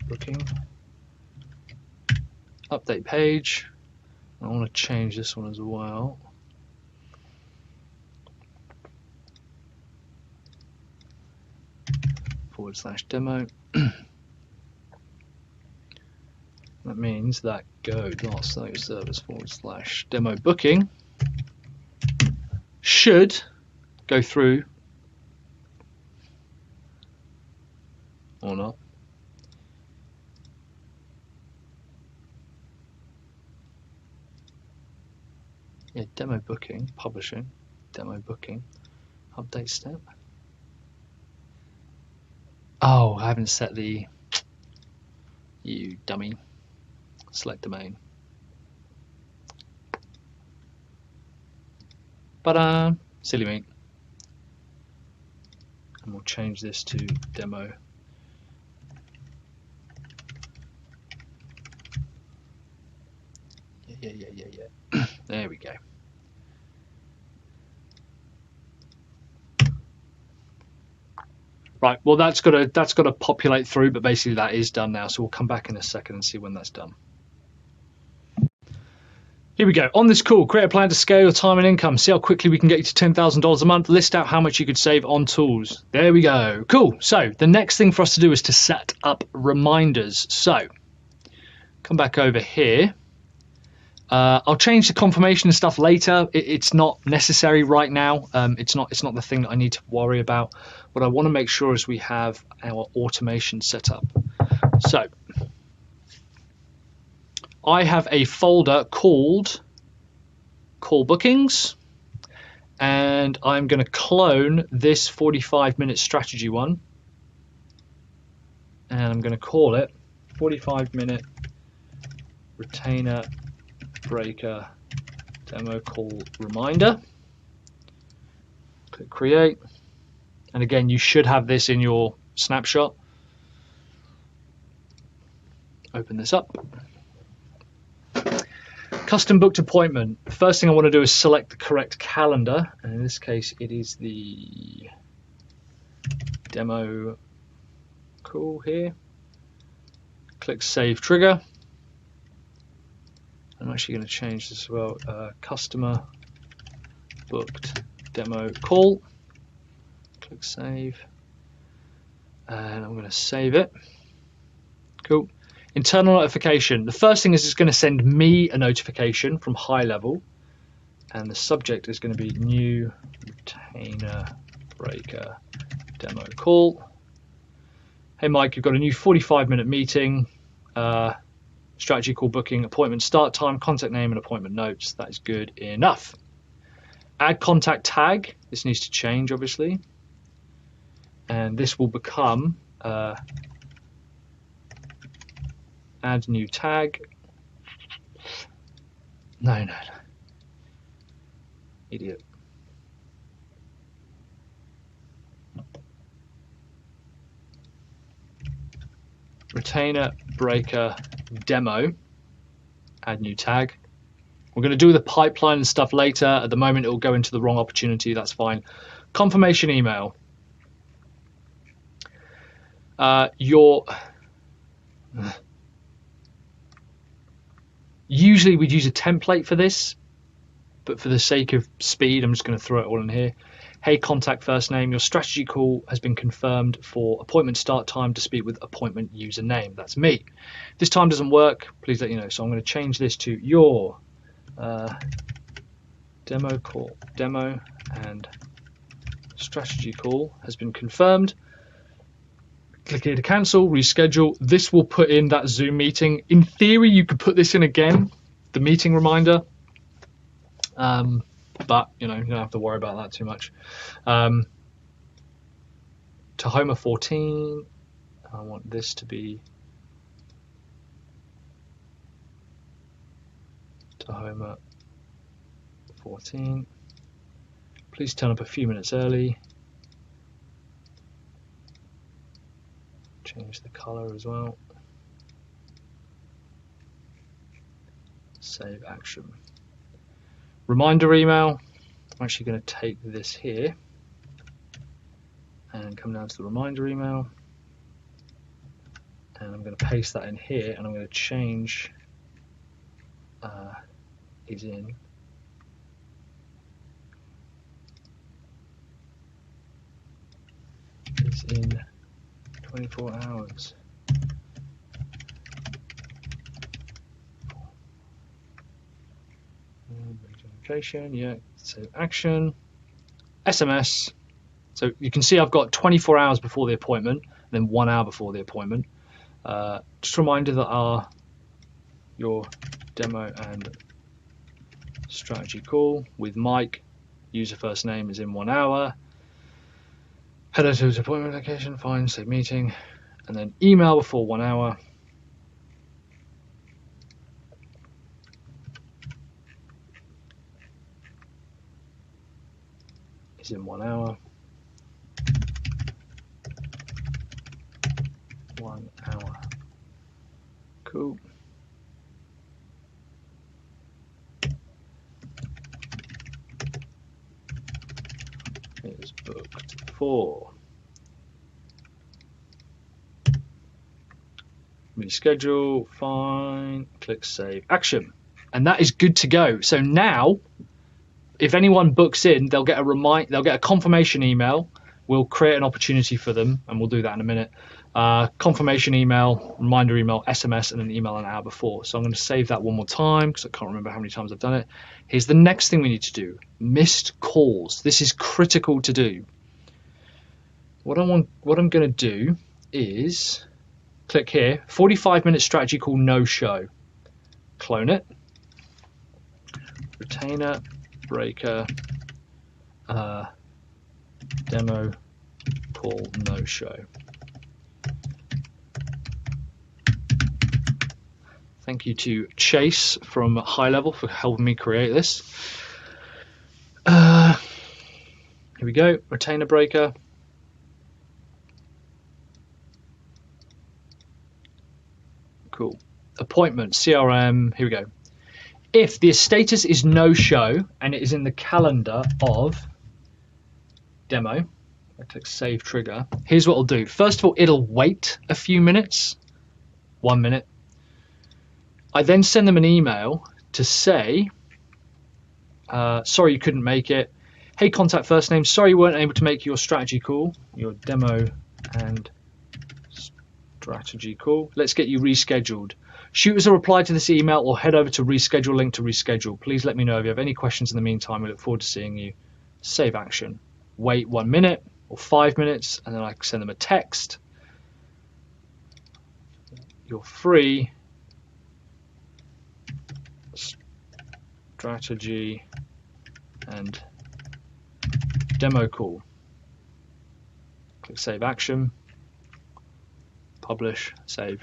booking. Update page. I want to change this one as well. /demo. That means that go.service /demo booking should go through or not. Yeah, demo booking, publishing, demo booking, update step. Oh, I haven't set the, you dummy, select domain. But silly me. And we'll change this to demo. Yeah. There we go. Right, well that's got to populate through, but basically that is done now, so we'll come back in a second and see when that's done. Here we go. On this call, create a plan to scale your time and income. See how quickly we can get you to $10,000 a month. List out how much you could save on tools. There we go. Cool. So the next thing for us to do is to set up reminders. So come back over here. I'll change the confirmation and stuff later. It's not necessary right now. It's not the thing that I need to worry about. What I want to make sure is we have our automation set up. So I have a folder called Call Bookings, and I'm going to clone this 45-minute strategy one, and I'm going to call it 45-minute Retainer Breaker Demo Call Reminder. Click Create, and again, you should have this in your snapshot. Open this up. Custom booked appointment. The first thing I want to do is select the correct calendar, and in this case it is the demo call here. Click Save Trigger. I'm actually going to change this as well. Customer booked demo call. Click Save, and I'm going to save it. Cool. Internal notification. The first thing is it's going to send me a notification from high level, and the subject is going to be new Retainer Breaker Demo Call. Hey Mike, you've got a new 45-minute meeting strategy call booking, appointment start time, contact name, and appointment notes. That is good enough. Add contact tag. This needs to change, obviously. And this will become add new tag. No. Idiot. Retainer breaker demo. Add new tag. We're going to do the pipeline and stuff later. At the moment, it will go into the wrong opportunity. That's fine. Confirmation email. Usually we'd use a template for this, but for the sake of speed, I'm just going to throw it all in here. Hey, contact first name. Your strategy call has been confirmed for appointment start time to speak with appointment username. That's me. If this time doesn't work, please let you know. So I'm going to change this to your demo call, demo and strategy call has been confirmed. Click here to cancel, reschedule. This will put in that Zoom meeting. In theory, you could put this in again, the meeting reminder. But you don't have to worry about that too much. Tahoma 14. I want this to be Tahoma 14. Please turn up a few minutes early. Change the color as well. Save action. Reminder email. I'm actually going to take this here and come down to the reminder email. And I'm going to paste that in here, and I'm going to change is in 24 hours. Notification, yeah, save action. SMS. So you can see I've got 24 hours before the appointment, and then 1 hour before the appointment. Just a reminder that your demo and strategy call with Mike, user first name is in 1 hour. Header to his appointment location, fine, save meeting, and then email before 1 hour. Is in 1 hour. 1 hour. Cool. Is booked for. Reschedule, fine, click save action. And that is good to go. So now, if anyone books in, they'll get a confirmation email. We'll create an opportunity for them, and we'll do that in a minute. Confirmation email, reminder email, SMS, and an email an hour before. So I'm going to save that one more time because I can't remember how many times I've done it. Here's the next thing we need to do. Missed calls. This is critical to do. What I'm going to do is click here, 45-minute strategy call no show. Clone it. Retainer, breaker, demo call no show. Thank you to Chase from High Level for helping me create this. Here we go, retainer breaker. Cool. Appointment, CRM, here we go. If the status is no show and it is in the calendar of demo, I click save trigger. Here's what I'll do. First of all, it'll wait a few minutes, 1 minute. I then send them an email to say, sorry you couldn't make it. Hey, contact first name, sorry you weren't able to make your strategy call, your demo and strategy call. Let's get you rescheduled. Shoot us a reply to this email or head over to reschedule link to reschedule. Please let me know if you have any questions in the meantime. We look forward to seeing you. Save action. Wait 1 minute or 5 minutes, and then I send them a text. your free strategy and demo call. Click Save Action, publish, save,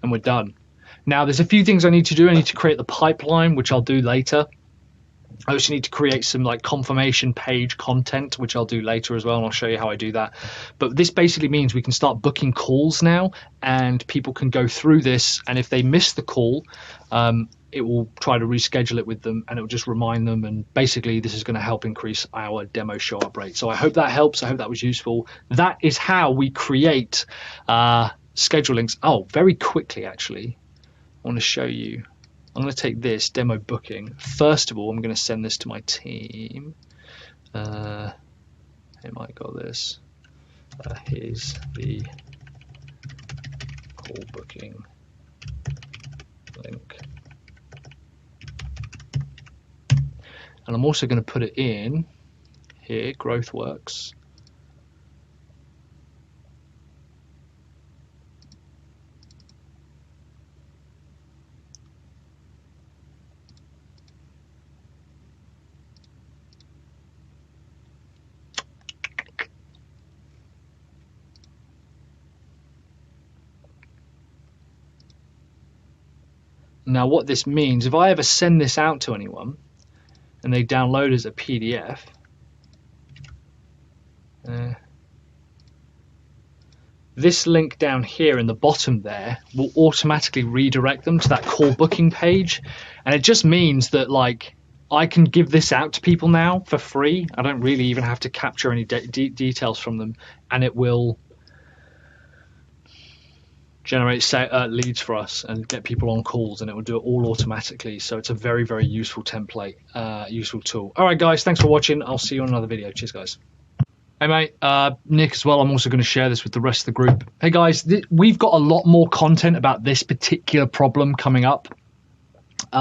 and we're done. Now there's a few things I need to do. I need to create the pipeline, which I'll do later. I also need to create some like confirmation page content, which I'll do later as well, and I'll show you how I do that. But this basically means we can start booking calls now, and people can go through this, and if they miss the call, it will try to reschedule it with them, and it will just remind them, and basically this is going to help increase our demo show up rate. So I hope that helps. I hope that was useful. That is how we create schedule links. Oh, very quickly actually, I want to show you. I'm going to take this demo booking. First of all, I'm going to send this to my team. Hey Mike, got this. Here's the call booking link. And I'm also going to put it in here, GrowthWorks. Now what this means, if I ever send this out to anyone and they download it as a PDF, this link down here in the bottom there will automatically redirect them to that call booking page. And it just means that like I can give this out to people now for free. I don't really even have to capture any details from them, and it will generate leads for us and get people on calls, and it will do it all automatically. So it's a very, very useful template, useful tool. All right, guys, thanks for watching. I'll see you on another video. Cheers, guys. Hey, mate, Nick as well. I'm also going to share this with the rest of the group. Hey, guys, we've got a lot more content about this particular problem coming up.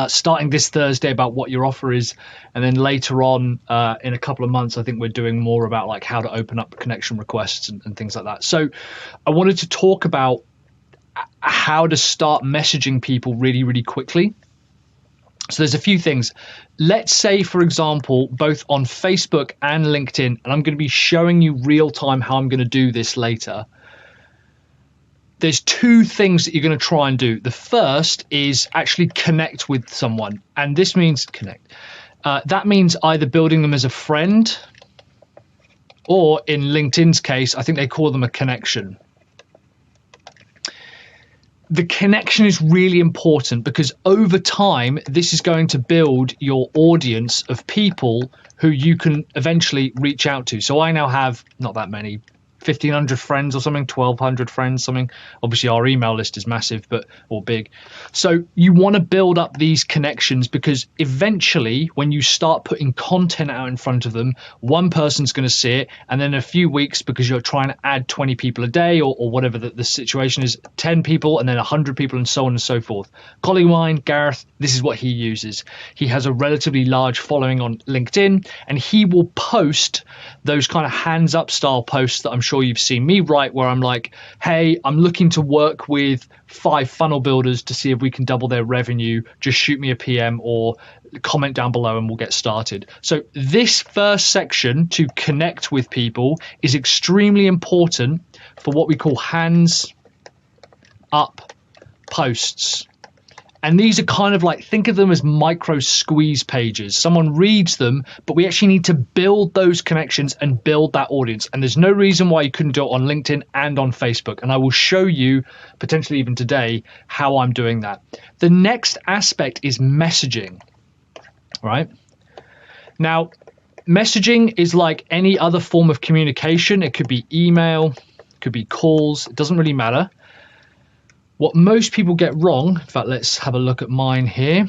Starting this Thursday about what your offer is, and then later on in a couple of months I think we're doing more about like how to open up connection requests and things like that. So I wanted to talk about how to start messaging people really, really quickly. So there's a few things. Let's say, for example, both on Facebook and LinkedIn, and I'm going to be showing you real time how I'm going to do this later. There's two things that you're going to try and do. The first is actually connect with someone, and this means connect. That means either building them as a friend, or in LinkedIn's case, I think they call them a connection. The connection is really important because over time, this is going to build your audience of people who you can eventually reach out to. So I now have not that many, 1,500 friends or something, 1,200 friends, something. Obviously, our email list is massive, or big. So you want to build up these connections because eventually, when you start putting content out in front of them, one person's going to see it, and then in a few weeks, because you're trying to add 20 people a day or whatever the situation is, 10 people, and then 100 people, and so on and so forth. Colleague of mine, Gareth, this is what he uses. He has a relatively large following on LinkedIn, and he will post those kind of hands up style posts that I'm sure you've seen me write, where I'm like, hey, I'm looking to work with 5 funnel builders to see if we can double their revenue. Just shoot me a PM or comment down below and we'll get started. So this first section to connect with people is extremely important for what we call hands up posts. And these are kind of like, think of them as micro squeeze pages. Someone reads them, but we actually need to build those connections and build that audience. And there's no reason why you couldn't do it on LinkedIn and on Facebook. And I will show you, potentially even today, how I'm doing that. The next aspect is messaging, right? Now, messaging is like any other form of communication. It could be email, it could be calls. It doesn't really matter. What most people get wrong, in fact, let's have a look at mine here.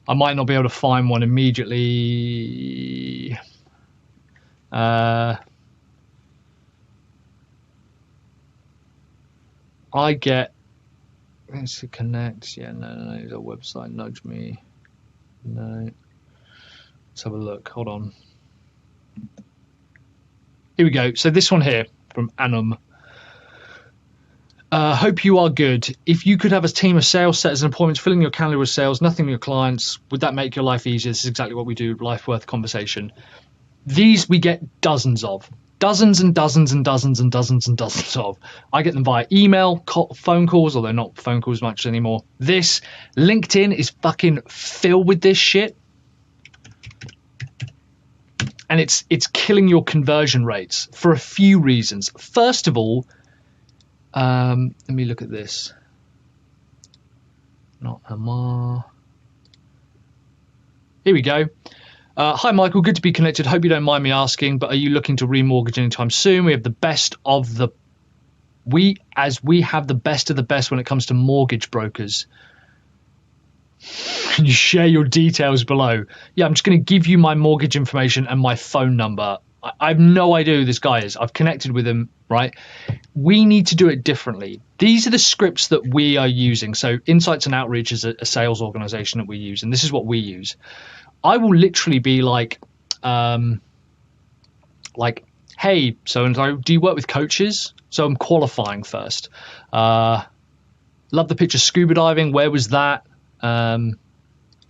I might not be able to find one immediately. I get, let's see, connect. Yeah, no, there's a website, nudge me. No. Let's have a look, hold on. Here we go. So this one here from Anum. Hope you are good. If you could have a team of sales setters and appointments filling your calendar with sales, nothing with your clients, would that make your life easier? This is exactly what we do, Life Worth Conversation. These we get dozens of. Dozens and dozens and dozens and dozens and dozens of. I get them via email, phone calls, although not phone calls much anymore. This, LinkedIn is fucking filled with this shit. And it's killing your conversion rates for a few reasons. First of all, let me look at this. Not Amar. Here we go. Hi, Michael. Good to be connected. Hope you don't mind me asking, but are you looking to remortgage anytime soon? We have the best of the... We have the best of the best when it comes to mortgage brokers. Can you share your details below? Yeah, I'm just going to give you my mortgage information and my phone number. I have no idea who this guy is. I've connected with him, right? We need to do it differently. These are the scripts that we are using. So Insights and Outreach is a sales organization that we use, and this is what we use. I will literally be like, hey, so-and-so, do you work with coaches? So I'm qualifying first. Love the picture scuba diving. Where was that?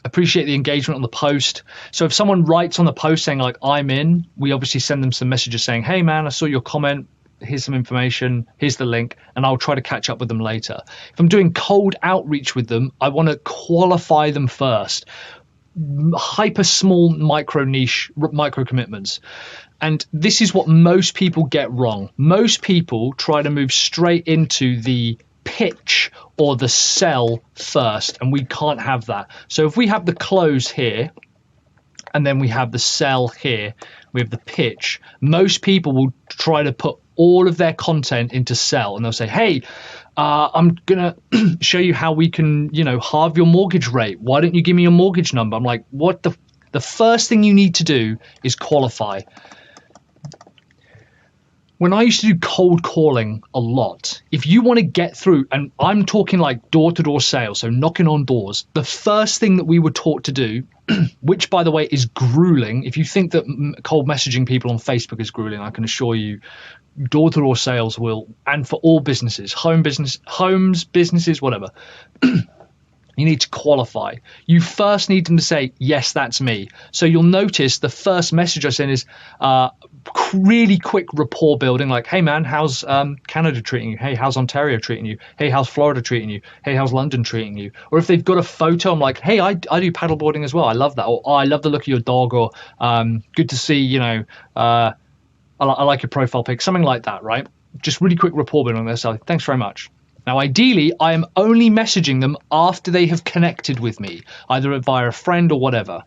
Appreciate the engagement on the post. So if someone writes on the post saying like, I'm in, we obviously send them some messages saying, hey man, I saw your comment. Here's some information. Here's the link. And I'll try to catch up with them later. If I'm doing cold outreach with them, I want to qualify them first. Hyper small micro niche, micro commitments. And this is what most people get wrong. Most people try to move straight into the pitch or the sell first, and we can't have that. So if we have the close here and then we have the sell here, we have the pitch, most people will try to put all of their content into sell, and they'll say, hey, I'm gonna show you how we can, halve your mortgage rate. Why don't you give me your mortgage number? I'm like, what the first thing you need to do is qualify. When I used to do cold calling a lot, if you want to get through, and I'm talking like door-to-door sales, so knocking on doors, the first thing that we were taught to do, which by the way is grueling, if you think that cold messaging people on Facebook is grueling, I can assure you door-to-door sales will, and for all businesses, homes, businesses, whatever, you need to qualify. You first need them to say, yes, that's me. So you'll notice the first message I send is really quick rapport building, like, hey man, how's Canada treating you? Hey, how's Ontario treating you? Hey, how's Florida treating you? Hey, how's London treating you? Or if they've got a photo, I'm like, hey, I do paddleboarding as well. I love that. Or oh, I love the look of your dog. Or good to see, I like your profile pic. Something like that, right? Just really quick rapport building on their side. Thanks very much. Now, ideally, I am only messaging them after they have connected with me, either via a friend or whatever.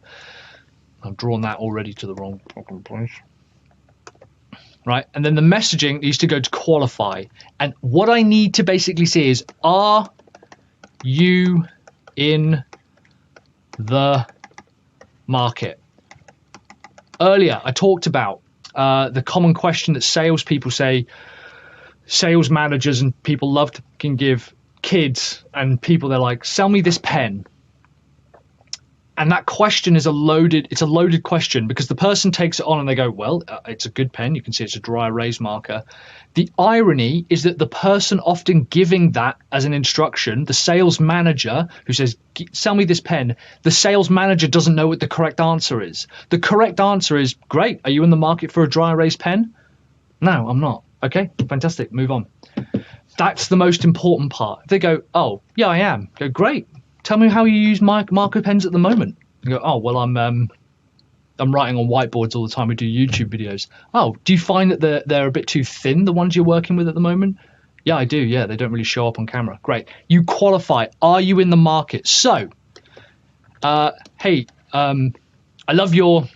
I've drawn that already to the wrong place. Right, and then the messaging needs to go to qualify. And what I need to basically see is, are you in the market? Earlier, I talked about the common question that salespeople say, sales managers and people love to can give kids and people, they're like, sell me this pen. And that question is a loaded question, because the person takes it on and they go, well, it's a good pen. You can see it's a dry erase marker. The irony is that the person often giving that as an instruction, the sales manager who says, sell me this pen, the sales manager doesn't know what the correct answer is. The correct answer is, great. Are you in the market for a dry erase pen? No, I'm not. Okay, fantastic. Move on. That's the most important part. If they go, oh, yeah, I am. Go, great. Tell me how you use marker pens at the moment. You go, oh, well, I'm writing on whiteboards all the time. We do YouTube videos. Oh, do you find that they're a bit too thin, the ones you're working with at the moment? Yeah, I do. Yeah, they don't really show up on camera. Great. You qualify. Are you in the market? So, hey, I love your,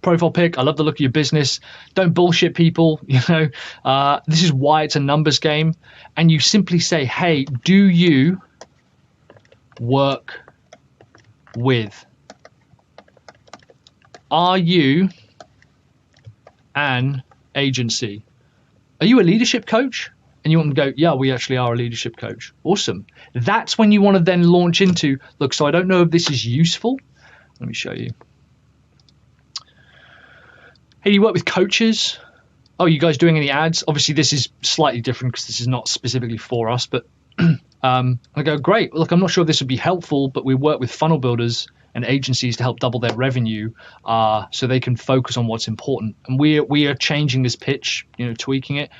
profile pic. I love the look of your business. Don't bullshit people. This is why it's a numbers game. And you simply say, hey, do you work with? Are you an agency? Are you a leadership coach? And you want them to go, yeah, we actually are a leadership coach. Awesome. That's when you want to then launch into, look, so I don't know if this is useful. Let me show you. Hey, do you work with coaches? Oh, you guys doing any ads? Obviously, this is slightly different because this is not specifically for us, but I go, great. Look, I'm not sure if this would be helpful, but we work with funnel builders and agencies to help double their revenue so they can focus on what's important. And we are changing this pitch, tweaking it.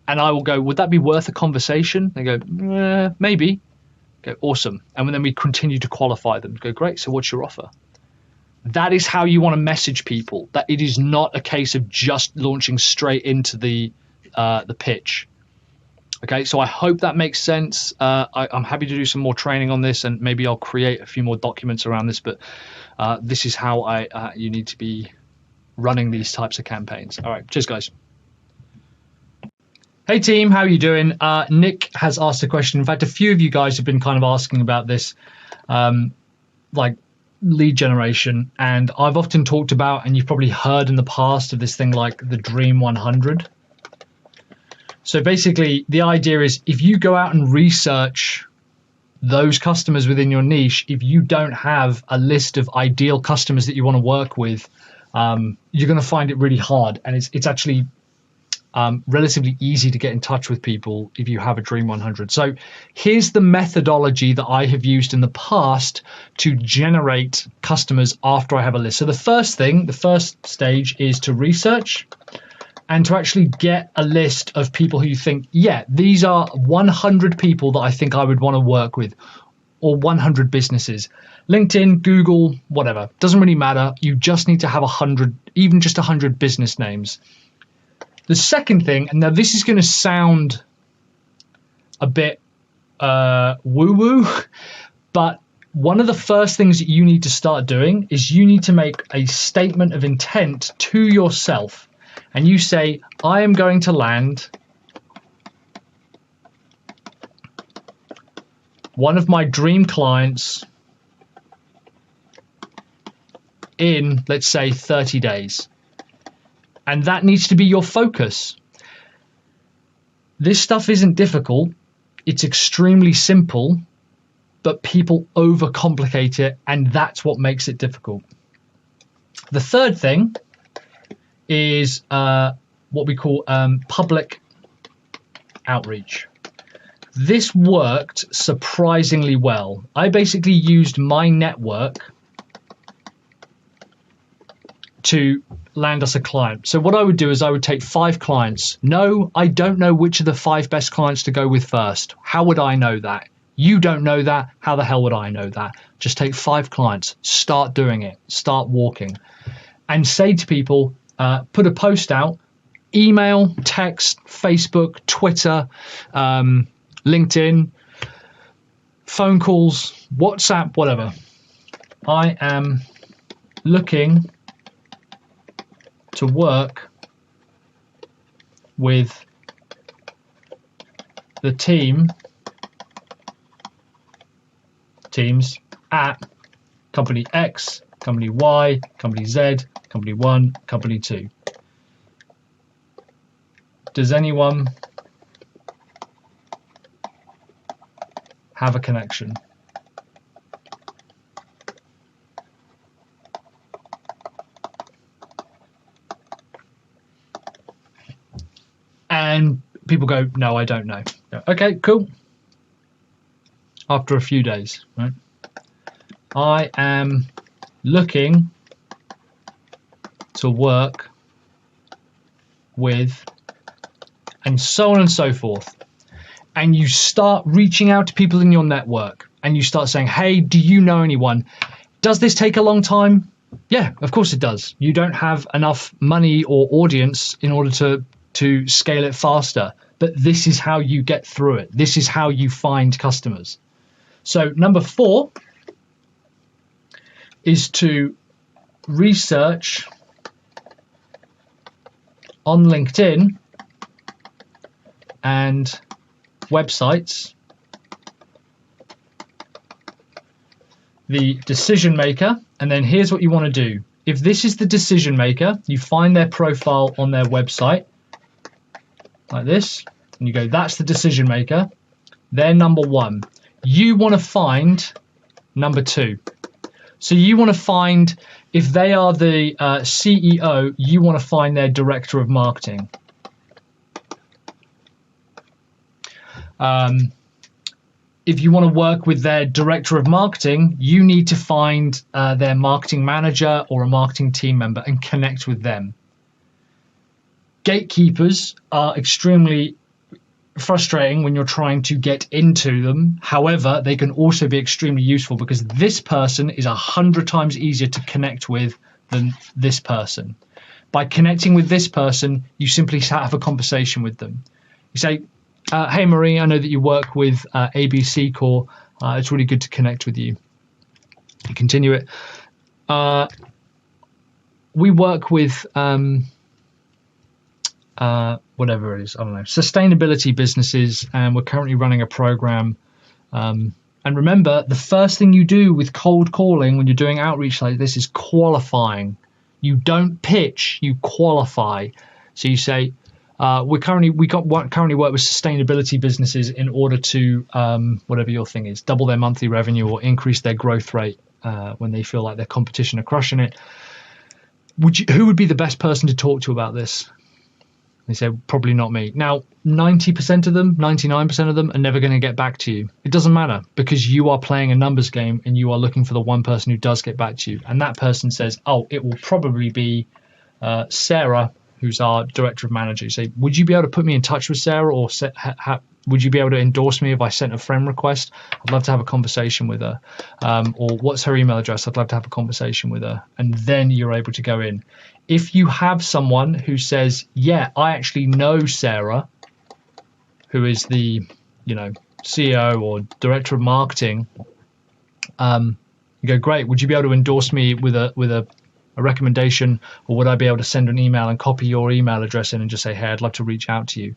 And I will go, would that be worth a conversation? They go, maybe. Go, awesome. And then we continue to qualify them. Go, great. So what's your offer? That is how you want to message people. That it is not a case of just launching straight into the pitch. Okay, so I hope that makes sense. I'm happy to do some more training on this, and maybe I'll create a few more documents around this. But this is how you need to be running these types of campaigns. All right, cheers, guys. Hey team, how are you doing? Nick has asked a question. In fact, a few of you guys have been kind of asking about this, like lead generation. And I've often talked about, and you've probably heard in the past of this thing like the Dream 100. So basically, the idea is if you go out and research those customers within your niche, if you don't have a list of ideal customers that you want to work with, you're going to find it really hard. And it's actually relatively easy to get in touch with people if you have a Dream 100. So here's the methodology that I have used in the past to generate customers after I have a list. So the first stage is to research and to actually get a list of people who you think, yeah, these are 100 people that I think I would want to work with, or 100 businesses. LinkedIn, Google, whatever, doesn't really matter. You just need to have 100, even just 100 business names. The second thing, and now this is going to sound a bit woo-woo, but one of the first things that you need to start doing is you need to make a statement of intent to yourself. And you say, I am going to land one of my dream clients in, let's say, 30 days. And that needs to be your focus. This stuff isn't difficult. It's extremely simple, but people overcomplicate it, and that's what makes it difficult. The third thing is what we call public outreach. This worked surprisingly well. I basically used my network to land us a client. So what I would do is I would take 5 clients. No, I don't know which of the 5 best clients to go with first. How would I know that? You don't know that. How the hell would I know that? Just take 5 clients, start doing it, start walking, and say to people, put a post out, email, text, Facebook, Twitter, LinkedIn, phone calls, WhatsApp, whatever. I am looking to work with the teams at company X, company Y, company Z, company 1, company 2. Does anyone have a connection? And people go, no, I don't know. Okay, cool. After a few days, right? I am looking to work with, and so on and so forth. And you start reaching out to people in your network and you start saying, hey, do you know anyone? Does this take a long time? Yeah, of course it does. You don't have enough money or audience in order to scale it faster. But this is how you get through it. This is how you find customers. So number 4 is to research on LinkedIn and websites the decision maker, and then here's what you want to do. If this is the decision maker, you find their profile on their website like this, and you go, that's the decision maker. They're number 1. You want to find number 2. So you want to find, if they are the CEO, you want to find their director of marketing. If you want to work with their director of marketing, you need to find their marketing manager or a marketing team member and connect with them. Gatekeepers are extremely frustrating when you're trying to get into them. However, they can also be extremely useful because this person is 100 times easier to connect with than this person. By connecting with this person, you simply have a conversation with them. You say, hey, Marie, I know that you work with ABC Core. It's really good to connect with you. You continue it. We work with whatever it is, I don't know, sustainability businesses, and we're currently running a program. And remember, the first thing you do with cold calling when you're doing outreach like this is qualifying. You don't pitch, you qualify. So you say, we currently work with sustainability businesses in order to whatever your thing is, double their monthly revenue or increase their growth rate when they feel like their competition are crushing it. Who would be the best person to talk to about this? They say, probably not me. Now, 90% of them, 99% of them are never going to get back to you. It doesn't matter because you are playing a numbers game and you are looking for the one person who does get back to you. And that person says, oh, it will probably be Sarah, who's our director of manager. You say, would you be able to put me in touch with Sarah, or would you be able to endorse me if I sent a friend request? I'd love to have a conversation with her. Or what's her email address? I'd love to have a conversation with her. And then you're able to go in. If you have someone who says, yeah, I actually know Sarah, who is the, CEO or director of marketing, you go, great. Would you be able to endorse me with a recommendation, or would I be able to send an email and copy your email address in and just say, hey, I'd love to reach out to you?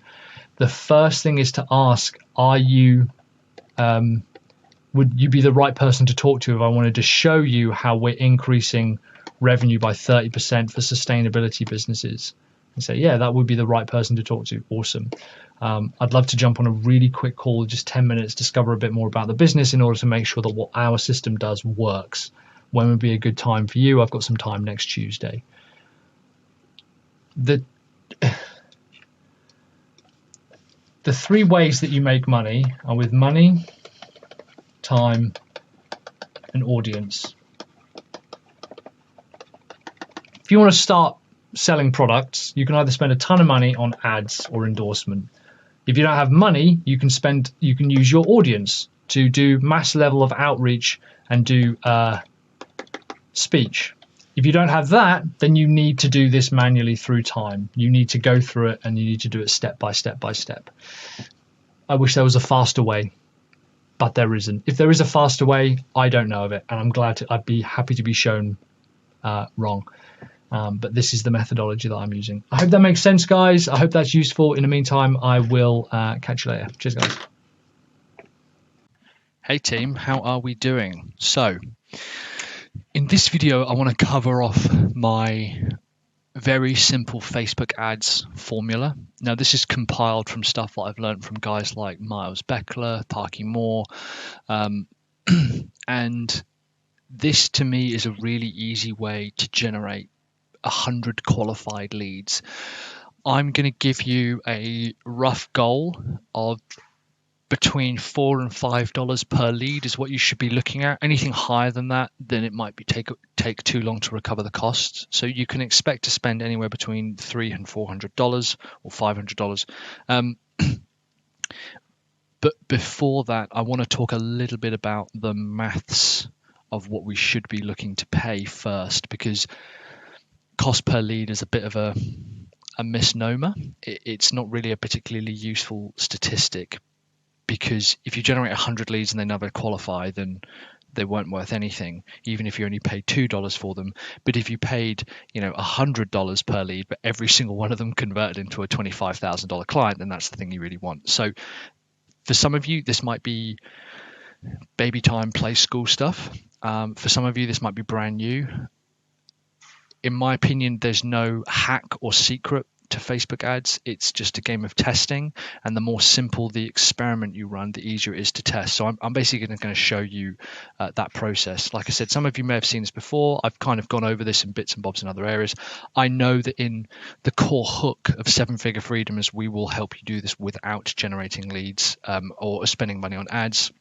The first thing is to ask, would you be the right person to talk to if I wanted to show you how we're increasing revenue by 30% for sustainability businesses? And say, yeah, that would be the right person to talk to. Awesome. I'd love to jump on a really quick call, just 10 minutes, discover a bit more about the business in order to make sure that what our system does works. When would be a good time for you? I've got some time next Tuesday. The three ways that you make money are with money, time, and audience. If you want to start selling products, you can either spend a ton of money on ads or endorsement. If you don't have money, you can use your audience to do mass level of outreach and do speech. If you don't have that, then you need to do this manually through time. You need to go through it and you need to do it step by step by step. I wish there was a faster way, but there isn't. If there is a faster way, I don't know of it, and I'd be happy to be shown wrong. But this is the methodology that I'm using. I hope that makes sense, guys. I hope that's useful. In the meantime, I will catch you later. Cheers, guys. Hey team, how are we doing? So, in this video, I want to cover off my very simple Facebook ads formula. Now, this is compiled from stuff that I've learned from guys like Miles Beckler, Parky Moore, and this to me is a really easy way to generate 100 qualified leads. I'm going to give you a rough goal of between $4 and $5 per lead is what you should be looking at. Anything higher than that, then it might be take too long to recover the costs. So you can expect to spend anywhere between $300 and $400 or $500. But before that, I want to talk a little bit about the maths of what we should be looking to pay first, because cost per lead is a bit of a misnomer. It's not really a particularly useful statistic, because if you generate 100 leads and they never qualify, then they weren't worth anything, even if you only paid $2 for them. But if you paid, $100 per lead, but every single one of them converted into a $25,000 client, then that's the thing you really want. So for some of you, this might be baby time play school stuff. For some of you, this might be brand new. In my opinion, there's no hack or secret to Facebook ads. It's just a game of testing, and the more simple the experiment you run, the easier it is to test. So I'm basically going to show you that process. Like I said, some of you may have seen this before. I've kind of gone over this in bits and bobs in other areas. I know that in the core hook of Seven Figure Freedom is we will help you do this without generating leads or spending money on ads.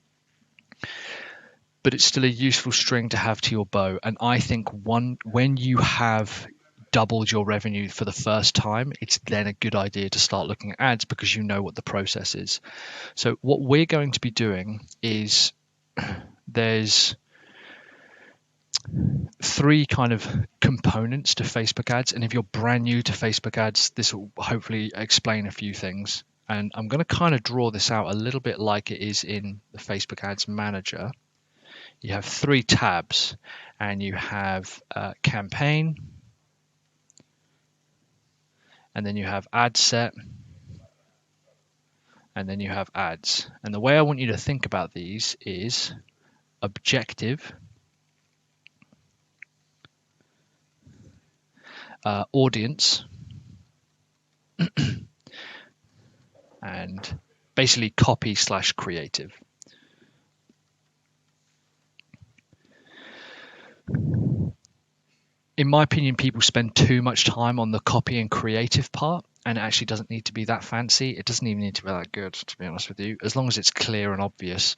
But it's still a useful string to have to your bow. And I think when you have doubled your revenue for the first time, it's then a good idea to start looking at ads because you know what the process is. So what we're going to be doing is there's 3 kind of components to Facebook ads. And if you're brand new to Facebook ads, this will hopefully explain a few things. And I'm going to kind of draw this out a little bit like it is in the Facebook Ads Manager. You have 3 tabs, and you have campaign, and then you have ad set, and then you have ads. And the way I want you to think about these is objective, audience, and basically copy/creative. In my opinion, people spend too much time on the copy and creative part, and it actually doesn't need to be that fancy. It doesn't even need to be that good, to be honest with you, as long as it's clear and obvious.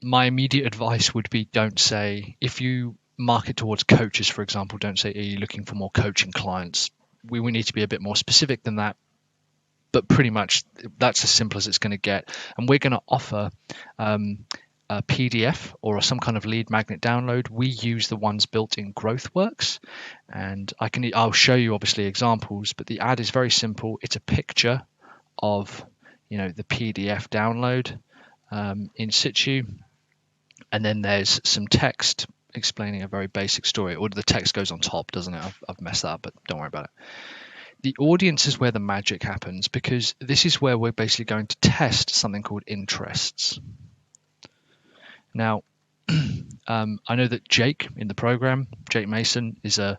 My immediate advice would be, don't say, if you market towards coaches, for example, don't say, are you looking for more coaching clients? We need to be a bit more specific than that. But pretty much that's as simple as it's going to get. And we're going to offer a PDF or some kind of lead magnet download. We use the ones built in GrowthWorks, and I'll show you obviously examples, but the ad is very simple. It's a picture of the PDF download in situ, and then there's some text explaining a very basic story, or the text goes on top, doesn't it? I've messed that up, but don't worry about it. The audience is where the magic happens, because this is where we're basically going to test something called interests. Now, I know that Jake in the program, Jake Mason, is a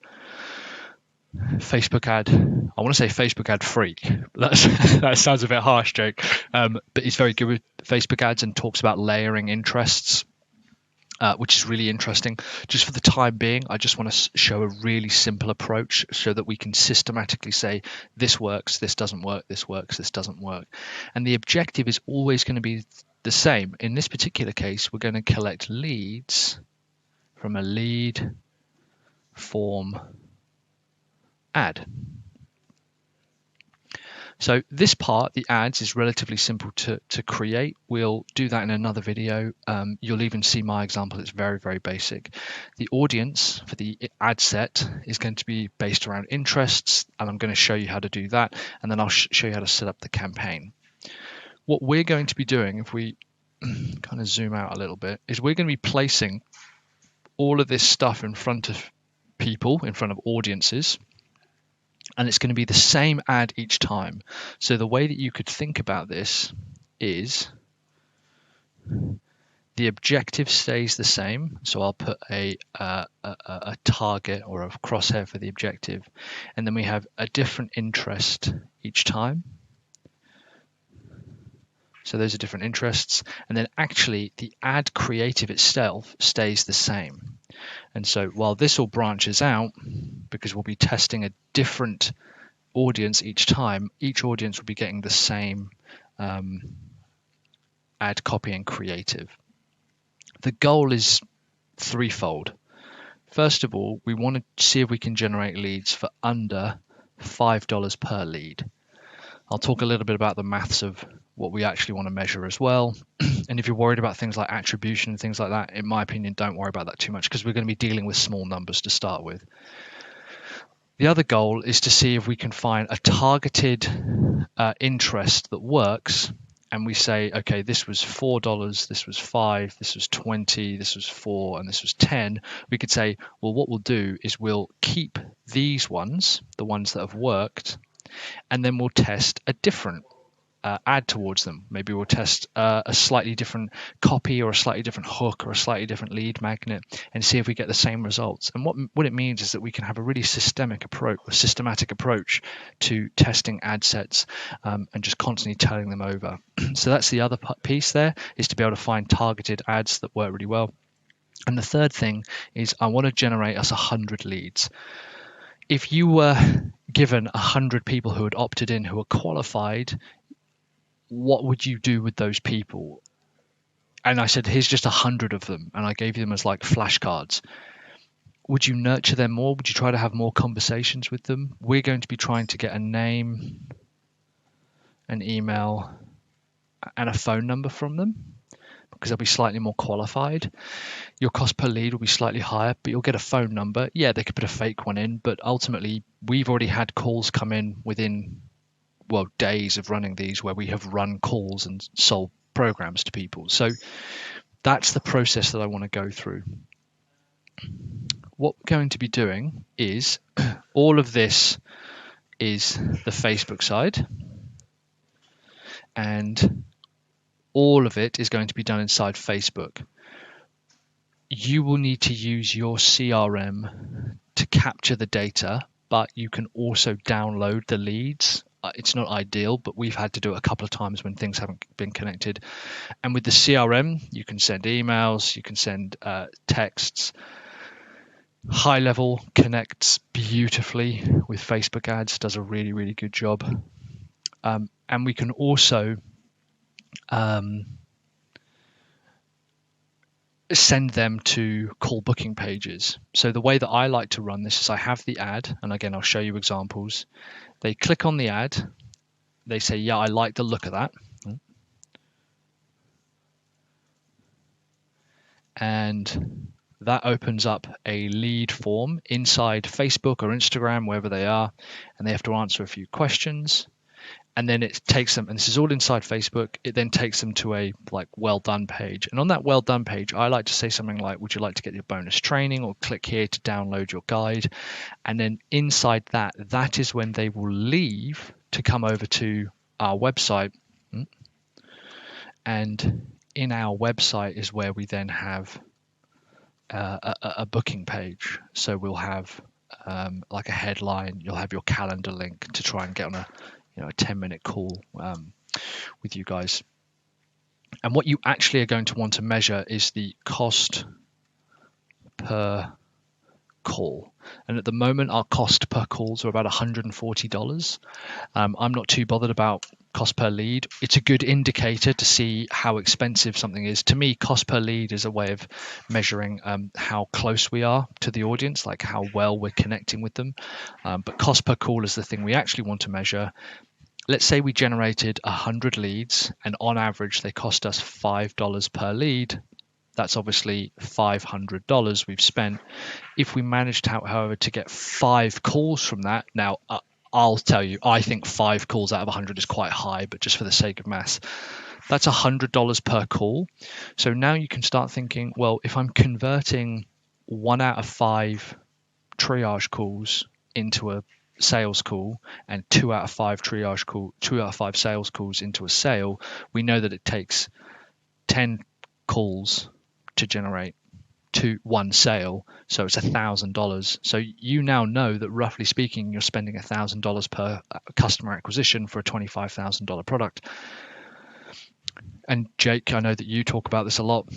Facebook ad, I want to say Facebook ad freak. That sounds a bit harsh, Jake, but he's very good with Facebook ads and talks about layering interests, which is really interesting. Just for the time being, I just want to show a really simple approach so that we can systematically say, this works, this doesn't work, this works, this doesn't work. And the objective is always going to be the same. In this particular case, we're going to collect leads from a lead form ad. So this part, the ads, is relatively simple to create. We'll do that in another video. You'll even see my example. It's very, very basic. The audience for the ad set is going to be based around interests, and I'm going to show you how to do that, and then I'll show you how to set up the campaign. What we're going to be doing, if we kind of zoom out a little bit, is we're going to be placing all of this stuff in front of people, in front of audiences, and it's going to be the same ad each time. So the way that you could think about this is the objective stays the same. So I'll put a target or a crosshair for the objective, and then we have a different interest each time. So those are different interests, and then actually the ad creative itself stays the same. And so while this all branches out, because we'll be testing a different audience each time, each audience will be getting the same ad copy and creative. The goal is threefold. First of all, we want to see if we can generate leads for under $5 per lead. I'll talk a little bit about the maths of what we actually want to measure as well. And if you're worried about things like attribution and things like that, in my opinion, don't worry about that too much, because we're going to be dealing with small numbers to start with. The other goal is to see if we can find a targeted interest that works. And we say, okay, this was $4, this was $5, this was $20, this was $4, and this was $10. We could say, well, what we'll do is we'll keep these ones, the ones that have worked, and then we'll test a different ad towards them. Maybe we'll test a slightly different copy or a slightly different hook or a slightly different lead magnet and see if we get the same results. And what it means is that we can have a really systematic approach to testing ad sets and just constantly turning them over. So that's the other piece there, is to be able to find targeted ads that work really well. And the third thing is I want to generate us 100 leads. If you were given 100 people who had opted in, who are qualified, what would you do with those people? And I said, here's just 100 of them. And I gave them as like flashcards. Would you nurture them more? Would you try to have more conversations with them? We're going to be trying to get a name, an email, and a phone number from them, because they'll be slightly more qualified. Your cost per lead will be slightly higher, but you'll get a phone number. Yeah, they could put a fake one in, but ultimately we've already had calls come in within days of running these, where we have run calls and sold programs to people. So that's the process that I want to go through. What we're going to be doing is all of this is the Facebook side, and all of it is going to be done inside Facebook. You will need to use your CRM to capture the data, but you can also download the leads. It's not ideal, but we've had to do it a couple of times when things haven't been connected. And with the CRM, you can send emails, you can send texts. High level connects beautifully with Facebook ads, does a really, really good job. And we can also send them to call booking pages. So the way that I like to run this is I have the ad, and again, I'll show you examples. They click on the ad, they say, yeah, I like the look of that. And that opens up a lead form inside Facebook or Instagram, wherever they are, and they have to answer a few questions. And then it takes them, and this is all inside Facebook, it then takes them to a well done page. And on that well done page, I like to say something like, would you like to get your bonus training, or click here to download your guide? And then inside that, that is when they will leave to come over to our website. And in our website is where we then have a booking page. So we'll have like a headline, you'll have your calendar link to try and get on a 10-minute call with you guys. And what you actually are going to want to measure is the cost per call. And at the moment, our cost per calls are about $140. I'm not too bothered about cost per lead. It's a good indicator to see how expensive something is. To me, cost per lead is a way of measuring how close we are to the audience, like how well we're connecting with them. But cost per call is the thing we actually want to measure. Let's say we generated 100 leads, and on average, they cost us $5 per lead. That's obviously $500 we've spent. If we managed, however, to get 5 calls from that, now I'll tell you, I think 5 calls out of 100 is quite high, but just for the sake of maths, that's $100 per call. So now you can start thinking, well, if I'm converting 1 out of 5 triage calls into a sales call, and 2 out of 5 sales calls into a sale, we know that it takes 10 calls to generate to 1 sale, so it's $1,000. So you now know that, roughly speaking, you're spending $1,000 per customer acquisition for a $25,000 product. And Jake, I know that you talk about this a lot.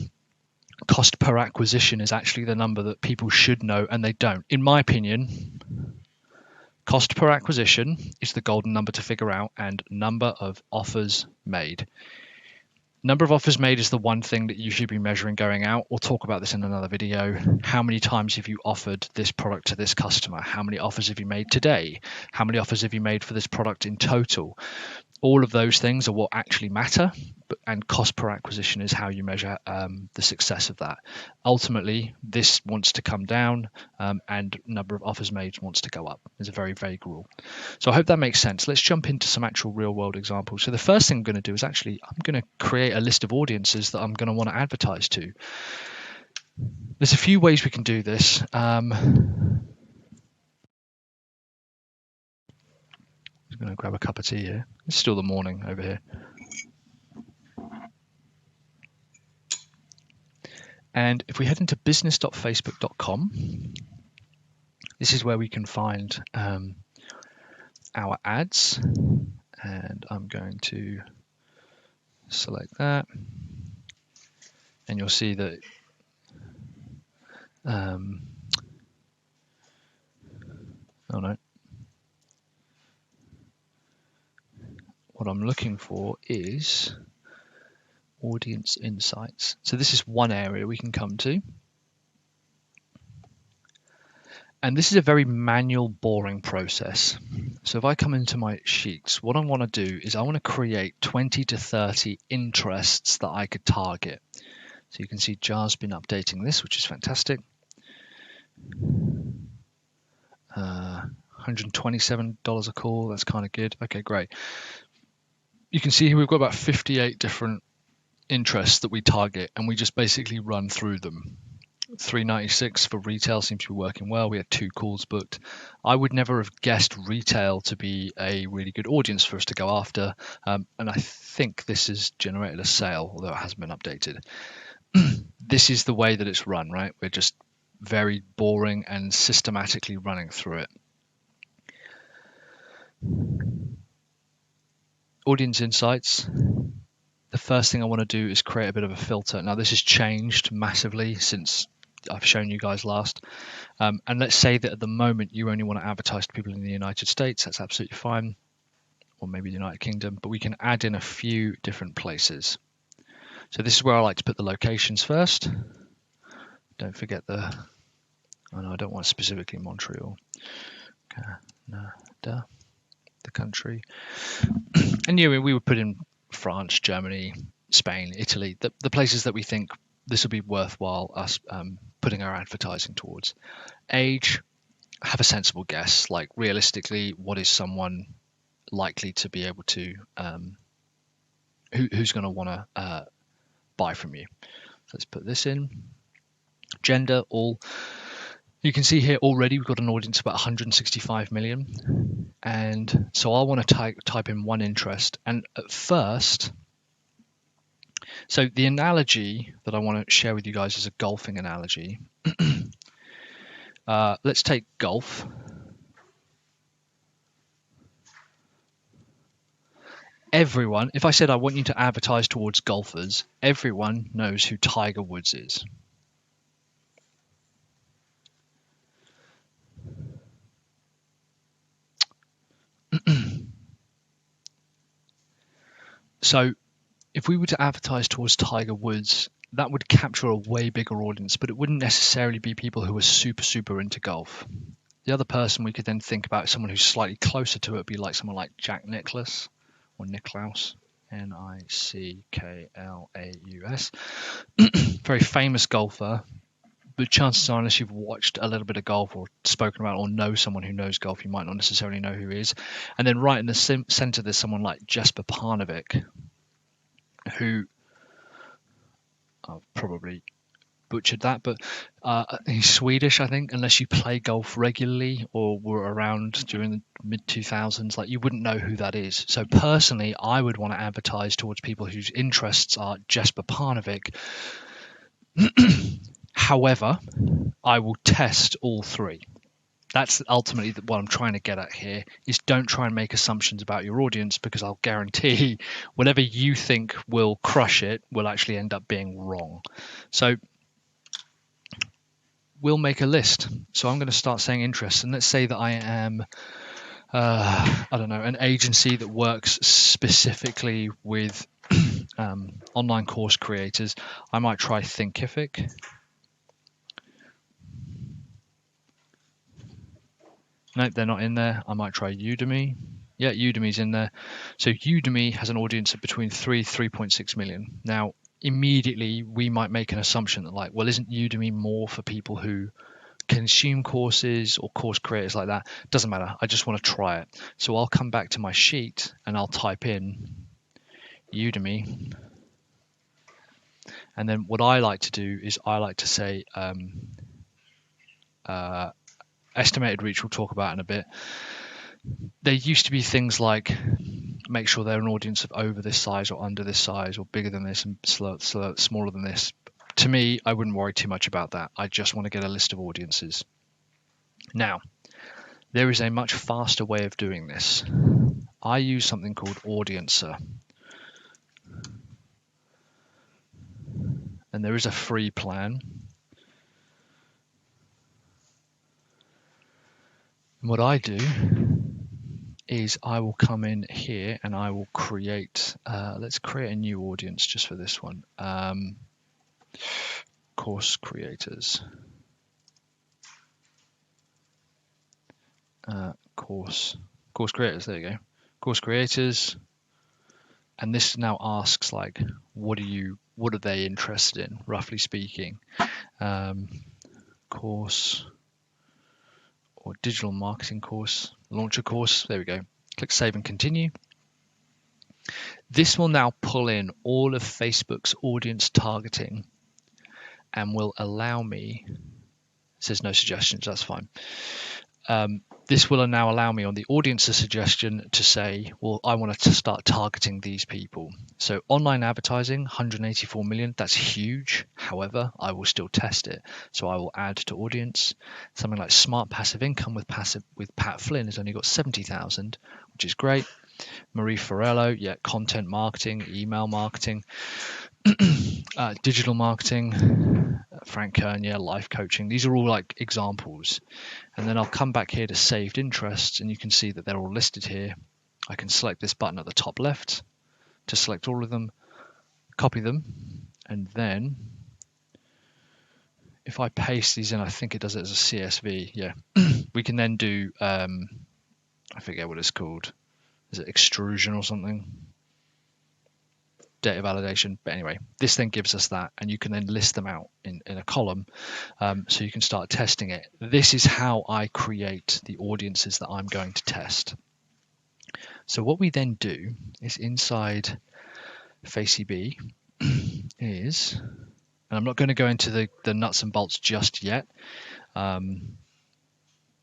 Cost per acquisition is actually the number that people should know, and they don't. In my opinion, cost per acquisition is the golden number to figure out, and number of offers made. Number of offers made is the one thing that you should be measuring going out. We'll talk about this in another video. How many times have you offered this product to this customer? How many offers have you made today? How many offers have you made for this product in total? All of those things are what actually matter, and cost per acquisition is how you measure the success of that. Ultimately, this wants to come down, and number of offers made wants to go up. It's a very vague rule. So I hope that makes sense. Let's jump into some actual real-world examples. So the first thing I'm going to do is I'm going to create a list of audiences that I'm going to want to advertise to. There's a few ways we can do this. I'm going to grab a cup of tea here. It's still the morning over here. And if we head into business.facebook.com, this is where we can find our ads. And I'm going to select that. And you'll see that oh no. What I'm looking for is audience insights. So this is one area we can come to. And this is a very manual, boring process. So if I come into my sheets, what I want to do is I want to create 20 to 30 interests that I could target. So you can see Jar's been updating this, which is fantastic. $127 a call, that's kind of good. Okay, great. You can see here we've got about 58 different interests that we target, and we just basically run through them. 396 for retail seems to be working well. We had 2 calls booked. I would never have guessed retail to be a really good audience for us to go after, and I think this has generated a sale, although it hasn't been updated. This is the way that it's run, right? We're just very boring and systematically running through it. Audience insights. The first thing I want to do is create a bit of a filter. Now this has changed massively since I've shown you guys last. And let's say that at the moment you only want to advertise to people in the United States. That's absolutely fine. Or maybe the United Kingdom, but we can add in a few different places. So this is where I like to put the locations first. Don't forget oh no, I don't want specifically Montreal. Canada, the country. And yeah, we would put in France, Germany, Spain, Italy, the places that we think this would be worthwhile us putting our advertising towards. Age, have a sensible guess. Like realistically, what is someone likely to be able to, who's going to want to buy from you? Let's put this in. Gender, all. You can see here already we've got an audience of about 165 million. And so I want to type in one interest. And at first, so the analogy that I want to share with you guys is a golfing analogy. Let's take golf. Everyone, if I said I want you to advertise towards golfers, everyone knows who Tiger Woods is. So if we were to advertise towards Tiger Woods, that would capture a way bigger audience, but it wouldn't necessarily be people who are super into golf. The other person we could then think about, someone who's slightly closer to it, would be like someone like Jack Nicklaus or Nicklaus, Nickklaus. Very famous golfer, but chances are, unless you've watched a little bit of golf or spoken about or know someone who knows golf, you might not necessarily know who he is. And then right in the center, there's someone like Jesper Parnevik, who I've probably butchered that, but he's Swedish, I think. Unless you play golf regularly or were around during the mid-2000s, like you wouldn't know who that is. So personally, I would want to advertise towards people whose interests are Jesper Parnevik. However, I will test all 3. That's ultimately what I'm trying to get at here, is don't try and make assumptions about your audience, because I'll guarantee whatever you think will crush it will actually end up being wrong. So we'll make a list. So I'm going to start saying interests, and let's say that I am, I don't know, an agency that works specifically with online course creators. I might try Thinkific. Nope, they're not in there. I might try Udemy. Yeah, Udemy's in there. So Udemy has an audience of between 3.6 million. Now, immediately we might make an assumption that like, well, isn't Udemy more for people who consume courses or course creators like that? Doesn't matter. I just want to try it. So I'll come back to my sheet and I'll type in Udemy. And then what I like to do is I like to say estimated reach, we'll talk about in a bit. There used to be things like make sure they're an audience of over this size or under this size or bigger than this and smaller than this. To me, I wouldn't worry too much about that. I just want to get a list of audiences. Now, there is a much faster way of doing this. I use something called Audiencer. And there is a free plan. And what I do is I will come in here and I will create, let's create a new audience just for this one. Course creators. Course creators, there you go. Course creators. And this now asks like, what are they interested in, roughly speaking? Course or digital marketing course, launch a course. There we go. Click save and continue. This will now pull in all of Facebook's audience targeting and will allow me, it says no suggestions, that's fine. This will now allow me on the audience's suggestion to say, well, I want to start targeting these people. So online advertising, 184 million, that's huge. However, I will still test it. So I will add to audience. Something like smart passive income with Pat Flynn has only got 70,000, which is great. Marie Forello, yeah, content marketing, email marketing, digital marketing, Frank Kern, yeah, life coaching. These are all like examples. And then I'll come back here to saved interests and you can see that they're all listed here. I can select this button at the top left to select all of them, copy them, and then if I paste these in, I think it does it as a CSV. Yeah, we can then do, I forget what it's called. Is it extrusion or something? Data validation. But anyway, this then gives us that, and you can then list them out in a column, so you can start testing it. This is how I create the audiences that I'm going to test. So what we then do is inside FaceEB is, and I'm not going to go into the nuts and bolts just yet, but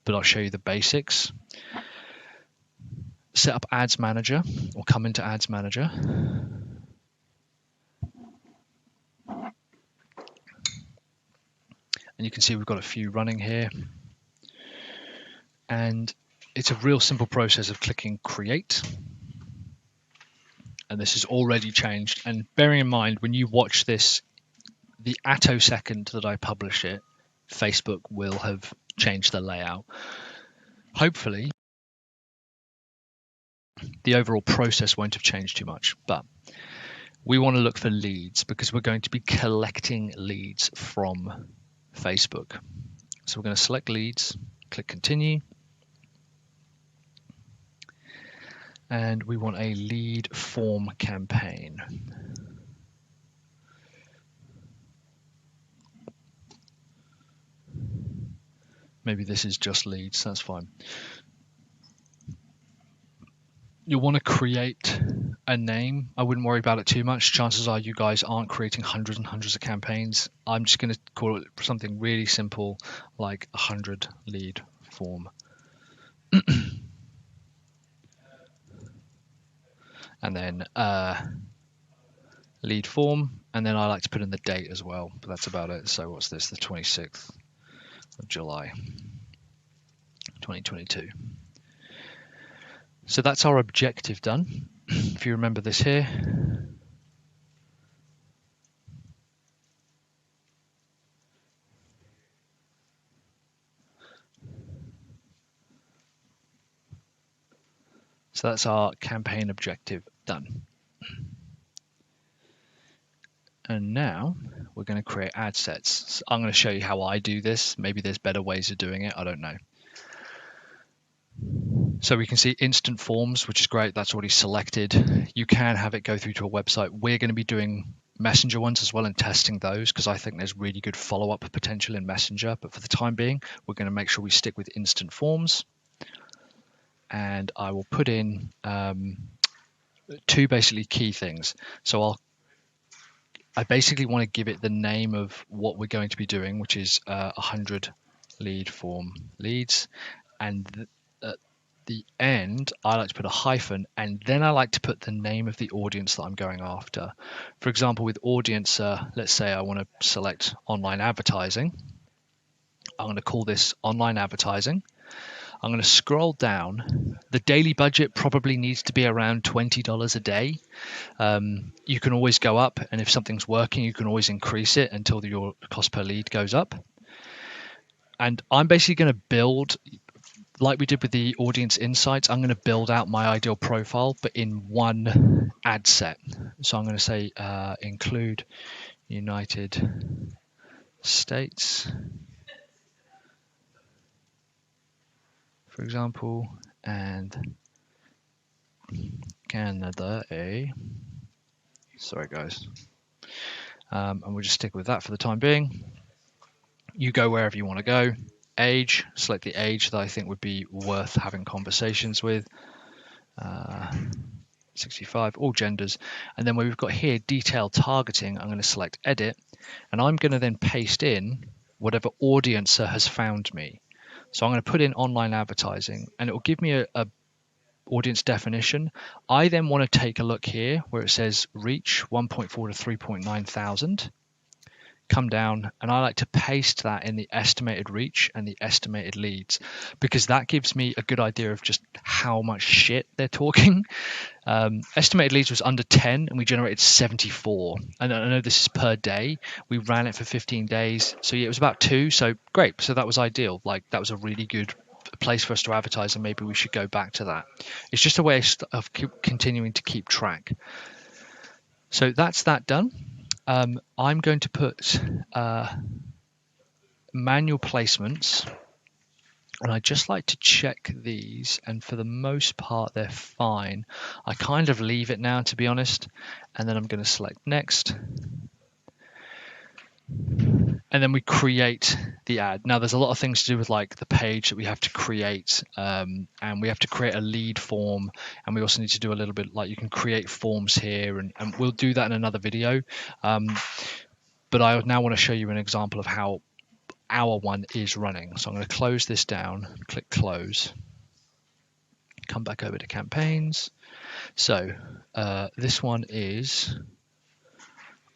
I'll show you the basics. Set up Ads Manager, or come into Ads Manager. And you can see we've got a few running here. And it's a real simple process of clicking create. And this is already changed. And bearing in mind, when you watch this, the attosecond that I publish it, Facebook will have changed the layout. Hopefully, the overall process won't have changed too much, but we want to look for leads because we're going to be collecting leads from Facebook. So we're going to select leads, click continue, and we want a lead form campaign. Maybe this is just leads, that's fine. You'll want to create a name. I wouldn't worry about it too much. Chances are you guys aren't creating hundreds and hundreds of campaigns. I'm just going to call it something really simple like 100 lead form. And then lead form. And then I like to put in the date as well, but that's about it. So what's this? The 26th of July, 2022. So that's our objective done. If you remember this here. So that's our campaign objective done. And now we're going to create ad sets. So I'm going to show you how I do this. Maybe there's better ways of doing it. I don't know. So we can see instant forms, which is great. That's already selected. You can have it go through to a website. We're going to be doing Messenger ones as well and testing those because I think there's really good follow-up potential in Messenger. But for the time being, we're going to make sure we stick with instant forms. And I will put in two basically key things. So I basically want to give it the name of what we're going to be doing, which is 100 lead form leads. And the end, I like to put a hyphen, and then I like to put the name of the audience that I'm going after. For example, with audience, let's say I want to select online advertising. I'm going to call this online advertising. I'm going to scroll down. The daily budget probably needs to be around $20 a day. You can always go up, and if something's working, you can always increase it until your cost per lead goes up. And I'm basically going to build, like we did with the audience insights, I'm going to build out my ideal profile, but in one ad set. So I'm going to say include United States, for example, and Canada, sorry guys, and we'll just stick with that for the time being. You go wherever you want to go. Age, select the age that I think would be worth having conversations with. 65, all genders. And then we've got here detailed targeting, I'm going to select edit, and I'm going to then paste in whatever audiencer has found me. So I'm going to put in online advertising, and it will give me a audience definition. I then want to take a look here where it says reach 1.4 to 3.9 thousand. Come down, and I like to paste that in the estimated reach and the estimated leads, because that gives me a good idea of just how much shit they're talking. Estimated leads was under 10 and we generated 74, and I know this is per day. We ran it for 15 days, so yeah, it was about 2, so great. So that was ideal. Like, that was a really good place for us to advertise, and maybe we should go back to that. It's just a way of continuing to keep track. So that's that done. I'm going to put manual placements, and I just like to check these, and for the most part they're fine. I kind of leave it now, to be honest, and then I'm going to select next, and then we create the ad. Now there's a lot of things to do with like the page that we have to create, and we have to create a lead form, and we also need to do a little bit, like, you can create forms here, and we'll do that in another video. But I now want to show you an example of how our one is running. So I'm going to close this down, click close, come back over to campaigns. So this one is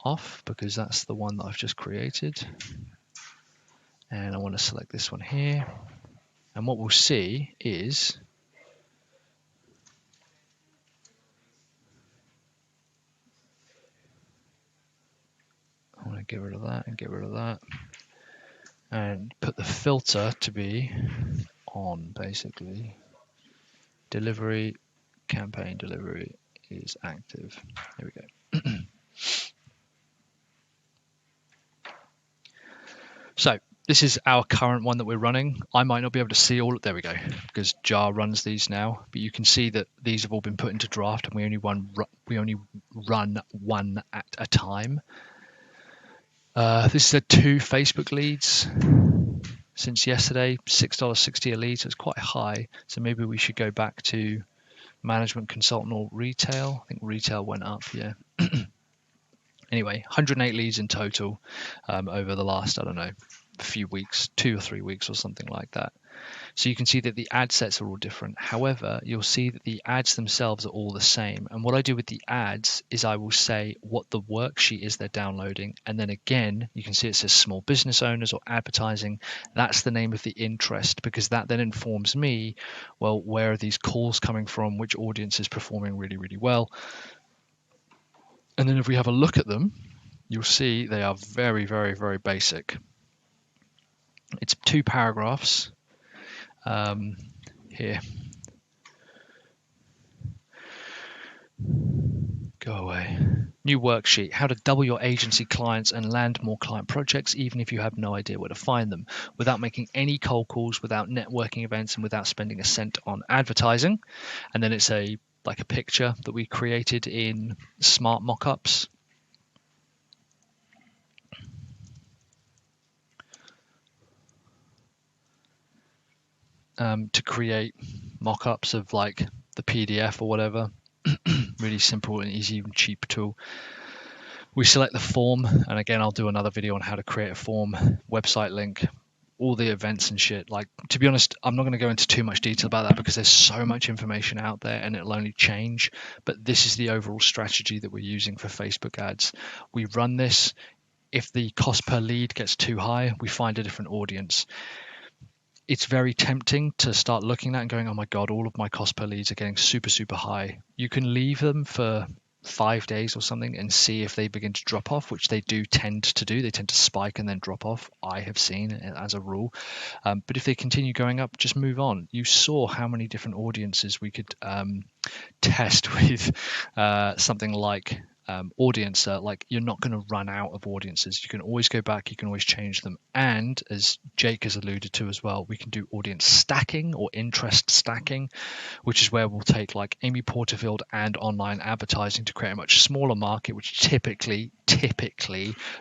off because that's the one that I've just created. And I want to select this one here. And what we'll see is I want to get rid of that and get rid of that, and put the filter to be on, basically. Delivery, campaign delivery is active. There we go. So this is our current one that we're running. I might not be able to see all. There we go, because Jar runs these now. But you can see that these have all been put into draft, and we only run one at a time. This is 2 Facebook leads since yesterday, $6.60 a lead, so it's quite high. So maybe we should go back to management consultant or retail. I think retail went up, yeah. Anyway, 108 leads in total over the last, I don't know, few weeks, 2 or 3 weeks or something like that. So you can see that the ad sets are all different. However, you'll see that the ads themselves are all the same. And what I do with the ads is I will say what the worksheet is they're downloading. And then again, you can see it says small business owners or advertising. That's the name of the interest, because that then informs me, well, where are these calls coming from? Which audience is performing really, really well? And then if we have a look at them, you'll see they are very, very, very basic. It's 2 paragraphs here. Go away. New worksheet, how to double your agency clients and land more client projects, even if you have no idea where to find them, without making any cold calls, without networking events, and without spending a cent on advertising. And then it's like a picture that we created in Smart Mockups. To create mock-ups of like the PDF or whatever. Really simple and easy and cheap tool. We select the form, and again I'll do another video on how to create a form, website link, all the events and shit. Like, to be honest, I'm not going to go into too much detail about that because there's so much information out there and it'll only change. But this is the overall strategy that we're using for Facebook ads. We run this. If the cost per lead gets too high, we find a different audience. It's very tempting to start looking at and going, oh my God, all of my cost per leads are getting super, super high. You can leave them for 5 days or something and see if they begin to drop off, which they do tend to do. They tend to spike and then drop off, I have seen as a rule. But if they continue going up, just move on. You saw how many different audiences we could test with something like audiencer. Like, you're not going to run out of audiences. You can always go back, you can always change them. And as Jake has alluded to as well, we can do audience stacking or interest stacking, which is where we'll take like Amy Porterfield and online advertising to create a much smaller market, which typically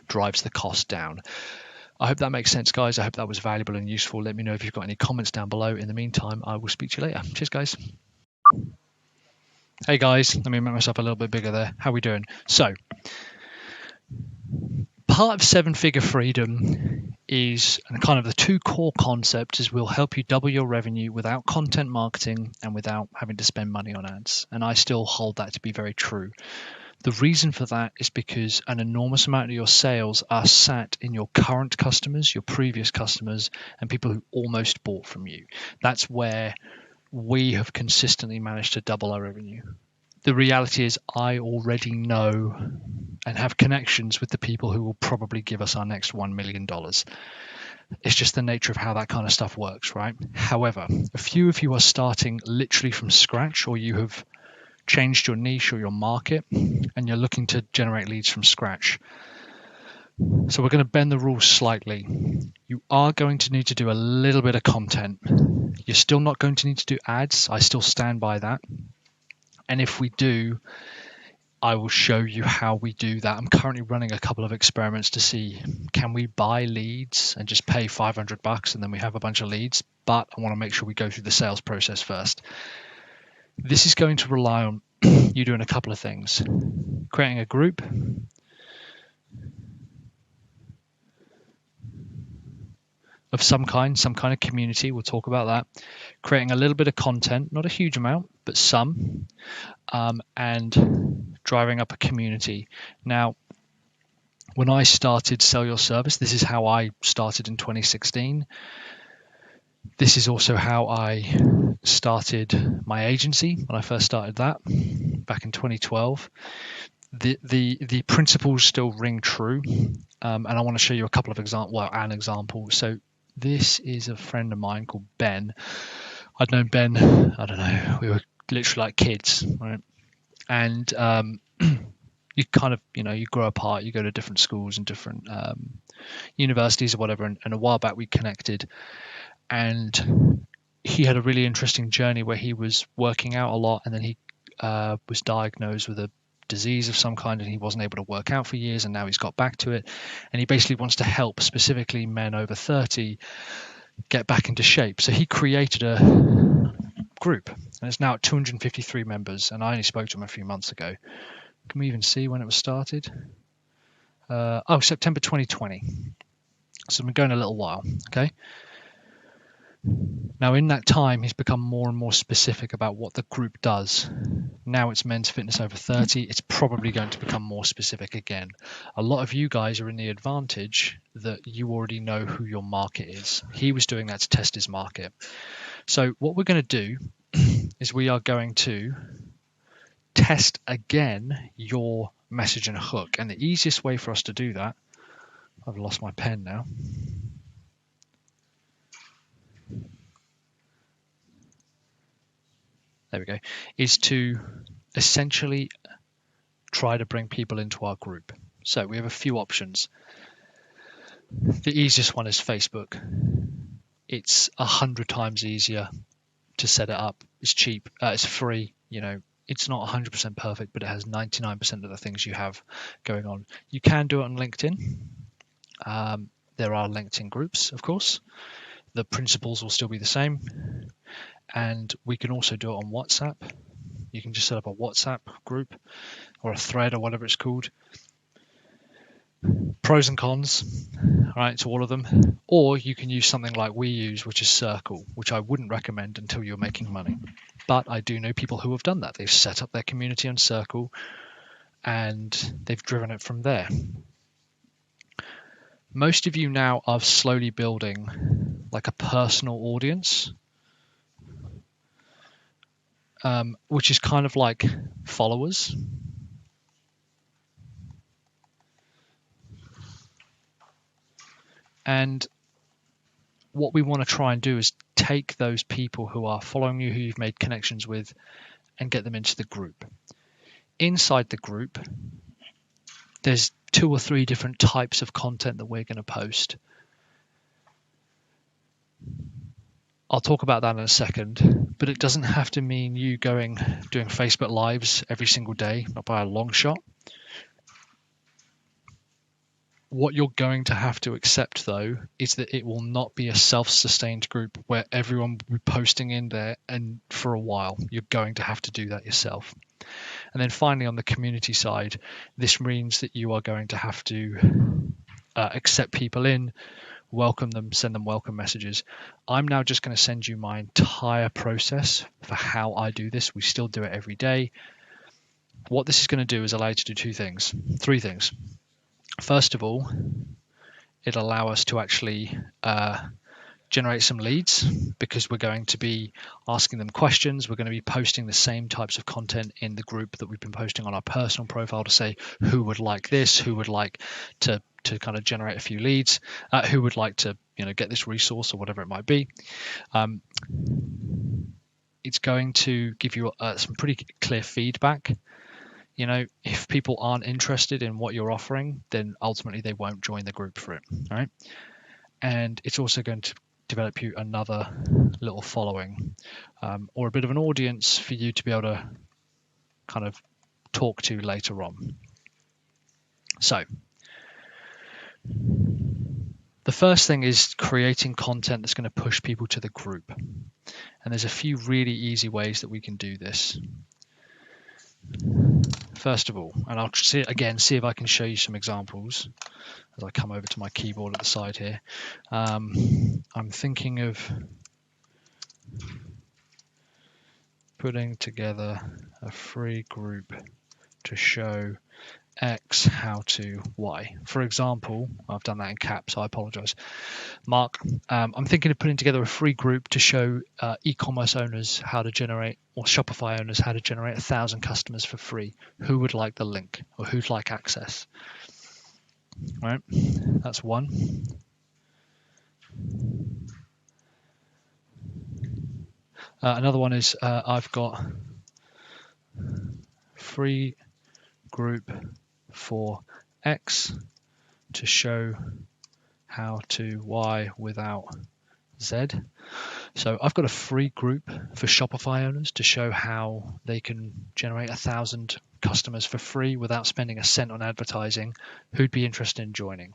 drives the cost down. I hope that makes sense, guys. I hope that was valuable and useful. Let me know if you've got any comments down below. In the meantime, I will speak to you later. Cheers, guys. Hey guys, let me make myself a little bit bigger there. How are we doing? So, part of 7-figure freedom is, and kind of the two core concepts is, we'll help you double your revenue without content marketing and without having to spend money on ads. And I still hold that to be very true. The reason for that is because an enormous amount of your sales are sat in your current customers, your previous customers, and people who almost bought from you. That's where we have consistently managed to double our revenue. The reality is I already know and have connections with the people who will probably give us our next $1 million. It's just the nature of how that kind of stuff works, right? However, a few of you are starting literally from scratch, or you have changed your niche or your market and you're looking to generate leads from scratch. So we're going to bend the rules slightly. You are going to need to do a little bit of content. You're still not going to need to do ads. I still stand by that. And if we do, I will show you how we do that. I'm currently running a couple of experiments to see, can we buy leads and just pay $500 and then we have a bunch of leads? But I want to make sure we go through the sales process first. This is going to rely on you doing a couple of things. Creating a group, of some kind of community. We'll talk about that. Creating a little bit of content, not a huge amount, but some, and driving up a community. Now, when I started Sell Your Service, this is how I started in 2016. This is also how I started my agency when I first started that back in 2012. The principles still ring true, and I want to show you a couple of an example. So this is a friend of mine called Ben. I'd known Ben, I don't know, we were literally like kids, right? And you kind of, you grow apart, you go to different schools and different universities or whatever. And a while back we connected, and he had a really interesting journey where he was working out a lot, and then he was diagnosed with a disease of some kind, and he wasn't able to work out for years, and now he's got back to it, and he basically wants to help specifically men over 30 get back into shape. So he created a group, and it's now at 253 members, and I only spoke to him a few months ago. Can we even see when it was started? September 2020. So we've been going a little while. Okay. Now, in that time, he's become more and more specific about what the group does. Now it's men's fitness over 30. It's probably going to become more specific again. A lot of you guys are in the advantage that you already know who your market is. He was doing that to test his market. So what we're going to do is we are going to test again your message and hook. And the easiest way for us to do that, I've lost my pen now. There we go, is to essentially try to bring people into our group. So we have a few options. The easiest one is Facebook. It's 100 times easier to set it up. It's cheap, it's free, it's not 100% perfect, but it has 99% of the things you have going on. You can do it on LinkedIn. There are LinkedIn groups, of course. The principles will still be the same. And we can also do it on WhatsApp. You can just set up a WhatsApp group or a thread or whatever it's called. pros and cons, right, to all of them. Or you can use something like we use, which is Circle, which I wouldn't recommend until you're making money. But I do know people who have done that. They've set up their community on Circle and they've driven it from there. Most of you now are slowly building like a personal audience, which is kind of like followers. And what we want to try and do is take those people who are following you, who you've made connections with, and get them into the group. Inside the group, there's 2 or 3 different types of content that we're going to post. I'll talk about that in a second, but it doesn't have to mean you doing Facebook Lives every single day, not by a long shot. What you're going to have to accept, though, is that it will not be a self-sustained group where everyone will be posting in there and for a while. You're going to have to do that yourself. And then finally, on the community side, this means that you are going to have to accept people in, welcome them, send them welcome messages. I'm now just going to send you my entire process for how I do this. We still do it every day. What this is going to do is allow you to do 3 things. First of all, it'll allow us to actually generate some leads, because we're going to be asking them questions. We're going to be posting the same types of content in the group that we've been posting on our personal profile to say who would like this, who would like to kind of generate a few leads, who would like to get this resource or whatever it might be. It's going to give you some pretty clear feedback. If people aren't interested in what you're offering, then ultimately they won't join the group for it, right? And it's also going to develop you another little following, or a bit of an audience for you to be able to kind of talk to later on. So the first thing is creating content that's going to push people to the group. And there's a few really easy ways that we can do this. First of all, and I'll see if I can show you some examples as I come over to my keyboard at the side here. I'm thinking of putting together a free group to show X how to Y. For example, I've done that in caps, so I apologize. Mark, I'm thinking of putting together a free group to show e-commerce owners how to generate, or Shopify owners how to generate 1,000 customers for free. Who would like the link, or who'd like access? All right, that's one. Another one is I've got free group for X to show how to Y without Z. So I've got a free group for Shopify owners to show how they can generate 1,000 customers for free without spending a cent on advertising. Who'd be interested in joining?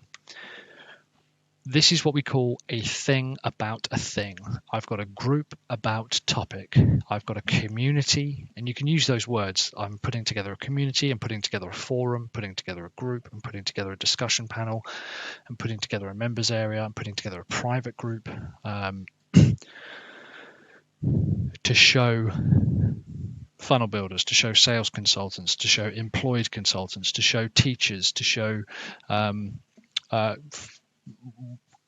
This is what we call a thing about a thing. I've got a group about topic. I've got a community, and you can use those words. I'm putting together a community, I'm putting together a forum, putting together a group, I'm putting together a discussion panel, I'm putting together a members area, I'm putting together a private group to show funnel builders, to show sales consultants, to show employed consultants, to show teachers, to show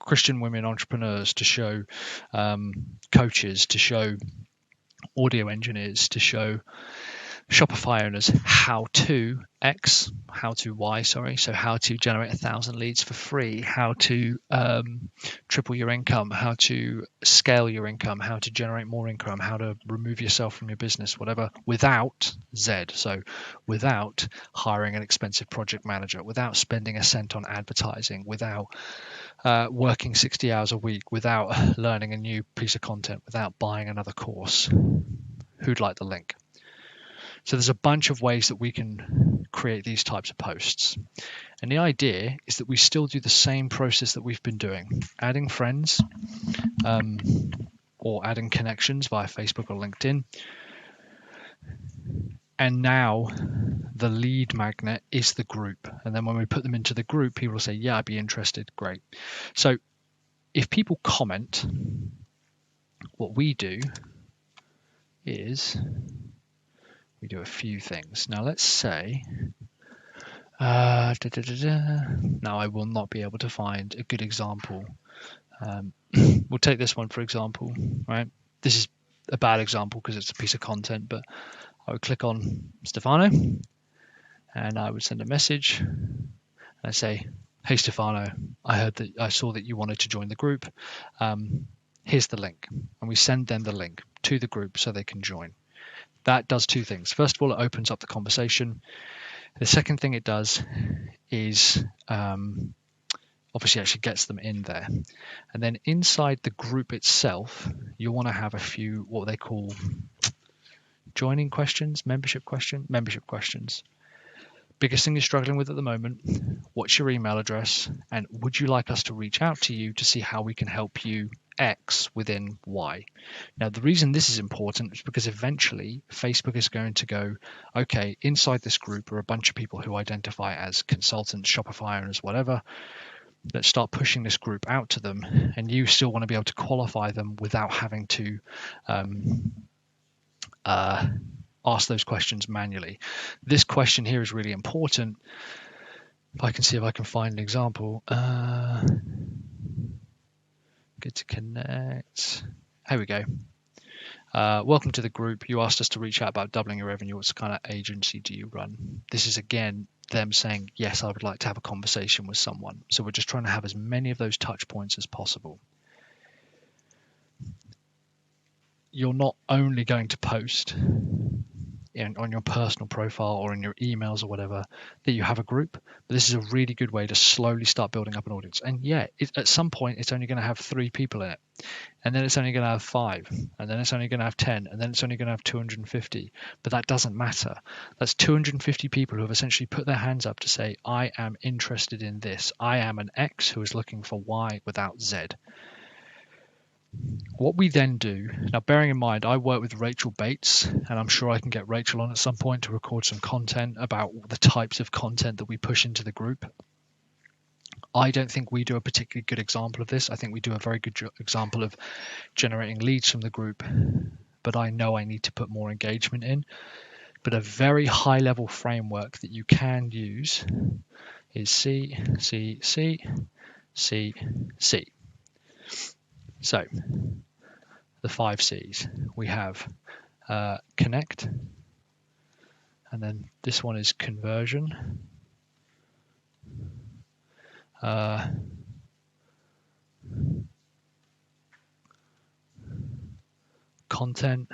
Christian women entrepreneurs, to show coaches, to show audio engineers, to show Shopify owners how to X, how to Y, sorry. So how to generate 1,000 leads for free, how to triple your income, how to scale your income, how to generate more income, how to remove yourself from your business, whatever, without Z. So without hiring an expensive project manager, without spending a cent on advertising, without working 60 hours a week, without learning a new piece of content, without buying another course. Who'd like the link? So there's a bunch of ways that we can create these types of posts. And the idea is that we still do the same process that we've been doing, adding friends or adding connections via Facebook or LinkedIn. And now the lead magnet is the group. And then when we put them into the group, people will say, yeah, I'd be interested. Great. So if people comment, what we do is we do a few things. Now let's say, now I will not be able to find a good example. We'll take this one, for example, right? This is a bad example because it's a piece of content, but I would click on Stefano and I would send a message and I say, hey, Stefano, I saw that you wanted to join the group. Here's the link. And we send them the link to the group so they can join. That does two things. First of all, it opens up the conversation. The second thing it does is obviously actually gets them in there. And then inside the group itself, you want to have a few what they call joining questions, membership questions. Biggest thing you're struggling with at the moment, what's your email address, and would you like us to reach out to you to see how we can help you X within Y? Now, the reason this is important is because eventually Facebook is going to go, okay, inside this group are a bunch of people who identify as consultants, Shopify owners, whatever. Let's start pushing this group out to them, and you still want to be able to qualify them without having to ask those questions manually. This question here is really important. If I can see if I can find an example. Good to connect. Here we go. Welcome to the group. You asked us to reach out about doubling your revenue. What kind of agency do you run? This is again them saying, yes, I would like to have a conversation with someone. So we're just trying to have as many of those touch points as possible. You're not only going to post on your personal profile or in your emails or whatever that you have a group, but this is a really good way to slowly start building up an audience. And yeah, at some point it's only going to have 3 people in it, and then it's only going to have 5, and then it's only going to have 10, and then it's only going to have 250. But that doesn't matter. That's 250 people who have essentially put their hands up to say, I am interested in this. I am an X who is looking for Y without Z. What we then do, now bearing in mind I work with Rachel Bates, and I'm sure I can get Rachel on at some point to record some content about the types of content that we push into the group. I don't think we do a particularly good example of this. I think we do a very good example of generating leads from the group, but I know I need to put more engagement in. But a very high level framework that you can use is C, C, C, C, C. So the 5 C's, we have connect, and then this one is conversion, content,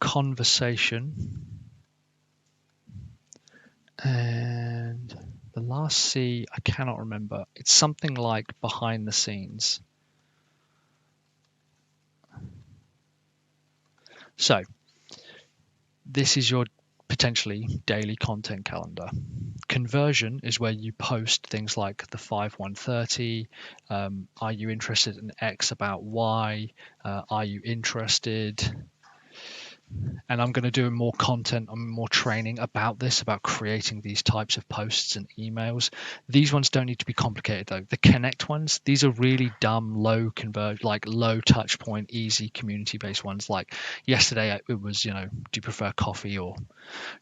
conversation, and the last C, I cannot remember. It's something like behind the scenes. So this is your potentially daily content calendar. Conversion is where you post things like the 5-1-30. Are you interested in X about Y? Are you interested? And I'm going to do more content and more training about this, about creating these types of posts and emails. These ones don't need to be complicated though. The connect ones, these are really dumb, low convert, like low touch point, easy community based ones. Like yesterday it was, do you prefer coffee, or do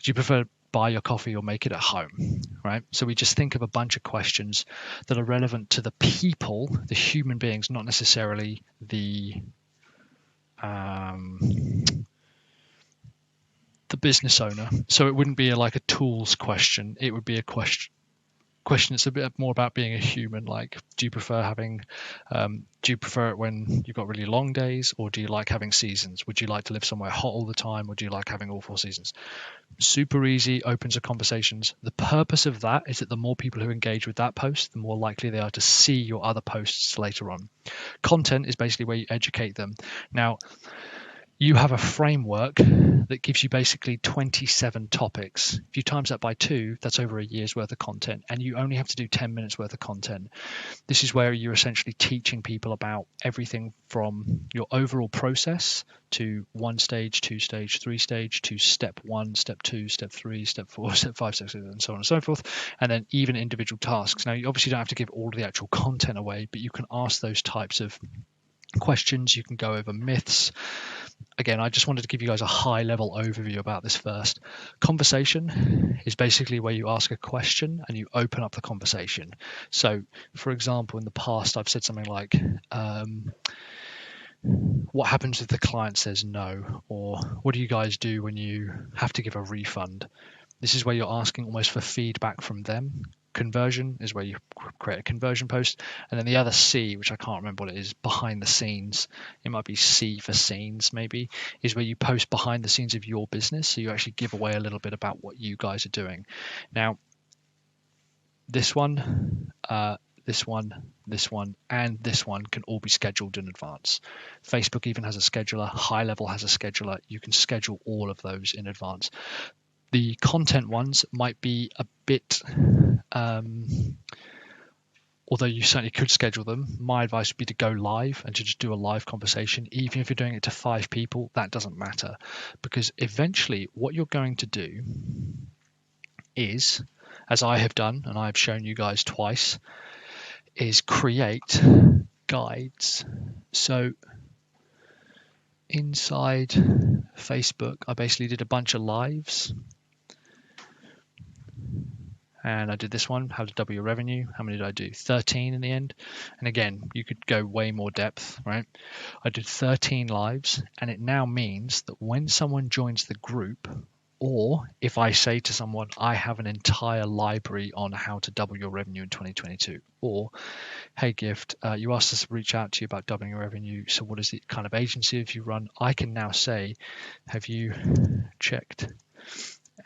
you prefer buy your coffee or make it at home, right? So we just think of a bunch of questions that are relevant to the people, the human beings, not necessarily the business owner. So it wouldn't be like a tools question. It would be a question that's a bit more about being a human. Like, do you prefer it when you've got really long days, or do you like having seasons? Would you like to live somewhere hot all the time, or do you like having all 4 seasons? Super easy, opens up conversations. The purpose of that is that the more people who engage with that post, the more likely they are to see your other posts later on. Content is basically where you educate them. Now, you have a framework that gives you basically 27 topics. If you times that by 2, that's over a year's worth of content, and you only have to do 10 minutes worth of content. This is where you're essentially teaching people about everything from your overall process to 1 stage, 2 stage, 3 stage, to step 1, step 2, step 3, step 4, step 5, step 6, and so on and so forth, and then even individual tasks. Now, you obviously don't have to give all of the actual content away, but you can ask those types of questions. You can go over myths. Again, I just wanted to give you guys a high level overview about this first. Conversation is basically where you ask a question and you open up the conversation. So, for example, in the past, I've said something like, what happens if the client says no? Or what do you guys do when you have to give a refund? This is where you're asking almost for feedback from them. Conversion is where you create a conversion post. And then the other C, which I can't remember what it is, behind the scenes, it might be C for scenes maybe, is where you post behind the scenes of your business. So you actually give away a little bit about what you guys are doing. Now, this one, and this one can all be scheduled in advance. Facebook even has a scheduler. High Level has a scheduler. You can schedule all of those in advance. The content ones might be a bit, although you certainly could schedule them, my advice would be to go live and to just do a live conversation. Even if you're doing it to 5 people, that doesn't matter, because eventually what you're going to do is, as I have done, and I've shown you guys twice, is create guides. So inside Facebook, I basically did a bunch of lives. And I did this one, how to double your revenue. How many did I do? 13 in the end. And again, you could go way more depth, right? I did 13 lives, and it now means that when someone joins the group, or if I say to someone, I have an entire library on how to double your revenue in 2022, or, hey Gift, you asked us to reach out to you about doubling your revenue. So what is the kind of agency have you run? I can now say, have you checked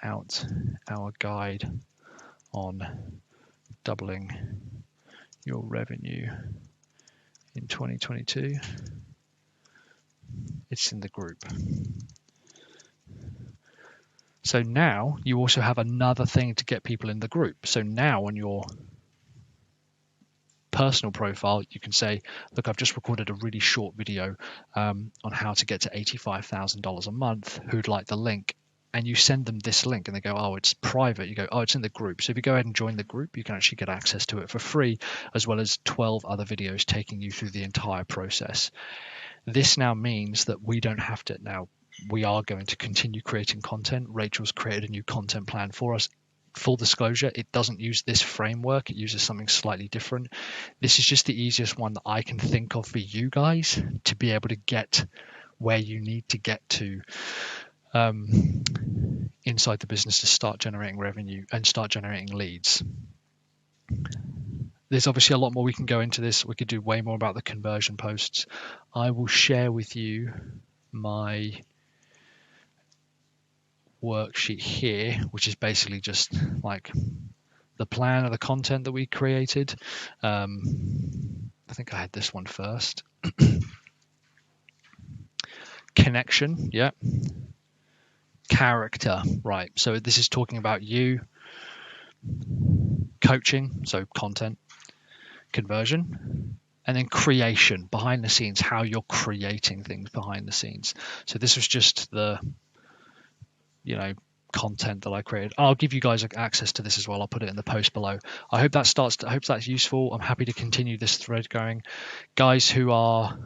out our guide on doubling your revenue in 2022? It's in the group. So now you also have another thing to get people in the group. So now on your personal profile, you can say, look, I've just recorded a really short video on how to get to $85,000 a month. Who'd like the link? And you send them this link and they go, oh, it's private. You go, oh, it's in the group. So if you go ahead and join the group, you can actually get access to it for free, as well as 12 other videos taking you through the entire process. This now means that we don't have to now. We are going to continue creating content. Rachel's created a new content plan for us. Full disclosure, it doesn't use this framework. It uses something slightly different. This is just the easiest one that I can think of for you guys to be able to get where you need to get to inside the business to start generating revenue and start generating leads. There's obviously a lot more we can go into this. We could do way more about the conversion posts. I will share with you my worksheet here, which is basically just like the plan of the content that we created. I think I had this one first. Connection, yeah. Character, right. So this is talking about you. Coaching, so content. Conversion. And then creation, behind the scenes, how you're creating things behind the scenes. So this was just the content that I created. I'll give you guys access to this as well. I'll put it in the post below. I hope that's useful. I'm happy to continue this thread going. Guys who are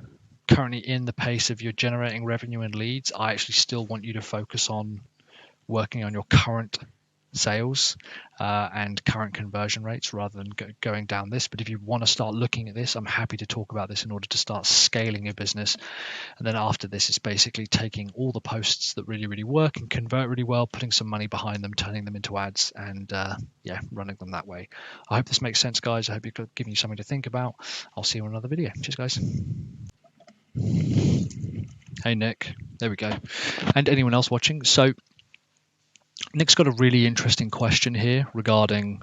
currently in the pace of your generating revenue and leads, I actually still want you to focus on working on your current sales and current conversion rates rather than going down this. But if you want to start looking at this, I'm happy to talk about this in order to start scaling your business. And then after this, it's basically taking all the posts that really, really work and convert really well, putting some money behind them, turning them into ads, and running them that way. I hope this makes sense, guys. I hope you're giving you something to think about. I'll see you in another video. Cheers, guys. Hey, Nick. There we go. And anyone else watching. So Nick's got a really interesting question here regarding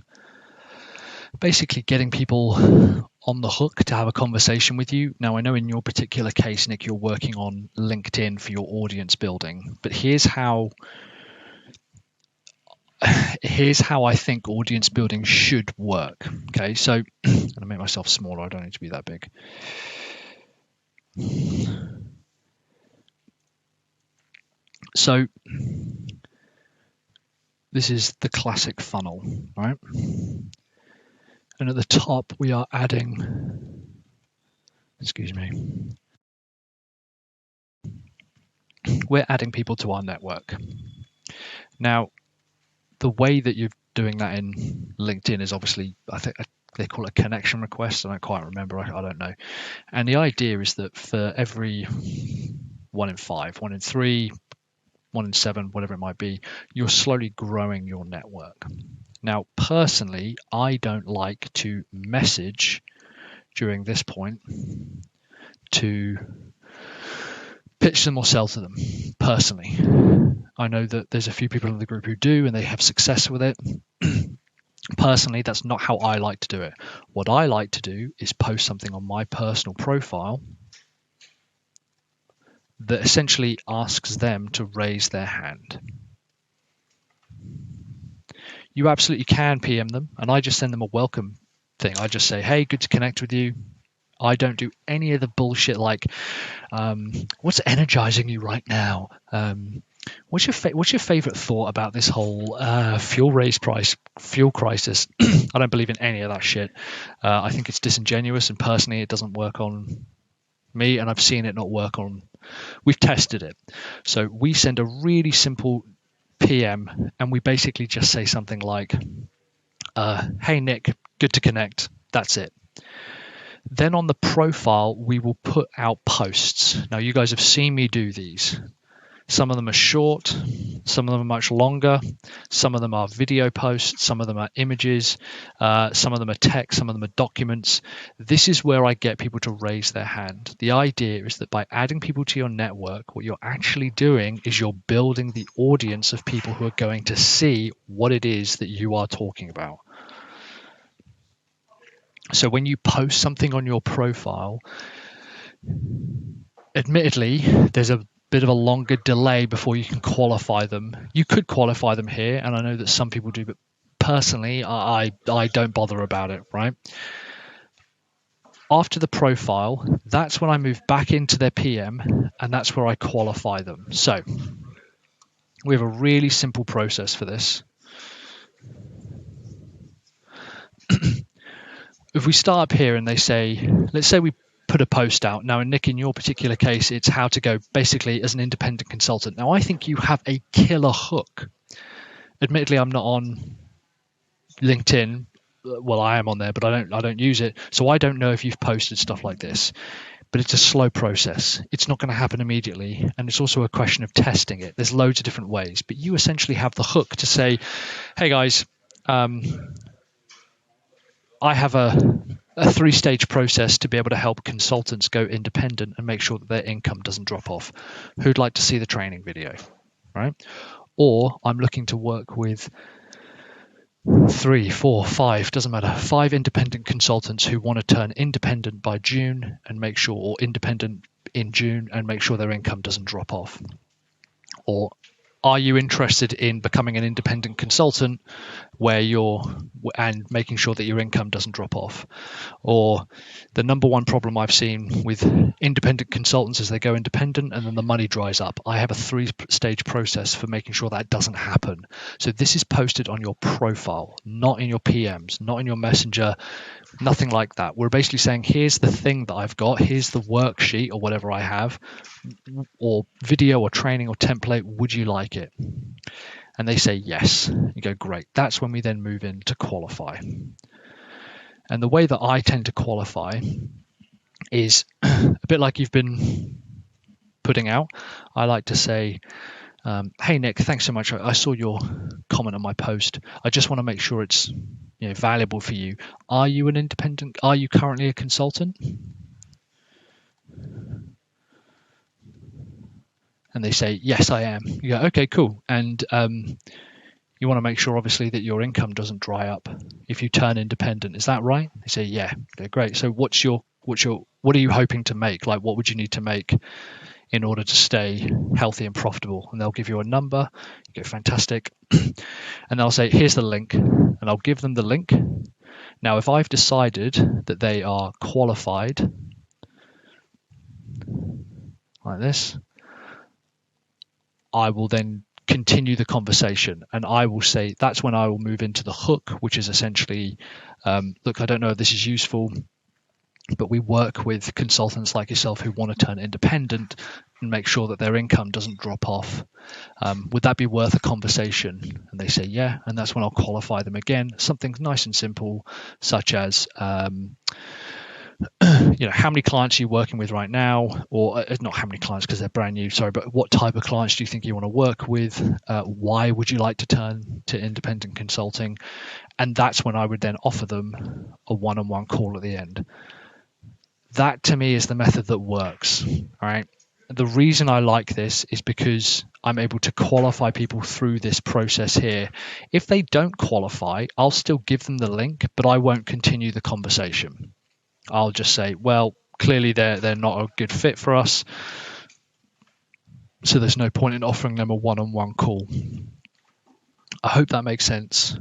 basically getting people on the hook to have a conversation with you. Now, I know in your particular case, Nick, you're working on LinkedIn for your audience building, but here's how I think audience building should work. Okay, so I'm gonna make myself smaller. I don't need to be that big. So this is the classic funnel, right? And at the top, we are adding, we're adding people to our network. Now, the way that you're doing that in LinkedIn is obviously, I think they call it a connection request. I don't quite remember. I don't know. And the idea is that for every 1 in 5, 1 in 3, 1 in 7, whatever it might be, you're slowly growing your network. Now, personally, I don't like to message during this point to pitch them or sell to them personally. I know that there's a few people in the group who do and they have success with it. Personally, that's not how I like to do it. What I like to do is post something on my personal profile that essentially asks them to raise their hand. You absolutely can PM them, and I just send them a welcome thing. I just say, hey, good to connect with you. I don't do any of the bullshit like, what's energizing you right now? What's your favorite thought about this whole fuel crisis? I don't believe in any of that shit. I think it's disingenuous, and personally, it doesn't work on me, and I've seen it not work on. We've tested it. So we send a really simple PM, and we basically just say something like, hey, Nick, good to connect. That's it. Then on the profile, we will put out posts. Now, you guys have seen me do these. Some of them are short, some of them are much longer, some of them are video posts, some of them are images, some of them are text, some of them are documents. This is where I get people to raise their hand. The idea is that by adding people to your network, what you're actually doing is you're building the audience of people who are going to see what it is that you are talking about. So when you post something on your profile, admittedly, there's a bit of a longer delay before you can qualify them. You could qualify them here, and I know that some people do, but personally, I don't bother about it, right? After the profile, that's when I move back into their PM, and that's where I qualify them. So we have a really simple process for this. If we start up here and they say, let's say we put a post out. Now, Nick, in your particular case, it's how to go basically as an independent consultant. Now, I think you have a killer hook. Admittedly, I'm not on LinkedIn. Well, I am on there, but I don't use it. So I don't know if you've posted stuff like this. But it's a slow process. It's not going to happen immediately. And it's also a question of testing it. There's loads of different ways. But you essentially have the hook to say, hey, guys, I have a 3-stage process to be able to help consultants go independent and make sure that their income doesn't drop off. Who'd like to see the training video, right? Or I'm looking to work with 3, 4, 5, doesn't matter, 5 independent consultants who want to turn independent by June and make sure, or independent in June and make sure their income doesn't drop off. Or are you interested in becoming an independent consultant and making sure that your income doesn't drop off? Or the number one problem I've seen with independent consultants is they go independent and then the money dries up. I have a 3-stage process for making sure that doesn't happen. So this is posted on your profile, not in your PMs, not in your messenger, nothing like that. We're basically saying, here's the thing that I've got, here's the worksheet or whatever I have, or video or training or template, would you like it? And they say yes. You go, great. That's when we then move in to qualify. And the way that I tend to qualify is a bit like you've been putting out. I like to say, hey, Nick, thanks so much. I saw your comment on my post. I just want to make sure it's valuable for you. Are you an independent? Are you currently a consultant? And they say, yes, I am. You go, okay, cool. And you want to make sure, obviously, that your income doesn't dry up if you turn independent. Is that right? They say, yeah. Okay, great. So what are you hoping to make? Like, what would you need to make in order to stay healthy and profitable? And they'll give you a number. You go, fantastic. And they'll say, here's the link. And I'll give them the link. Now, if I've decided that they are qualified, like this, I will then continue the conversation, and I will say, that's when I will move into the hook, which is essentially, look, I don't know if this is useful, but we work with consultants like yourself who want to turn independent and make sure that their income doesn't drop off. Would that be worth a conversation? And they say, yeah. And that's when I'll qualify them again. Something nice and simple, such as, how many clients are you working with right now? Or not how many clients because they're brand new, sorry, but what type of clients do you think you want to work with? Why would you like to turn to independent consulting? And that's when I would then offer them a one-on-one call at the end. That to me is the method that works. All right. The reason I like this is because I'm able to qualify people through this process here. If they don't qualify, I'll still give them the link, but I won't continue the conversation. I'll just say, well, clearly they're not a good fit for us, so there's no point in offering them a one-on-one call. I hope that makes sense.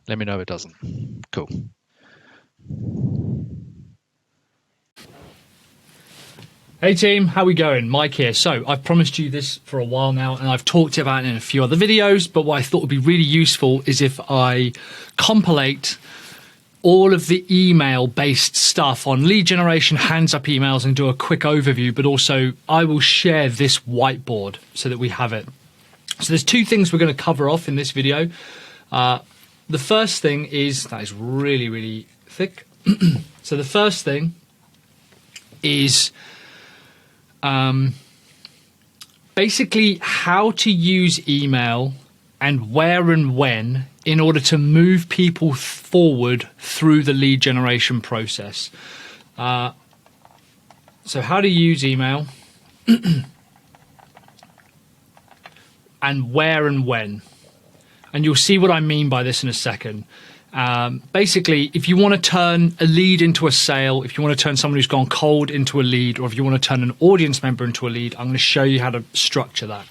Let me know if it doesn't. Cool. Hey team, how we going? Mike here. So I've promised you this for a while now, and I've talked about it in a few other videos, but what I thought would be really useful is if I compilate all of the email-based stuff on lead generation, hands-up emails, and do a quick overview, but also I will share this whiteboard so that we have it. So there's two things we're going to cover off in this video. The first thing is, that is really, really thick. So the first thing is basically how to use email and where and when in order to move people forward through the lead generation process. So how to use email and where and when. And you'll see what I mean by this in a second. Basically, if you want to turn a lead into a sale, if you want to turn someone who's gone cold into a lead, or if you want to turn an audience member into a lead, I'm going to show you how to structure that.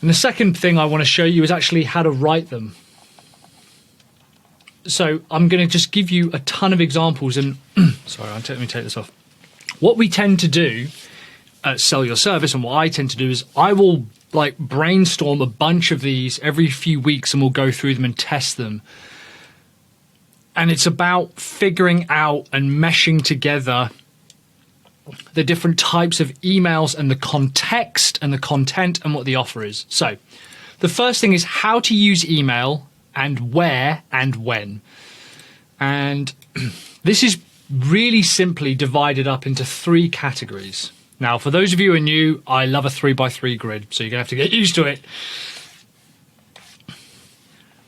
And the second thing I want to show you is actually how to write them. So I'm going to just give you a ton of examples. And sorry, let me take this off. What we tend to do at Sell Your Service, and what I tend to do, is I will brainstorm a bunch of these every few weeks, and we'll go through them and test them. And it's about figuring out and meshing together the different types of emails and the context and the content and what the offer is. So the first thing is how to use email and where and when. And this is really simply divided up into three categories. Now, for those of you who are new, I love a 3x3 grid, so you're going to have to get used to it.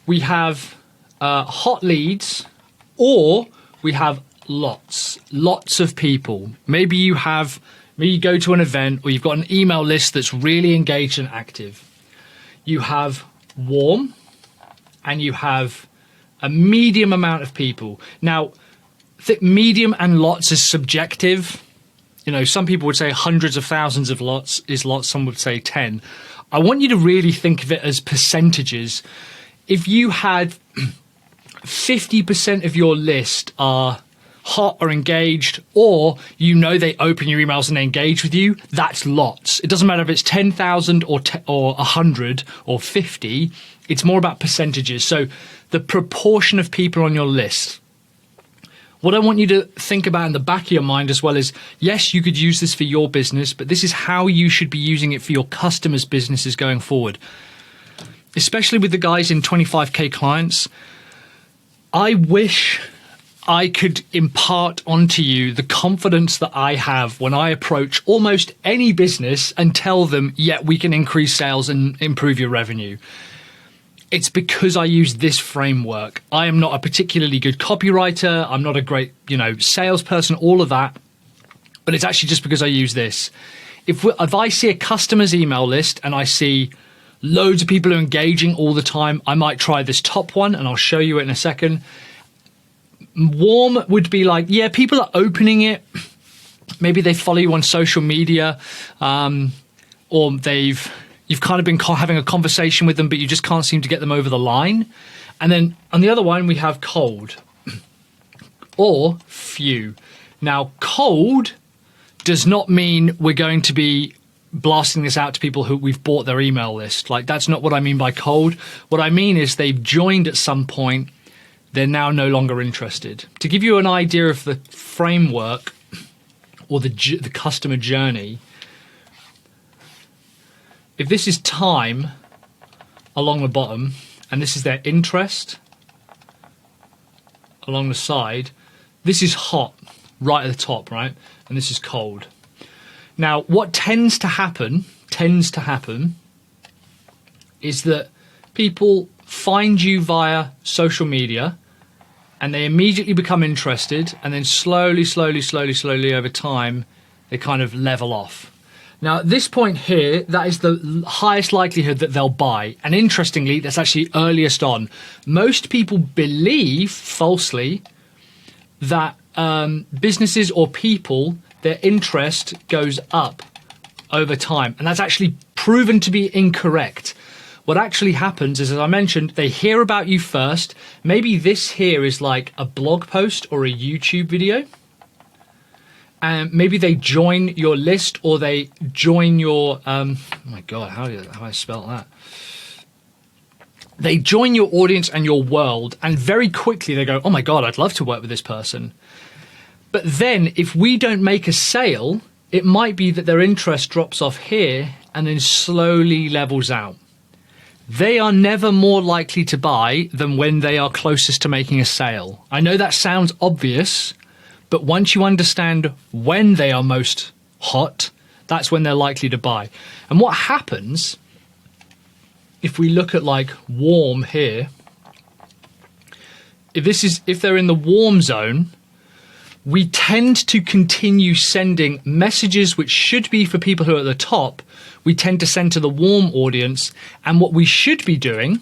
We have hot leads, or we have lots of people. Maybe you go to an event, or you've got an email list that's really engaged and active. You have warm, and you have a medium amount of people. Now, medium and lots is subjective. You know, some people would say hundreds of thousands of lots is lots. Some would say 10. I want you to really think of it as percentages. If you had 50% of your list are hot or engaged, or they open your emails and they engage with you, that's lots. It doesn't matter if it's 10,000 or 100 or 50. It's more about percentages. So the proportion of people on your list. What I want you to think about in the back of your mind as well is, yes, you could use this for your business, but this is how you should be using it for your customers' businesses going forward. Especially with the guys in 25K clients, I wish I could impart onto you the confidence that I have when I approach almost any business and tell them, yeah, we can increase sales and improve your revenue. It's because I use this framework. I am not a particularly good copywriter. I'm not a great, salesperson, all of that. But it's actually just because I use this. If I see a customer's email list and I see loads of people are engaging all the time. I might try this top one, and I'll show you it in a second. Warm would be like, yeah, people are opening it. Maybe they follow you on social media, or you've kind of been having a conversation with them, but you just can't seem to get them over the line. And then on the other one, we have cold or few. Now, cold does not mean we're going to be blasting this out to people who we've bought their email list. Like, that's not what I mean by cold. What I mean is they've joined at some point. They're now no longer interested. To give you an idea of the framework or the customer journey, if this is time along the bottom, and this is their interest along the side, this is hot right at the top, right? And this is cold. Now, what tends to happen is that people find you via social media and they immediately become interested, and then slowly over time, they kind of level off. Now, at this point here, that is the highest likelihood that they'll buy. And interestingly, that's actually earliest on. Most people believe, falsely, that businesses or people, their interest goes up over time. And that's actually proven to be incorrect. What actually happens is, as I mentioned, they hear about you first. Maybe this here is like a blog post or a YouTube video. And maybe they join your list, or they join your, oh my God, how do I spell that? They join your audience and your world, and very quickly they go, oh my God, I'd love to work with this person. But then if we don't make a sale, it might be that their interest drops off here and then slowly levels out. They are never more likely to buy than when they are closest to making a sale. I know that sounds obvious, but once you understand when they are most hot, that's when they're likely to buy. And what happens, if we look at like warm here, if they're in the warm zone, we tend to continue sending messages which should be for people who are at the top. We tend to send to the warm audience, and what we should be doing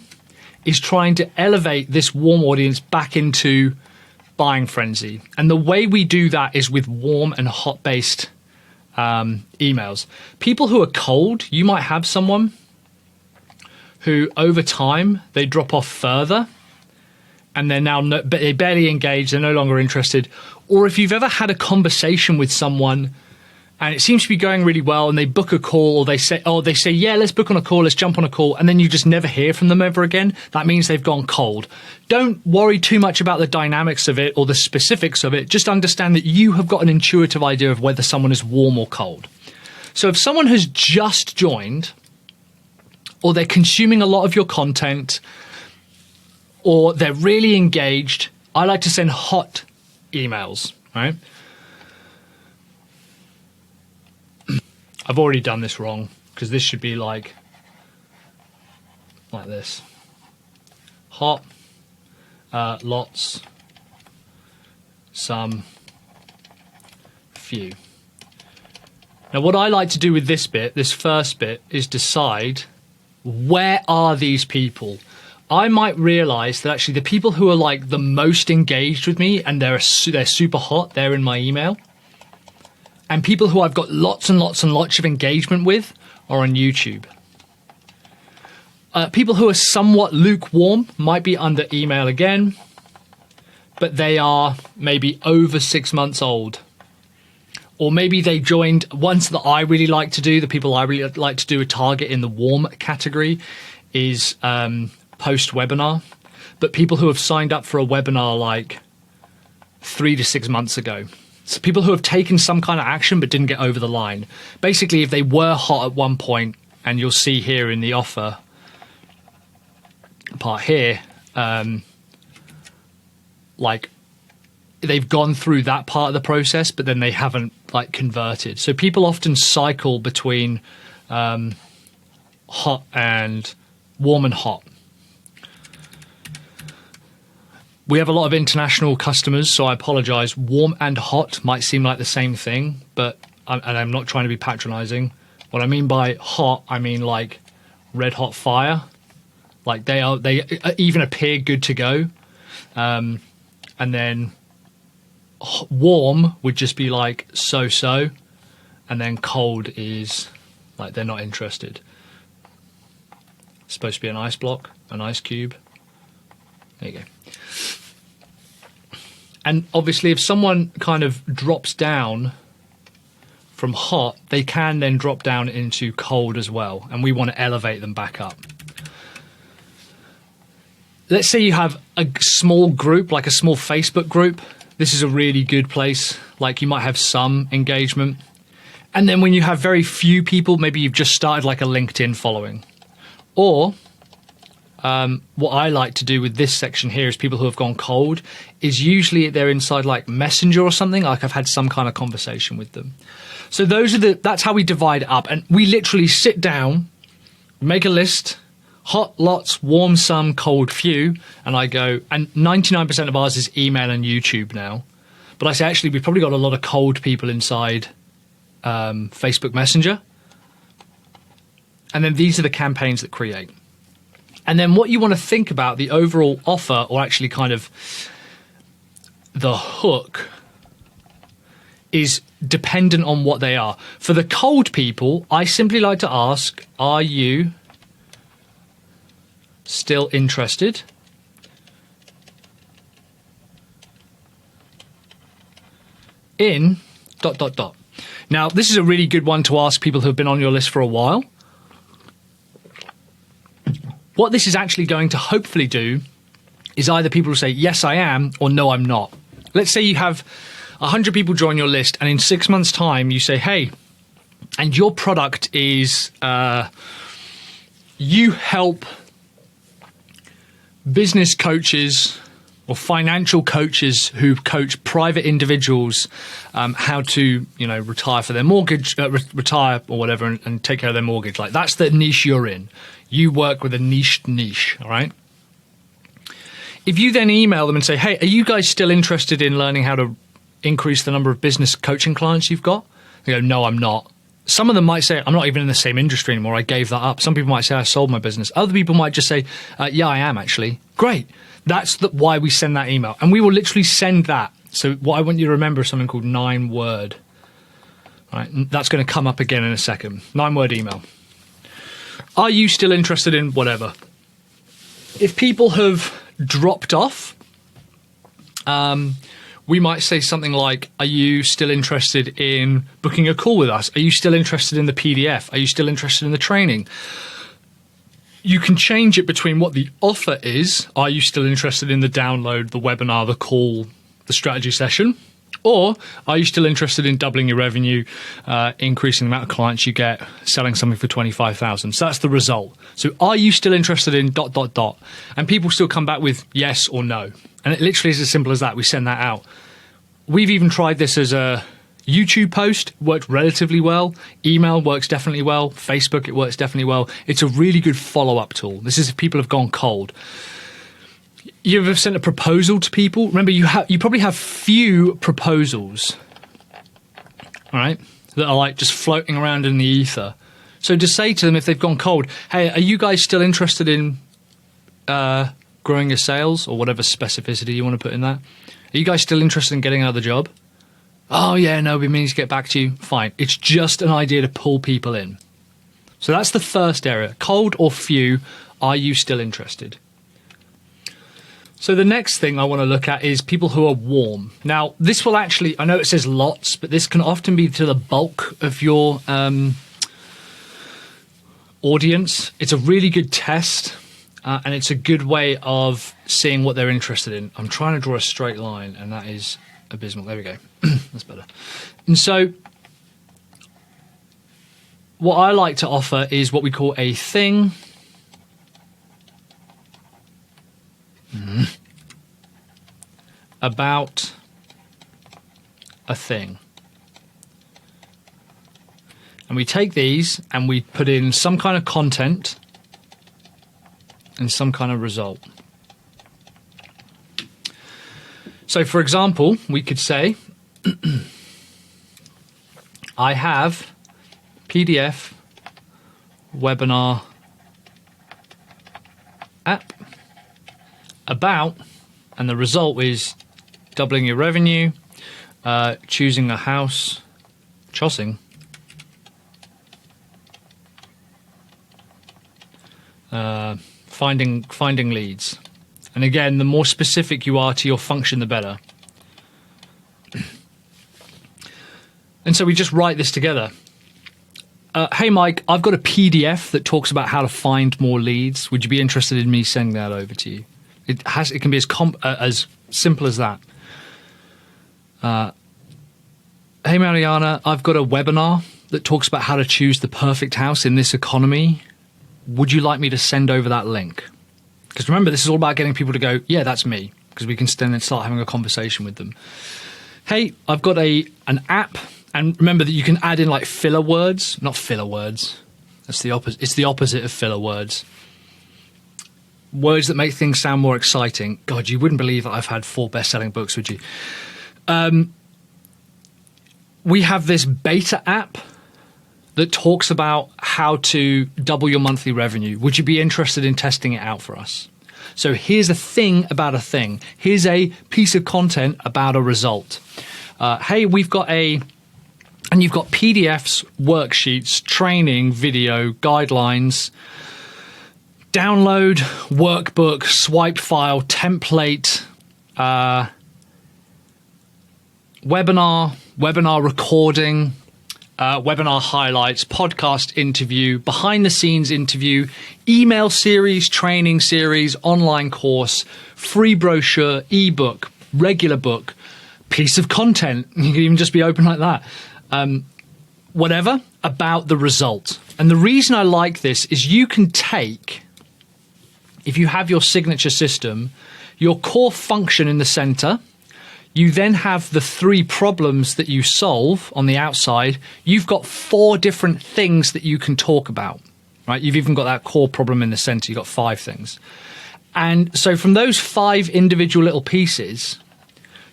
is trying to elevate this warm audience back into buying frenzy. And the way we do that is with warm and hot based emails. People who are cold, you might have someone who over time they drop off further, and they're now they barely engage, they're no longer interested. Or if you've ever had a conversation with someone and it seems to be going really well, and they book a call, or they say, yeah, let's book on a call, let's jump on a call, and then you just never hear from them ever again, that means they've gone cold. Don't worry too much about the dynamics of it or the specifics of it. Just understand that you have got an intuitive idea of whether someone is warm or cold. So if someone has just joined, or they're consuming a lot of your content, or they're really engaged, I like to send hot emails, right? I've already done this wrong, because this should be like this. Hot, lots, some, few. Now what I like to do with this bit, this first bit, is decide, where are these people? I might realize that actually the people who are like the most engaged with me and they're super hot, they're in my email. And people who I've got lots and lots and lots of engagement with are on YouTube. People who are somewhat lukewarm might be under email again, but they are maybe over 6 months old. Or maybe they joined ones that I really like to do. The people I really like to do a target in the warm category is post-webinar. But people who have signed up for a webinar like 3 to 6 months ago. So people who have taken some kind of action but didn't get over the line. Basically, if they were hot at one point, and you'll see here in the offer part here, like they've gone through that part of the process, but then they haven't like converted. So people often cycle between hot and warm and hot. We have a lot of international customers, so I apologize. Warm and hot might seem like the same thing, but I'm not trying to be patronizing. What I mean by hot, I mean like red hot fire. Like they even appear good to go. And then warm would just be like so. And then cold is like they're not interested. It's supposed to be an ice block, an ice cube. There you go. And obviously if someone kind of drops down from hot, they can then drop down into cold as well. And we want to elevate them back up. Let's say you have a small group, like a small Facebook group. This is a really good place. Like you might have some engagement. And then when you have very few people, maybe you've just started like a LinkedIn following. Or what I like to do with this section here is people who have gone cold is usually they're inside like Messenger or something. Like I've had some kind of conversation with them. So that's how we divide it up. And we literally sit down, make a list, hot lots, warm some, cold few. And I go, and 99% of ours is email and YouTube now. But I say, actually, we've probably got a lot of cold people inside Facebook Messenger. And then these are the campaigns that create. And then what you want to think about the overall offer, or actually kind of the hook, is dependent on what they are. For the cold people, I simply like to ask, are you still interested in ... Now, this is a really good one to ask people who have been on your list for a while. What this is actually going to hopefully do is either people will say, yes, I am, or no, I'm not. Let's say you have 100 people join your list, and in 6 months' time, you say, hey, and your product is you help business coaches or financial coaches who coach private individuals how to, retire for their mortgage, retire or whatever, and take care of their mortgage. Like that's the niche you're in. You work with a niche, all right? If you then email them and say, hey, are you guys still interested in learning how to increase the number of business coaching clients you've got? They go, no, I'm not. Some of them might say, I'm not even in the same industry anymore. I gave that up. Some people might say, I sold my business. Other people might just say, yeah, I am actually. Great. That's why we send that email. And we will literally send that. So what I want you to remember is something called 9-word. Right? That's going to come up again in a second. 9-word email. Are you still interested in whatever? If people have dropped off, we might say something like, are you still interested in booking a call with us? Are you still interested in the PDF? Are you still interested in the training? You can change it between what the offer is. Are you still interested in the download, the webinar, the call, the strategy session? Or are you still interested in doubling your revenue, increasing the amount of clients you get, selling something for 25,000? So that's the result. So are you still interested in ... And people still come back with yes or no. And it literally is as simple as that. We send that out. We've even tried this as a YouTube post, worked relatively well. Email works definitely well. Facebook, it works definitely well. It's a really good follow-up tool. This is if people have gone cold. You ever sent a proposal to people? Remember, you probably have few proposals, all right, that are like just floating around in the ether. So just say to them if they've gone cold, hey, are you guys still interested in growing your sales, or whatever specificity you want to put in that? Are you guys still interested in getting another job? Oh, yeah, no, we mean to get back to you. Fine. It's just an idea to pull people in. So that's the first area. Cold or few, are you still interested? So the next thing I want to look at is people who are warm. Now, this will actually, I know it says lots, but this can often be to the bulk of your audience. It's a really good test, and it's a good way of seeing what they're interested in. I'm trying to draw a straight line, and that is abysmal. There we go. That's better. And so what I like to offer is what we call a thing. About a thing. And we take these and we put in some kind of content and some kind of result. So for example, we could say, I have PDF, webinar, app, about, and the result is doubling your revenue, choosing a house, choosing, finding leads. And again, the more specific you are to your function, the better. And so we just write this together. Hey, Mike, I've got a PDF that talks about how to find more leads. Would you be interested in me sending that over to you? It can be as simple as that. Hey, Mariana, I've got a webinar that talks about how to choose the perfect house in this economy. Would you like me to send over that link? Because remember, this is all about getting people to go, yeah, that's me, because we can then start having a conversation with them. Hey, I've got an app, and remember that you can add in like filler words, not filler words. That's the opposite. It's the opposite of filler words. Words that make things sound more exciting. God, you wouldn't believe that I've had 4 best-selling books, would you? We have this beta app that talks about how to double your monthly revenue. Would you be interested in testing it out for us? So here's a thing about a thing. Here's a piece of content about a result. Hey, we've got and you've got PDFs, worksheets, training, video, guidelines, download, workbook, swipe file, template, webinar recording, webinar highlights, podcast interview, behind the scenes interview, email series, training series, online course, free brochure, ebook, regular book, piece of content. You can even just be open like that. Whatever about the result. And the reason I like this is you can take, if you have your signature system, your core function in the center. You then have the 3 problems that you solve on the outside. You've got 4 different things that you can talk about, right? You've even got that core problem in the center. You've got 5 things. And so from those 5 individual little pieces,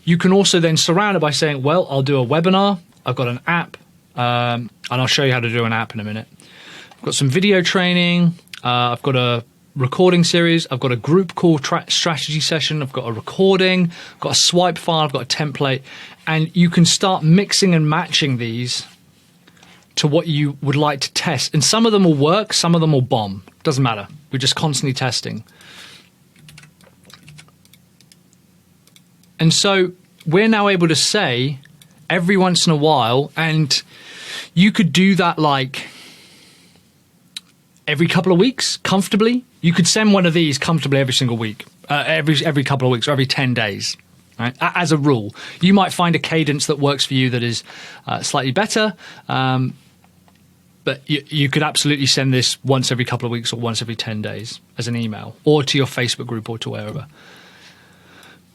you can also then surround it by saying, well, I'll do a webinar. I've got an app, and I'll show you how to do an app in a minute. I've got some video training. I've got a recording series. I've got a group call strategy session. I've got a recording. I've got a swipe file. I've got a template. And you can start mixing and matching these to what you would like to test. And some of them will work. Some of them will bomb. Doesn't matter. We're just constantly testing. And so we're now able to say every once in a while, and you could do that like every couple of weeks comfortably. You could send one of these comfortably every single week, every couple of weeks, or every 10 days, right? As a rule. You might find a cadence that works for you that is slightly better, but you could absolutely send this once every couple of weeks or once every 10 days as an email, or to your Facebook group or to wherever.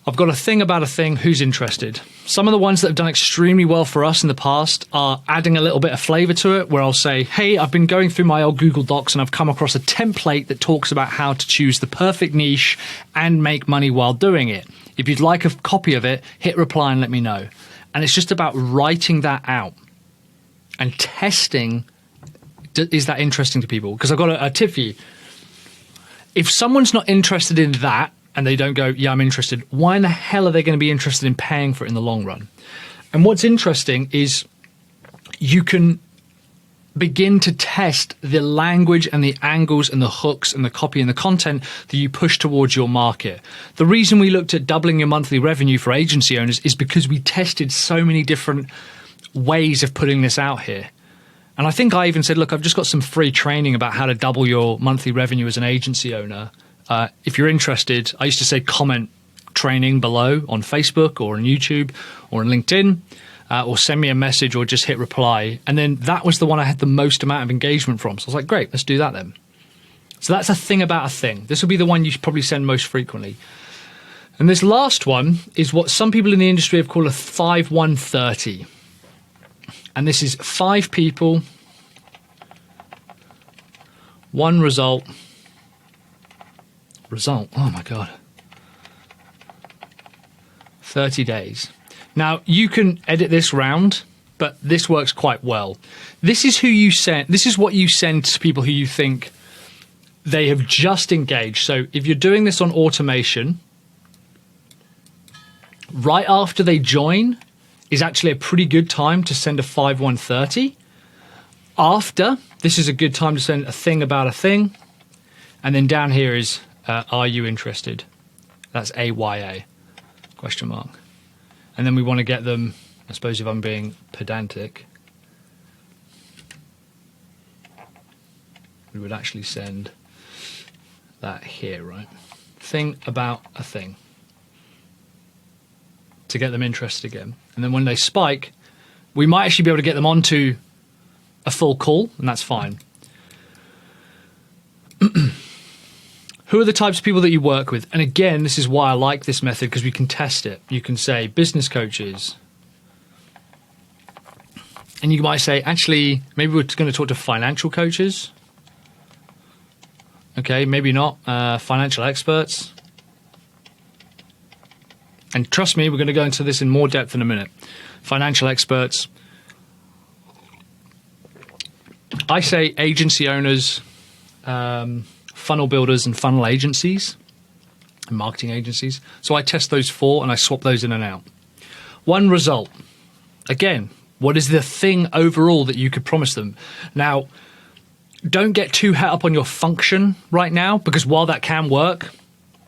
I've got a thing about a thing, who's interested? Some of the ones that have done extremely well for us in the past are adding a little bit of flavor to it, where I'll say, hey, I've been going through my old Google Docs and I've come across a template that talks about how to choose the perfect niche and make money while doing it. If you'd like a copy of it, hit reply and let me know. And it's just about writing that out and testing, is that interesting to people? Because I've got a tip for you. If someone's not interested in that, and they don't go, yeah, I'm interested, why in the hell are they going to be interested in paying for it in the long run? And what's interesting is you can begin to test the language and the angles and the hooks and the copy and the content that you push towards your market. The reason we looked at doubling your monthly revenue for agency owners is because we tested so many different ways of putting this out here. And I think I even said, look, I've just got some free training about how to double your monthly revenue as an agency owner. If you're interested, I used to say comment training below on Facebook or on YouTube or on LinkedIn, or send me a message or just hit reply. And then that was the one I had the most amount of engagement from. So I was like, great, let's do that then. So that's a thing about a thing. This will be the one you should probably send most frequently. And this last one is what some people in the industry have called a 5-1-30. And this is 5 people, 1 result. Oh my God. 30 days. Now you can edit this round, but this works quite well. This is who you send. This is what you send to people who you think they have just engaged. So if you're doing this on automation, right after they join is actually a pretty good time to send a 5130. After, this is a good time to send a thing about a thing. And then down here is, are you interested? That's AYA, question mark. And then we want to get them, I suppose if I'm being pedantic, we would actually send that here, right? Thing about a thing, to get them interested again. And then when they spike, we might actually be able to get them onto a full call, and that's fine. Who are the types of people that you work with? And again, this is why I like this method, because we can test it. You can say business coaches. And you might say, actually, maybe we're going to talk to financial coaches. Okay, maybe not. Financial experts. And trust me, we're going to go into this in more depth in a minute. Financial experts. I say agency owners, funnel builders and funnel agencies and marketing agencies. So I test those 4 and I swap those in and out. One result. Again, what is the thing overall that you could promise them? Now, don't get too het up on your function right now, because while that can work,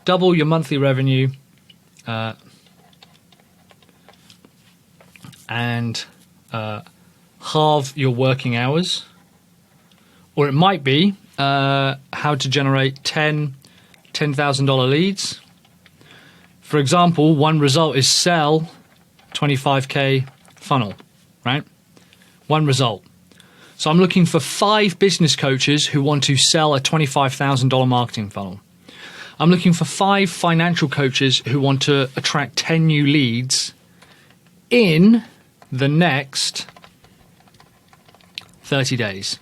double your monthly revenue and halve your working hours. Or it might be how to generate $10,000 leads. For example, one result is sell 25K funnel, right? One result. So I'm looking for 5 business coaches who want to sell a $25,000 marketing funnel. I'm looking for 5 financial coaches who want to attract 10 new leads in the next 30 days.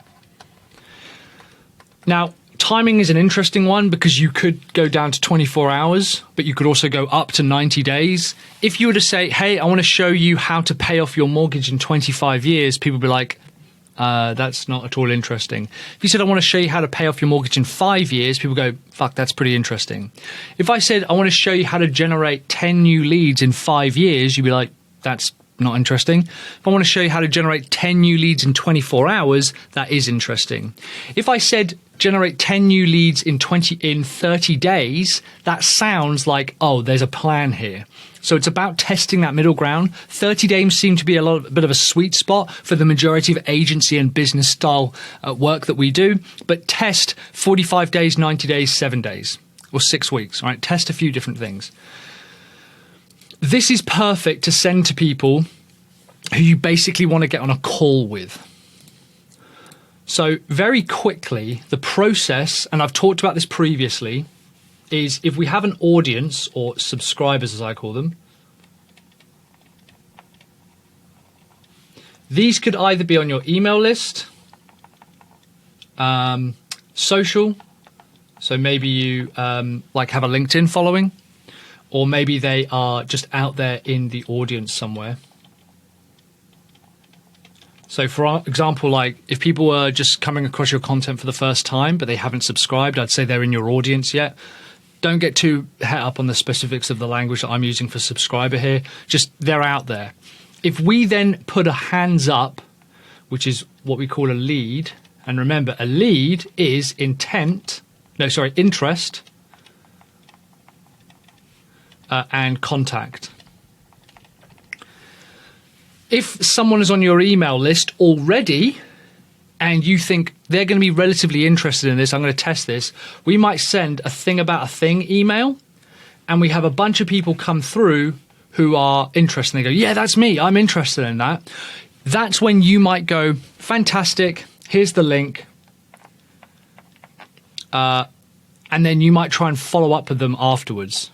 Now, timing is an interesting one, because you could go down to 24 hours, but you could also go up to 90 days. If you were to say, hey, I want to show you how to pay off your mortgage in 25 years, people would be like, that's not at all interesting. If you said, I want to show you how to pay off your mortgage in 5 years, people go, fuck, that's pretty interesting. If I said, I want to show you how to generate 10 new leads in 5 years, you'd be like, that's not interesting. If I want to show you how to generate 10 new leads in 24 hours, that is interesting. If I said generate 10 new leads in 30 days, that sounds like, oh, there's a plan here. So it's about testing that middle ground. 30 days seem to be a bit of a sweet spot for the majority of agency and business style work that we do. But test 45 days, 90 days, 7 days, or 6 weeks, right? Test a few different things. This is perfect to send to people who you basically want to get on a call with. So very quickly, the process, and I've talked about this previously, is if we have an audience, or subscribers as I call them, these could either be on your email list, social, so maybe you like have a LinkedIn following, or maybe they are just out there in the audience somewhere. So for example, like if people were just coming across your content for the first time, but they haven't subscribed, I'd say they're in your audience yet. Don't get too het up on the specifics of the language that I'm using for subscriber here. Just they're out there. If we then put a hands up, which is what we call a lead, and remember, a lead is interest, and contact. If someone is on your email list already and you think they're going to be relatively interested in this, I'm going to test this, we might send a thing about a thing email, and we have a bunch of people come through who are interested. They go, yeah, that's me. I'm interested in that. That's when you might go, fantastic, here's the link. And then you might try and follow up with them afterwards.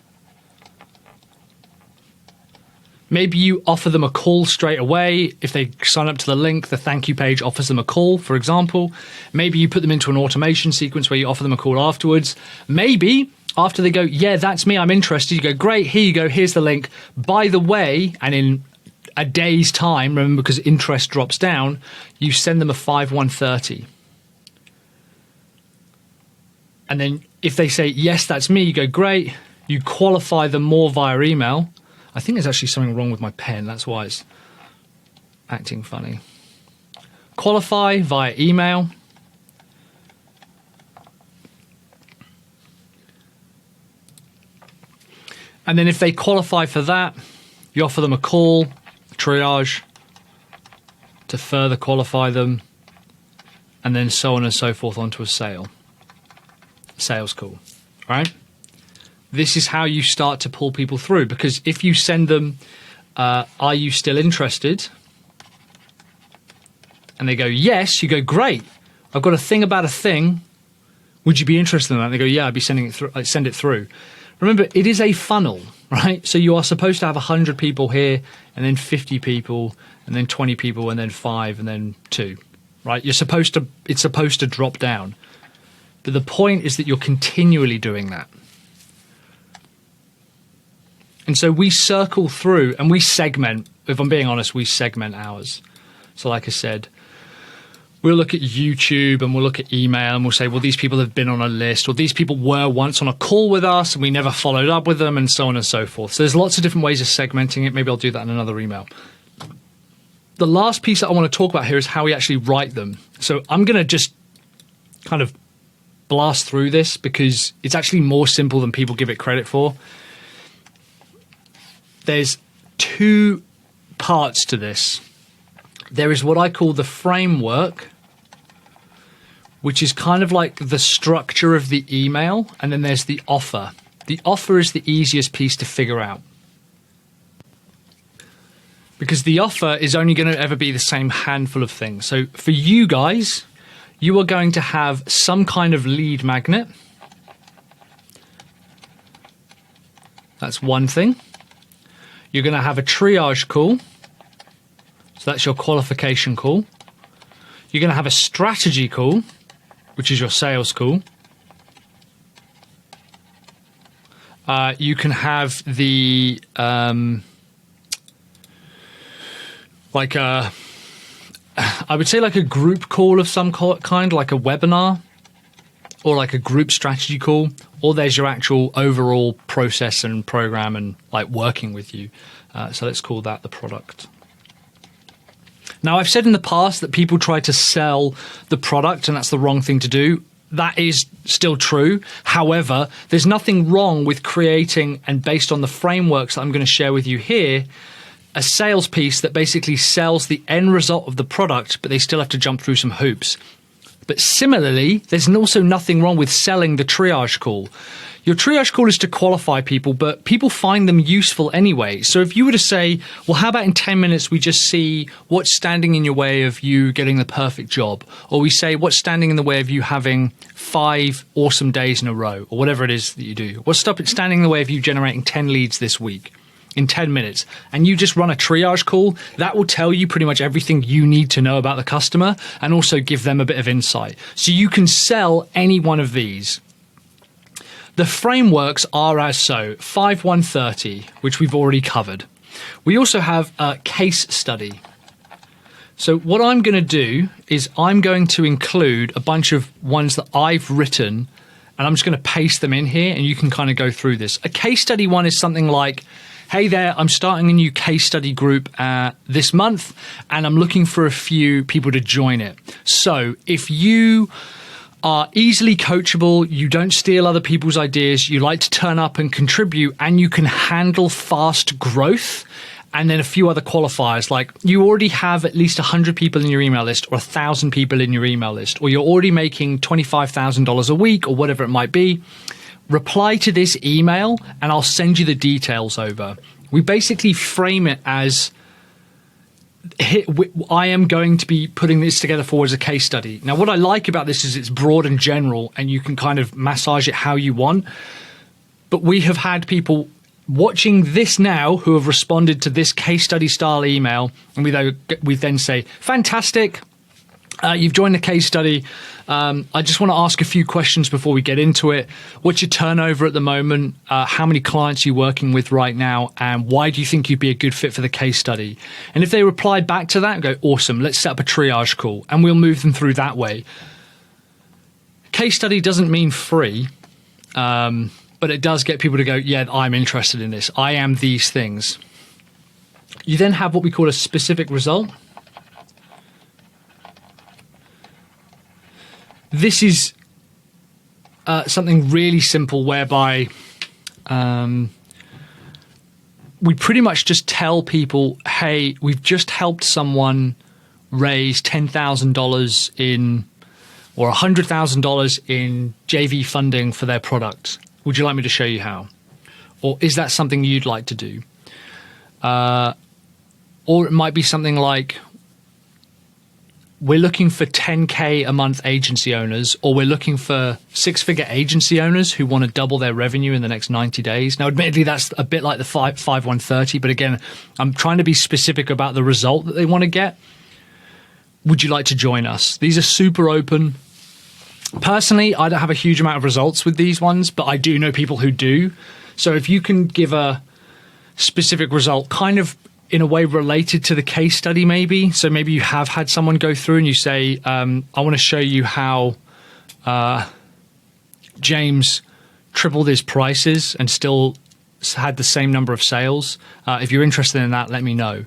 Maybe you offer them a call straight away. If they sign up to the link, the thank you page offers them a call, for example. Maybe you put them into an automation sequence where you offer them a call afterwards. Maybe after they go, yeah, that's me, I'm interested, you go, great, here you go, here's the link. By the way, and in a day's time, remember, because interest drops down, you send them a 5130. And then if they say, yes, that's me, you go, great. You qualify them more via email. I think there's actually something wrong with my pen. That's why it's acting funny. Qualify via email. And then if they qualify for that, you offer them a call, triage, to further qualify them, and then so on and so forth onto a sales call, right? This is how you start to pull people through, because if you send them, are you still interested? And they go, yes, you go, great. I've got a thing about a thing. Would you be interested in that? And they go, yeah, I'd be sending it through. I'd send it through. Remember, it is a funnel, right? So you are supposed to have 100 people here, and then 50 people, and then 20 people, and then 5, and then 2, right? It's supposed to drop down. But the point is that you're continually doing that. And so we circle through and we segment. If I'm being honest, we segment ours. So like I said, we'll look at YouTube and we'll look at email and we'll say, well, these people have been on a list, or these people were once on a call with us and we never followed up with them, and so on and so forth. So there's lots of different ways of segmenting it. Maybe I'll do that in another email. The last piece that I want to talk about here is how we actually write them. So I'm going to just kind of blast through this because it's actually more simple than people give it credit for. There's 2 parts to this. There is what I call the framework, which is kind of like the structure of the email, and then there's the offer. The offer is the easiest piece to figure out, because the offer is only going to ever be the same handful of things. So for you guys, you are going to have some kind of lead magnet. That's one thing. You're going to have a triage call. So that's your qualification call. You're going to have a strategy call, which is your sales call. You can have the I would say like a group call of some kind, like a webinar, or like a group strategy call, or there's your actual overall process and program and like working with you. So let's call that the product. Now, I've said in the past that people try to sell the product, and that's the wrong thing to do. That is still true. However, there's nothing wrong with creating, and based on the frameworks that I'm going to share with you here, a sales piece that basically sells the end result of the product, but they still have to jump through some hoops. But similarly, there's also nothing wrong with selling the triage call. Your triage call is to qualify people, but people find them useful anyway. So if you were to say, well, how about in 10 minutes we just see what's standing in your way of you getting the perfect job? Or we say, what's standing in the way of you having 5 awesome days in a row, or whatever it is that you do? What's standing in the way of you generating 10 leads this week in 10 minutes? And you just run a triage call. That will tell you pretty much everything you need to know about the customer, and also give them a bit of insight. So you can sell any one of these. The frameworks are as so: 5, 1, 30, which we've already covered. We also have a case study. So what I'm going to do is I'm going to include a bunch of ones that I've written, and I'm just going to paste them in here, and you can kind of go through this. A case study one is something like, hey there, I'm starting a new case study group this month, and I'm looking for a few people to join it. So if you are easily coachable, you don't steal other people's ideas, you like to turn up and contribute, and you can handle fast growth, and then a few other qualifiers, like you already have at least 100 people in your email list, or 1,000 people in your email list, or you're already making $25,000 a week, or whatever it might be, reply to this email and I'll send you the details over. We basically frame it as, I am going to be putting this together for as a case study. Now, what I like about this is it's broad and general, and you can kind of massage it how you want. But we have had people watching this now who have responded to this case study style email, and we then say, fantastic, you've joined the case study. I just want to ask a few questions before we get into it. What's your turnover at the moment? How many clients are you working with right now? And why do you think you'd be a good fit for the case study? And if they reply back to that and go, awesome, let's set up a triage call, and we'll move them through that way. case study doesn't mean free, but it does get people to go, yeah, I'm interested in this. I am these things. You then have what we call a specific result. This is something really simple whereby we pretty much just tell people, hey, we've just helped someone raise $10,000 in or $100,000 in JV funding for their product. Would you like me to show you how? Or is that something you'd like to do? Or it might be something like, we're looking for 10K a month agency owners, or we're looking for 6-figure agency owners who want to double their revenue in the next 90 days. Now, admittedly, that's a bit like the 5-1-30, but again, I'm trying to be specific about the result that they want to get. Would you like to join us? These are super open. Personally, I don't have a huge amount of results with these ones, but I do know people who do. So if you can give a specific result, kind of in a way related to the case study maybe. So maybe you have had someone go through and you say, I want to show you how James tripled his prices and still had the same number of sales. If you're interested in that, let me know.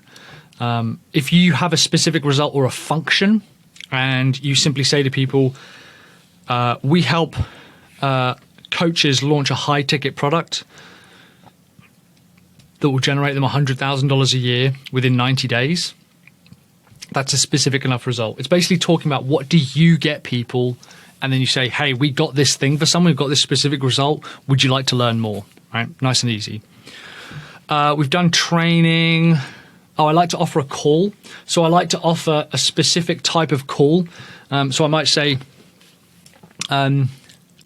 If you have a specific result or a function and you simply say to people, we help coaches launch a high ticket product that will generate them $100,000 a year within 90 days. That's a specific enough result. It's basically talking about what do you get people, and then you say, hey, we got this thing for someone, we've got this specific result. Would you like to learn more? Right? Nice and easy. We've done training. Oh, I like to offer a call. So I like to offer a specific type of call. So I might say,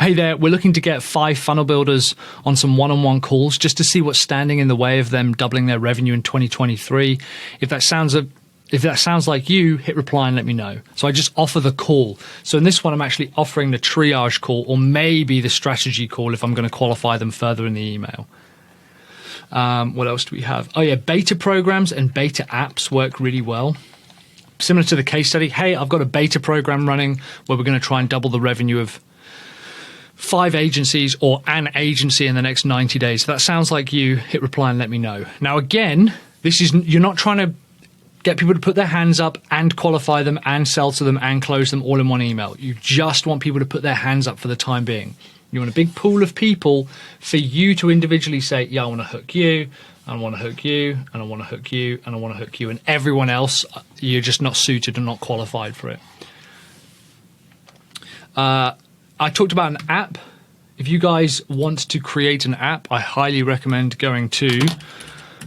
hey there, we're looking to get 5 funnel builders on some one-on-one calls just to see what's standing in the way of them doubling their revenue in 2023. If that sounds like you, hit reply and let me know. So I just offer the call. So in this one, I'm actually offering the triage call or maybe the strategy call if I'm going to qualify them further in the email. What else do we have? Oh yeah, beta programs and beta apps work really well. Similar to the case study, hey, I've got a beta program running where we're going to try and double the revenue of 5 agencies or an agency in the next 90 days. If that sounds like you, hit reply and let me know. Now, again, you're not trying to get people to put their hands up and qualify them and sell to them and close them all in one email. You just want people to put their hands up for the time being. You want a big pool of people for you to individually say, yeah, I want to hook you, I want to hook you, and I want to hook you, and I want to hook you. And everyone else, you're just not suited and not qualified for it. I talked about an app. If you guys want to create an app, I highly recommend going to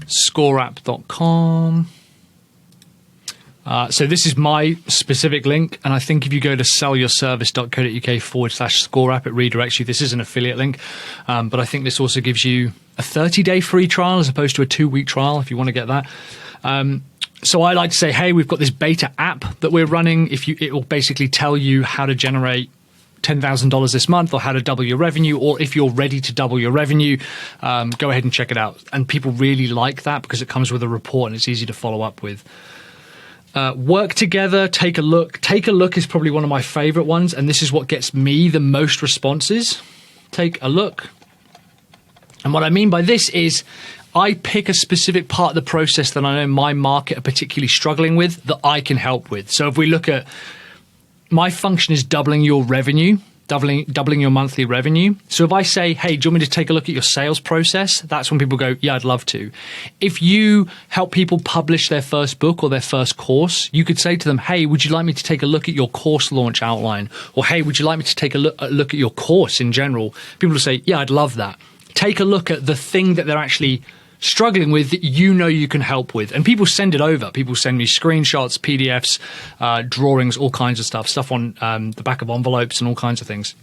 scoreapp.com. So this is my specific link, and I think if you go to sellyourservice.co.uk/scoreapp, it redirects you. This is an affiliate link, but I think this also gives you a 30-day free trial as opposed to a 2-week trial if you want to get that. So I like to say, hey, we've got this beta app that we're running. It will basically tell you how to generate $10,000 this month or how to double your revenue, or if you're ready to double your revenue, go ahead and check it out. And people really like that because it comes with a report and it's easy to follow up with. Work together, take a look. Take a look is probably one of my favorite ones, and this is what gets me the most responses. Take a look. And what I mean by this is I pick a specific part of the process that I know my market are particularly struggling with that I can help with. So if we look at my function is doubling your revenue, doubling your monthly revenue. So if I say, hey, do you want me to take a look at your sales process? That's when people go, yeah, I'd love to. If you help people publish their first book or their first course, you could say to them, hey, would you like me to take a look at your course launch outline? Or hey, would you like me to take a look at your course in general? People will say, yeah, I'd love that. Take a look at the thing that they're actually struggling with that you know you can help with. And people send it over. People send me screenshots, PDFs, drawings, all kinds of stuff on the back of envelopes and all kinds of things.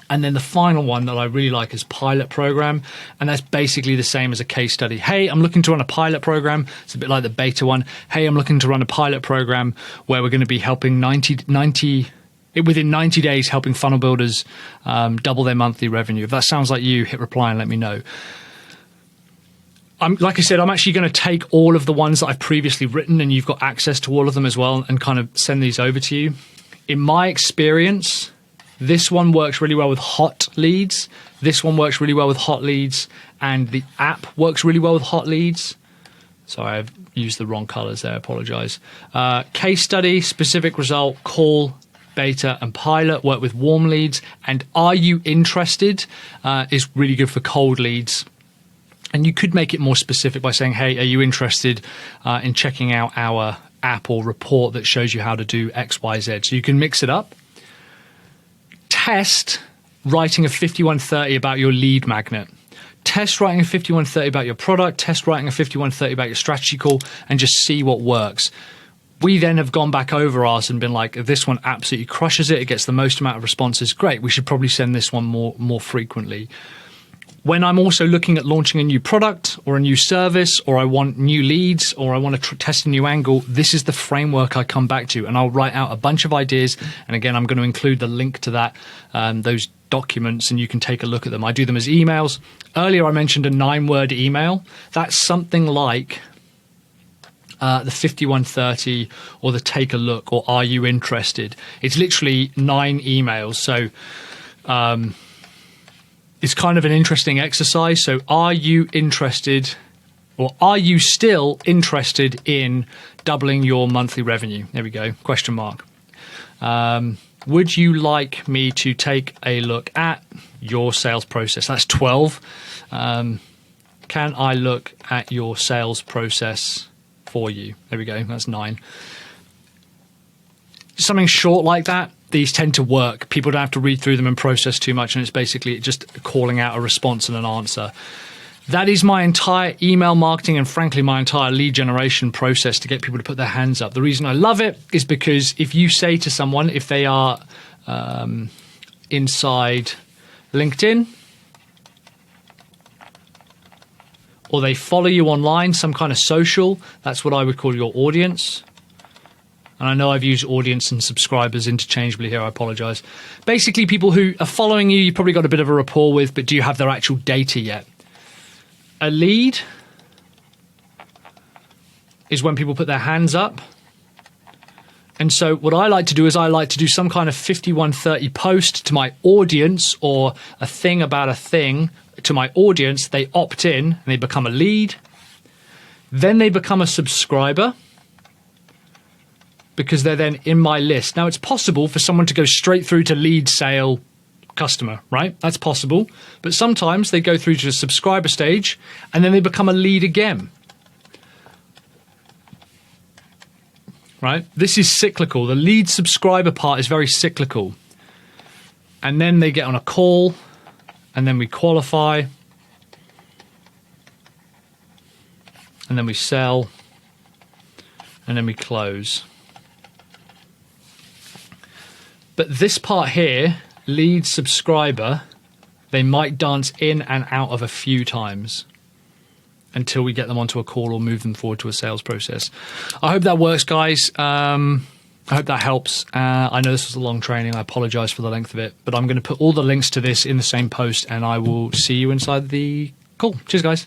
And then the final one that I really like is pilot program. And that's basically the same as a case study. Hey, I'm looking to run a pilot program. It's a bit like the beta one. Hey, I'm looking to run a pilot program where we're going to be helping within 90 days, helping funnel builders double their monthly revenue. If that sounds like you, hit reply and let me know. Like I said, I'm actually going to take all of the ones that I've previously written, and you've got access to all of them as well, and kind of send these over to you. In my experience, This one works really well with hot leads. This one works really well with hot leads. And the app works really well with hot leads. Sorry, I've used the wrong colors there. I apologize. Case study, specific result, call, beta, and pilot work with warm leads. And are you interested is really good for cold leads. And you could make it more specific by saying, hey, are you interested in checking out our app or report that shows you how to do X, Y, Z? So you can mix it up. Test writing a 5130 about your lead magnet. Test writing a 5130 about your product. Test writing a 5130 about your strategy call, and just see what works. We then have gone back over ours and been like, this one absolutely crushes it. It gets the most amount of responses. Great. We should probably send this one more frequently. When I'm also looking at launching a new product or a new service, or I want new leads, or I want to test a new angle, this is the framework I come back to, and I'll write out a bunch of ideas. And again, I'm going to include the link to that, those documents, and you can take a look at them. I do them as emails. Earlier, I mentioned a 9-word email. That's something like the 5130 or the take a look or are you interested. It's literally 9 emails. So it's kind of an interesting exercise. So are you interested, or are you still interested in doubling your monthly revenue? There we go, question mark. Would you like me to take a look at your sales process? That's 12. Can I look at your sales process for you? There we go, that's 9. Something short like that. These tend to work. People don't have to read through them and process too much, and it's basically just calling out a response and an answer. That is my entire email marketing and, frankly, my entire lead generation process to get people to put their hands up. The reason I love it is because if you say to someone, if they are inside LinkedIn, or they follow you online, some kind of social, that's what I would call your audience. And I know I've used audience and subscribers interchangeably here. I apologize. Basically, people who are following you, you've probably got a bit of a rapport with, but do you have their actual data yet? A lead is when people put their hands up. And so what I like to do is I like to do some kind of 5130 post to my audience, or a thing about a thing to my audience. They opt in and they become a lead. Then they become a subscriber, because they're then in my list. Now, it's possible for someone to go straight through to lead, sale, customer, right? That's possible. But sometimes they go through to the subscriber stage and then they become a lead again. Right? This is cyclical. The lead subscriber part is very cyclical. And then they get on a call, and then we qualify, and then we sell, and then we close. But this part here, lead subscriber, they might dance in and out of a few times until we get them onto a call or move them forward to a sales process. I hope that works, guys. I hope that helps. I know this was a long training. I apologize for the length of it, but I'm going to put all the links to this in the same post, and I will see you inside the call. Cheers, guys.